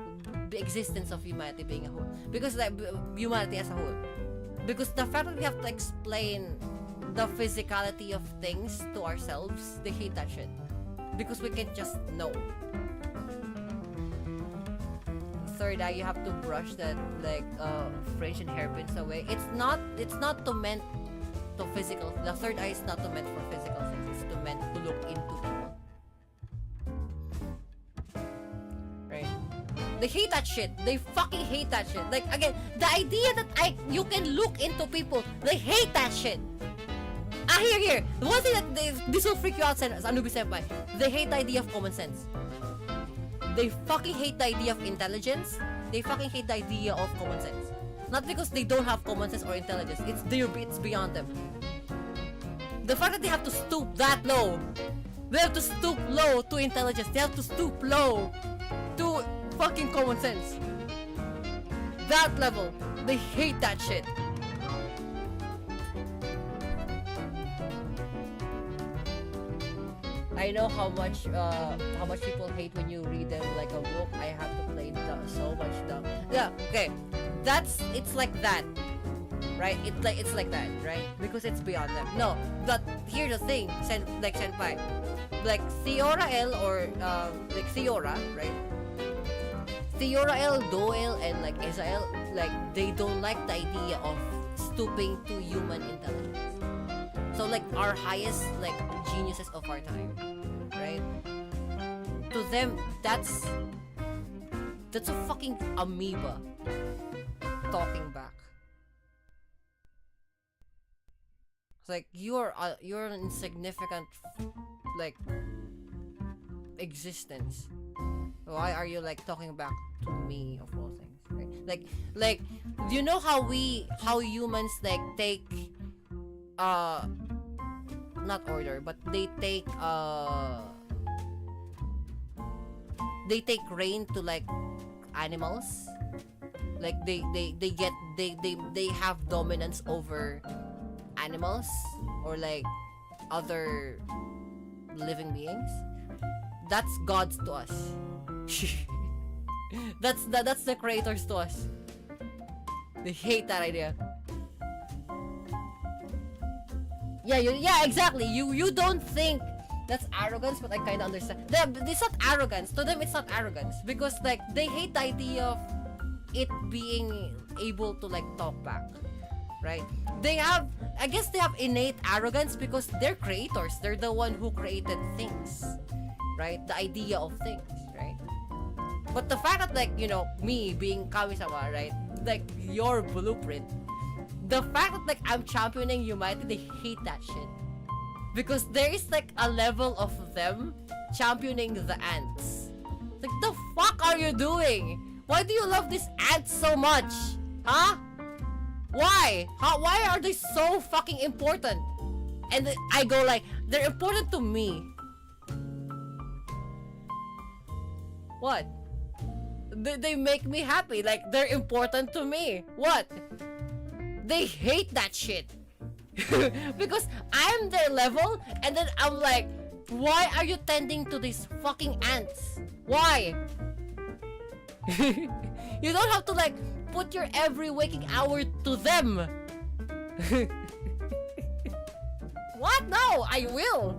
the existence of humanity being a whole, because like humanity as a whole. Because the fact that we have to explain the physicality of things to ourselves, they hate that shit. Because we can just know. Third eye, you have to brush that like fringe and hairpins away. It's not to meant to physical. The third eye is not to meant for physical things. It's to meant to look into people. Right? They hate that shit. They fucking hate that shit. Like again, the idea that you can look into people, they hate that shit. Here. The one thing that this will freak you out, Anubis Senpai. They hate the idea of common sense. They fucking hate the idea of intelligence. They fucking hate the idea of common sense. Not because they don't have common sense or intelligence. It's beyond them. The fact that they have to stoop that low. They have to stoop low to intelligence. They have to stoop low to fucking common sense. That level. They hate that shit. I know how much people hate when you read them like a book. I have to play so much dumb. Yeah, okay. It's like that. Right? It's like that, right? Because it's beyond them. No, but here's the thing, senpai. Like Theora L or like Theora, right? Theora L, Doel, and like Ezael, like they don't like the idea of stooping to human intelligence. So like our highest like geniuses of our time, right? To them, that's a fucking amoeba talking back. It's like you're an insignificant like existence. Why are you like talking back to me of all things, right? Like you know how humans like take not order, but they take rain to like animals. Like they have dominance over animals or like other living beings. That's gods to us. that's the creators to us. They hate that idea. Yeah, exactly. You don't think that's arrogance, but I kind of understand. It's not arrogance. To them, it's not arrogance because like they hate the idea of it being able to like talk back, right? I guess they have innate arrogance because they're creators. They're the one who created things, right? The idea of things, right? But the fact that like, you know, me being Kami-sama, right? Like your blueprint, the fact that like I'm championing humanity, they hate that shit. Because there is like a level of them championing the ants. Like, the fuck are you doing? Why do you love these ants so much? Huh? Why? Why are they so fucking important? And I go like, they're important to me. What? They make me happy. Like, they're important to me. What? They hate that shit. Because I'm their level, and then I'm like, why are you tending to these fucking ants? Why? You don't have to like put your every waking hour to them. What? No, I will.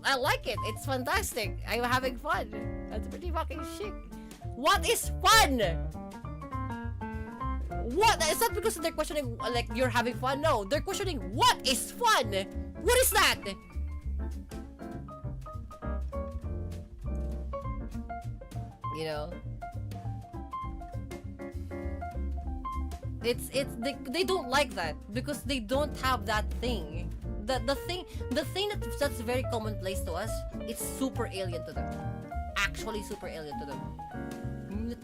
I like it. It's fantastic. I'm having fun. That's pretty fucking shit. What is fun? What? It's not because they're questioning like you're having fun. No, they're questioning what is fun. What is that? You know, they don't like that because they don't have that thing. The thing that's very commonplace to us, it's super alien to them. Actually, super alien to them.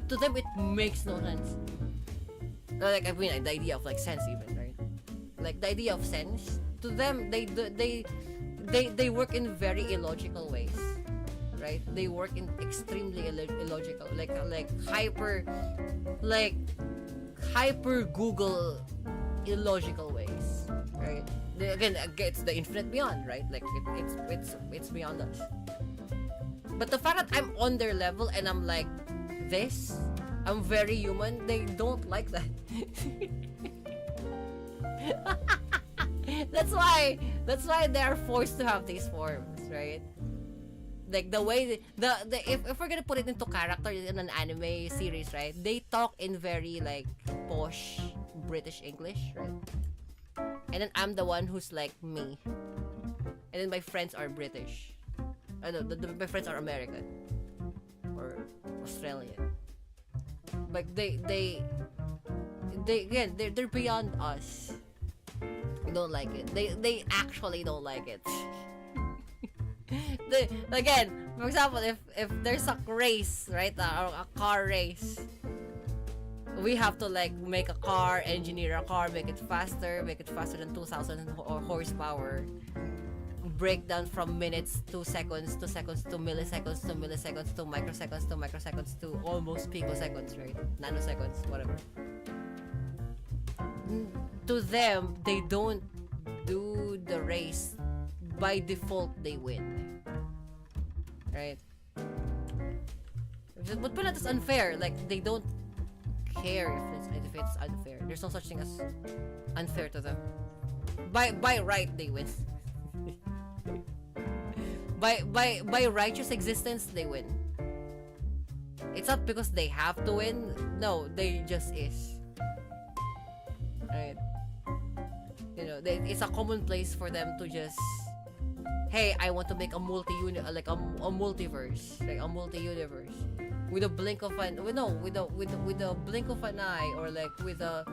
To them, it makes no sense. Like, I mean, the idea of like sense, even, right? Like the idea of sense to them, they work in very illogical ways, right? They work in extremely illogical, like hyper Google illogical ways, right? Again, it's the infinite beyond, right? Like it's beyond us. But the fact that I'm on their level and I'm like this, I'm very human, they don't like that. That's why they are forced to have these forms, right? Like the way if we're gonna put it into character in an anime series, right? They talk in very like posh British English, right? And then I'm the one who's like me. And then my friends are British. My friends are American or Australian. Like they're beyond us. They don't like it. They actually don't like it. Again, for example, if there's a race, right, or a car race, we have to like make a car, engineer a car, make it faster than 2,000 horsepower, break down from minutes to seconds to milliseconds to milliseconds to microseconds to almost picoseconds, right? Nanoseconds, whatever. To them, they don't do the race by default, they win. right? But that's unfair. Like, they don't care if it's unfair. There's no such thing as unfair to them. By right, they win. by righteous existence, they win. It's not because they have to win. No, they just is. Right? You know, it's a common place for them to just, hey, I want to make a multiverse, like a multi-universe, with a blink of an, with a blink of an eye, or like with a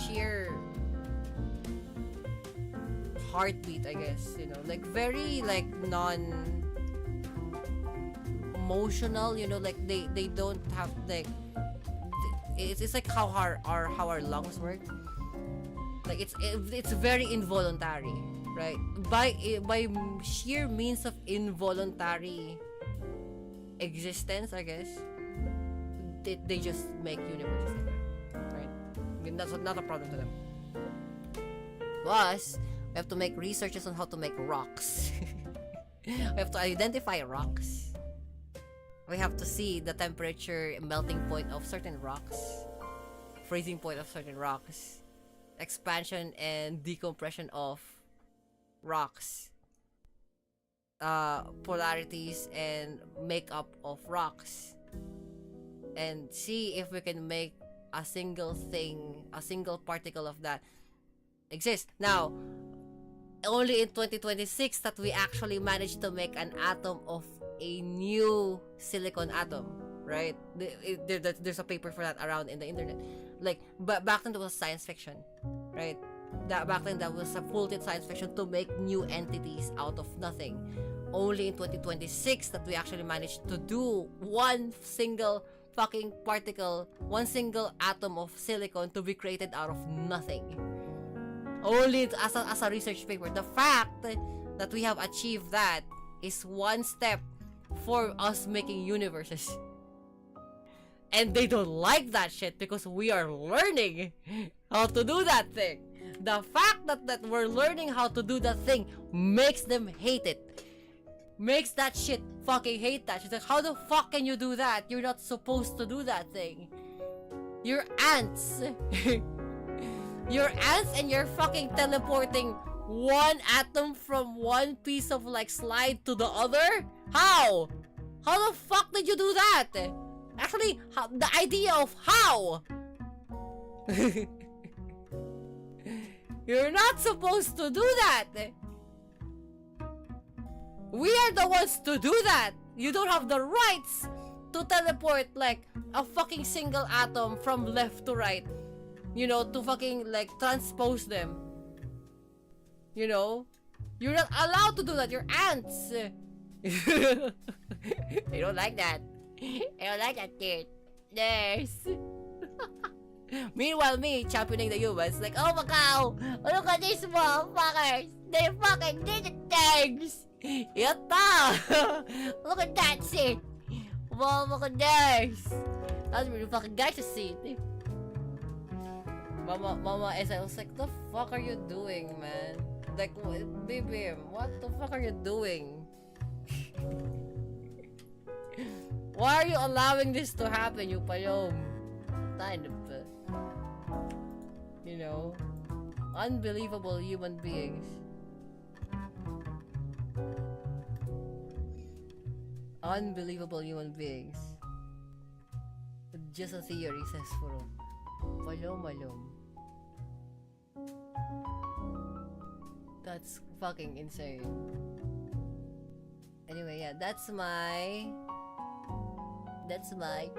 sheer heartbeat, I guess. You know, like very like non-emotional. You know, like they don't have like, it's like how our lungs work. Like it's very involuntary, right? By sheer means of involuntary existence, I guess, they just make universes, right? I mean, that's not a problem to them. Plus, we have to make researches on how to make rocks. We have to identify rocks. We have to see the temperature, melting point of certain rocks, freezing point of certain rocks, expansion and decompression of rocks, polarities and makeup of rocks, and see if we can make a single thing, a single particle of that exist. Now, only in 2026 that we actually managed to make an atom of a new silicon atom, right? There's a paper for that around in the internet. Like, but back then it was science fiction, right? Back then that was a full-time science fiction to make new entities out of nothing. Only in 2026 that we actually managed to do one single fucking particle, one single atom of silicon to be created out of nothing. Only as a research paper. The fact that we have achieved that is one step for us making universes. And they don't like that shit because we are learning how to do that thing. The fact that we're learning how to do that thing makes them hate it. Makes that shit fucking hate that. She's like, how the fuck can you do that? You're not supposed to do that thing. You're ants. You're ants and you're fucking teleporting one atom from one piece of like slide to the other? How? How the fuck did you do that? Actually, the idea of how. You're not supposed to do that. We are the ones to do that. You don't have the rights to teleport like a fucking single atom from left to right. You know, to fucking like transpose them. You know? You're not allowed to do that. You're ants. They don't like that. I don't like that kid. Yes. Meanwhile, me championing the humans, like, oh my god, look at these motherfuckers. They fucking did the things. Yatta! Look at that shit. Motherfuckers. That's really fucking nice to see. Mama S, I was like, the fuck are you doing, man? Like, baby, what the fuck are you doing? Why are you allowing this to happen, you payom? Kind of, you know, unbelievable human beings. Unbelievable human beings. Just a theory, says Furo. Malom. That's fucking insane. Anyway, yeah, that's my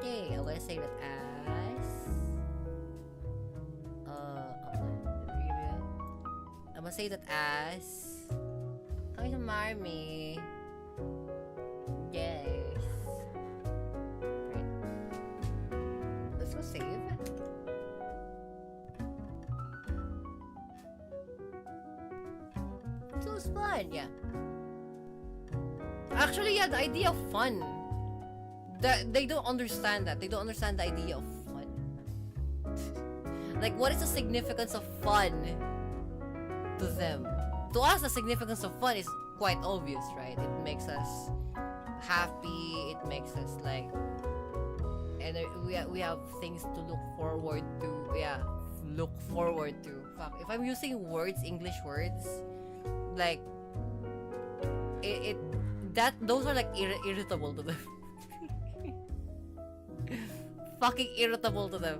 thing. I'm gonna say that as I'm gonna say that as come to marry me. Yes. Great. Let's go save. It was fun, yeah. Actually, yeah, the idea of fun. They don't understand that. They don't understand the idea of fun. Like, what is the significance of fun to them? To us, the significance of fun is quite obvious, right? It makes us happy. It makes us like, and we have things to look forward to. Yeah, look forward to. Fuck, if I'm using English words, like those are like irritable to them. Fucking irritable to them.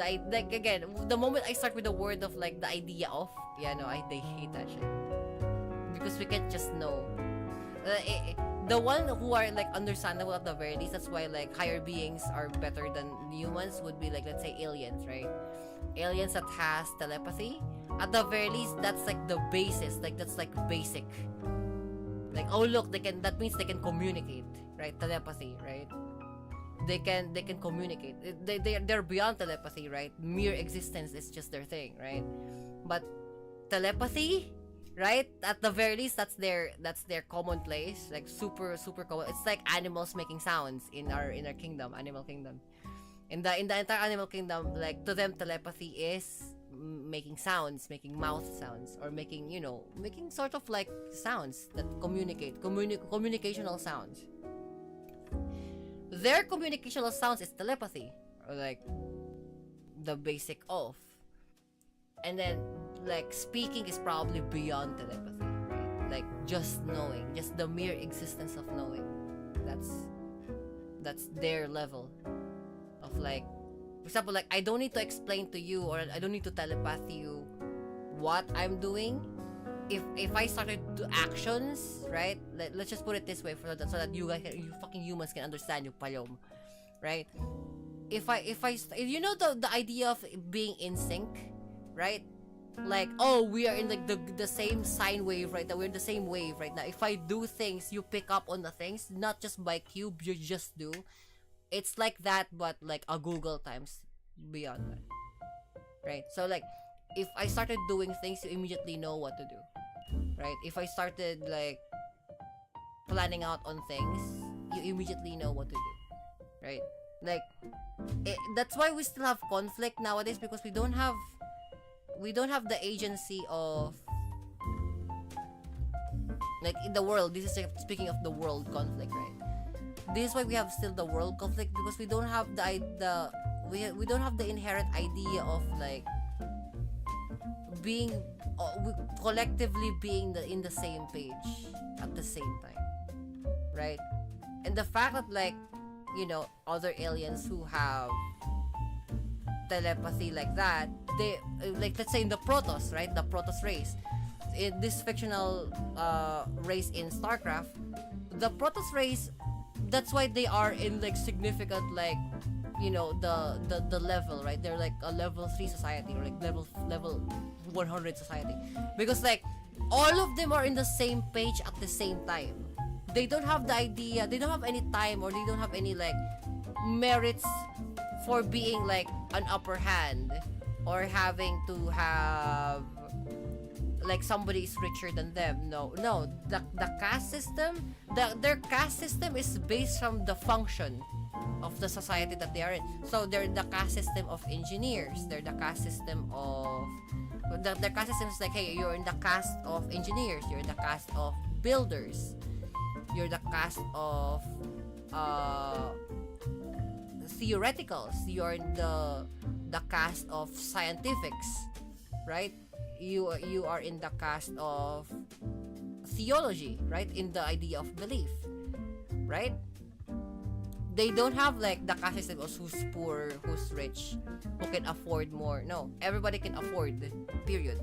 Like again, the moment I start with the word of like the idea of, they hate that shit because we can't just know. The one who are like understandable at the very least, that's why like higher beings are better than humans, would be like, let's say, aliens, right? Aliens that has telepathy, at the very least, that's like the basis, like that's like basic. Like, oh look, that means they can communicate, right? Telepathy, right? They can communicate. They're beyond telepathy, right? Mere existence is just their thing, right? But telepathy, right? At the very least, that's their commonplace, like super common. It's like animals making sounds in our kingdom, animal kingdom. In the entire animal kingdom, like to them, telepathy is making sounds, making mouth sounds, or making sort of like sounds that communicate, communicational sounds. Their communicational sounds is telepathy, or like the basic of. And then like speaking is probably beyond telepathy, right? Like just knowing, just the mere existence of knowing. That's their level of like, for example, like I don't need to explain to you, or I don't need to telepath you what I'm doing. If I started to actions, right? Let's just put it this way so that you fucking humans can understand, you payom, right? If you know the idea of being in sync, right? Like, oh, we are in like the same sine wave right now. We're in the same wave right now. If I do things, you pick up on the things, not just by cube, you just do. It's like that, but like a Google times beyond that, right? So like, if I started doing things, you immediately know what to do, right? If I started like planning out on things, you immediately know what to do, right? Like, that's why we still have conflict nowadays, because we don't have the agency of, like, in the world. This is like, speaking of the world conflict, right? This is why we have still the world conflict, because we don't have we don't have the inherent idea of like being collectively being in the same page at the same time, right? And the fact that like, other aliens who have telepathy like that, they like, let's say in the Protoss, right? The Protoss race, in this fictional race in StarCraft, the Protoss race, that's why they are in like significant, like, the level, right? They're like a level 3 society, or like level 100 society, because like all of them are in the same page at the same time. They don't have the idea, they don't have any time, or they don't have any like merits for being like an upper hand, or having to have like somebody is richer than them. No, the caste system, their caste system is based from the function of the society that they are in. So they're the caste system of engineers, they're the caste system of the caste system is like, hey, you're in the caste of engineers, you're in the caste of builders, you're the caste of theoreticals, you're in the caste of scientifics, right? You are in the caste of theology, right? In the idea of belief, right? They don't have like the caste system of who's poor, who's rich, who can afford more. No, everybody can afford, period.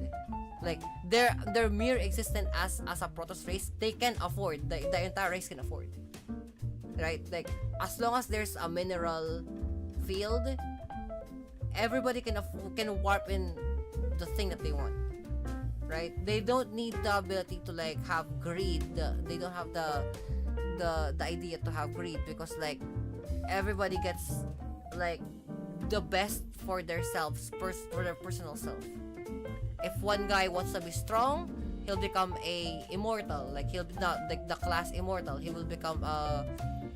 Like, their mere existence as a Protoss race, they can afford, the entire race can afford, right? Like, as long as there's a mineral field, everybody can warp in the thing that they want, right? They don't need the ability to like have greed. They don't have the idea to have greed, because like everybody gets like the best for themselves, for their personal self. If one guy wants to be strong, he'll become a immortal. Like, he'll be not like the class immortal. He will become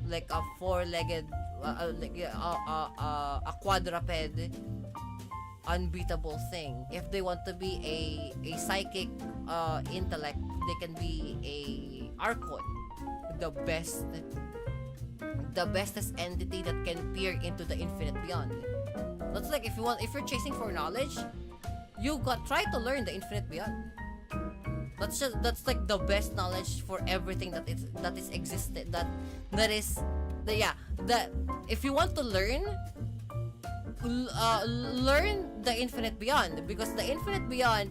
like a four-legged, a quadruped unbeatable thing. If they want to be a psychic intellect, they can be a archon, the bestest entity that can peer into the infinite beyond. That's like if you're chasing for knowledge, try to learn the infinite beyond. That's like the best knowledge for everything that is existed. If you want to learn the infinite beyond, because the infinite beyond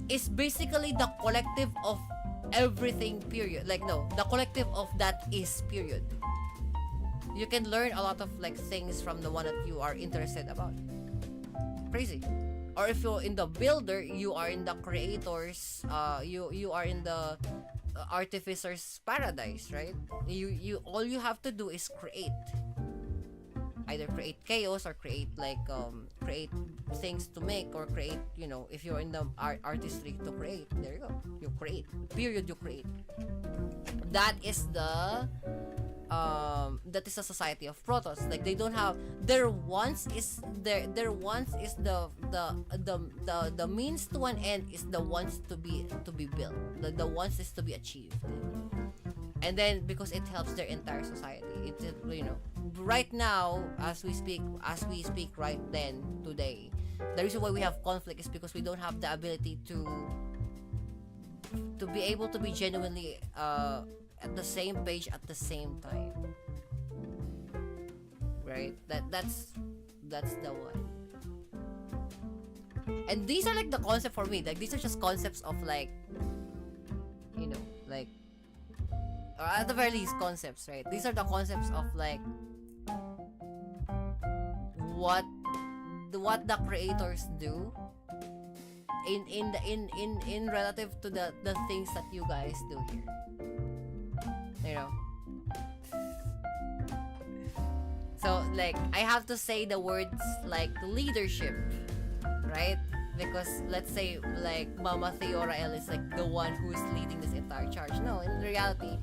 is basically the collective of everything, period. The collective of that is, period. You can learn a lot of like things from the one that you are interested about. Crazy. Or if you're in the builder, you are in the creator's you are in the artificer's paradise, right? You all you have to do is create. Either create chaos or create create things to make, or create, if you're in the artistry, to create. There you go. You create. Period, you create. That is the society of protos. Like, they don't have their wants is the means to an end is the wants to be built. The wants is to be achieved. And then because it helps their entire society. Right now, as we speak right then, today, the reason why we have conflict is because we don't have the ability to be able to be genuinely at the same page at the same time, right? That's the one. And these are like the concept for me. Like, these are just concepts of like, or at the very least, concepts, right? These are the concepts of like what the creators do in relative to the things that you guys do here. So like, I have to say the words like leadership, right? Because let's say like Mama Theorael is like the one who's leading this entire charge. No, in reality,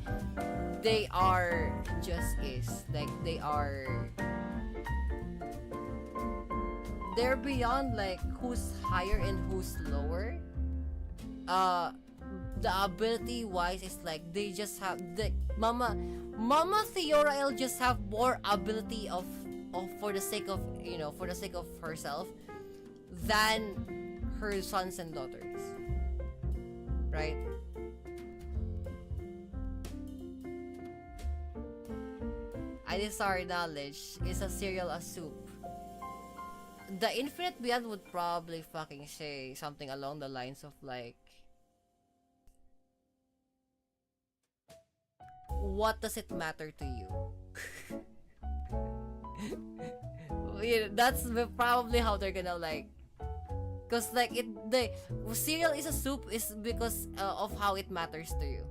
they are just like they're beyond like who's higher and who's lower. The ability wise is like they just have the Mama Theorael just have more ability of for the sake of herself than her sons and daughters, right? Adisar knowledge is a cereal as soup. The infinite beyond would probably fucking say something along the lines of like, what does it matter to you? That's probably how they're gonna like, because like the cereal is a soup is because of how it matters to you,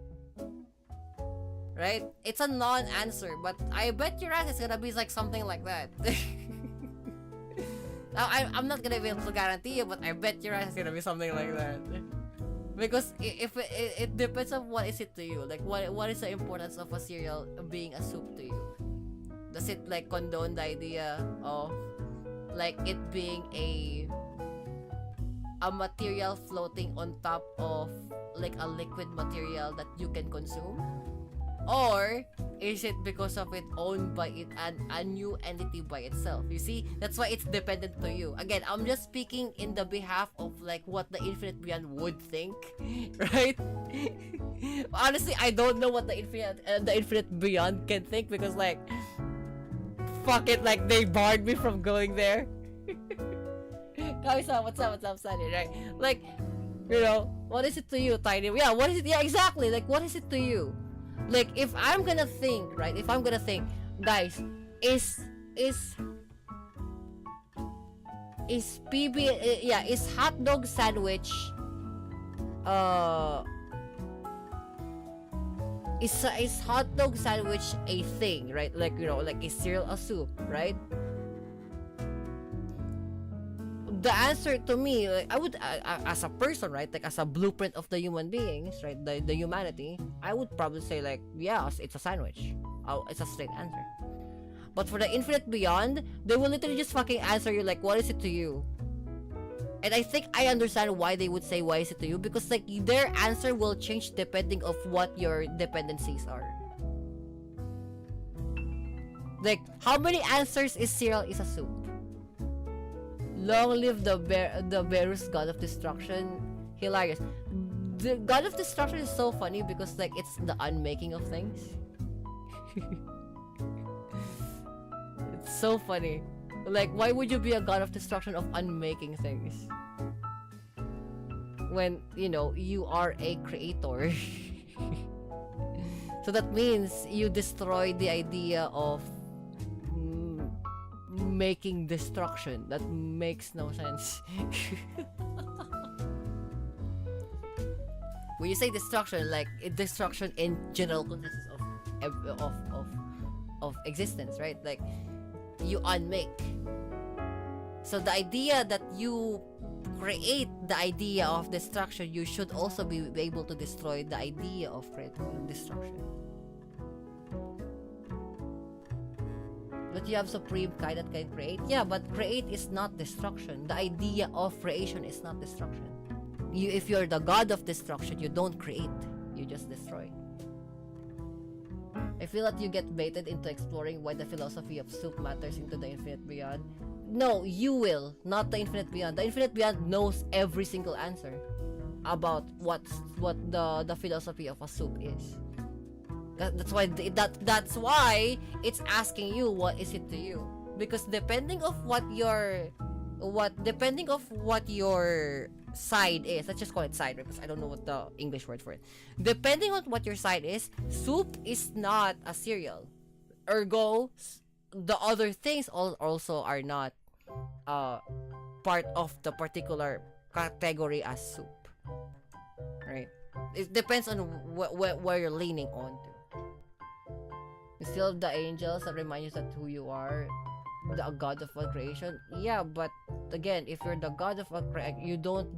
right? It's a non-answer, but I bet your ass it's gonna be like something like that. I'm not gonna be able to guarantee you, but I bet your ass it's gonna be something like that. Because if it depends on what is it to you. Like, what is the importance of a cereal being a soup to you? Does it like condone the idea of like it being a material floating on top of like a liquid material that you can consume? Or is it because of it owned by it and a new entity by itself? You see, that's why it's dependent to you. Again, I'm just speaking in the behalf of like what the infinite beyond would think, right? Honestly, I don't know what the infinite beyond can think, because like, fuck it, like they barred me from going there. Kami-san, what's up, Sunny, right? Like, what is it to you, Tiny? Yeah, what is it? Yeah, exactly. Like, what is it to you? Like, if I'm gonna think, right? If I'm gonna think, guys, is hot dog sandwich is hot dog sandwich a thing, right? Like, like a cereal, a soup, right? The answer to me, like, I would, as a person, right, like as a blueprint of the human beings, right, the humanity, I would probably say like, yeah, it's a sandwich. It's a straight answer. But for the infinite beyond, they will literally just fucking answer you like, what is it to you? And I think I understand why they would say why is it to you, because like their answer will change depending of what your dependencies are. Like, how many answers is cereal is a soup? Long live the Berus god of destruction. Hilarious. The god of destruction is so funny because like it's the unmaking of things. It's so funny. Like, why would you be a god of destruction of unmaking things? When, you know, you are a creator. So that means you destroy the idea of making destruction. That makes no sense. When you say destruction, like destruction in general consists of existence, right? Like you unmake. So the idea that you create the idea of destruction, you should also be able to destroy the idea of destruction. But you have supreme kind that can create. Yeah, but create is not destruction. The idea of creation is not destruction. If you're the god of destruction, you don't create. You just destroy. I feel that you get baited into exploring why the philosophy of soup matters into the infinite beyond. No, you will, not the infinite beyond. The infinite beyond knows every single answer about what the philosophy of a soup is. That's why it's asking you what is it to you, because depending of what your side is, let's just call it side because I don't know what the English word for it. Depending on what your side is, soup is not a cereal. Ergo, the other things also are not part of the particular category as soup. Right? It depends on where you're leaning on to. You still have the angels that remind you that who you are, the god of all creation. Yeah, but again, if you're the god of all creation, you don't.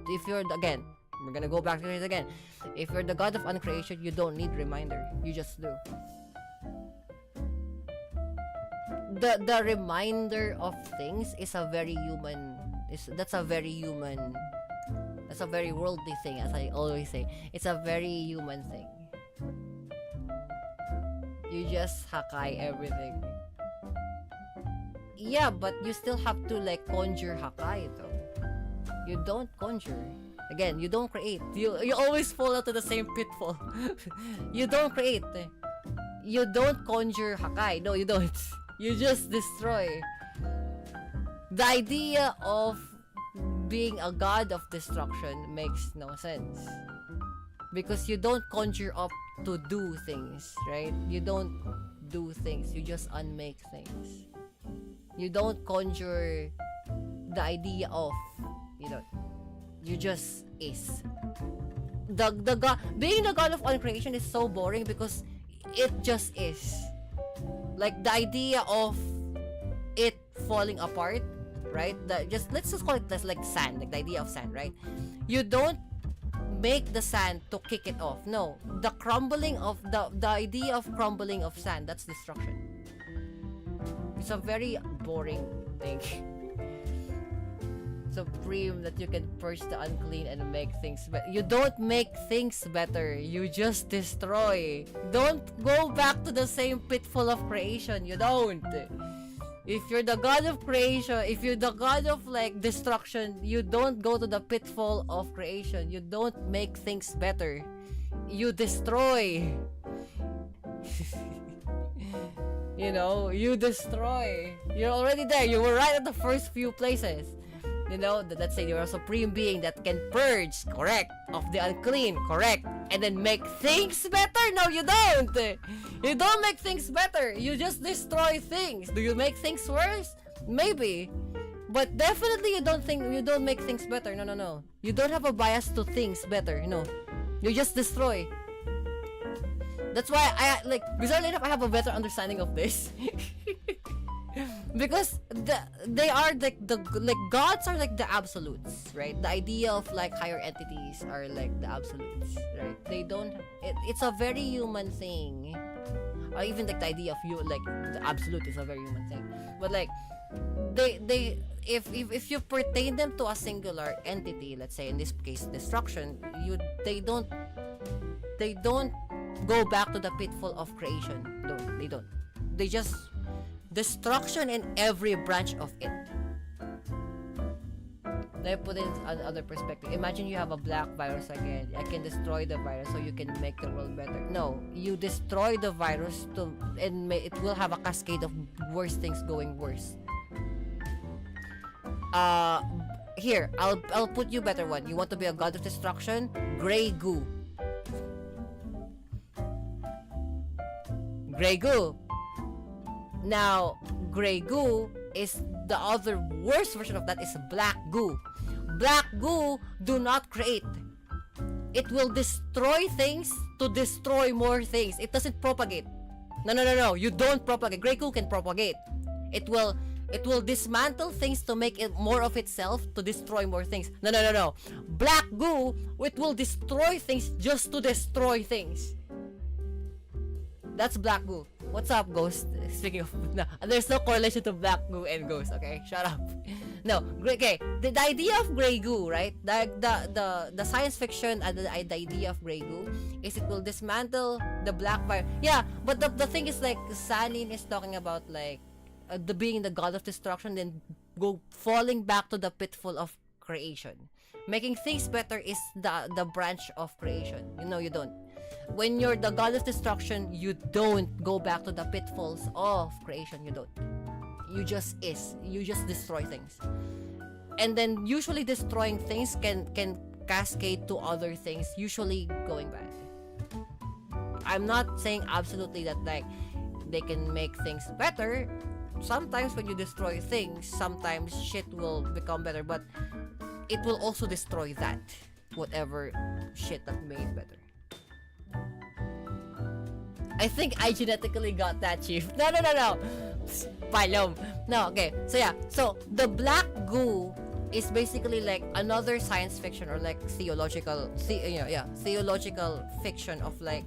If you're again, we're gonna go back to it again. If you're the god of uncreation, you don't need reminder. You just do. The reminder of things is a very human. That's a very worldly thing, as I always say. It's a very human thing. You just hakai everything. Yeah, but you still have to like conjure hakai though. You don't conjure. Again, you don't create. You always fall into the same pitfall. You don't create. You don't conjure hakai. No, you don't. You just destroy. The idea of being a god of destruction makes no sense. Because you don't conjure up to do things, right? You don't do things. You just unmake things. You don't conjure the idea of, you just is. The god, being the god of uncreation is so boring because it just is. Like the idea of it falling apart, right? Let's just call it like sand, like the idea of sand, right? You don't make the sand to kick it off. No, the crumbling of the idea of crumbling of sand, that's destruction. It's a very boring thing. Supreme that you can purge the unclean and make things better. You don't make things better. You just destroy. Don't go back to the same pitfall of creation. You don't. If you're the god of creation, if you're the god of like destruction, you don't go to the pitfall of creation. You don't make things better. You destroy. You destroy. You're already there. You were right at the first few places. Let's say you're a supreme being that can purge, correct, of the unclean, correct, and then make things better. No, you don't. You don't make things better. You just destroy things. Do you make things worse? Maybe, but definitely you don't make things better. No. You don't have a bias to things better. No, you just destroy. That's why bizarrely enough, I have a better understanding of this. Because they are like gods are like the absolutes, right? The idea of like higher entities are like the absolutes, right? They don't. It's a very human thing, or even like the idea of you like the absolute is a very human thing. But like they if you pertain them to a singular entity, let's say in this case destruction, they don't go back to the pitfall of creation. No, they don't. They just destruction in every branch of it. Let me put it in another perspective. Imagine you have a black virus again. I can destroy the virus so you can make the world better. No, you destroy the virus and it will have a cascade of worse things going worse. Here, I'll put you better one. You want to be a god of destruction? Grey goo. Grey goo. Now, grey goo is the other worst version of that is black goo. Black goo do not create. It will destroy things to destroy more things. It doesn't propagate. No. You don't propagate. Grey goo can propagate. It will dismantle things to make it more of itself to destroy more things. No. Black goo, it will destroy things just to destroy things. That's black goo. What's up, Ghost? Speaking of, no, there's no correlation to black goo and ghost. Okay, shut up. No, okay. The idea of grey goo, right? The science fiction and the idea of grey goo is it will dismantle the black virus. Yeah, but the thing is like Sanin is talking about like the being the god of destruction, then go falling back to the pitfall of creation. Making things better is the branch of creation. You don't. When you're the god of destruction, you don't go back to the pitfalls of creation. You don't. You just destroy things. And then usually destroying things can cascade to other things, usually going bad. I'm not saying absolutely that like they can make things better. Sometimes when you destroy things, sometimes shit will become better, but it will also destroy that whatever shit that made better. I think I genetically got that, Chief. No. Palom. No, okay. So yeah. So the black goo is basically like another science fiction or like theological fiction of like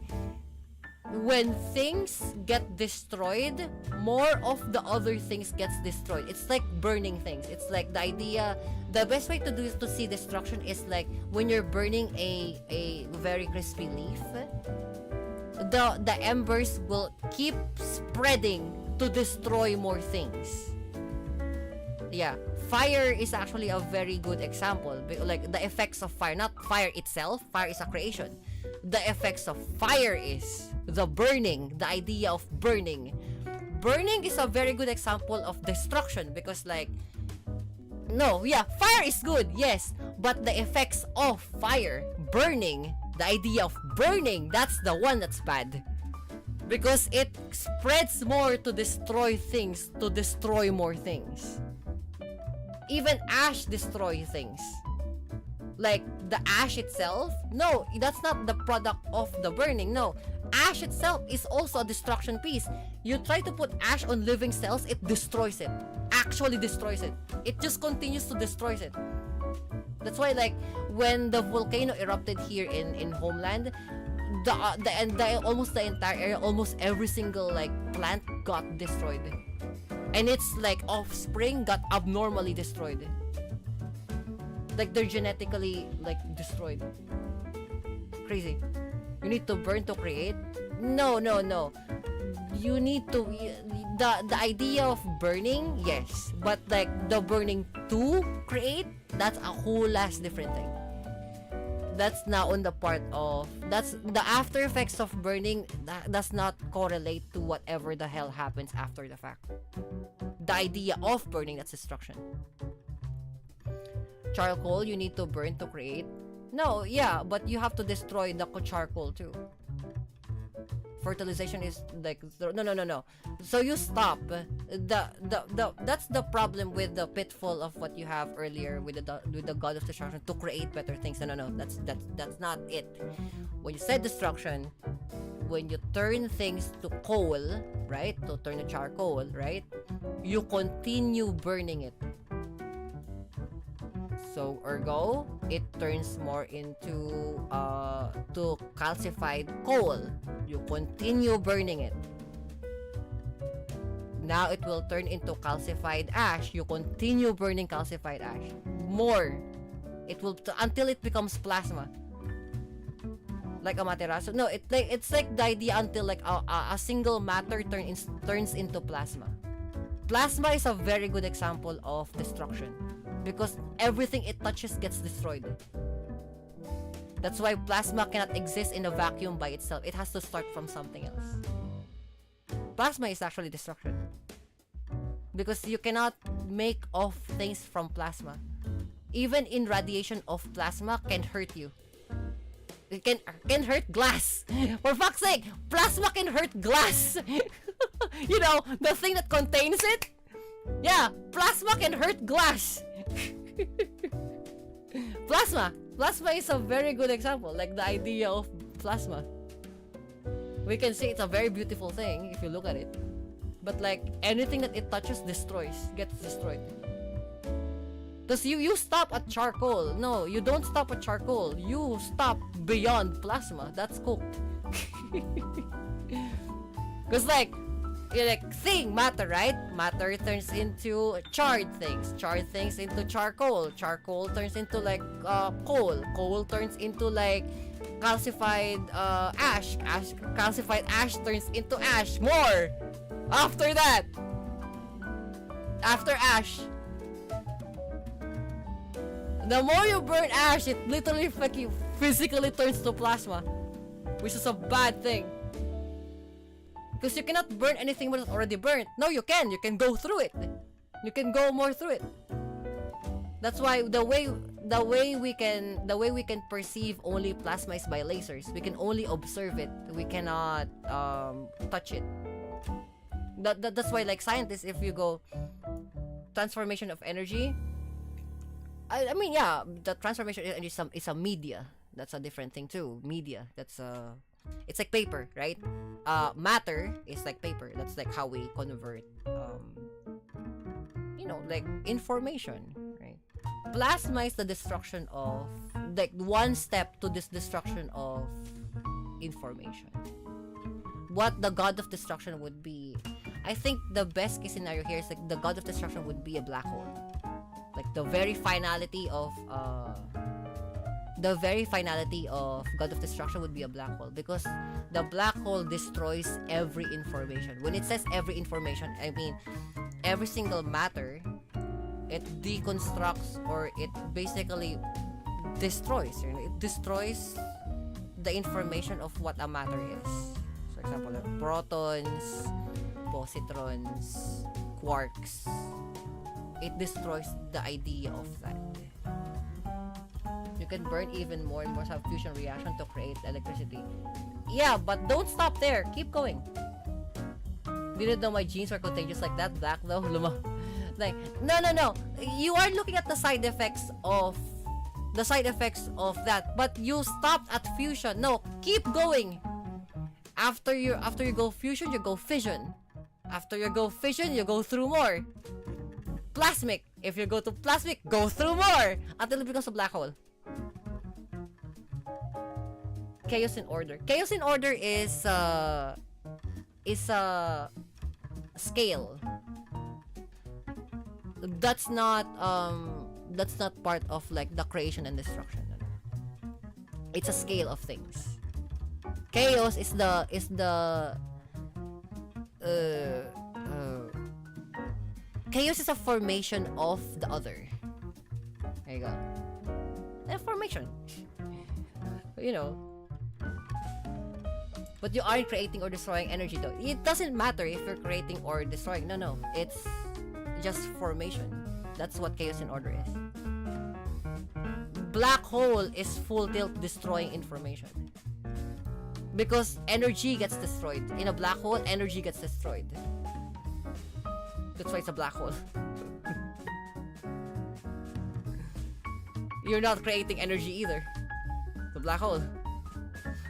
when things get destroyed, more of the other things gets destroyed. It's like burning things. It's like the idea. The best way to see destruction is like when you're burning a very crispy leaf. The embers will keep spreading to destroy more things. Yeah, fire is actually a very good example. Like the effects of fire, not fire itself. Fire is a creation. The effects of fire is the burning, the idea of burning. Burning is a very good example of destruction because like fire is good, yes, but the effects of fire, burning, the idea of burning, that's the one that's bad. Because it spreads more to destroy things, to destroy more things. Even ash destroys things. Like the ash itself, no, that's not the product of the burning. No, ash itself is also a destruction piece. You try to put ash on living cells, it destroys it. Actually destroys it. It just continues to destroy it. That's why like when the volcano erupted here in Homeland, almost the entire area, almost every single like plant got destroyed. And its like offspring got abnormally destroyed. Like they're genetically like destroyed. Crazy. You need to burn to create? No. You need to the idea of burning, yes, but like the burning to create, that's a whole ass different thing. That's now on the part of that's the after effects of burning. That does not correlate to whatever the hell happens after the fact. The idea of burning, that's destruction. Charcoal, you need to burn to create. No, yeah, but you have to destroy the charcoal too. Fertilization is like no. So you stop. That's the problem with the pitfall of what you have earlier with the god of destruction to create better things. No. That's not it. When you said destruction, when you turn things to coal, right? To turn to charcoal, right? You continue burning it. So ergo, it turns more into to calcified coal. You continue burning it. Now it will turn into calcified ash. You continue burning calcified ash. More. It will until it becomes plasma. Like Amaterasu. No, it's like the idea until like a single matter turns into plasma. Plasma is a very good example of destruction because everything it touches gets destroyed. That's why plasma cannot exist in a vacuum by itself. It has to start from something else. Plasma is actually destruction because you cannot make off things from plasma. Even in radiation of plasma can hurt you. It can hurt glass. For fuck's sake, plasma can hurt glass. You know, the thing that contains it. Yeah, plasma can hurt glass. Plasma is a very good example. Like the idea of plasma. We can see it's a very beautiful thing if you look at it. But like anything that it touches gets destroyed. Because you stop at charcoal. No, you don't stop at charcoal. You stop beyond plasma. That's cool. Because like matter, right? Matter turns into charred things. Charred things into charcoal. Charcoal turns into like coal. Coal turns into like calcified ash. Calcified ash turns into ash. More! After that! After ash. The more you burn ash, it literally fucking physically turns to plasma. Which is a bad thing. Because you cannot burn anything that's already burnt. No, you can. You can go through it. You can go more through it. That's why the way we can perceive only plasma is by lasers. We can only observe it. We cannot touch it. That's why, like scientists, if you go transformation of energy, I mean, yeah, the transformation of energy is a media. That's a different thing too. Media. It's like paper, right? Matter is like paper. That's like how we convert, like information, right? Plasma is the destruction of, like one step to this destruction of information. What the god of destruction would be, I think the best case scenario here is like the god of destruction would be a black hole. Like the very finality of God of Destruction would be a black hole, because the black hole destroys every information. When it says every information, I mean every single matter. It deconstructs, or it basically destroys. It destroys the information of what a matter is. For example, like protons, positrons, quarks. It destroys the idea of that. You can burn even more and more fusion reaction to create electricity. Yeah, but don't stop there. Keep going. Didn't know my genes were contagious like that. Black though. Like, no. You are looking at the side effects of that, but you stopped at fusion. No, keep going. After you go fusion, you go fission. After you go fission, you go through more. Plasmic. If you go to plasmic, go through more until it becomes a black hole. Chaos in order. Chaos in order is a scale. That's not part of like the creation and destruction. It's a scale of things. Chaos is the chaos is a formation of the other. There you go. A formation. But you aren't creating or destroying energy though. It doesn't matter if you're creating or destroying. No. It's just formation. That's what chaos in order is. Black hole is full tilt destroying information. Because energy gets destroyed. In a black hole, energy gets destroyed. That's why it's a black hole. You're not creating energy either. The black hole.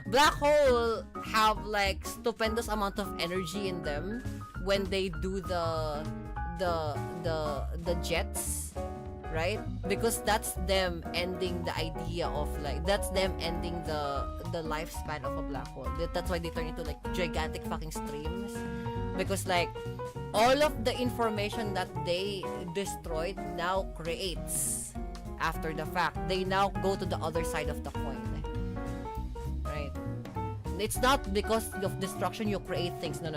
Black hole have like stupendous amount of energy in them when they do the jets, right? Because that's them ending the idea of like, that's them ending the lifespan of a black hole. That's why they turn into like gigantic fucking streams Because like all of the information that they destroyed now creates after the fact. They now go to the other side of the coin. Right? It's not because of destruction you create things. No.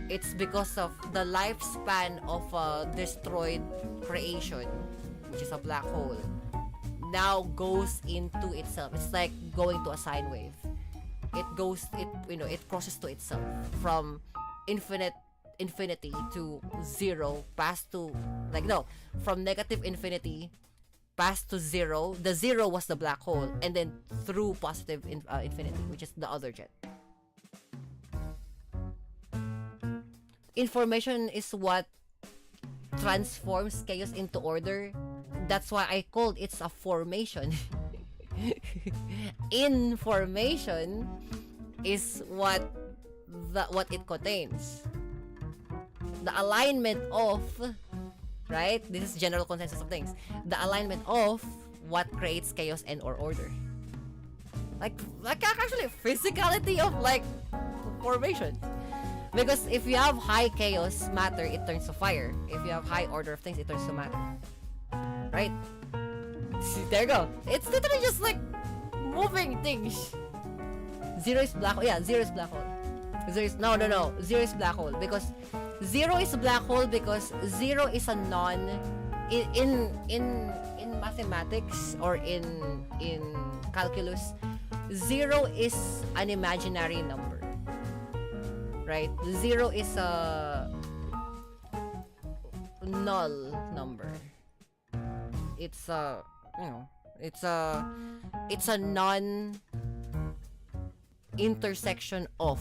It's because of the lifespan of a destroyed creation, which is a black hole, now goes into itself. It's like going to a sine wave. It crosses to itself from infinity to zero, past to from negative infinity past to zero. The zero was the black hole, and then through positive infinity, which is the other jet. Information is what transforms chaos into order. That's why I called it a formation. Information is what it contains. The alignment of, right? This is general consensus of things. The alignment of what creates chaos and or order. Like actually physicality of like formation. Because if you have high chaos matter, it turns to fire. If you have high order of things, it turns to matter. Right? See, there you go. It's literally just like moving things. Zero is black hole. Yeah, zero is black hole. Zero is no. Zero is black hole because zero is a black hole because zero is a non in mathematics or in calculus. Zero is an imaginary number. Right? Zero is a null number. It's a it's a non intersection of,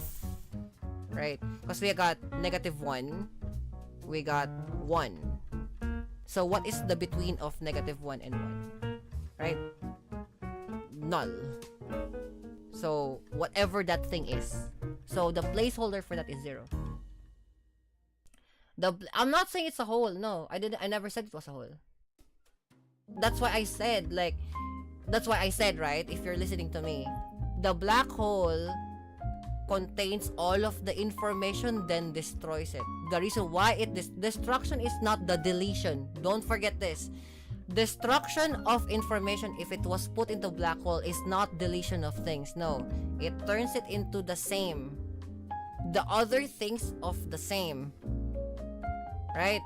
right? Because we got -1, we got 1. So what is the between of -1 and 1? Right? Null. So whatever that thing is. So the placeholder for that is 0. I'm not saying it's a hole. No, I never said it was a hole. That's why I said right, if you're listening to me, the black hole contains all of the information, then destroys it. The reason why destruction is not the deletion. Don't forget this. Destruction of information, if it was put into black hole, is not deletion of things. No, it turns it into the same. The other things of the same. Right?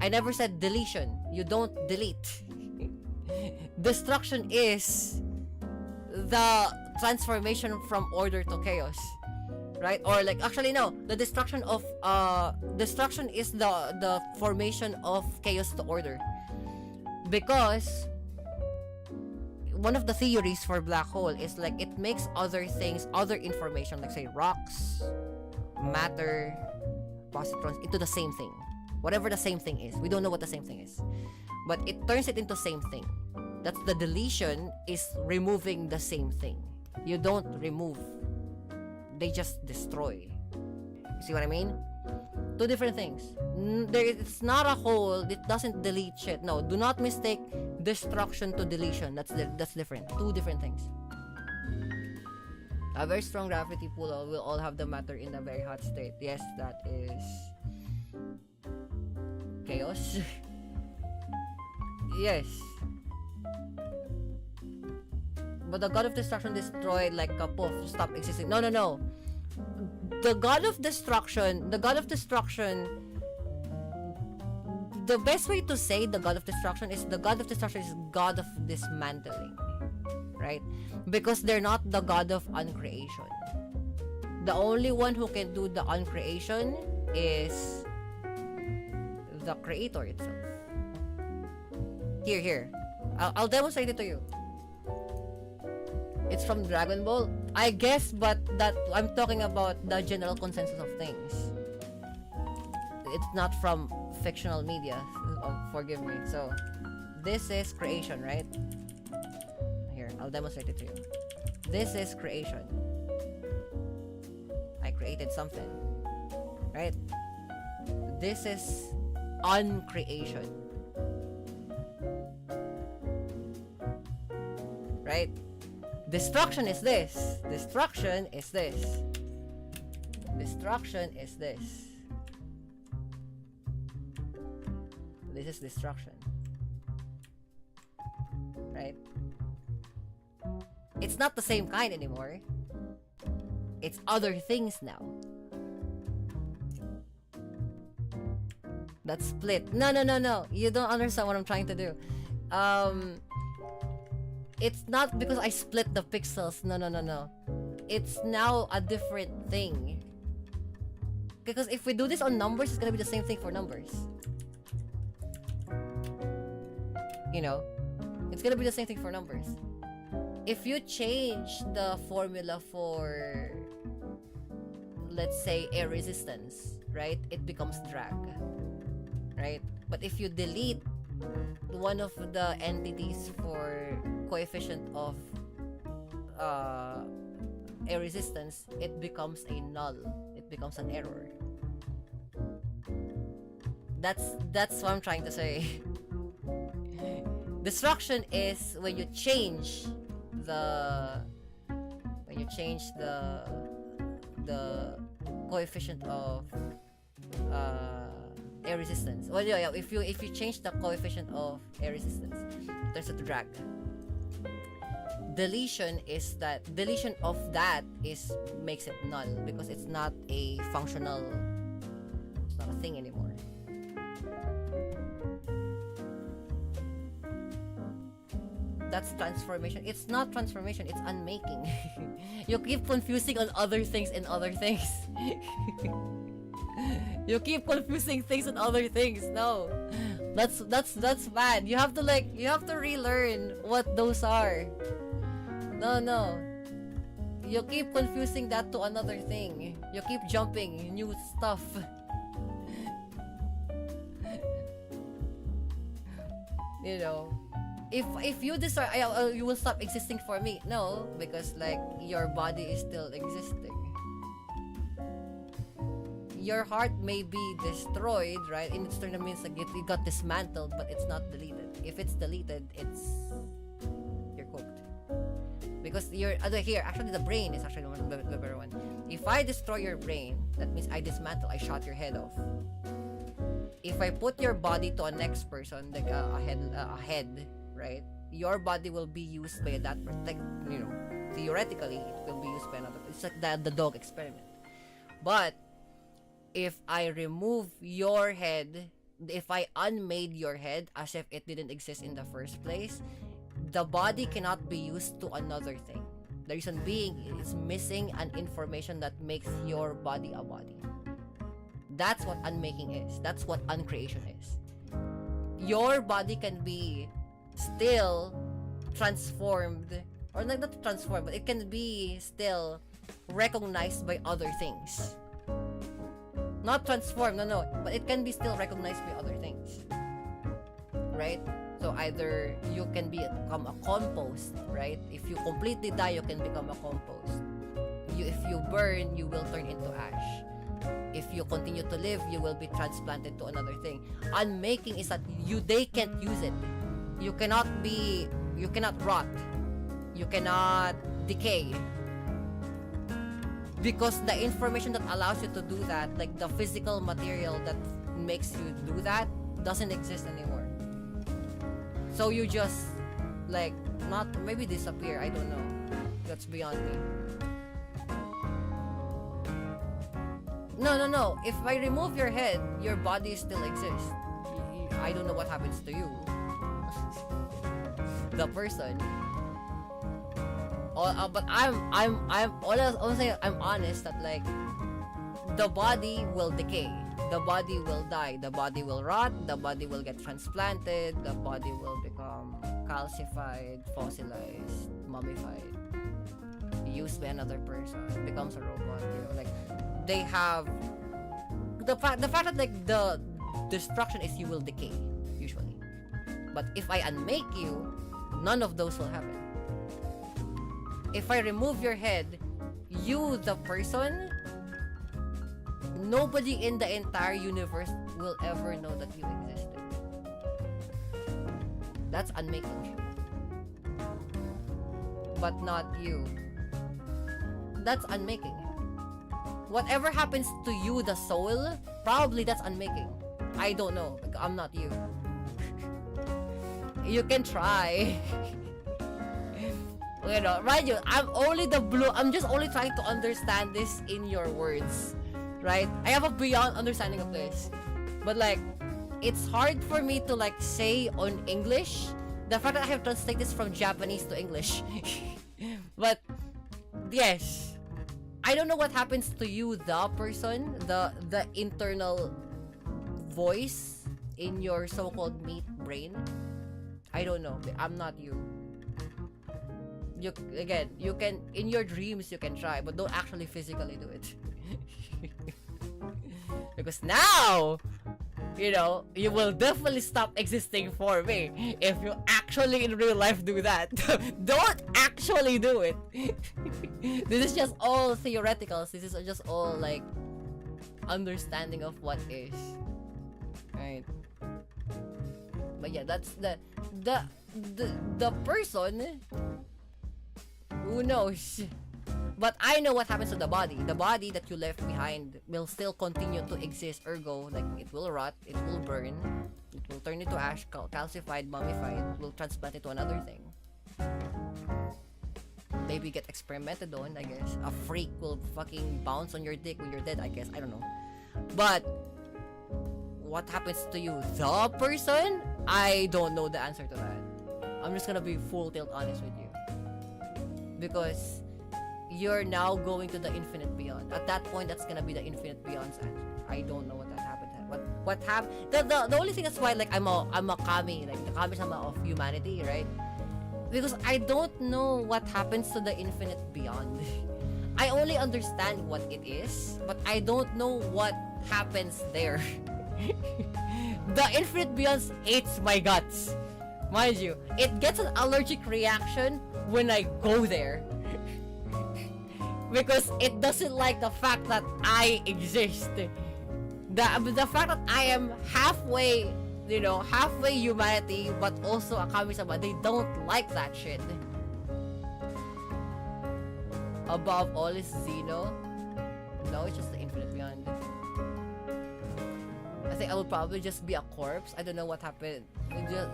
I never said deletion. You don't delete. Destruction is the transformation from order to chaos. Right? Or like, actually no, the destruction is the formation of chaos to order. Because one of the theories for black hole is like it makes other things, other information, like say rocks, matter, positrons, into the same thing. Whatever the same thing is. We don't know what the same thing is. But it turns it into same thing. That's the deletion, is removing the same thing. You don't remove. They just destroy. You see what I mean? Two different things. It's not a hole. It doesn't delete shit. No, do not mistake destruction to deletion. That's different. Two different things. A very strong gravity pull will all have the matter in a very hot state. Yes, that is chaos. Yes. But the god of destruction destroyed like a poof, stop existing. No. The god of destruction, the best way to say the god of destruction is god of dismantling. Right? Because they're not the god of uncreation. The only one who can do the uncreation is the creator itself. Here. I'll demonstrate it to you. It's from Dragon Ball, I guess, but that I'm talking about the general consensus of things. It's not from fictional media. Forgive me. So, this is creation, right? Here, I'll demonstrate it to you. This is creation. I created something, right? This is uncreation, right? Destruction is this. Destruction is this. Destruction is this. This is destruction. Right? It's not the same kind anymore. It's other things now. That's split. No. You don't understand what I'm trying to do. It's not because I split the pixels. No. It's now a different thing. Because if we do this on numbers, it's gonna be the same thing for numbers. You know? It's gonna be the same thing for numbers. If you change the formula for, let's say, air resistance, right? It becomes drag. Right? But if you delete one of the entities for coefficient of air resistance, it becomes a null. It becomes an error. That's what I'm trying to say. Destruction is when you change the coefficient of air resistance. Well, yeah, if you change the coefficient of air resistance, there's a drag. Deletion of that makes it null because it's not a functional. It's not a thing anymore. That's transformation. It's not transformation, it's unmaking. You keep confusing on other things and other things. You keep confusing things and other things. No. That's bad. You have to relearn what those are. No. You keep confusing that to another thing. You keep jumping new stuff. You know. If you destroy, you will stop existing for me. No, because like your body is still existing. Your heart may be destroyed, right? In its turn, it means like it got dismantled, but it's not deleted. If it's deleted, you're cooked. Because you're here. Actually, the brain is actually the better one. If I destroy your brain, that means I dismantle. I shot your head off. If I put your body to a next person, like a head. Right? Your body will be used by that theoretically it will be used by another. It's like the dog experiment. But if I remove your head, if I unmade your head as if it didn't exist in the first place, the body cannot be used to another thing. The reason being it's missing an information that makes your body a body. That's what unmaking is. That's what uncreation is. Your body can be still transformed, or not transformed, but it can be still recognized by other things. Not transformed, no, but it can be still recognized by other things. Right? So either you can become a compost, right? If you completely die, you can become a compost. If you burn, you will turn into ash. If you continue to live, you will be transplanted to another thing. Unmaking is that they can't use it. You cannot rot. You cannot decay. Because the information that allows you to do that, like the physical material that makes you do that, doesn't exist anymore. So you just, maybe disappear, I don't know. That's beyond me. No. If I remove your head, your body still exists. I don't know what happens to you. The person. But I'm honest that the body will decay, the body will die, the body will rot, the body will get transplanted, the body will become calcified, fossilized, mummified, used by another person, becomes a robot. They have the fact that the destruction is you will decay usually, but if I unmake you, none of those will happen. If I remove your head, you, the person, nobody in the entire universe will ever know that you existed. That's unmaking. But not you. That's unmaking. Whatever happens to you, the soul, probably that's unmaking. I don't know. I'm not you. You can try. You know, right? I'm just only trying to understand this in your words, right? I have a beyond understanding of this, but like, it's hard for me to like say on English. The fact that I have translated this from Japanese to English, but yes, I don't know what happens to you, the person, the internal voice in your so-called meat brain. I don't know. I'm not you. You can in your dreams you can try, but don't actually physically do it. Because now, you know, you will definitely stop existing for me if you actually in real life do that. Don't actually do it. This is just all theoreticals. This is just all like understanding of what is, right? But yeah, that's the person. Who knows? But I know what happens to the body. The body that you left behind will still continue to exist. Ergo, like, it will rot, it will burn, it will turn into ash, calcified, mummified, will transplant it to another thing. Maybe get experimented on, I guess. A freak will fucking bounce on your dick when you're dead, I guess. I don't know. But what happens to you, the person? I don't know the answer to that. I'm just gonna be full tilt honest with you. Because you're now going to the infinite beyond. At that point, that's gonna be the infinite beyond's answer. I don't know what that happened. What happened? The only thing that's why like I'm a kami, like the kami-sama of humanity, right? Because I don't know what happens to the infinite beyond. I only understand what it is, but I don't know what happens there. The infinite beyond hates my guts. Mind you, it gets an allergic reaction when I go there. Because it doesn't like the fact that I exist. The fact that I am halfway, you know, halfway humanity, but also a kami-sama, they don't like that shit. Above all is Xeno. No, it's just the infinite beyond. I think I would probably just be a corpse. I don't know what happened.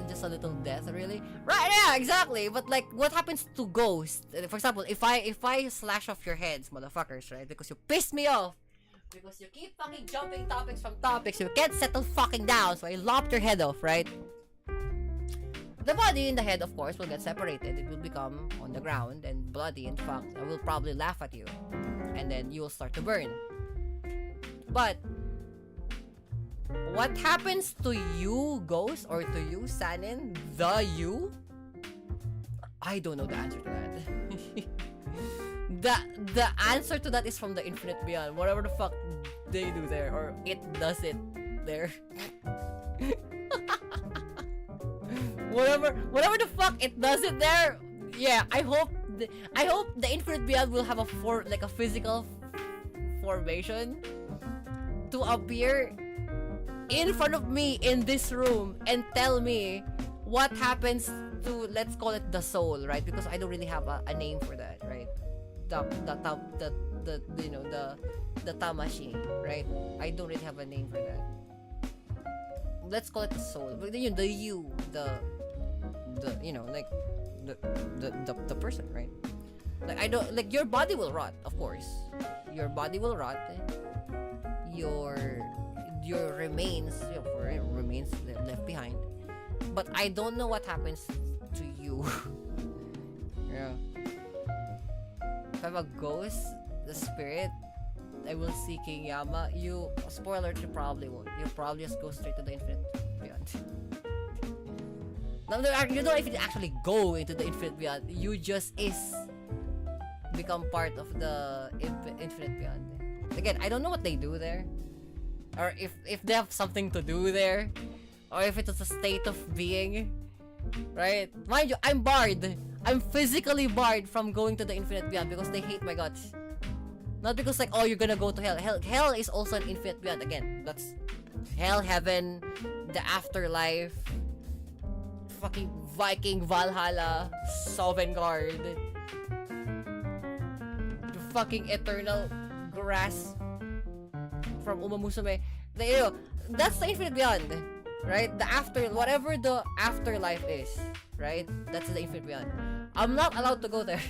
Just a little death, really. Right, yeah, exactly. But like, what happens to ghosts? For example, if I slash off your heads, motherfuckers, right? Because you pissed me off. Because you keep fucking jumping topics from topics. You can't settle fucking down. So I lopped your head off, right? The body and the head, of course, will get separated. It will become on the ground and bloody and fucked. I will probably laugh at you. And then you will start to burn. But what happens to you, Ghost, or to you, Sanin, the you? I don't know the answer to that. The answer to that is from the infinite beyond. Whatever the fuck they do there, or it does it there. whatever the fuck it does it there. Yeah, I hope the infinite beyond will have a physical formation to appear in front of me in this room and tell me what happens to, let's call it the soul, right? Because I don't really have a name for that, right? The you know, the tamashi, right? I don't really have a name for that. Let's call it the soul. But you know, the you, the you know, like the person, right? Like, I don't, like, your body will rot, of course. Your body will rot. Your remains, you know, remains left behind. But I don't know what happens to you. Yeah. If I'm a ghost, the spirit, I will see King Yama. You, spoiler, you probably won't. You'll probably just go straight to the infinite beyond. No, you don't even actually go into the infinite beyond. You just become part of the infinite beyond. Again, I don't know what they do there. Or if they have something to do there. Or if it's a state of being. Right? Mind you, I'm barred. I'm physically barred from going to the infinite beyond because they hate my guts. Not because like, oh, you're gonna go to hell. Hell is also an infinite beyond. Again, that's hell, heaven, the afterlife, fucking Viking Valhalla, Sovngarde, the fucking eternal grass from Uma Musume. You know, that's the infinite beyond. right? Whatever the afterlife is, right? That's the infinite beyond. I'm not allowed to go there.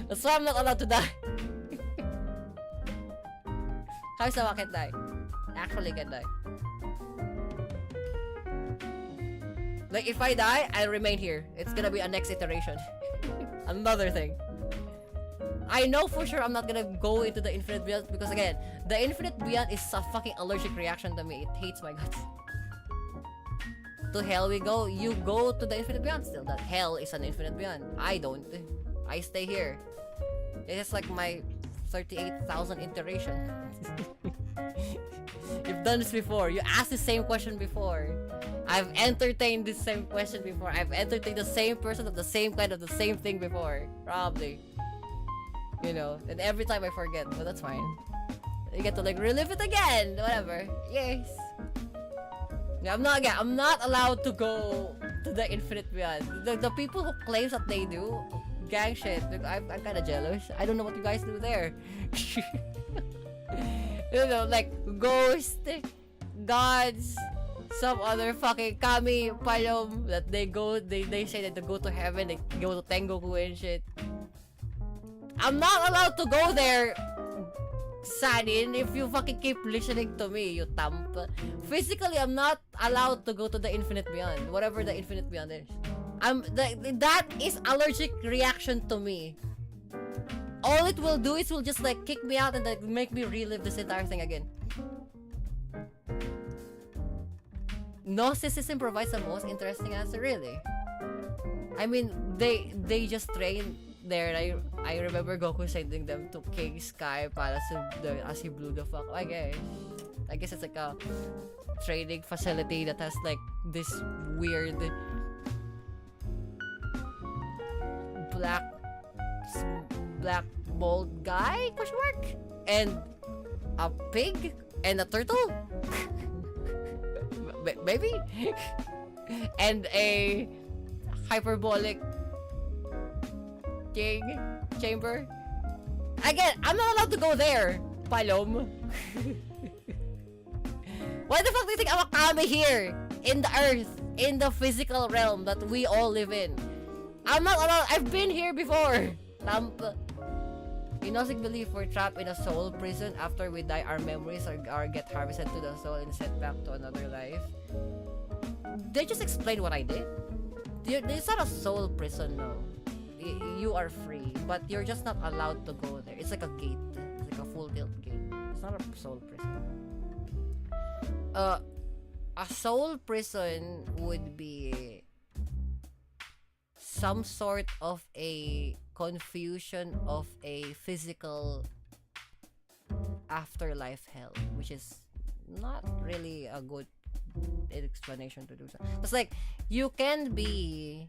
That's why I'm not allowed to die. How so I can die? Actually can die. Like if I die, I'll remain here. It's gonna be a next iteration. Another thing. I know for sure I'm not gonna go into the infinite beyond because again, the infinite beyond is a fucking allergic reaction to me. It hates my guts. To hell we go. You go to the infinite beyond still. That hell is an infinite beyond. I don't. I stay here. It's like my 38,000 iteration. You've done this before. You asked the same question before. I've entertained this same question before. I've entertained the same person of the same kind of the same thing before. Probably. You know, and every time I forget, but that's fine. You get to like relive it again. Whatever. Yes. Yeah, I'm not allowed to go to the infinite beyond. The people who claims that they do, gang shit. I'm kind of jealous. I don't know what you guys do there. You know, like ghost, gods, some other fucking kami, palom that they say that they go to heaven, they go to Tengoku and shit. I'm not allowed to go there, Sanin, if you fucking keep listening to me, you thump. Physically, I'm not allowed to go to the infinite beyond, whatever the infinite beyond is. That is allergic reaction to me. All it will do is will just like kick me out and like make me relive this entire thing again. Gnosticism provides the most interesting answer, really. I mean, they just train there. I remember Goku sending them to King Sky Palace as he blew the fuck. I guess it's like a training facility that has like this weird black mold guy question mark and a pig and a turtle. Maybe. And a hyperbolic king chamber. Again, I'm not allowed to go there, Palom. Why the fuck do you think I'm a kami here in the earth, in the physical realm that we all live in? I'm not allowed. I've been here before. Lamp. In Gnostic belief, we're trapped in a soul prison. After we die, our memories are get harvested to the soul and sent back to another life. They just explained what I did. It's not a soul prison, no. You are free, but you're just not allowed to go there. It's like a gate. It's like a full tilt gate. It's not a soul prison. A soul prison would be some sort of a confusion of a physical afterlife hell, which is not really a good explanation to do so. It's like you can be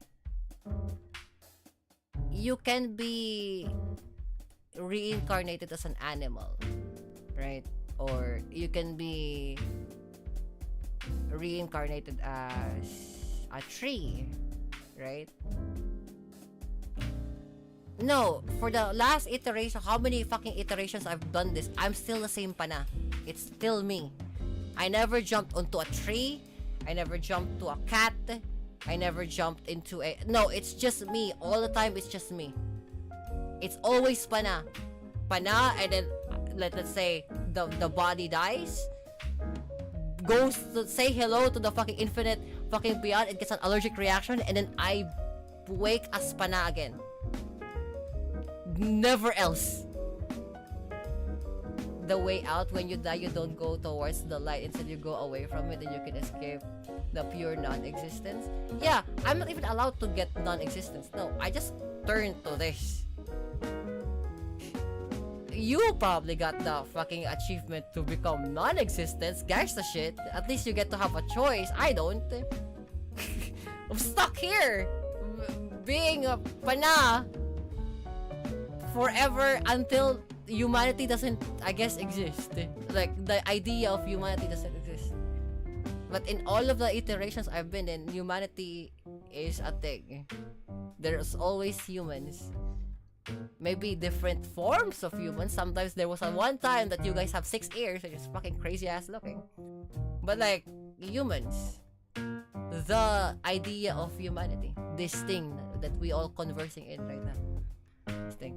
reincarnated as an animal, right? Or you can be reincarnated as a tree, right? No, for the last iteration, how many fucking iterations I've done this, I'm still the same pana. It's still me. I never jumped onto a tree. I never jumped to a cat. I never jumped into a... No, it's just me. All the time, it's just me. It's always pana. Pana, and then, let's say, the body dies. Goes to say hello to the fucking infinite fucking beyond. It gets an allergic reaction, and then I wake as pana again. Never else. The way out, when you die, you don't go towards the light. Instead, you go away from it and you can escape the pure non-existence. Yeah, I'm not even allowed to get non-existence. No, I just turn to this. You probably got the fucking achievement to become non-existence. Gangsta shit. At least you get to have a choice. I don't. I'm stuck here. Being a pana forever until humanity doesn't, I guess, exist. Like, the idea of humanity doesn't exist. But in all of the iterations I've been in, humanity is a thing. There's always humans. maybe different forms of humans. Sometimes there was a one time that you guys have 6 ears and just fucking crazy ass looking. But like humans, the idea of humanity, this thing that we all conversing in right now, this thing,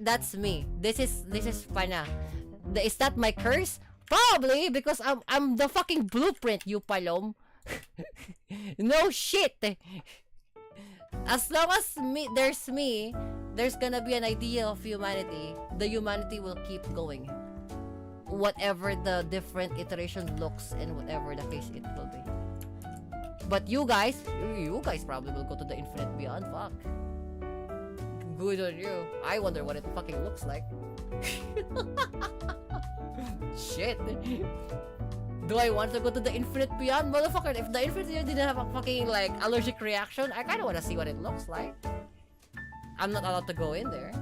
that's me. This is pana. Is that my curse? Probably, because I'm the fucking blueprint, you palom. No shit. As long as there's gonna be an idea of humanity. The humanity will keep going. Whatever the different iteration looks and whatever the case it will be. But you guys probably will go to the infinite beyond. Fuck. Good on you. I wonder what it fucking looks like. Shit. Do I want to go to the infinite beyond, motherfucker? If the infinite beyond didn't have a fucking like allergic reaction, I kind of want to see what it looks like. I'm not allowed to go in there.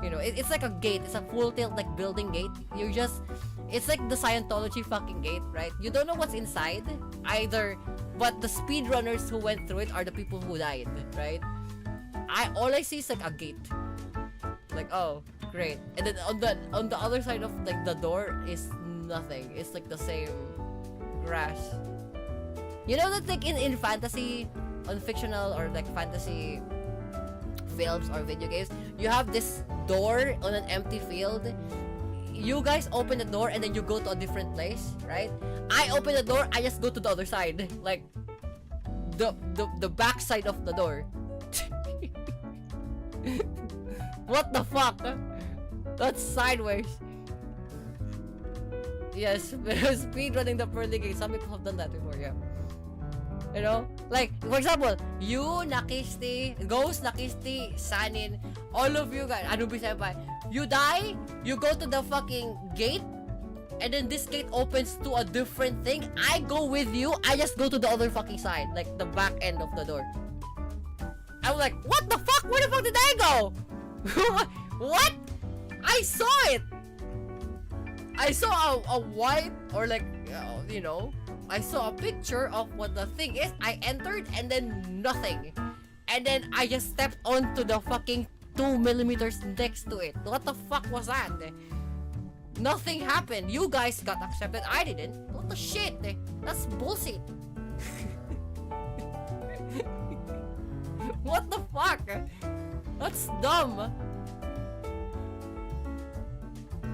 You know, it's like a gate. It's a full tilt like building gate. It's like the Scientology fucking gate, right? You don't know what's inside either, but the speedrunners who went through it are the people who died, right? All I see is like a gate. Like, oh, great. And then on the other side of like the door is nothing. It's like the same grass. You know that like in fantasy, on fictional or like fantasy films or video games, you have this door on an empty field. You guys open the door and then you go to a different place, right? I open the door, I just go to the other side, like the back side of the door. What the fuck? That's sideways. Yes, speedrunning the pearly gate. Some people have done that before, yeah. You know? Like, for example, you, Nakisti, Ghost, Nakisti, Sanin, all of you guys, Anubi Senpai, you die, you go to the fucking gate, and then this gate opens to a different thing. I go with you, I just go to the other fucking side, like the back end of the door. I'm like, what the fuck? Where the fuck did I go? What? I saw it! I saw a white, or like, you know, I saw a picture of what the thing is. I entered and then nothing. And then I just stepped onto the fucking 2 millimeters next to it. What the fuck was that? Nothing happened. You guys got accepted. I didn't. What the shit? That's bullshit. What the fuck? That's dumb.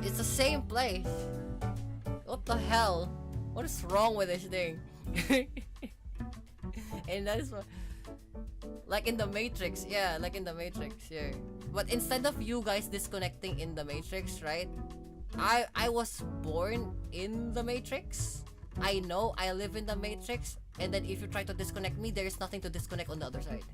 It's the same place. What the hell? What is wrong with this thing? And that is what, like in the Matrix, yeah, like in the Matrix, yeah. But instead of you guys disconnecting in the Matrix, right? I was born in the Matrix. I know I live in the Matrix, and then if you try to disconnect me, there is nothing to disconnect on the other side.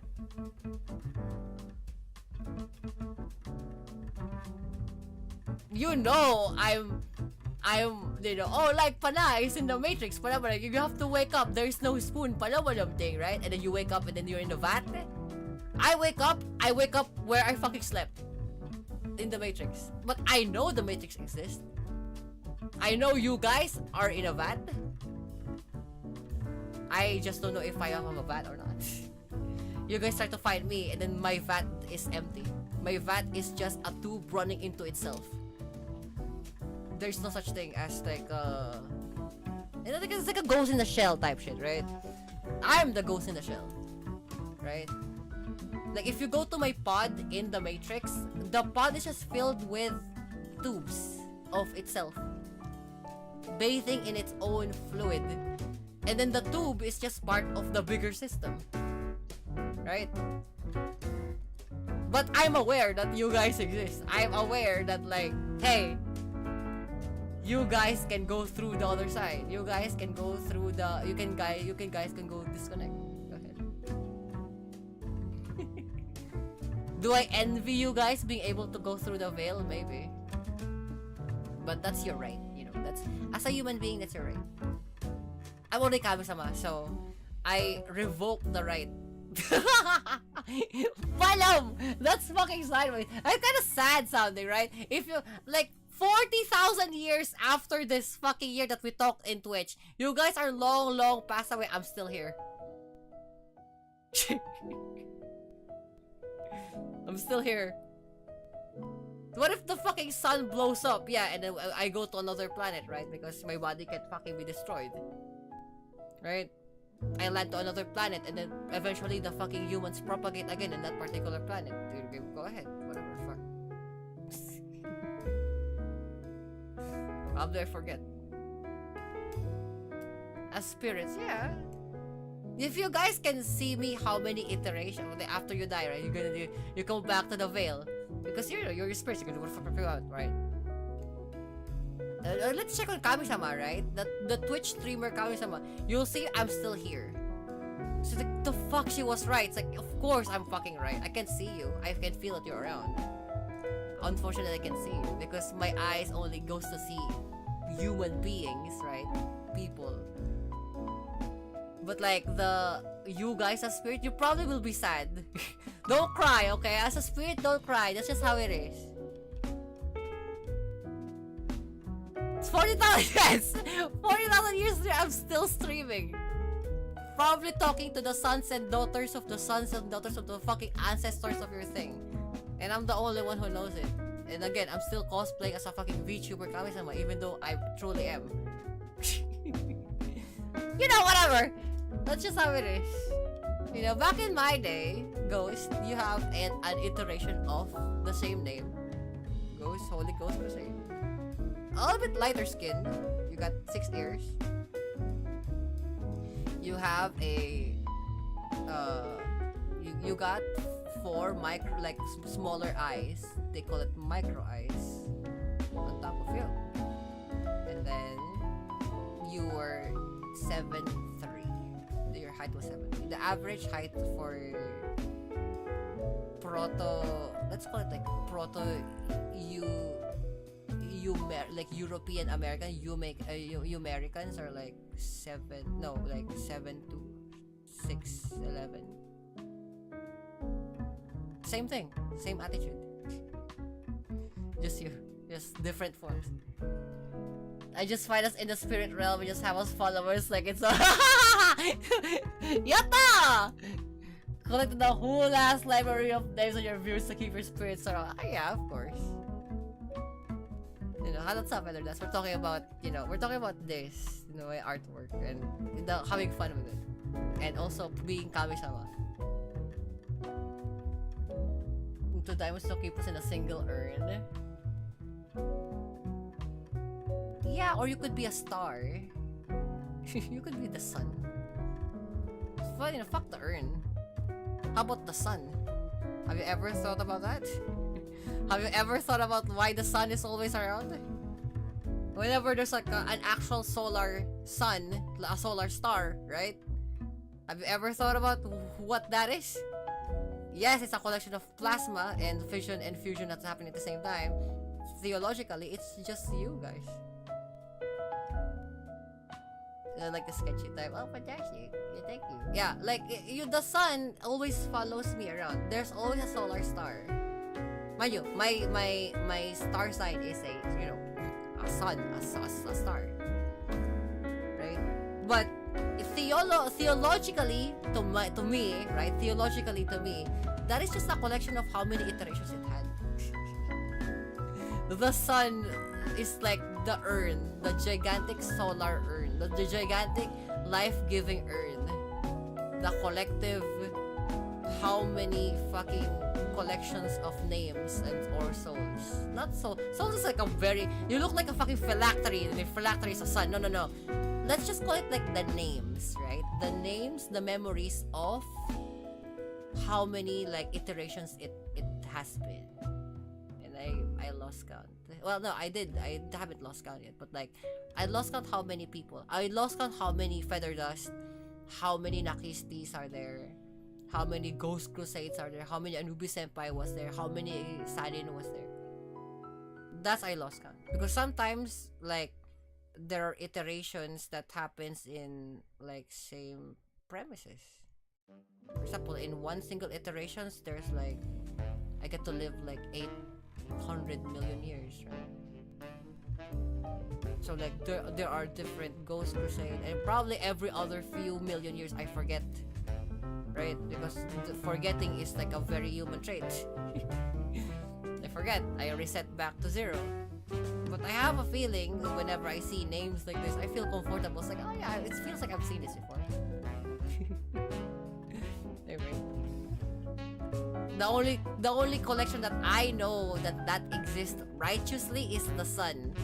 You know, I'm, you know, oh, like Pana is in the Matrix, Pana, but you have to wake up. There's no spoon, Pana, thing, right? And then you wake up, and then you're in the vat. I wake up where I fucking slept, in the Matrix. But I know the Matrix exists. I know you guys are in a vat. I just don't know if I am a vat or not. You guys try to find me, and then my vat is empty. My vat is just a tube running into itself. There's no such thing as like you know, it's like a ghost in the shell type shit, right? I'm the ghost in the shell, right? Like if you go to my pod in the Matrix, the pod is just filled with tubes of itself, bathing in its own fluid, and then the tube is just part of the bigger system, right? But I'm aware that you guys exist. I'm aware that like, hey, you guys can go through the other side. You guys can go through the. You guys can go disconnect. Go ahead. Do I envy you guys being able to go through the veil? Maybe. But that's your right. You know, that's as a human being, that's your right. I'm only Kami-sama, so I revoke the right. Palam! That's fucking sideways. It's kind of sad sounding, right? If you like 40,000 years after this fucking year that we talked in Twitch, you guys are long passed away. I'm still here. I'm still here. What if the fucking sun blows up? Yeah, and then I go to another planet, right? Because my body can't fucking be destroyed. Right? I land to another planet, and then eventually the fucking humans propagate again in that particular planet. Dude, go ahead. Whatever, fuck. Probably I forget. As spirits, yeah. If you guys can see me how many iterations after you die, right? You come back to the veil. Because you're spirits, you're gonna fuck you out, right? Let's check on Kami-sama, right? The Twitch streamer Kami-sama. You'll see I'm still here. So the fuck, she was right. It's like, of course I'm fucking right. I can see you. I can feel that you're around. Unfortunately, I can see you because my eyes only goes to see human beings, right? People. But like you guys as spirit, you probably will be sad. Don't cry, okay? As a spirit, don't cry. That's just how it is. It's 40,000 yes! 40,000 years later, I'm still streaming. Probably talking to the sons and daughters of the fucking ancestors of your thing. And I'm the only one who knows it. And again, I'm still cosplaying as a fucking VTuber Kami-sama, even though I truly am. You know, whatever. That's just how it is. You know, back in my day, Ghost, you have an iteration of the same name. Ghost, Holy Ghost Crusade. A little bit lighter skin. You got 6 ears. You have a you got 4 micro, like smaller eyes. They call it micro eyes on top of you. And then you were 7'3". Your height was 7'3". The average height for let's call it like like European American, Americans are like 7 to 6'11". Same thing, same attitude. Just different forms. I just find us in the spirit realm. We just have us followers. Like it's a Yatta! Collected the whole ass library of names on your viewers to keep your spirits around. Yeah, of course. You know, that's up, Elder Dust. We're talking about, this, my artwork and having fun with it. And also being Kami-sama. To diamonds to keep us in a single urn. Yeah, or you could be a star. You could be the sun. Well, fuck the urn. How about the sun? Have you ever thought about that? Have you ever thought about why the sun is always around? Whenever there's like an actual solar sun, a solar star, right? Have you ever thought about what that is? Yes, it's a collection of plasma and fission and fusion that's happening at the same time. Theologically, it's just you guys. Like the sketchy type. Oh, fantastic. Yeah, thank you. Yeah, like the sun always follows me around. There's always a solar star. Mind you, my star sign is a sun, a star. Right? But theologically to me, right? Theologically to me, that is just a collection of how many iterations it had. The sun is like the urn, the gigantic solar urn, the gigantic life-giving urn, the collective how many fucking collections of names or souls. Not soul. Souls is like you look like a fucking phylactery, and the phylactery is a sun. No. Let's just call it like the names, right? The names, the memories of how many like iterations it has been. I lost count. Well, no, I haven't lost count yet, but like I lost count how many people. I lost count how many Feather Dust, how many Nakistis are there, how many Ghost Crusades are there, how many Anubis Senpai was there, how many Sadin was there. That's I lost count. Because sometimes like there are iterations that happens in like same premises. For example, in one single iterations, there's like I get to live like 800 million years, right? So like there are different Ghost Crusade, and probably every other few million years I forget, right? Because forgetting is like a very human trait. I forget, I reset back to 0. But I have a feeling whenever I see names like this, I feel comfortable. It's like, oh yeah, it feels like I've seen this before. Anyway. The only collection that I know that exists righteously is the sun.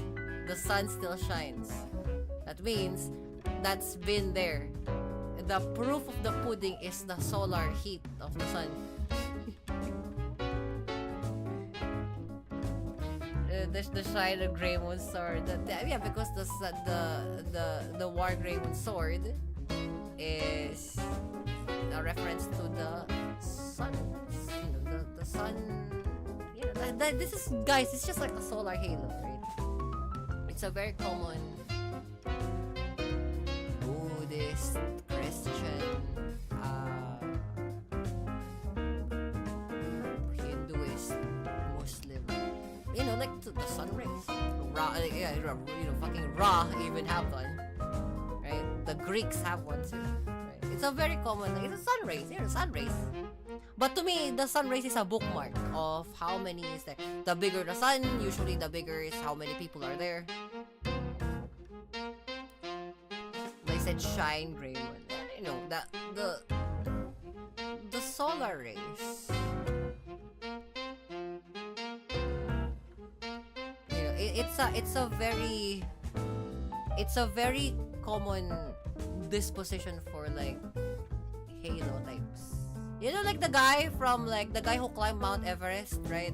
The sun still shines. That means that's been there. The proof of the pudding is the solar heat of the sun. There's the Shine of Greymon sword. Yeah, because the War Greymon sword is a reference to the sun. You know, the sun. You know, this is, guys. It's just like a solar halo, right? It's a very common Buddhist, Christian, Hinduist, Muslim. You know, like the sun rays. Ra, yeah, you know, fucking Ra even have one, right? The Greeks have one too. Right? It's a very common. It's a sun rays. Yeah, sun rays. But to me, the sun rays is a bookmark of how many is there. The bigger the sun, usually the bigger is how many people are there. They said shine gray one. You know, the solar rays. You know, it's a very common disposition for like halo types. You know, like the guy who climbed Mount Everest, right?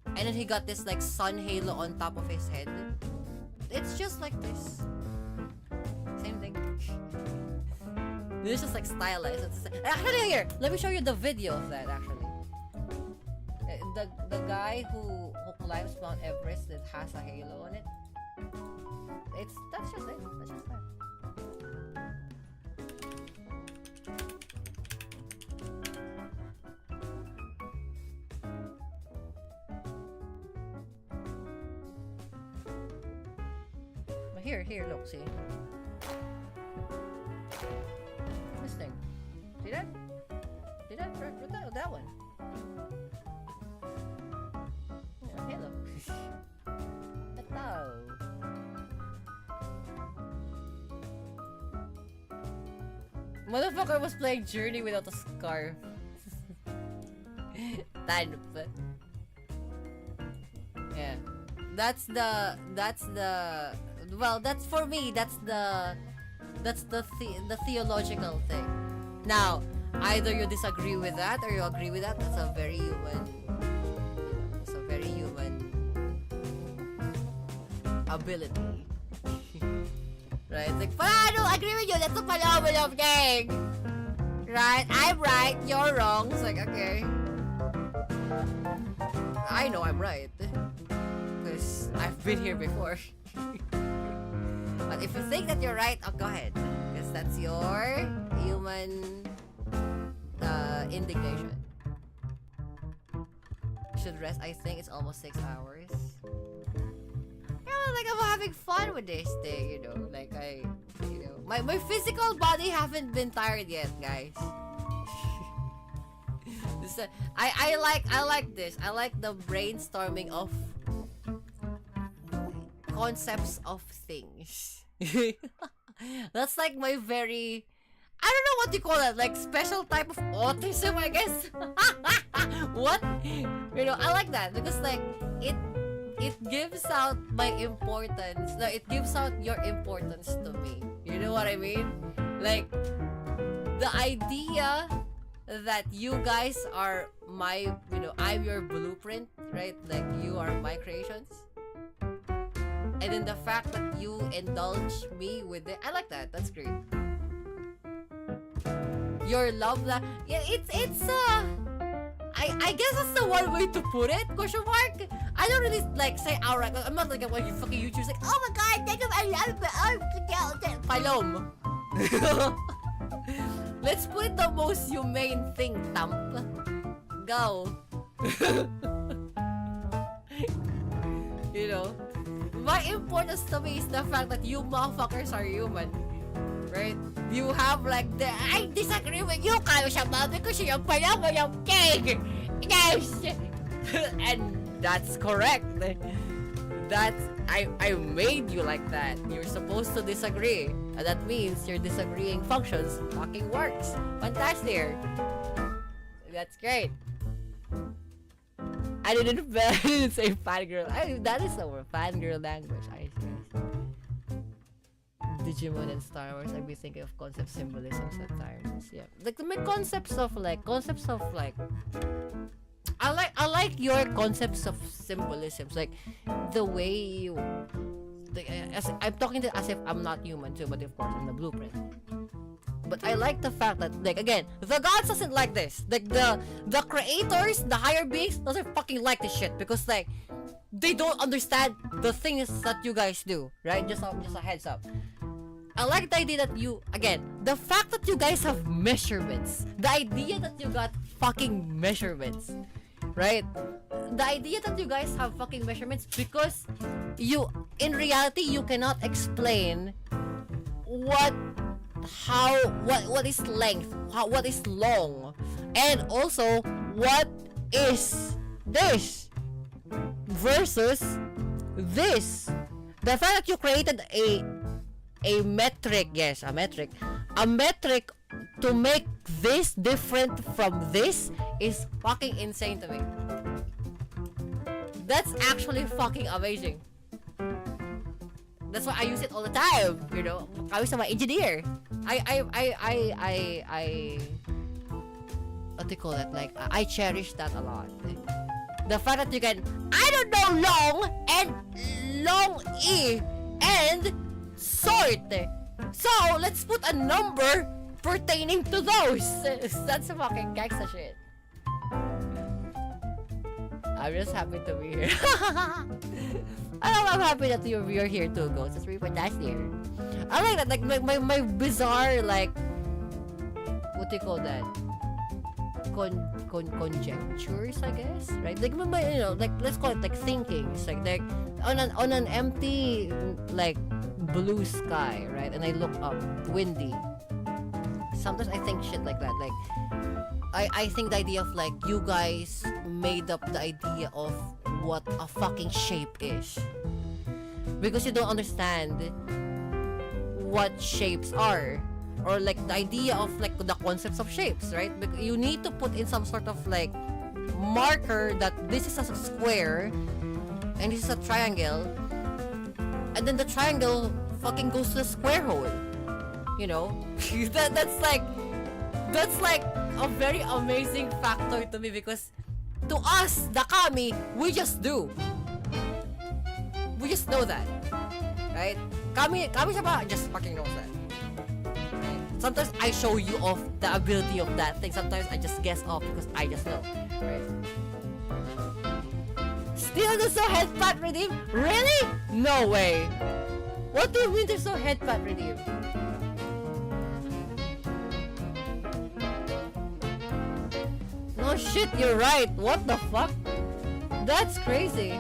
And then he got this like sun halo on top of his head. It's just like this. Same thing. This is like stylized. Actually, here, let me show you the video of that. Actually, the guy who climbs Mount Everest that has a halo on it. That's just it. That's just that. Here, look, see? This thing. See that? See that? That one. Yeah, hello. Hello. Motherfucker was playing Journey without a scarf. Yeah. That's for me, that's the theological thing. Now, either you disagree with that or you agree with that. That's a very human ability. Right? It's like, but I don't agree with you. That's a phenomenal thing. Right? I'm right. You're wrong. It's like, okay. I know I'm right. Because I've been here before. But if you think that you're right, oh, go ahead. Because that's your human indignation. You should rest. I think it's almost 6 hours. Yeah, like I'm having fun with this thing, you know. Like my physical body haven't been tired yet, guys. I like this. I like the brainstorming of concepts of things. That's like my very, I don't know what you call it, like special type of autism, I guess. What? You know, I like that because like it gives out my importance. No, it gives out your importance to me. You know what I mean? Like the idea that you guys are my, you know, I'm your blueprint, right? Like you are my creations. And then the fact that you indulge me with it, I like that. That's great. Your love, yeah, I guess that's the one way to put it. Question mark. I don't really like say outright. I'm not like what you fucking YouTube's like. Oh my god, think of I love it. Palom. Let's put it the most humane thing, Tamp. Go. You know. My importance to me is the fact that you motherfuckers are human. right? You have like the I disagree with you, Kayo Shama, because you're pala yung cake. Yes, and that's correct. That's I made you like that. You're supposed to disagree, and that means your disagreeing functions fucking works. Fantastic. That's great. I didn't say fangirl. That is our fangirl language. I guess. Digimon and Star Wars, I'd be thinking of concept symbolisms at times. Yeah, like my concepts of like. I like your concepts of symbolisms, like the way you. I'm talking to as if I'm not human too, but of course I'm the blueprint. But I like the fact that, like, again, the gods doesn't like this. Like the creators, the higher beings doesn't fucking like this shit because like they don't understand the things that you guys do, right? Just a heads up. I like the idea that you, again, the fact that you guys have measurements, the idea that you got fucking measurements, right? The idea that you guys have fucking measurements because you, in reality, you cannot explain what is length, what is long, and also what is this versus this. The fact that you created a metric, yes, a metric to make this different from this is fucking insane to me. That's actually fucking amazing. That's why I use it all the time, you know. I was an engineer. I what do you call that? Like, I cherish that a lot. The fact that you can, I don't know, long E and sort. So let's put a number pertaining to those. That's fucking gangsta shit. I'm just happy to be here. I'm happy that you're here too, Ghost. It's really fantastic. I like that, like my bizarre, like, what do you call that? Conjectures, I guess, right? Like, you know, like, let's call it like thinking. It's like on an empty, like, blue sky, right? And I look up, windy. Sometimes I think shit like that. Like, I think the idea of like you guys made up the idea of what a fucking shape is because you don't understand what shapes are, or like the idea of like the concepts of shapes, right? You need to put in some sort of like marker that this is a square and this is a triangle, and then the triangle fucking goes to the square hole, you know. that's like a very amazing factor to me because to us, the kami, we just do. We just know that, right? Kami siya just fucking knows that. Right? Sometimes I show you off the ability of that thing. Sometimes I just guess off because I just know, right? Still there's no head pat redeem? Really? No way. What do you mean there's no head pat redeem? No shit, you're right. What the fuck? That's crazy.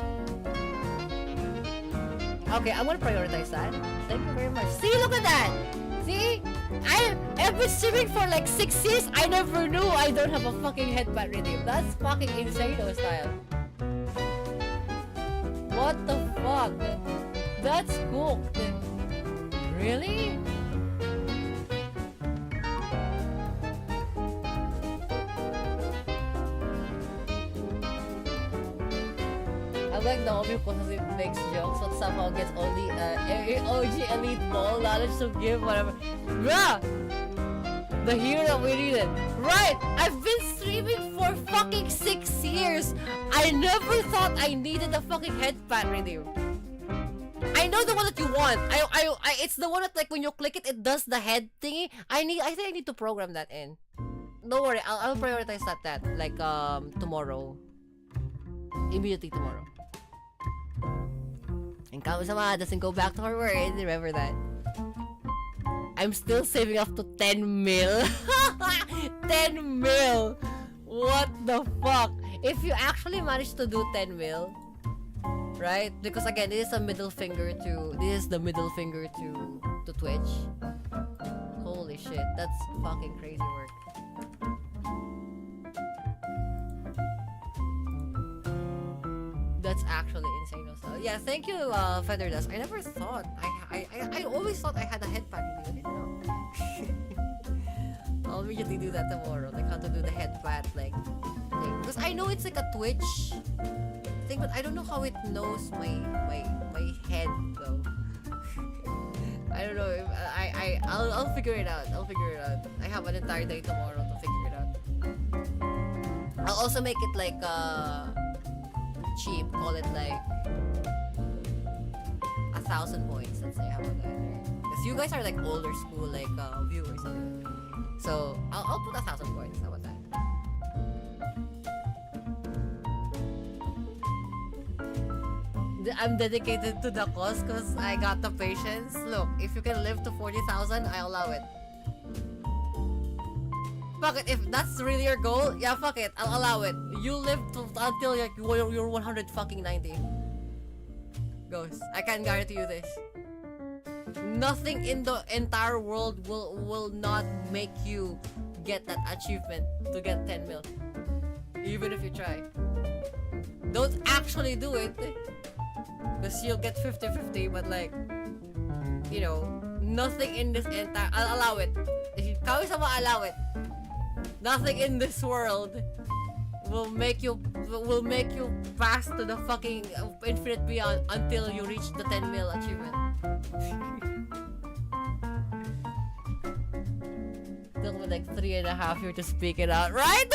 Okay, I'm gonna prioritize that. Thank you very much. See, look at that. See? I've been streaming for like 6 years. I never knew I don't have a fucking headband redeem. That's fucking insane, style. What the fuck? That's cool. Really? I like Naomi because it makes jokes but somehow gets only OG elite ball knowledge to give whatever. Bruh! The hero that we needed. Right! I've been streaming for fucking 6 years. I never thought I needed a fucking headband redeem. I know the one that you want. It's the one that like when you click it, it does the head thingy. I think I need to program that in. Don't worry, I'll prioritize that like tomorrow. Immediately tomorrow. And Kama-sama doesn't go back to her word. Remember that. I'm still saving up to 10 mil. 10 mil. What the fuck? If you actually manage to do 10 mil, right? Because again, this is the middle finger to Twitch. Holy shit, that's fucking crazy work. That's actually insane also. Yeah, thank you, Feather Dust. I never thought, I always thought I had a head pad. I didn't know. I'll immediately do that tomorrow, like how to do the head pad, like, thing. Because I know it's like a Twitch thing, but I don't know how it knows my head though. I don't know if I'll figure it out. I have an entire day tomorrow to figure it out. I'll also make it like cheap, call it like 1,000 points, let's say. How about that? Because you guys are like older school like viewers, so I'll put 1,000 points. How about that? I'm dedicated to the cause because I got the patience. Look, if you can live to 40,000, I'll allow it. Fuck it, if that's really your goal, yeah, fuck it, I'll allow it. You live until like you're 100 fucking 90. Goes. I can guarantee you this. Nothing in the entire world will not make you get that achievement to get 10 mil. Even if you try. Don't actually do it. Because you'll get 50-50, but like, you know, nothing in this entire... I'll allow it. Kami-sama, allow it. Nothing in this world will make you pass to the fucking infinite beyond until you reach the 10 mil achievement. Took me like 3.5 years to speak it out, right?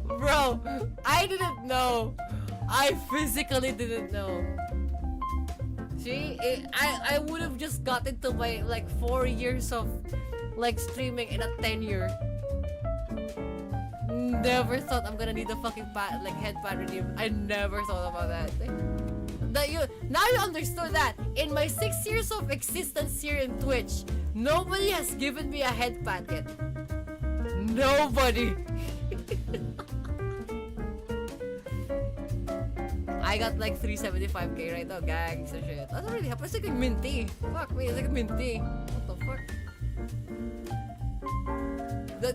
Bro, I didn't know. I physically didn't know. See, I would have just got into my like 4 years of like streaming in a 10-year. Never thought I'm gonna need a fucking head pad redeem. I never thought about that. Now you understood that in my 6 years of existence here in Twitch, nobody has given me a head pad yet. Nobody. I got like 375k right now, gags and shit. That's already happened. It's like a minty. Fuck me, it's like a minty. What the fuck?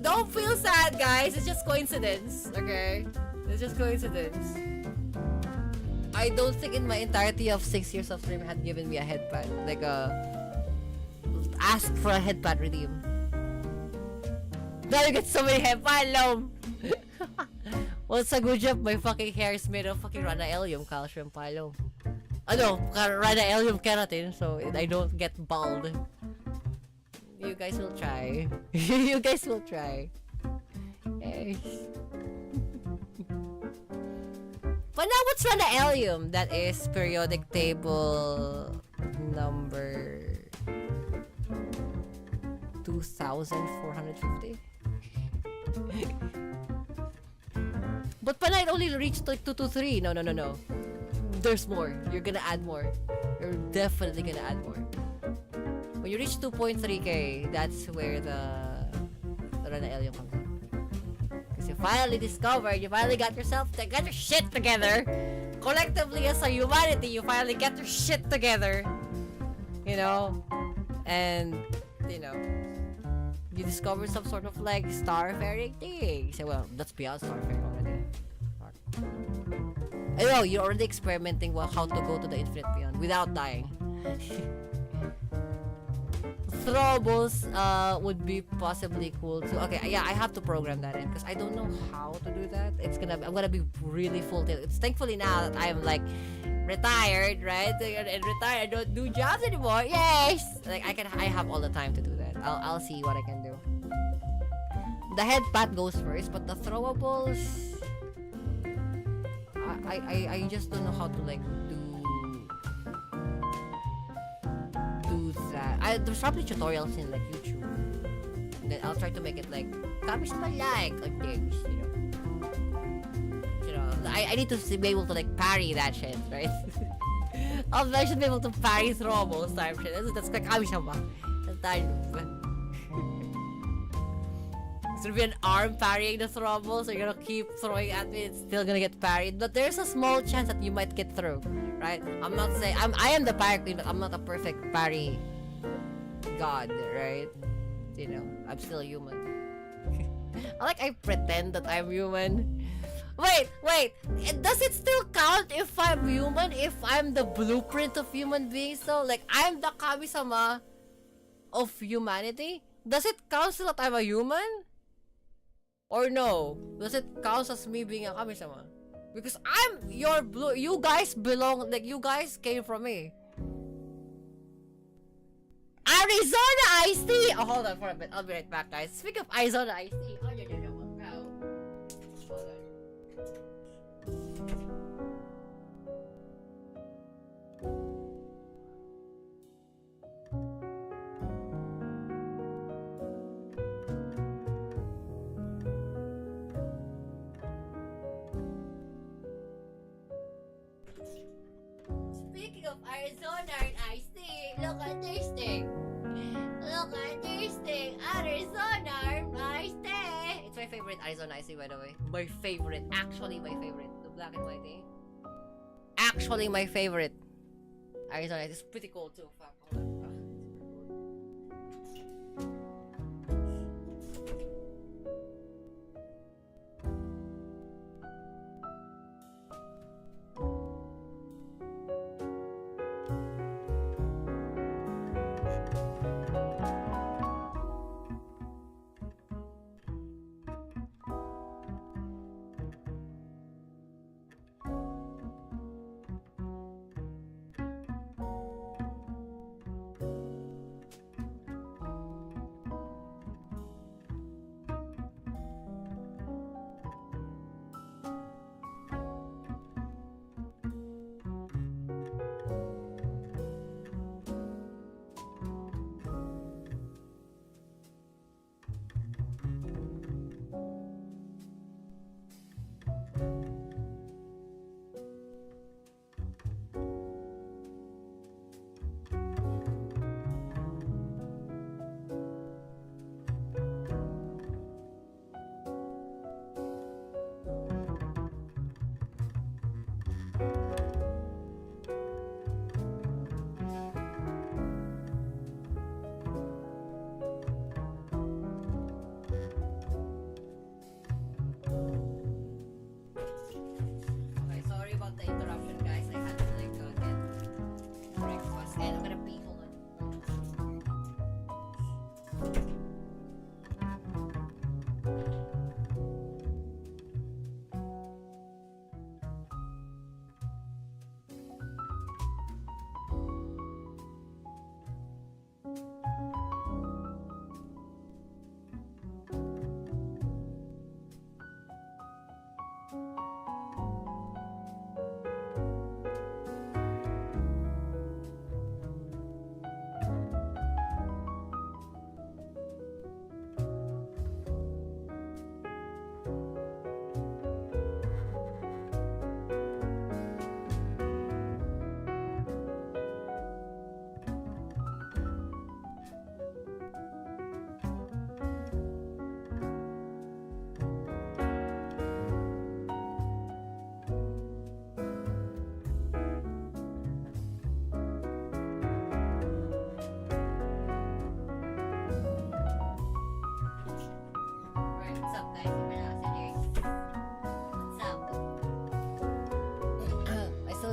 Don't feel sad, guys. It's just coincidence, okay? It's just coincidence. I don't think in my entirety of 6 years of streaming had given me a headpad. Like ask for a headpad redeem. Now you get so many headpad, Lom! Well, it's a good job. My fucking hair is made of fucking ranaelium calcium palom. Ano, ranaelium keratin, so I don't get bald. You guys will try. You guys will try. Yes. But now what's ranaelium? That is periodic table number 2,450. But Panay only reached like 223. No. There's more. You're gonna add more. You're definitely gonna add more. When you reach 2.3k, that's where the Ranaelium comes in. Because you finally discovered, you finally got your shit together. Collectively as a humanity, you finally get your shit together. You know? And, you know, you discovered some sort of like starfaring thing. So, well, that's beyond starfaring already. I know, you're already experimenting how to go to the infinite beyond without dying. Throwables would be possibly cool too. Okay, yeah, I have to program that in because I don't know how to do that. I'm gonna be really full tilt. It's thankfully now that I'm like retired, right? And retired, I don't do jobs anymore. Yes, like I have all the time to do that. I'll see what I can do. The head pat goes first, but the throwables, I just don't know how to like do that. There's probably tutorials in like YouTube. And then I'll try to make it like like games, you know. I need to be able to like parry that shit, right? I should be able to parry throwables type shit. That's like kami-sama. It's gonna be an arm parrying the throwables, so you're gonna keep throwing at me, it's still gonna get parried. But there's a small chance that you might get through, right? I'm not saying I am the parry queen, but I'm not a perfect parry God, right? You know, I'm still human. I pretend that I'm human. Wait. Does it still count if I'm human? If I'm the blueprint of human beings, though? Like, I'm the kami-sama of humanity? Does it count still that I'm a human? Or no? Does it count as me being a kami-sama? Because I'm your blue. You guys belong. Like, you guys came from me. Arizona iced tea! Oh, hold on for a bit. I'll be right back, guys. Speaking of Arizona iced tea. Oh, no. Hold on. Speaking of Arizona and iced tea, look at this thing. Arizona iced tea. It's my favorite Arizona iced tea, by the way. My favorite. Actually, my favorite. The black and white tea. Actually, my favorite. Arizona iced tea. It's pretty cool too. Fuck. Hold on.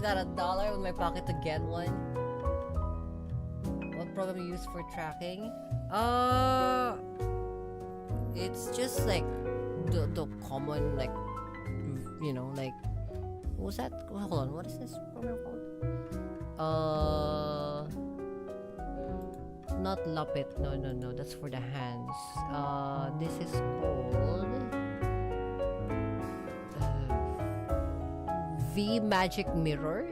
Got $1 in my pocket to get one. What program you use for tracking? It's just like the common, like, you know, like, what was that? Hold on, what is this program called? Not Lapit. No, that's for the hands. This is called V Magic Mirror.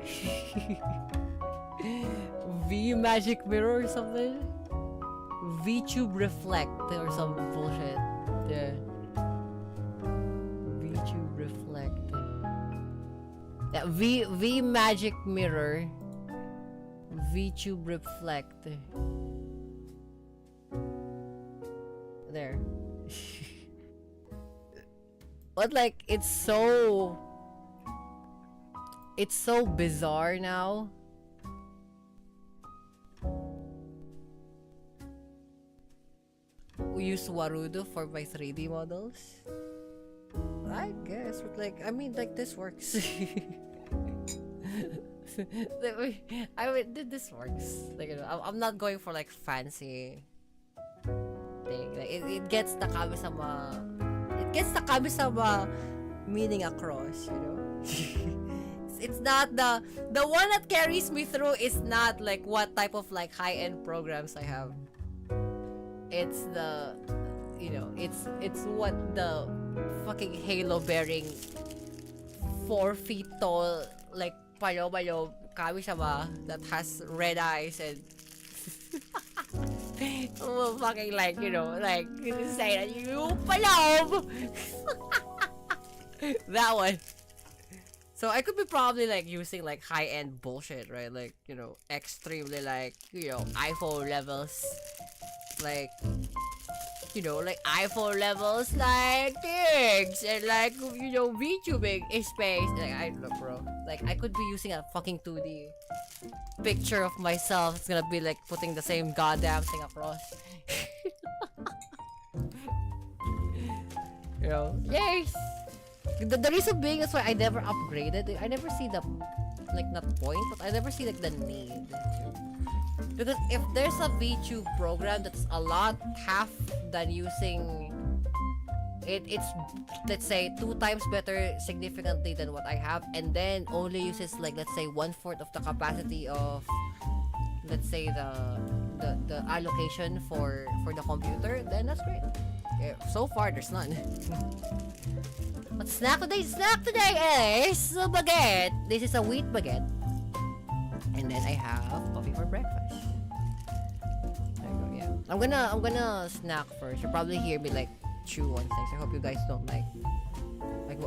V Magic Mirror or something. VTube Reflect or some bullshit. Yeah. VTube Reflect. Yeah, V Magic Mirror. VTube Reflect. There. But like it's so bizarre now. use Warudo for my 3D models? I guess, but like, I mean, like, this works. This works. Like, you know, I'm not going for like fancy thing. Like, it gets the kami-sama. It gets the kami-sama meaning across. You know. It's not the one that carries me through is not like what type of like high-end programs I have. It's the, you know, it's what the fucking halo bearing 4 feet tall like payo kami-sama that has red eyes and will fucking like, you know, like say that you palom. That one. So I could be probably like using like high-end bullshit, right? Like, you know, extremely like, you know, iPhone levels. Like, you know, like iPhone levels like things and like, you know, VTubing in space. Like, I don't know, bro. Like, I could be using a fucking 2D picture of myself. It's gonna be like putting the same goddamn thing across. You know, yes. The reason being is why I never upgraded. I never see the, like, not point, but I never see like the need to. Because if there's a VTube program that's a lot half than using it's, let's say, 2 times better significantly than what I have, and then only uses like, let's say, 1/4 of the capacity of, let's say, the allocation for the computer, then that's great. Yeah, so far there's none. But snack today is a baguette. This is a wheat baguette. And then I have coffee for breakfast. There you go, yeah. I'm gonna snack first. You'll probably hear me like chew on things. I hope you guys don't like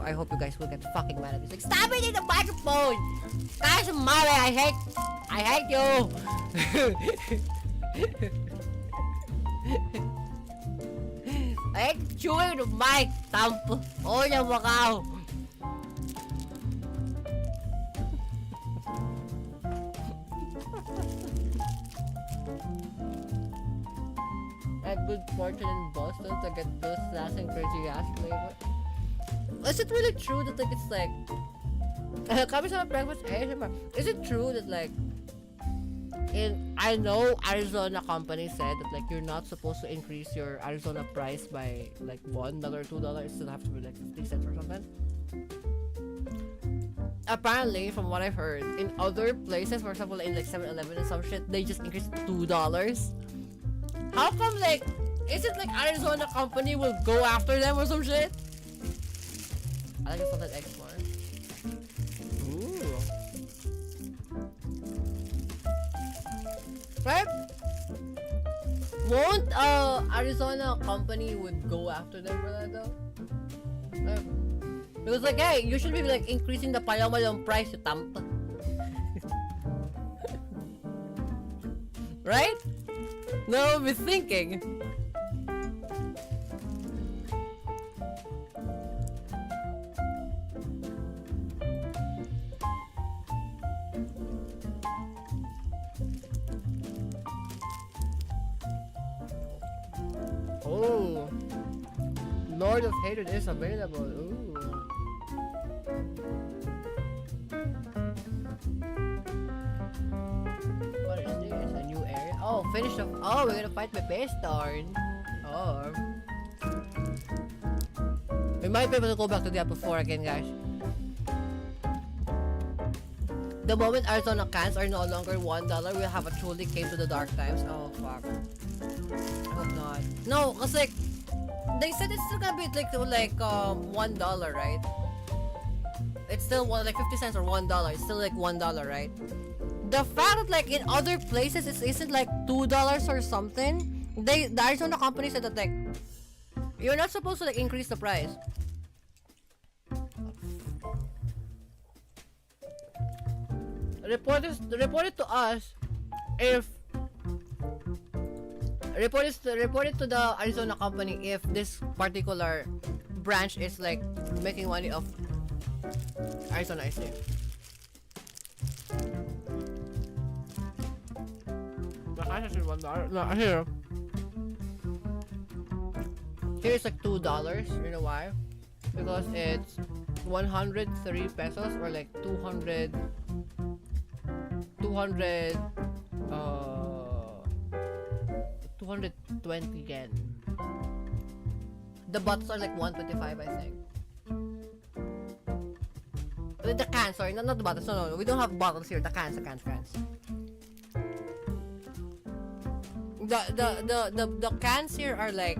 I hope you guys will get fucking mad at me. Like, stop it in the microphone! Guys, mommy, I hate you! I hate chewing the mic, tampo. Oh, na Macau. I had good fortune in Boston to get those snacks and crazy ass flavor. Is it really true that like it's like kami sa breakfast ASMR? Is it true that like I know Arizona company said that like you're not supposed to increase your Arizona price by like $1 or $2. It still have to be like 50 cents or something. Apparently, from what I've heard, in other places, for example, in like 7-Eleven and some shit, they just increased $2. How come like, is it like Arizona company will go after them or some shit? I like the salted eggs more. Ooh. Right? Won't Arizona company would go after them for that though? Right? Because like, hey, you should be like increasing the palamalong price, you tampa. Right? No, I'm thinking. Oh, Lord of Hatred is available. Ooh. What is this? A new area? Oh, finish the. Oh, we're gonna fight the best darn. Oh. We might be able to go back to the Apple 4 again, guys. The moment Arizona cans are no longer $1, we'll have a truly came to the dark times. Oh, fuck. I hope not. No, cause like, they said it's still gonna be like $1, right? It's still like 50 cents or $1. It's still like $1, right? The fact that like in other places it isn't like $2 or something. The Arizona company said that like you're not supposed to like increase the price. Report it to us if report it to the Arizona company if this particular branch is like making money off Arizona IC. $1. No, here. Here it's like $2. You know why? Because it's 103 pesos or like 200 220 yen. The bottles are like 125, I think. The cans, sorry, not the bottles. No, we don't have bottles here. The cans. The cans here are like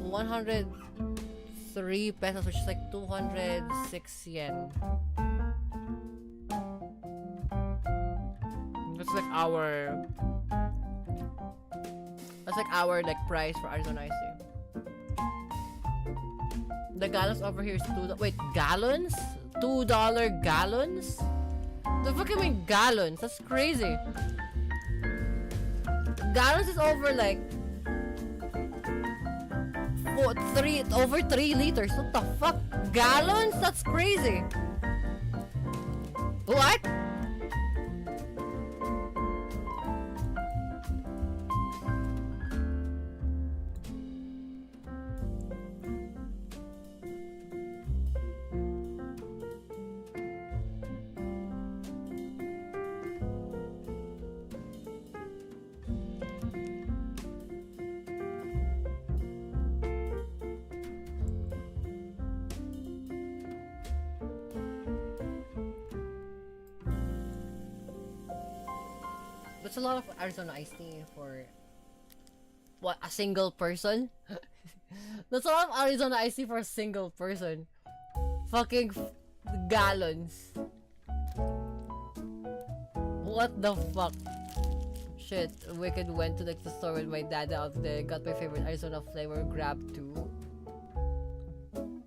103 pesos, which is like 206 yen. That's like our like price for Arizona Iced. The gallons over here is $2. Wait, gallons? $2 gallons? The fuck you mean gallons? That's crazy. Gallons is over like over 3 liters. What the fuck? Gallons? That's crazy. What? That's a lot of Arizona iced tea for what, a single person? That's a lot of Arizona iced tea for a single person. Fucking gallons. What the fuck? Shit, Wicked went to the store with my dad out there, got my favorite Arizona flavor, grabbed 2.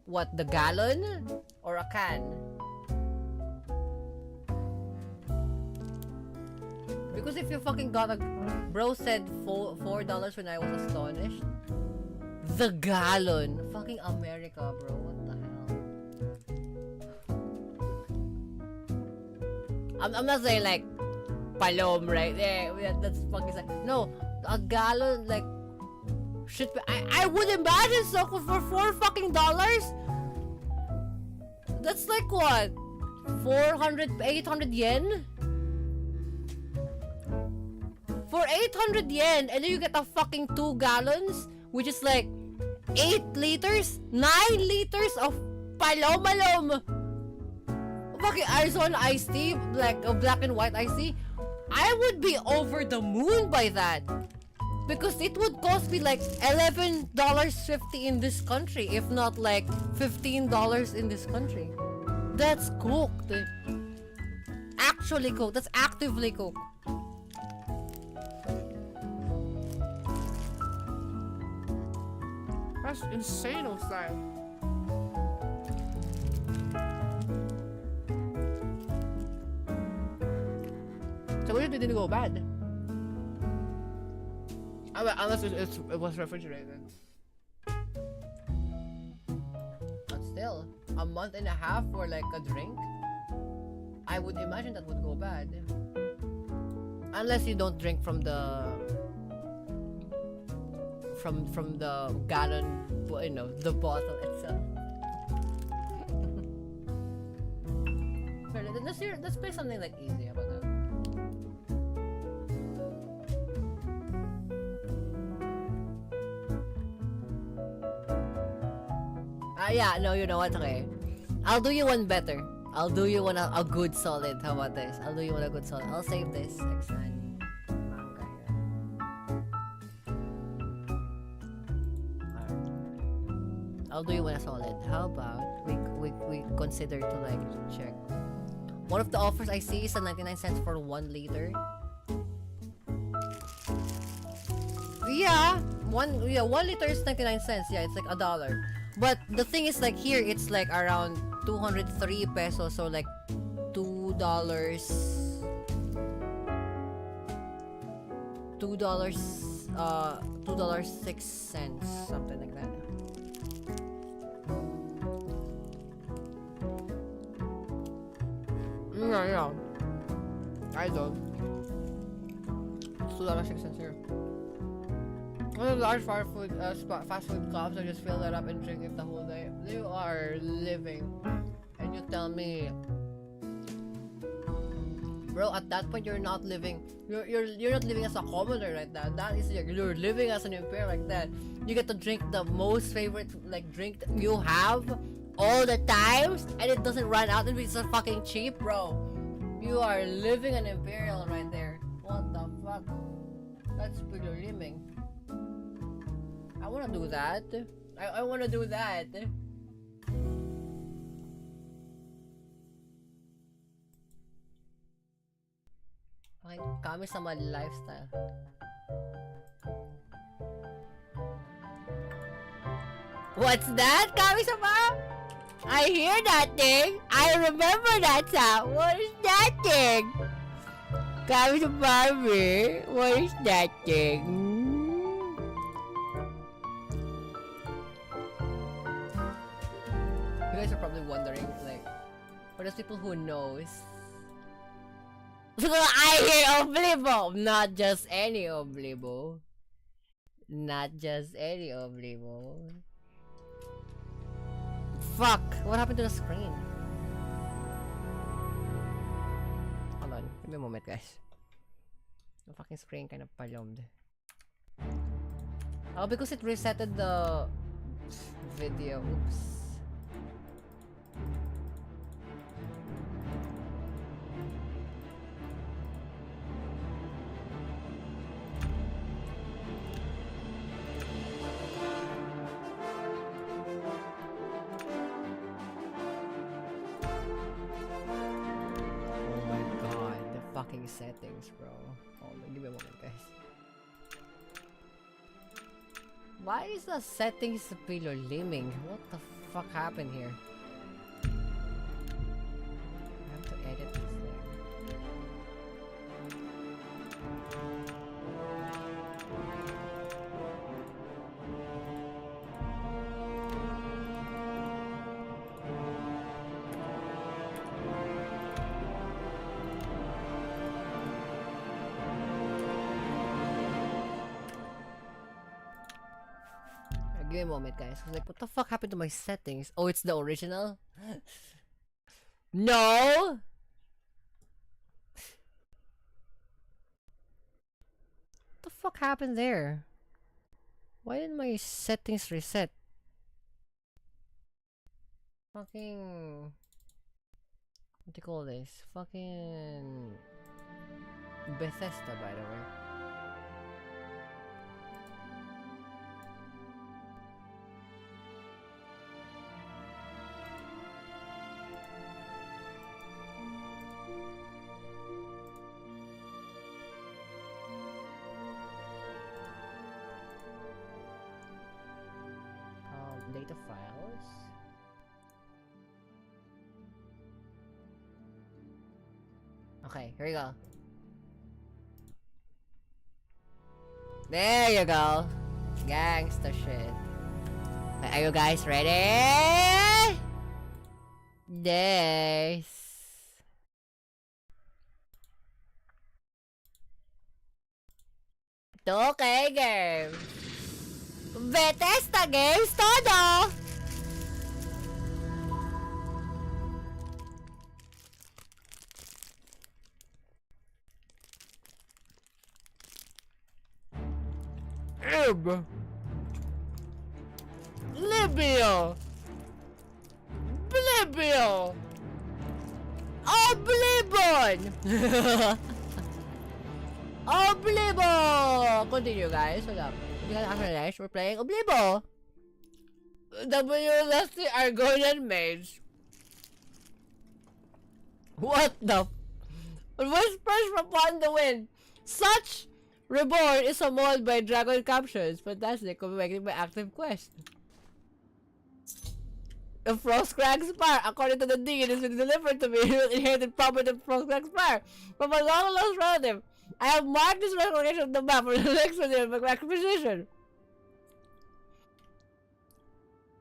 What, the gallon? Or a can? Because if you fucking got a... Bro said $4 when I was astonished. The gallon. Fucking America, bro. What the hell? I'm not saying like palom, right? Yeah, that's fucking like... No, a gallon, like... Shit, I would imagine so for $4 fucking dollars. That's like what? 800 yen? For 800 yen, and then you get a fucking 2 gallons, which is like 8 liters, 9 liters of palomalom. Fucking Arizona iced tea, like a black and white iced tea. I would be over the moon by that. Because it would cost me like $11.50 in this country, if not like $15 in this country. That's cooked. Actually cooked. That's actively cooked. That's insane style. So it didn't go bad. Unless it was refrigerated. But still, a month and a half for like a drink, I would imagine that would go bad. Unless you don't drink from the gallon, you know, the bottle itself. Let's play something like easy about that. Yeah, no, you know what? Okay, I'll do you one better. I'll do you one a good solid. How about this? I'll do you one a good solid. I'll save this. I'll do you one a solid. How about we consider to like check. One of the offers I see is a 99 cents for 1 liter. Yeah, 1 liter is 99 cents. Yeah, it's like $1. But the thing is, like, here it's like around 203 pesos, so like $2 $2.06, something like that. Yeah. I don't. It's $2.06 here. One of the large fast food clubs, I just fill that up and drink it the whole day. You are living, and you tell me, bro. At that point, you're not living. You're not living as a commoner right now. That is you're living as an imperial like that. You get to drink the most favorite like drink that you have all the times, and it doesn't run out and it's so fucking cheap, bro. You are living an imperial right there. What the fuck? That's pretty living. I wanna do that. I wanna do that. Like, kami-sama lifestyle. What's that? Kami-sama? I hear that thing. I remember that sound. What is that thing? Kami-sama, what is that thing? You guys are probably wondering, like, for those people who knows. I hear Oblivo! Not just any Oblivo. Not just any Oblivo. Fuck! What happened to the screen? Hold on, give me a moment, guys. The fucking screen kind of palommed. Oh, because it resetted the video. Oops. Fucking settings, bro. Hold on, give me a moment, guys. Why is the settings below limbing? What the fuck happened here? I have to edit this thing. Give me a moment, guys. I was like, what the fuck happened to my settings? Oh, it's the original? No! What the fuck happened there? Why did my settings reset? Fucking... What do you call this? Fucking... Bethesda, by the way. Data files. Okay, here we go. There you go. Gangsta shit. Are you guys ready? Yes. Okay, game. Bethesda Games todo! Libio! Blibio! Oblivion! Oblivion! Continue, guys. Hold up. We're playing Oblivo. W. Argonian Mage. What the? Whispers upon the wind. Such reborn is a mod by Dragon Captions. Fantastic. Making my active quest. The Frostcrag Spire. According to the deed, it is delivered to me. Inherited property of Frostcrag Spire from a long lost relative. I have marked this location of the map for the next one of my acquisition.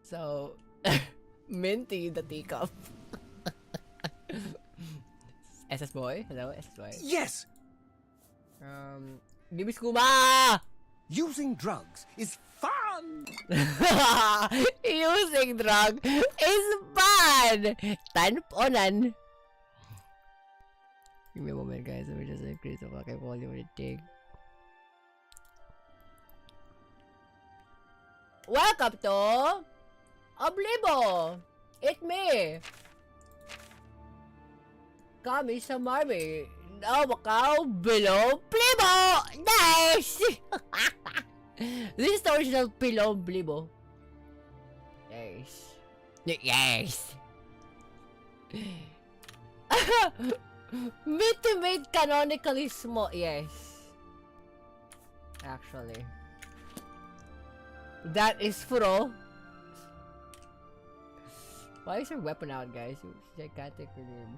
So, Minty the teacup. SS Boy? Hello, SS Boy. Yes! Give me Scuba! Using drugs is fun! Using drug is bad! Tanponan! Give me a moment, guys. Let me just increase the fucking volume of the thing. Welcome to Oblibo! It's me! Kami sa Marmy. Now, Macau, below Blibo! Nice! This is the original below Blibo. Yes. Yes! Mitimate canonically small. Yes. Actually. That is Furo. Why is your weapon out, guys? You gigantic rename.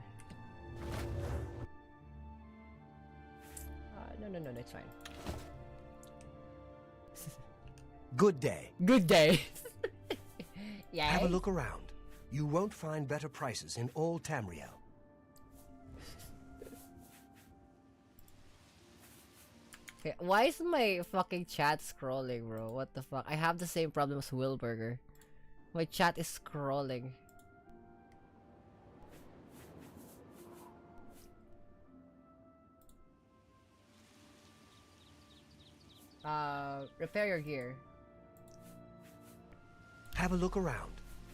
No, that's fine. Good day. Good day. Yeah. Have a look around. You won't find better prices in all Tamriel. Okay, why is my fucking chat scrolling, bro? What the fuck? I have the same problem as Wilburger. My chat is scrolling. Repair your gear. Have a look around.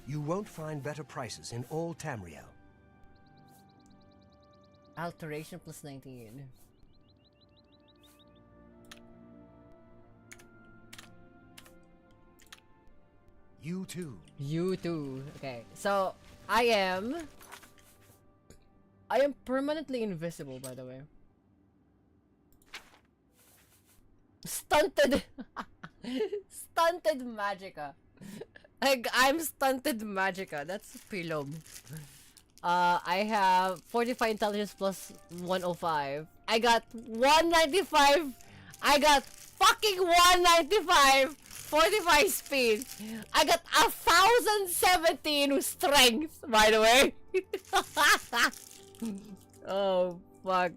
You won't find better prices in all Tamriel. Alteration plus 19. You too. You too. Okay, so I am permanently invisible, by the way. Stunted. Stunted Magica. Like, I'm stunted Magica. That's Pilom. I have 45 intelligence plus 105. I got 195. I got fucking 195. 45 speed. I got 1,017 strength, by the way. Oh, fuck.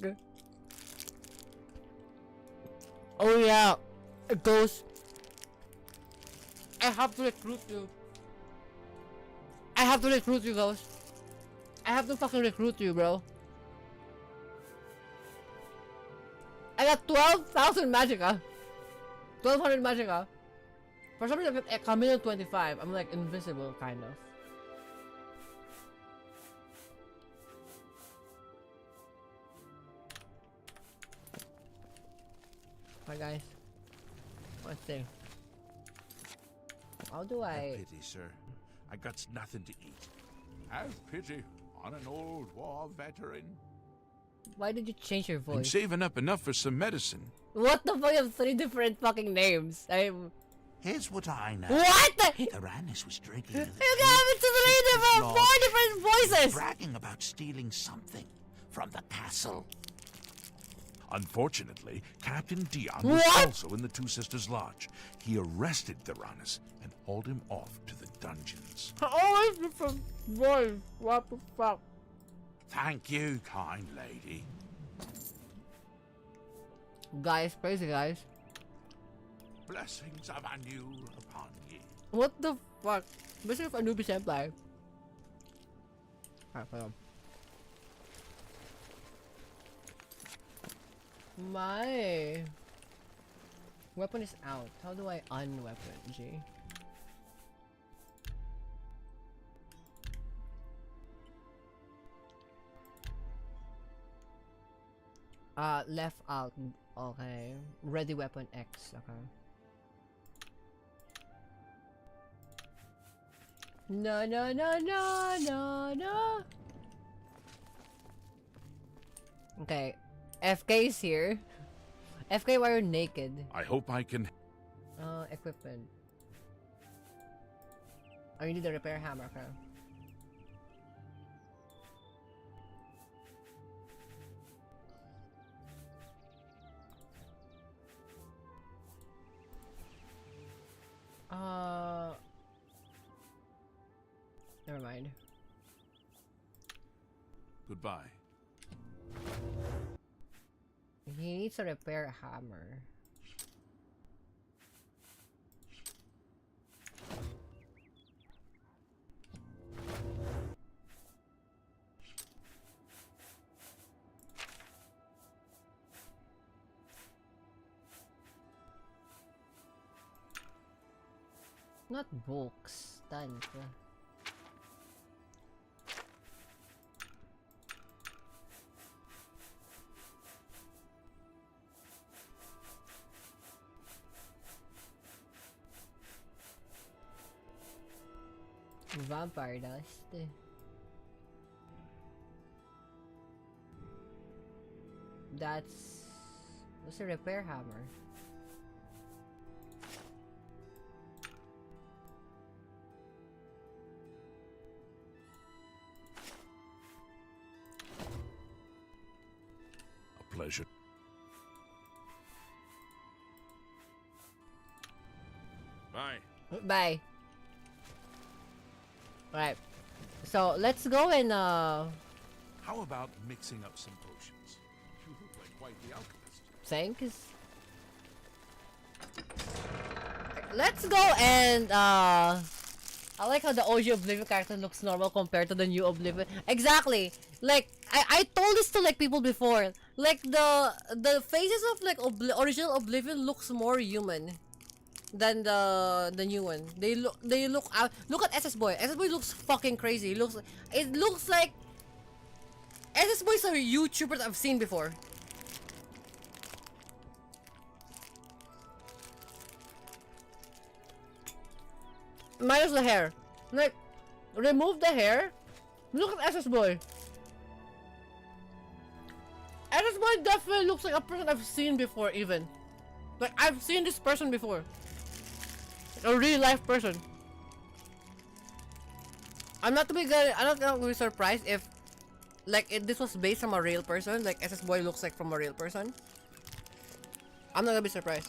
Oh yeah, Ghost. I have to recruit you. I have to recruit you, Ghost. I have to fucking recruit you, bro. I got 12,000 Magica. 1,200 Magica. For some reason, I come in at 25. I'm like invisible, kind of. Hi guys. One thing. How do I? Have pity, sir. I got nothing to eat. Have pity on an old war veteran. Why did you change your I'm voice? saving up enough for some medicine. What the fuck? You have 3 different fucking names. Here's what I know. What? Tyrannus was drinking. You got 3 different, 4 different voices. Bragging about stealing something from the castle. Unfortunately, Captain Dion was also in the Two Sisters Lodge. He arrested Tyrannus and hauled him off to the dungeons. Always different voice. What the fuck? Thank you, kind lady. Guys, crazy guys. Blessings of Anu upon ye. What the fuck? Blessings of Anubis Empire. Alright, hold on. My weapon is out. How do I unweapon G? Left out. Okay. Ready weapon X. Okay. No. Okay. FK is here. FK, why are you naked? I hope I can. Equipment. Oh, you need a repair hammer, okay. Never mind. Goodbye. He needs a repair hammer. Not books. Stunt. Vampire dust. What's a repair hammer? A pleasure. Bye. Bye. Alright. So let's go and How about mixing up some potions? You look like quite the alchemist. thanks. Let's go and I like how the OG Oblivion character looks normal compared to the new Oblivion. Exactly. Like I told this to like people before. Like the faces of like original Oblivion looks more human than the new one. They look out. Look at SS Boy. SS Boy looks fucking crazy. It looks like SS Boy is a YouTuber that I've seen before. Minus the hair. Like, remove the hair. Look at SS Boy. SS Boy definitely looks like a person I've seen before, even. Like, I've seen this person before. A real life person. I'm not gonna be surprised if, like, this was based from a real person. Like, SS Boy looks like from a real person. I'm not gonna be surprised.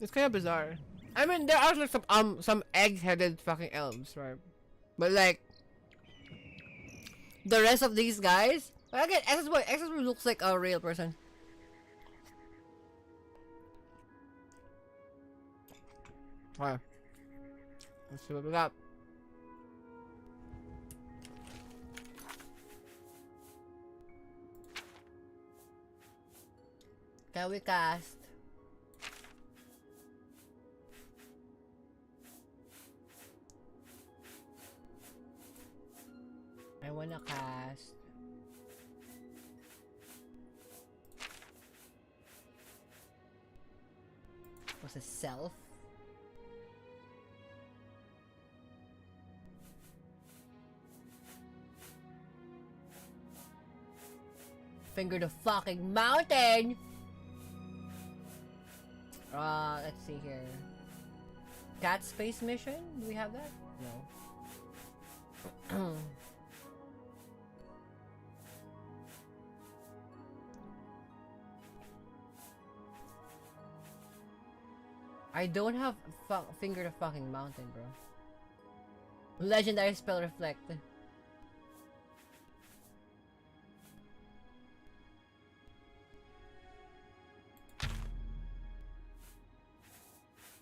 It's kind of bizarre. I mean, there are like some egg-headed fucking elves, right? But like the rest of these guys, but again, SS Boy looks like a real person. Alright, let's see what we got. Can we cast? I wanna cast what's it, self? Finger the fucking mountain. Let's see here. Cat space mission? Do we have that? No. I don't have finger the fucking mountain, bro. Legendary spell reflect.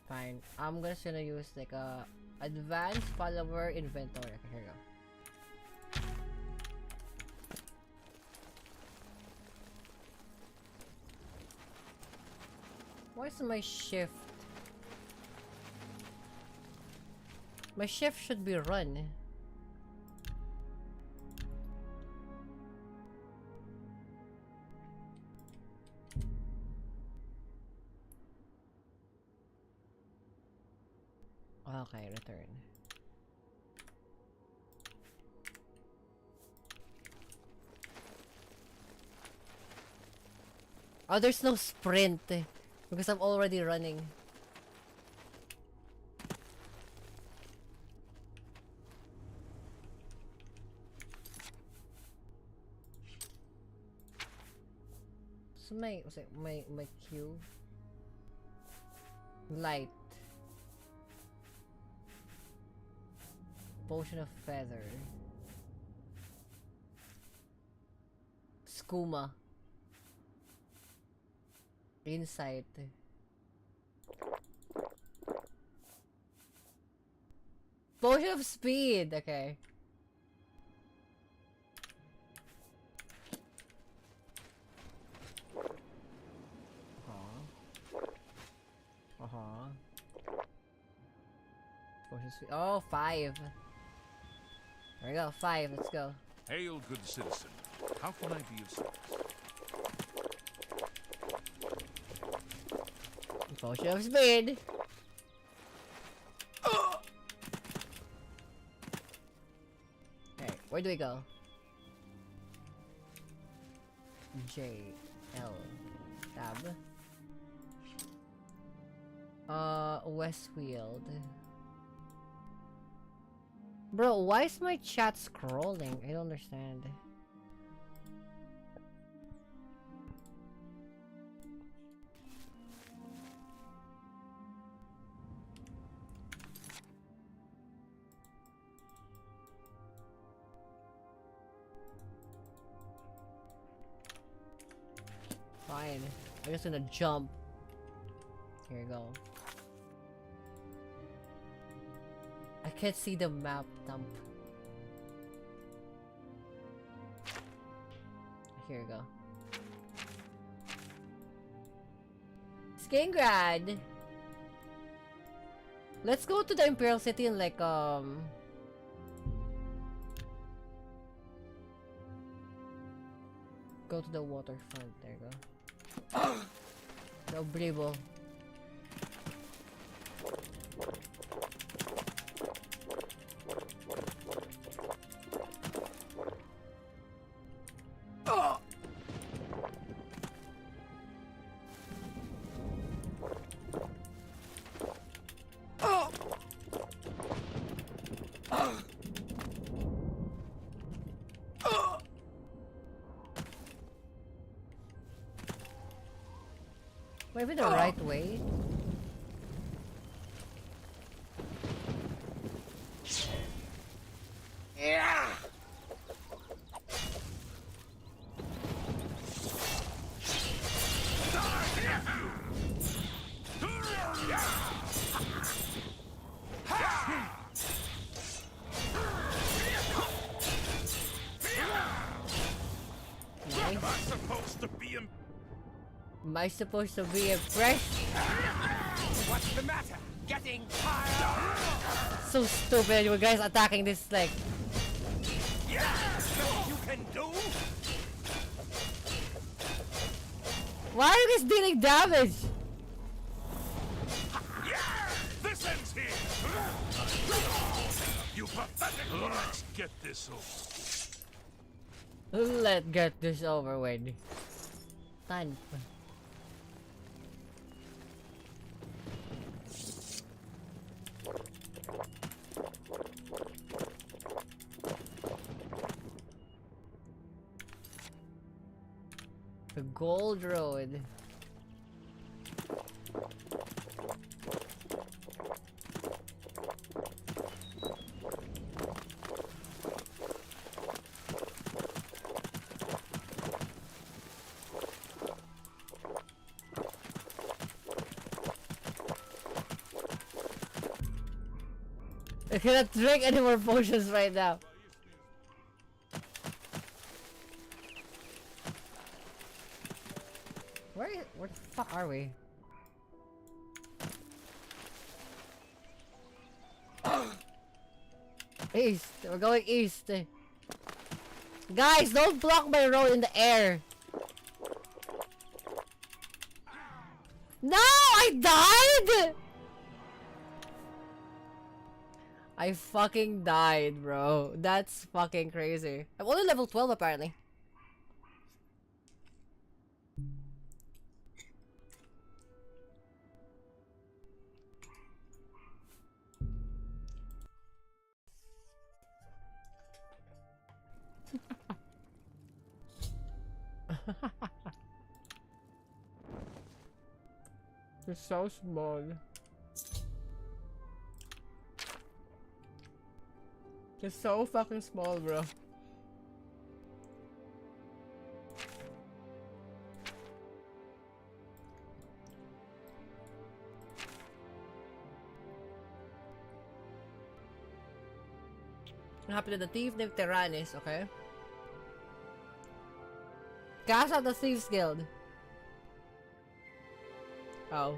Fine. I'm just gonna use like a advanced follower inventory. Okay, here we go. Why is my shift? My shift should be run. Okay, return. Oh, there's no sprint because I'm already running. So my Q light potion of feather skooma insight Potion of speed. Okay. Potion of speed. Oh, 5. There we go. 5. Let's go. Hail, good citizen. How can I be of service? Potion of speed. Alright, where do we go? J, L, tab. Westfield. Bro, why is my chat scrolling? I don't understand. Fine. I'm just gonna jump. Here we go. I can't see the map dump. Here we go. Skingrad! Let's go to the Imperial City and like go to the waterfront. There you go. No Bribo. Maybe the right way? Yeah. Am I supposed to be Am I supposed to be impressed? What's the matter? Getting tired? So stupid, you guys attacking this like. Yeah, nothing you can do. Why are you guys dealing damage? Yeah! This ends here! You pathetic! Let's get this over. Let's get this over with. Tan. The Gold Road. I cannot drink any more potions right now. Where the fuck are we? East. We're going east. Guys, don't block my road in the air. No, I died. I fucking died, bro. That's fucking crazy. I'm only level 12 apparently. It's so small. It's so fucking small, bro. What happened to the thief named Tyrannis, okay? Cast out the Thieves Guild. Oh.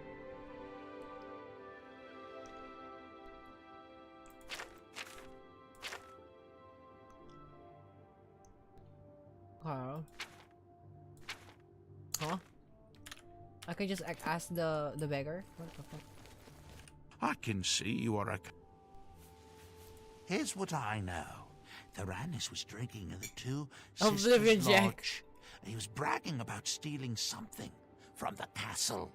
Huh? Huh? I can just ask the beggar? What the fuck? I can see you are a... Here's what I know. Tyrannis was drinking in the two Oblivion sisters' Jack. lodge. He was bragging about stealing something from the castle.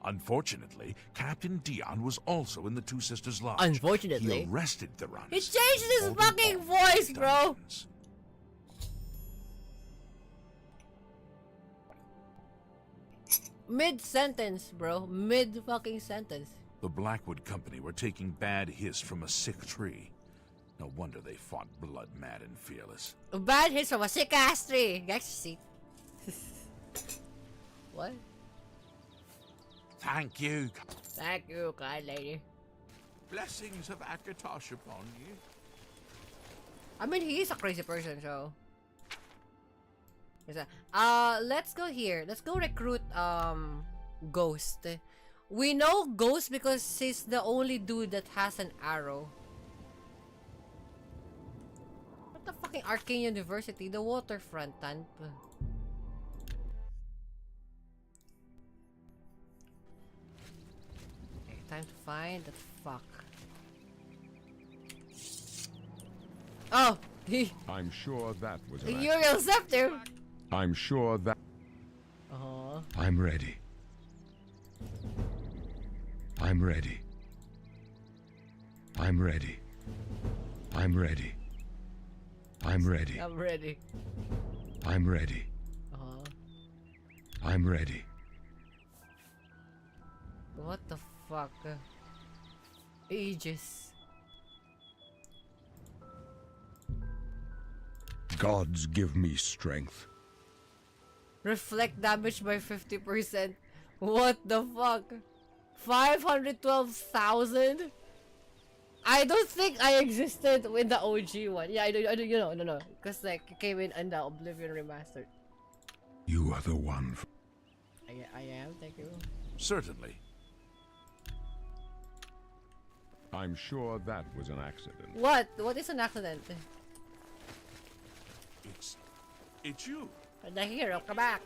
Unfortunately, Captain Dion was also in the Two Sisters Lodge. Unfortunately? He arrested Tyrannis. He changed his fucking voice, bro! Mid-sentence, bro. Mid-fucking sentence. The Blackwood Company were taking bad hiss from a sick tree. No wonder they fought blood-mad and fearless. A bad hit from a sick-ass tree. Guys, see. What? Thank you. Thank you, kind lady. Blessings of Akatosh upon you. I mean, he is a crazy person, so... let's go here. Let's go recruit, Ghost. We know Ghost because he's the only dude that has an arrow. What the fucking Arcane University? The waterfront, Tanp. Okay, time to find that fuck. Oh! I'm sure that was an Uriel Scepter! I'm sure that... Uh-huh. I'm ready. I'm ready. I'm ready. I'm ready. I'm ready. I'm ready. I'm ready. Uh-huh. I'm ready. What the fuck? Aegis. Gods give me strength. Reflect damage by 50%. What the fuck? 512,000? I don't think I existed with the OG one. Yeah, I do, you know, no. Because, like, it came in the Oblivion Remastered. You are the one. I am, thank you. Certainly. I'm sure that was an accident. What? What is an accident? It's you. The hero, come back.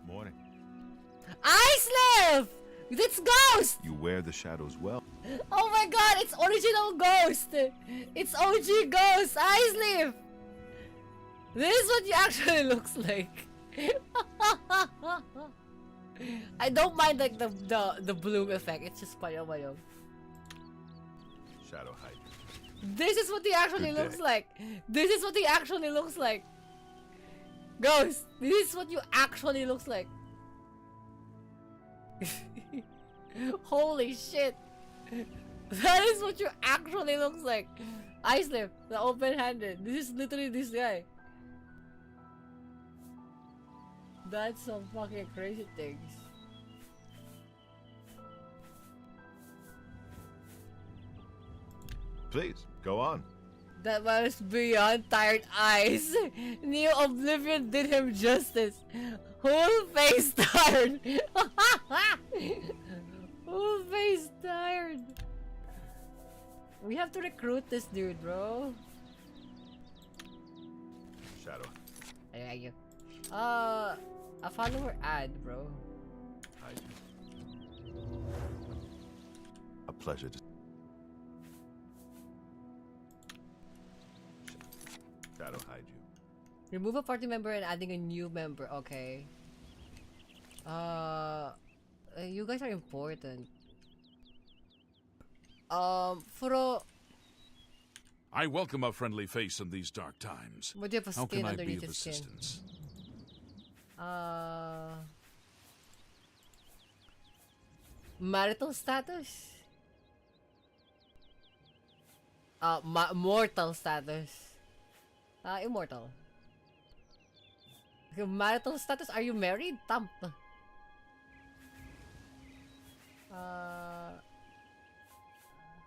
Morning. Ice It's Ghost! You wear the shadows well. Oh my god, it's original Ghost! It's OG Ghost! Ice This is what you actually looks like. I don't mind like the bloom effect. It's just payo. Shadow height. This is what he actually Good looks day. like. This is what he actually looks like. Ghost, this is what you actually looks like. Holy shit. That is what you actually looks like. Ice the open-handed. This is literally this guy. That's some fucking crazy things. Please, go on. That was beyond tired eyes. Neo Oblivion did him justice. Whole face tired. Whole face tired. We have to recruit this dude, bro. Shadow. Ay, a follower ad, bro. Hide you. A pleasure to... Shadow hide you. Remove a party member and adding a new member. Okay. You guys are important. Furo. I welcome a friendly face in these dark times. What do you have a How skin can I be underneath of your skin? assistance? Marital status? Mortal status. Immortal. Okay, marital status? Are you married? Thump.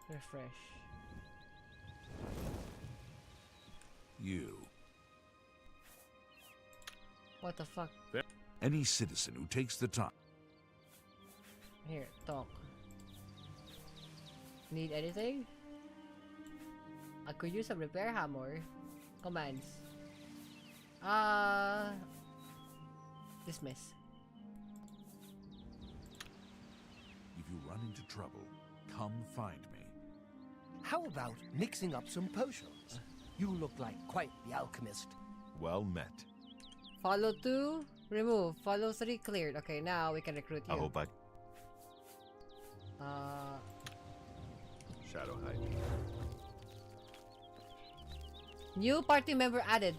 Refresh. You. What the fuck? Any citizen who takes the time. Here, talk. Need anything? I could use a repair hammer. Commands. Dismiss. If you run into trouble, come find me. How about mixing up some potions? You look like quite the alchemist. Well met. Follow 2, remove. Follow 3, cleared. Okay, now we can recruit you. I hope I... Shadow hide. New party member added.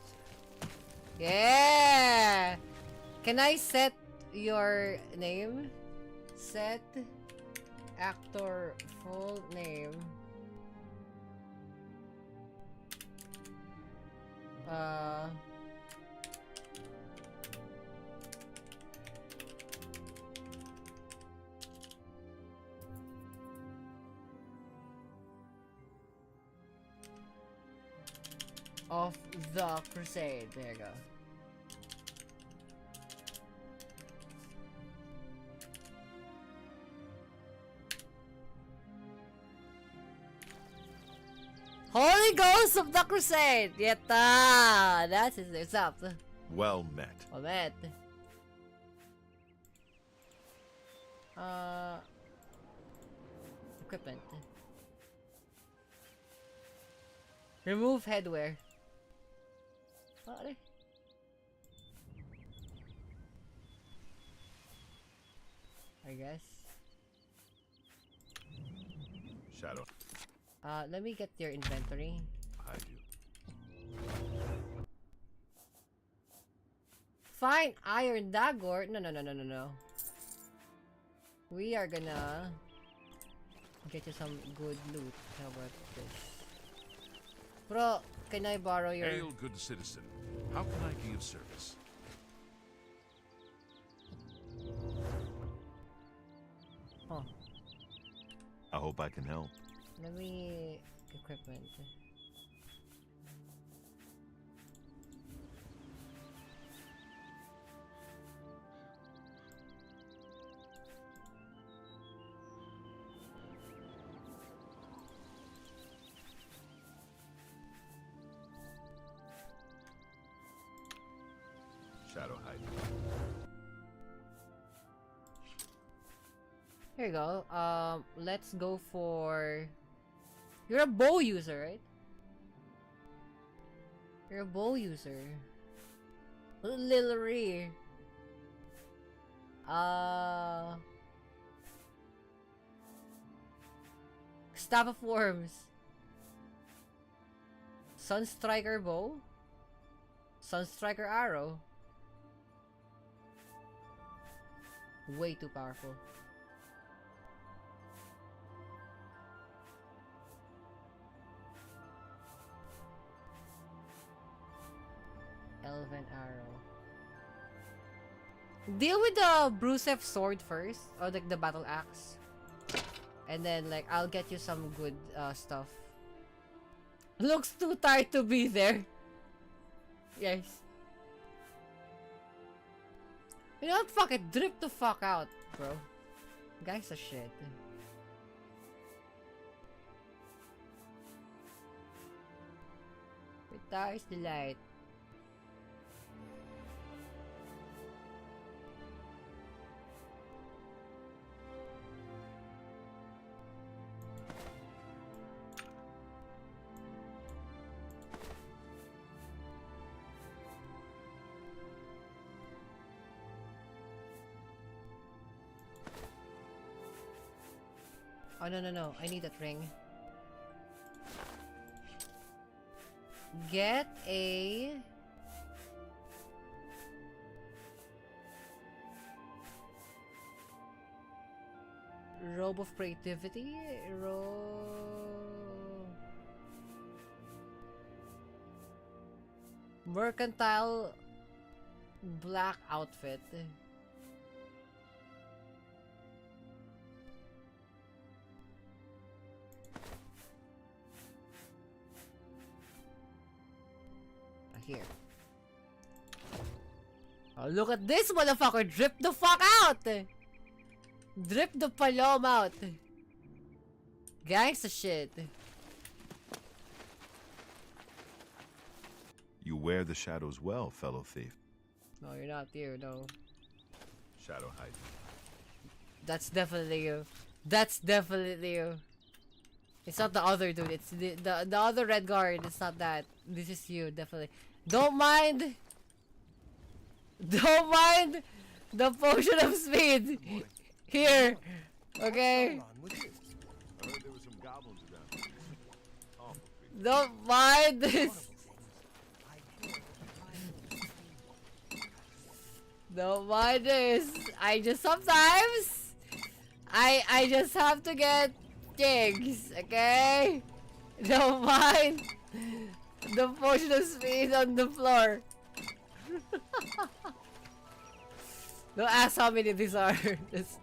Yeah! Can I set your name? Set actor full name. Of the Crusade. There you go. Holy Ghost of the Crusade! Yeta! That is what's up. Well met. Well met. Equipment. Remove headwear. What? I guess. Shadow. Let me get your inventory. Hide you. Fine, iron dagger. No. We are gonna get you some good loot. How about this? Bro, can I borrow your... Hail, good citizen. How can I be of service? Oh. I hope I can help. Let me... equipment. Shadow hide. Here you go. Let's go for... You're a bow user, right? You're a bow user. Lil Ree. Staff of Worms. Sunstriker bow. Sunstriker arrow. Way too powerful. Elven arrow. Deal with the Bruceff sword first, or like the battle axe, and then like I'll get you some good stuff. Looks too tired to be there. Yes. You know what? Fuck it. Drip the fuck out, bro. Guy's a shit. Retires the light. Oh, no. I need that ring. Get a... Robe of Creativity? Mercantile black outfit. Here. Oh, look at this motherfucker! Drip the fuck out! Drip the palom out! Gangsta shit. You wear the shadows well, fellow thief. No, you're not here, no. Shadow hide. That's definitely you. That's definitely you. It's not the other dude. It's the other red guard. It's not that. This is you, definitely. Don't mind. Don't mind the potion of speed. Here. Okay. I heard there were some goblins around. Oh, Don't mind this. Don't mind this. I just sometimes I just have to get gigs, okay? Don't mind the potion of speed on the floor. Don't ask how many these are. Just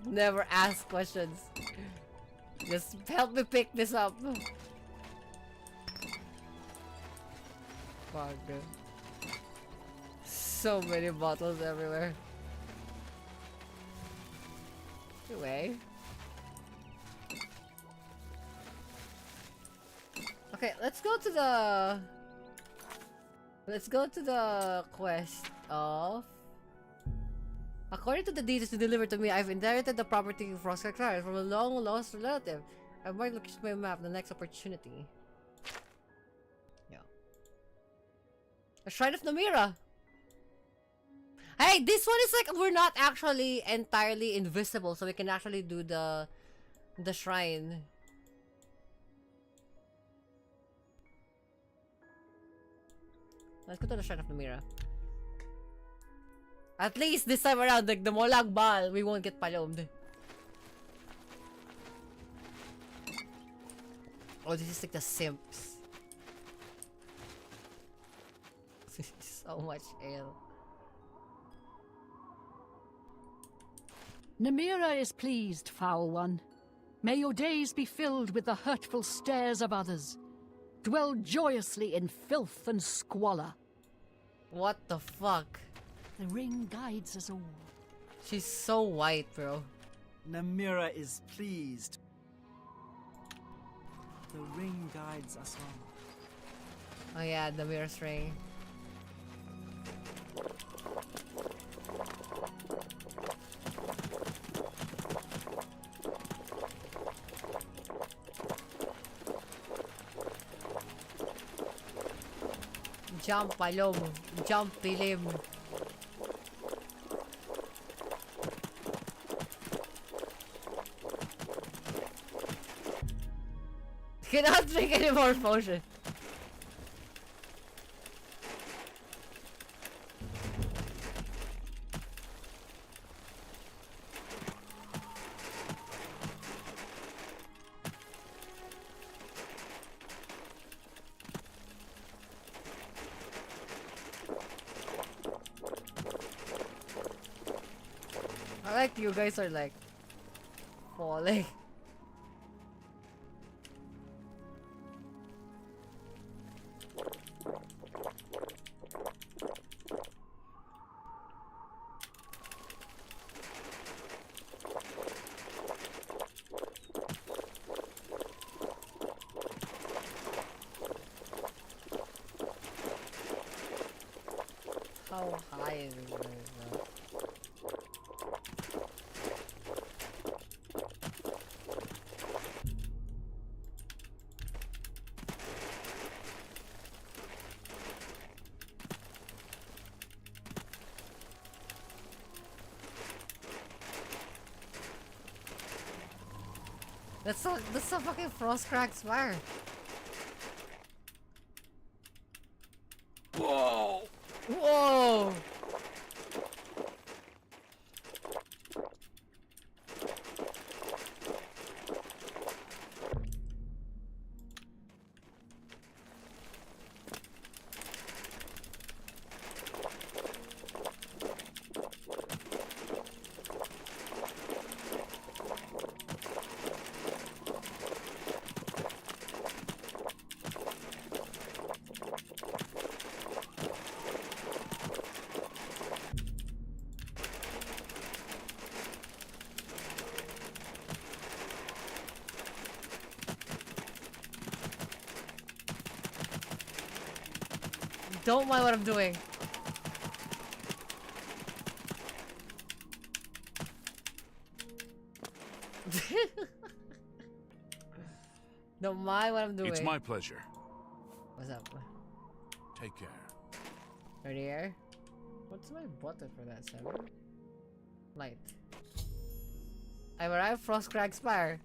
never ask questions. Just help me pick this up. Fuck. So many bottles everywhere. Anyway. Okay, let's go to the quest of. According to the deeds you delivered to me, I've inherited the property of Frostcrack from a long lost relative. I might look at my map the next opportunity. Yeah. A Shrine of Namira! Hey, this one is like we're not actually entirely invisible, so we can actually do the shrine. Let's go to the Shrine of Namira. At least this time around, like the Molag Bal, we won't get palomed. Oh, this is like the simps. So much ale. Namira is pleased, foul one. May your days be filled with the hurtful stares of others. Dwell joyously in filth and squalor. What the fuck? The ring guides us all. She's so white, bro. Namira is pleased. The ring guides us all. Oh yeah, the mirror's ring. Jump, palom. Jump, pilim. Cannot drink any more potion. I like you guys are like falling. How high is it? That's a fucking Frostcrack Spire. Whoa! Whoa! don't mind what I'm doing. Don't mind what I'm doing. It's my pleasure. What's up? Take care. Right here? What's my button for that? 7? Light. I've arrived, Frostcrag Spire.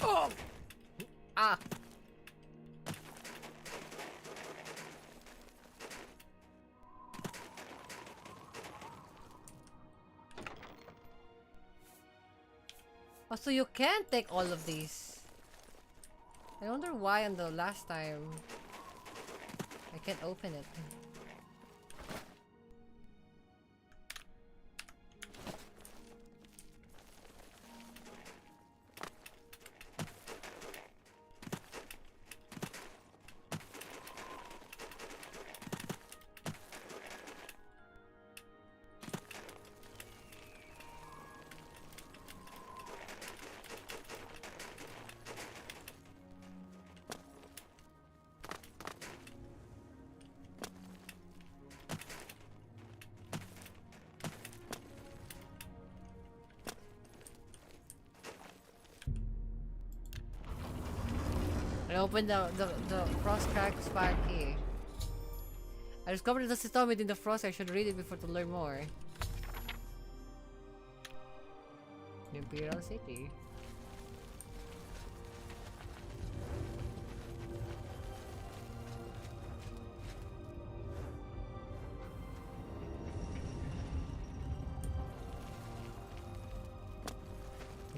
Oh! Ah! Oh, so you can take all of these. I wonder why on the last time I can't open it. I opened the Frostcrag Spire key. I discovered the system within the frost. I should read it before to learn more. Imperial City.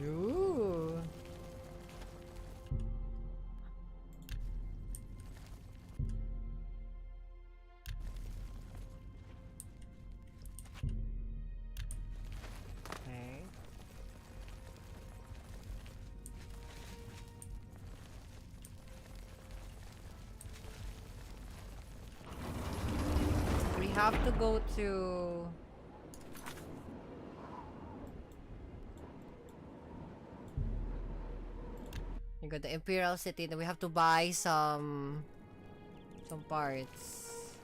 Ooh. Okay. We have to go to... You got the Imperial City, then we have to buy some parts.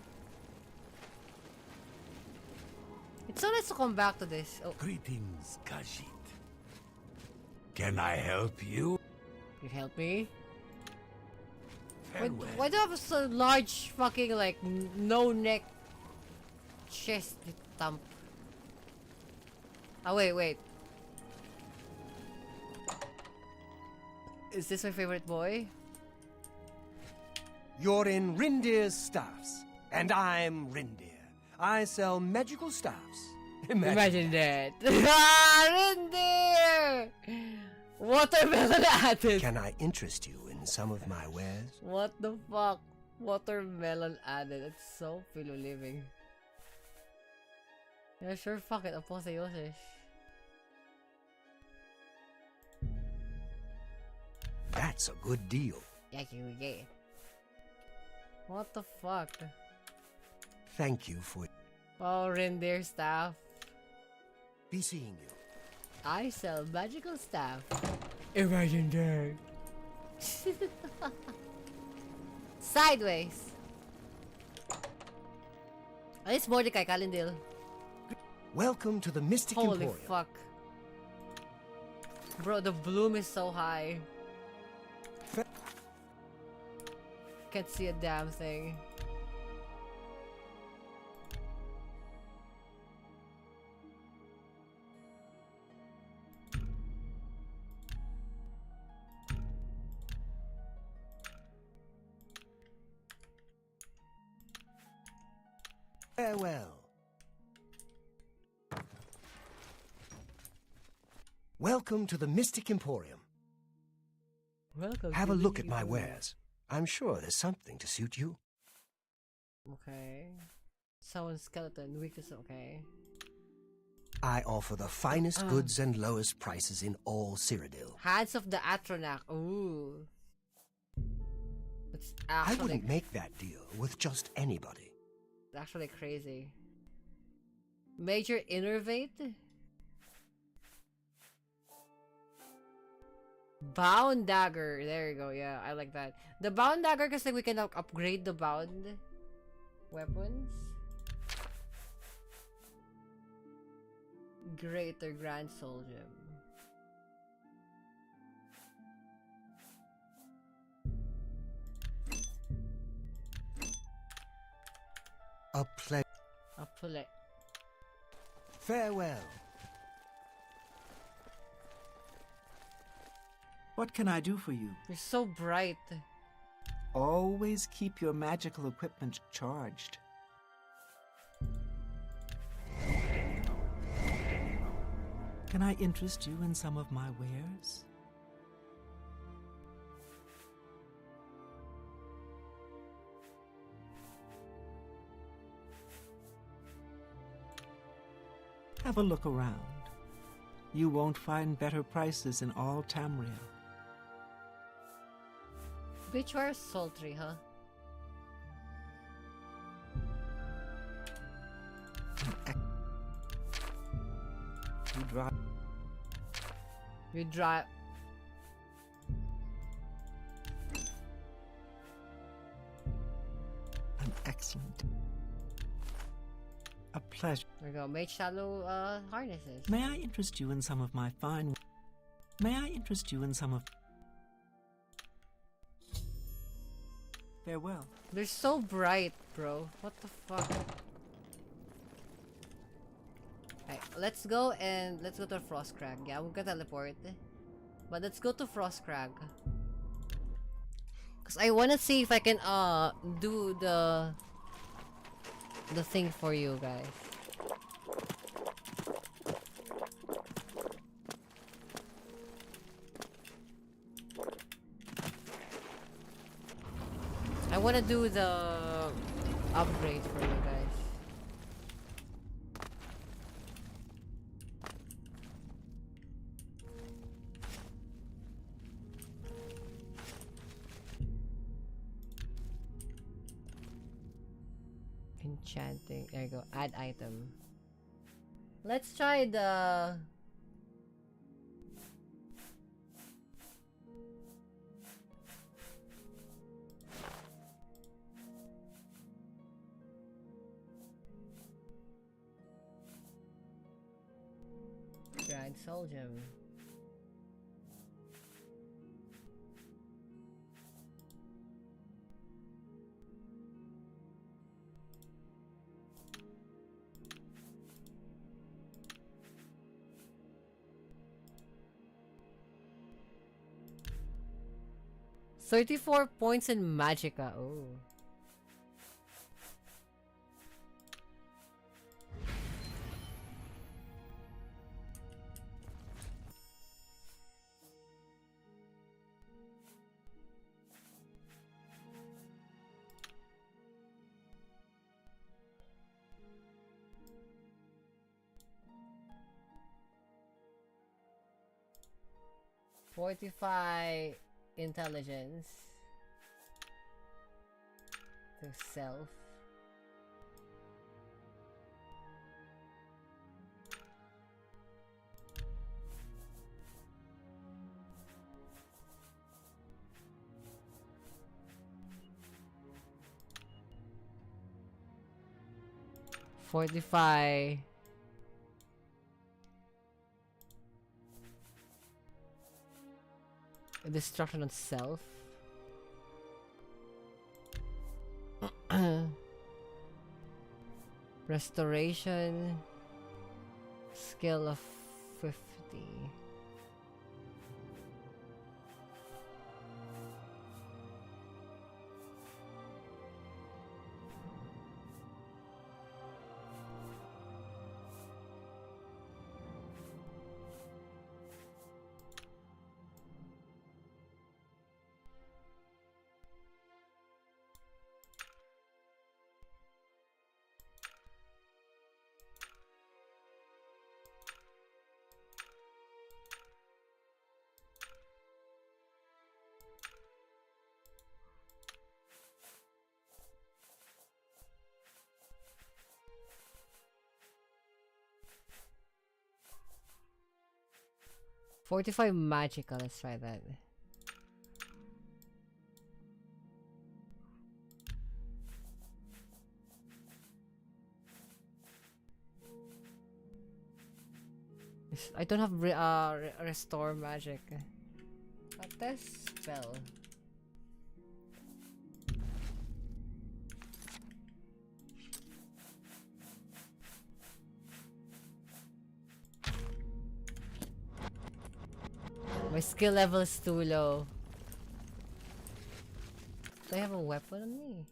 It's so nice to come back to this. Oh. Greetings, Khajiit. Can I help you? You help me? Farewell. Why do you have so large fucking like no neck chest, you thump? Oh wait. Is this my favorite boy? You're in Rindir's Staffs, and I'm Rindir. I sell magical staffs. Imagine that. Rindir! Watermelon added! Can I interest you in some of my wares? What the fuck? Watermelon added. It's so filo living. Yeah, sure, fuck it. Apotheosis. That's a good deal. Yeah. What the fuck? Thank you for... Oh, Rindir staff. Be seeing you. I sell magical staff. Imagine that. Sideways. Oh, it's Mordecai Calendil. Welcome to the Mystic Holy Emporium. fuck. Bro, the bloom is so high. Can't see a damn thing. Farewell. Welcome to the Mystic Emporium. Welcome. Have a look at my wares. I'm sure there's something to suit you. Okay. Someone's skeleton, weakness, okay. I offer the finest goods and lowest prices in all Cyrodiil. Hands of the Atronach. Ooh. It's I actually, wouldn't make that deal with just anybody. actually crazy. Major Innervate? Bound dagger. There you go. Yeah, I like that. The bound dagger because like we can upgrade the bound weapons. Greater Grand Soul Gem. A pleasure. A play. Farewell. What can I do for you? You're so bright. Always keep your magical equipment charged. Can I interest you in some of my wares? Have a look around. You won't find better prices in all Tamria. Which were sultry, huh? You drive. You drive. An excellent. A pleasure. There we go. Mage Shadow harnesses. May I interest you in some of my fine... May I interest you in some of... Farewell. They're so bright, bro. What the fuck? Alright, let's go to Frostcrag. Yeah, we'll get teleport. But let's go to Frostcrag. Cause I wanna see if I can do the thing for you guys. I wanna do the upgrade for you guys. Enchanting. There you go. Add item. Let's try the... Grand Soul Gem. $34 points in Magicka. Oh. Fortify intelligence to self. Fortify destruction on self. Restoration skill of 50. 45 magical, let's try that. I don't have restore magic. But this spell. My skill level is too low. Do I have a weapon on me?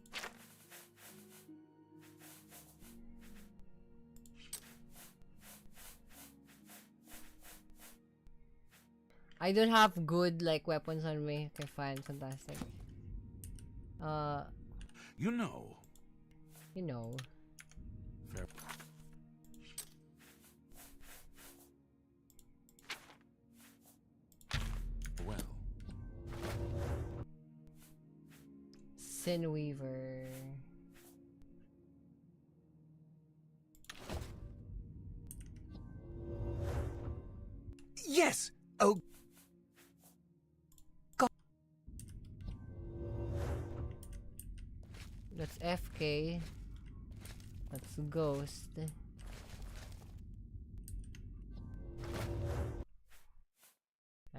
I don't have good like weapons on me. Okay, fine, fantastic. You know. You know. Fair. Well. Sinweaver. Yes! Oh. That's FK. That's Ghost.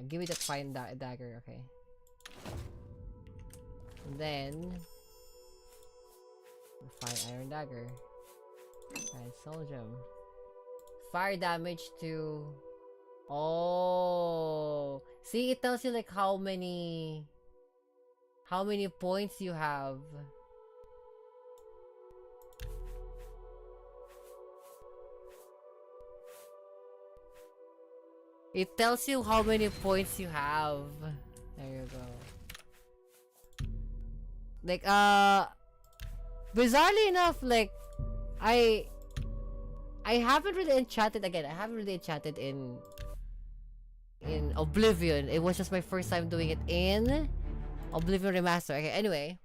Give me that fine dagger, okay. And then fine iron dagger. And soul gem. Fire damage to. Oh, see, it tells you like how many points you have. It tells you how many points you have. There you go. Like, bizarrely enough, like, I haven't really enchanted again. I haven't really enchanted in Oblivion. It was just my first time doing it in Oblivion Remaster. Okay, anyway.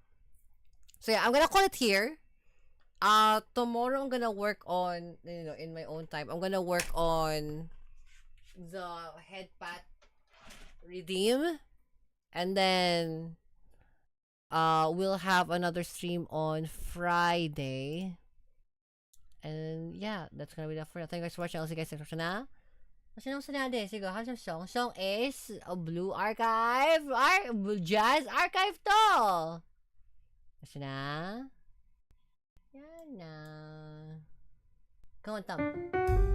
So yeah, I'm gonna call it here. Tomorrow I'm gonna work on, you know, in my own time, I'm gonna work on the head pat redeem, and then we'll have another stream on Friday, and yeah, that's gonna be that for now. Thank you guys for watching. I'll see you guys next time. What's the name? Sige, how's your song? Song is a Blue Archive, Jazz Archive to. What's na? Yan na. Come on, Tom.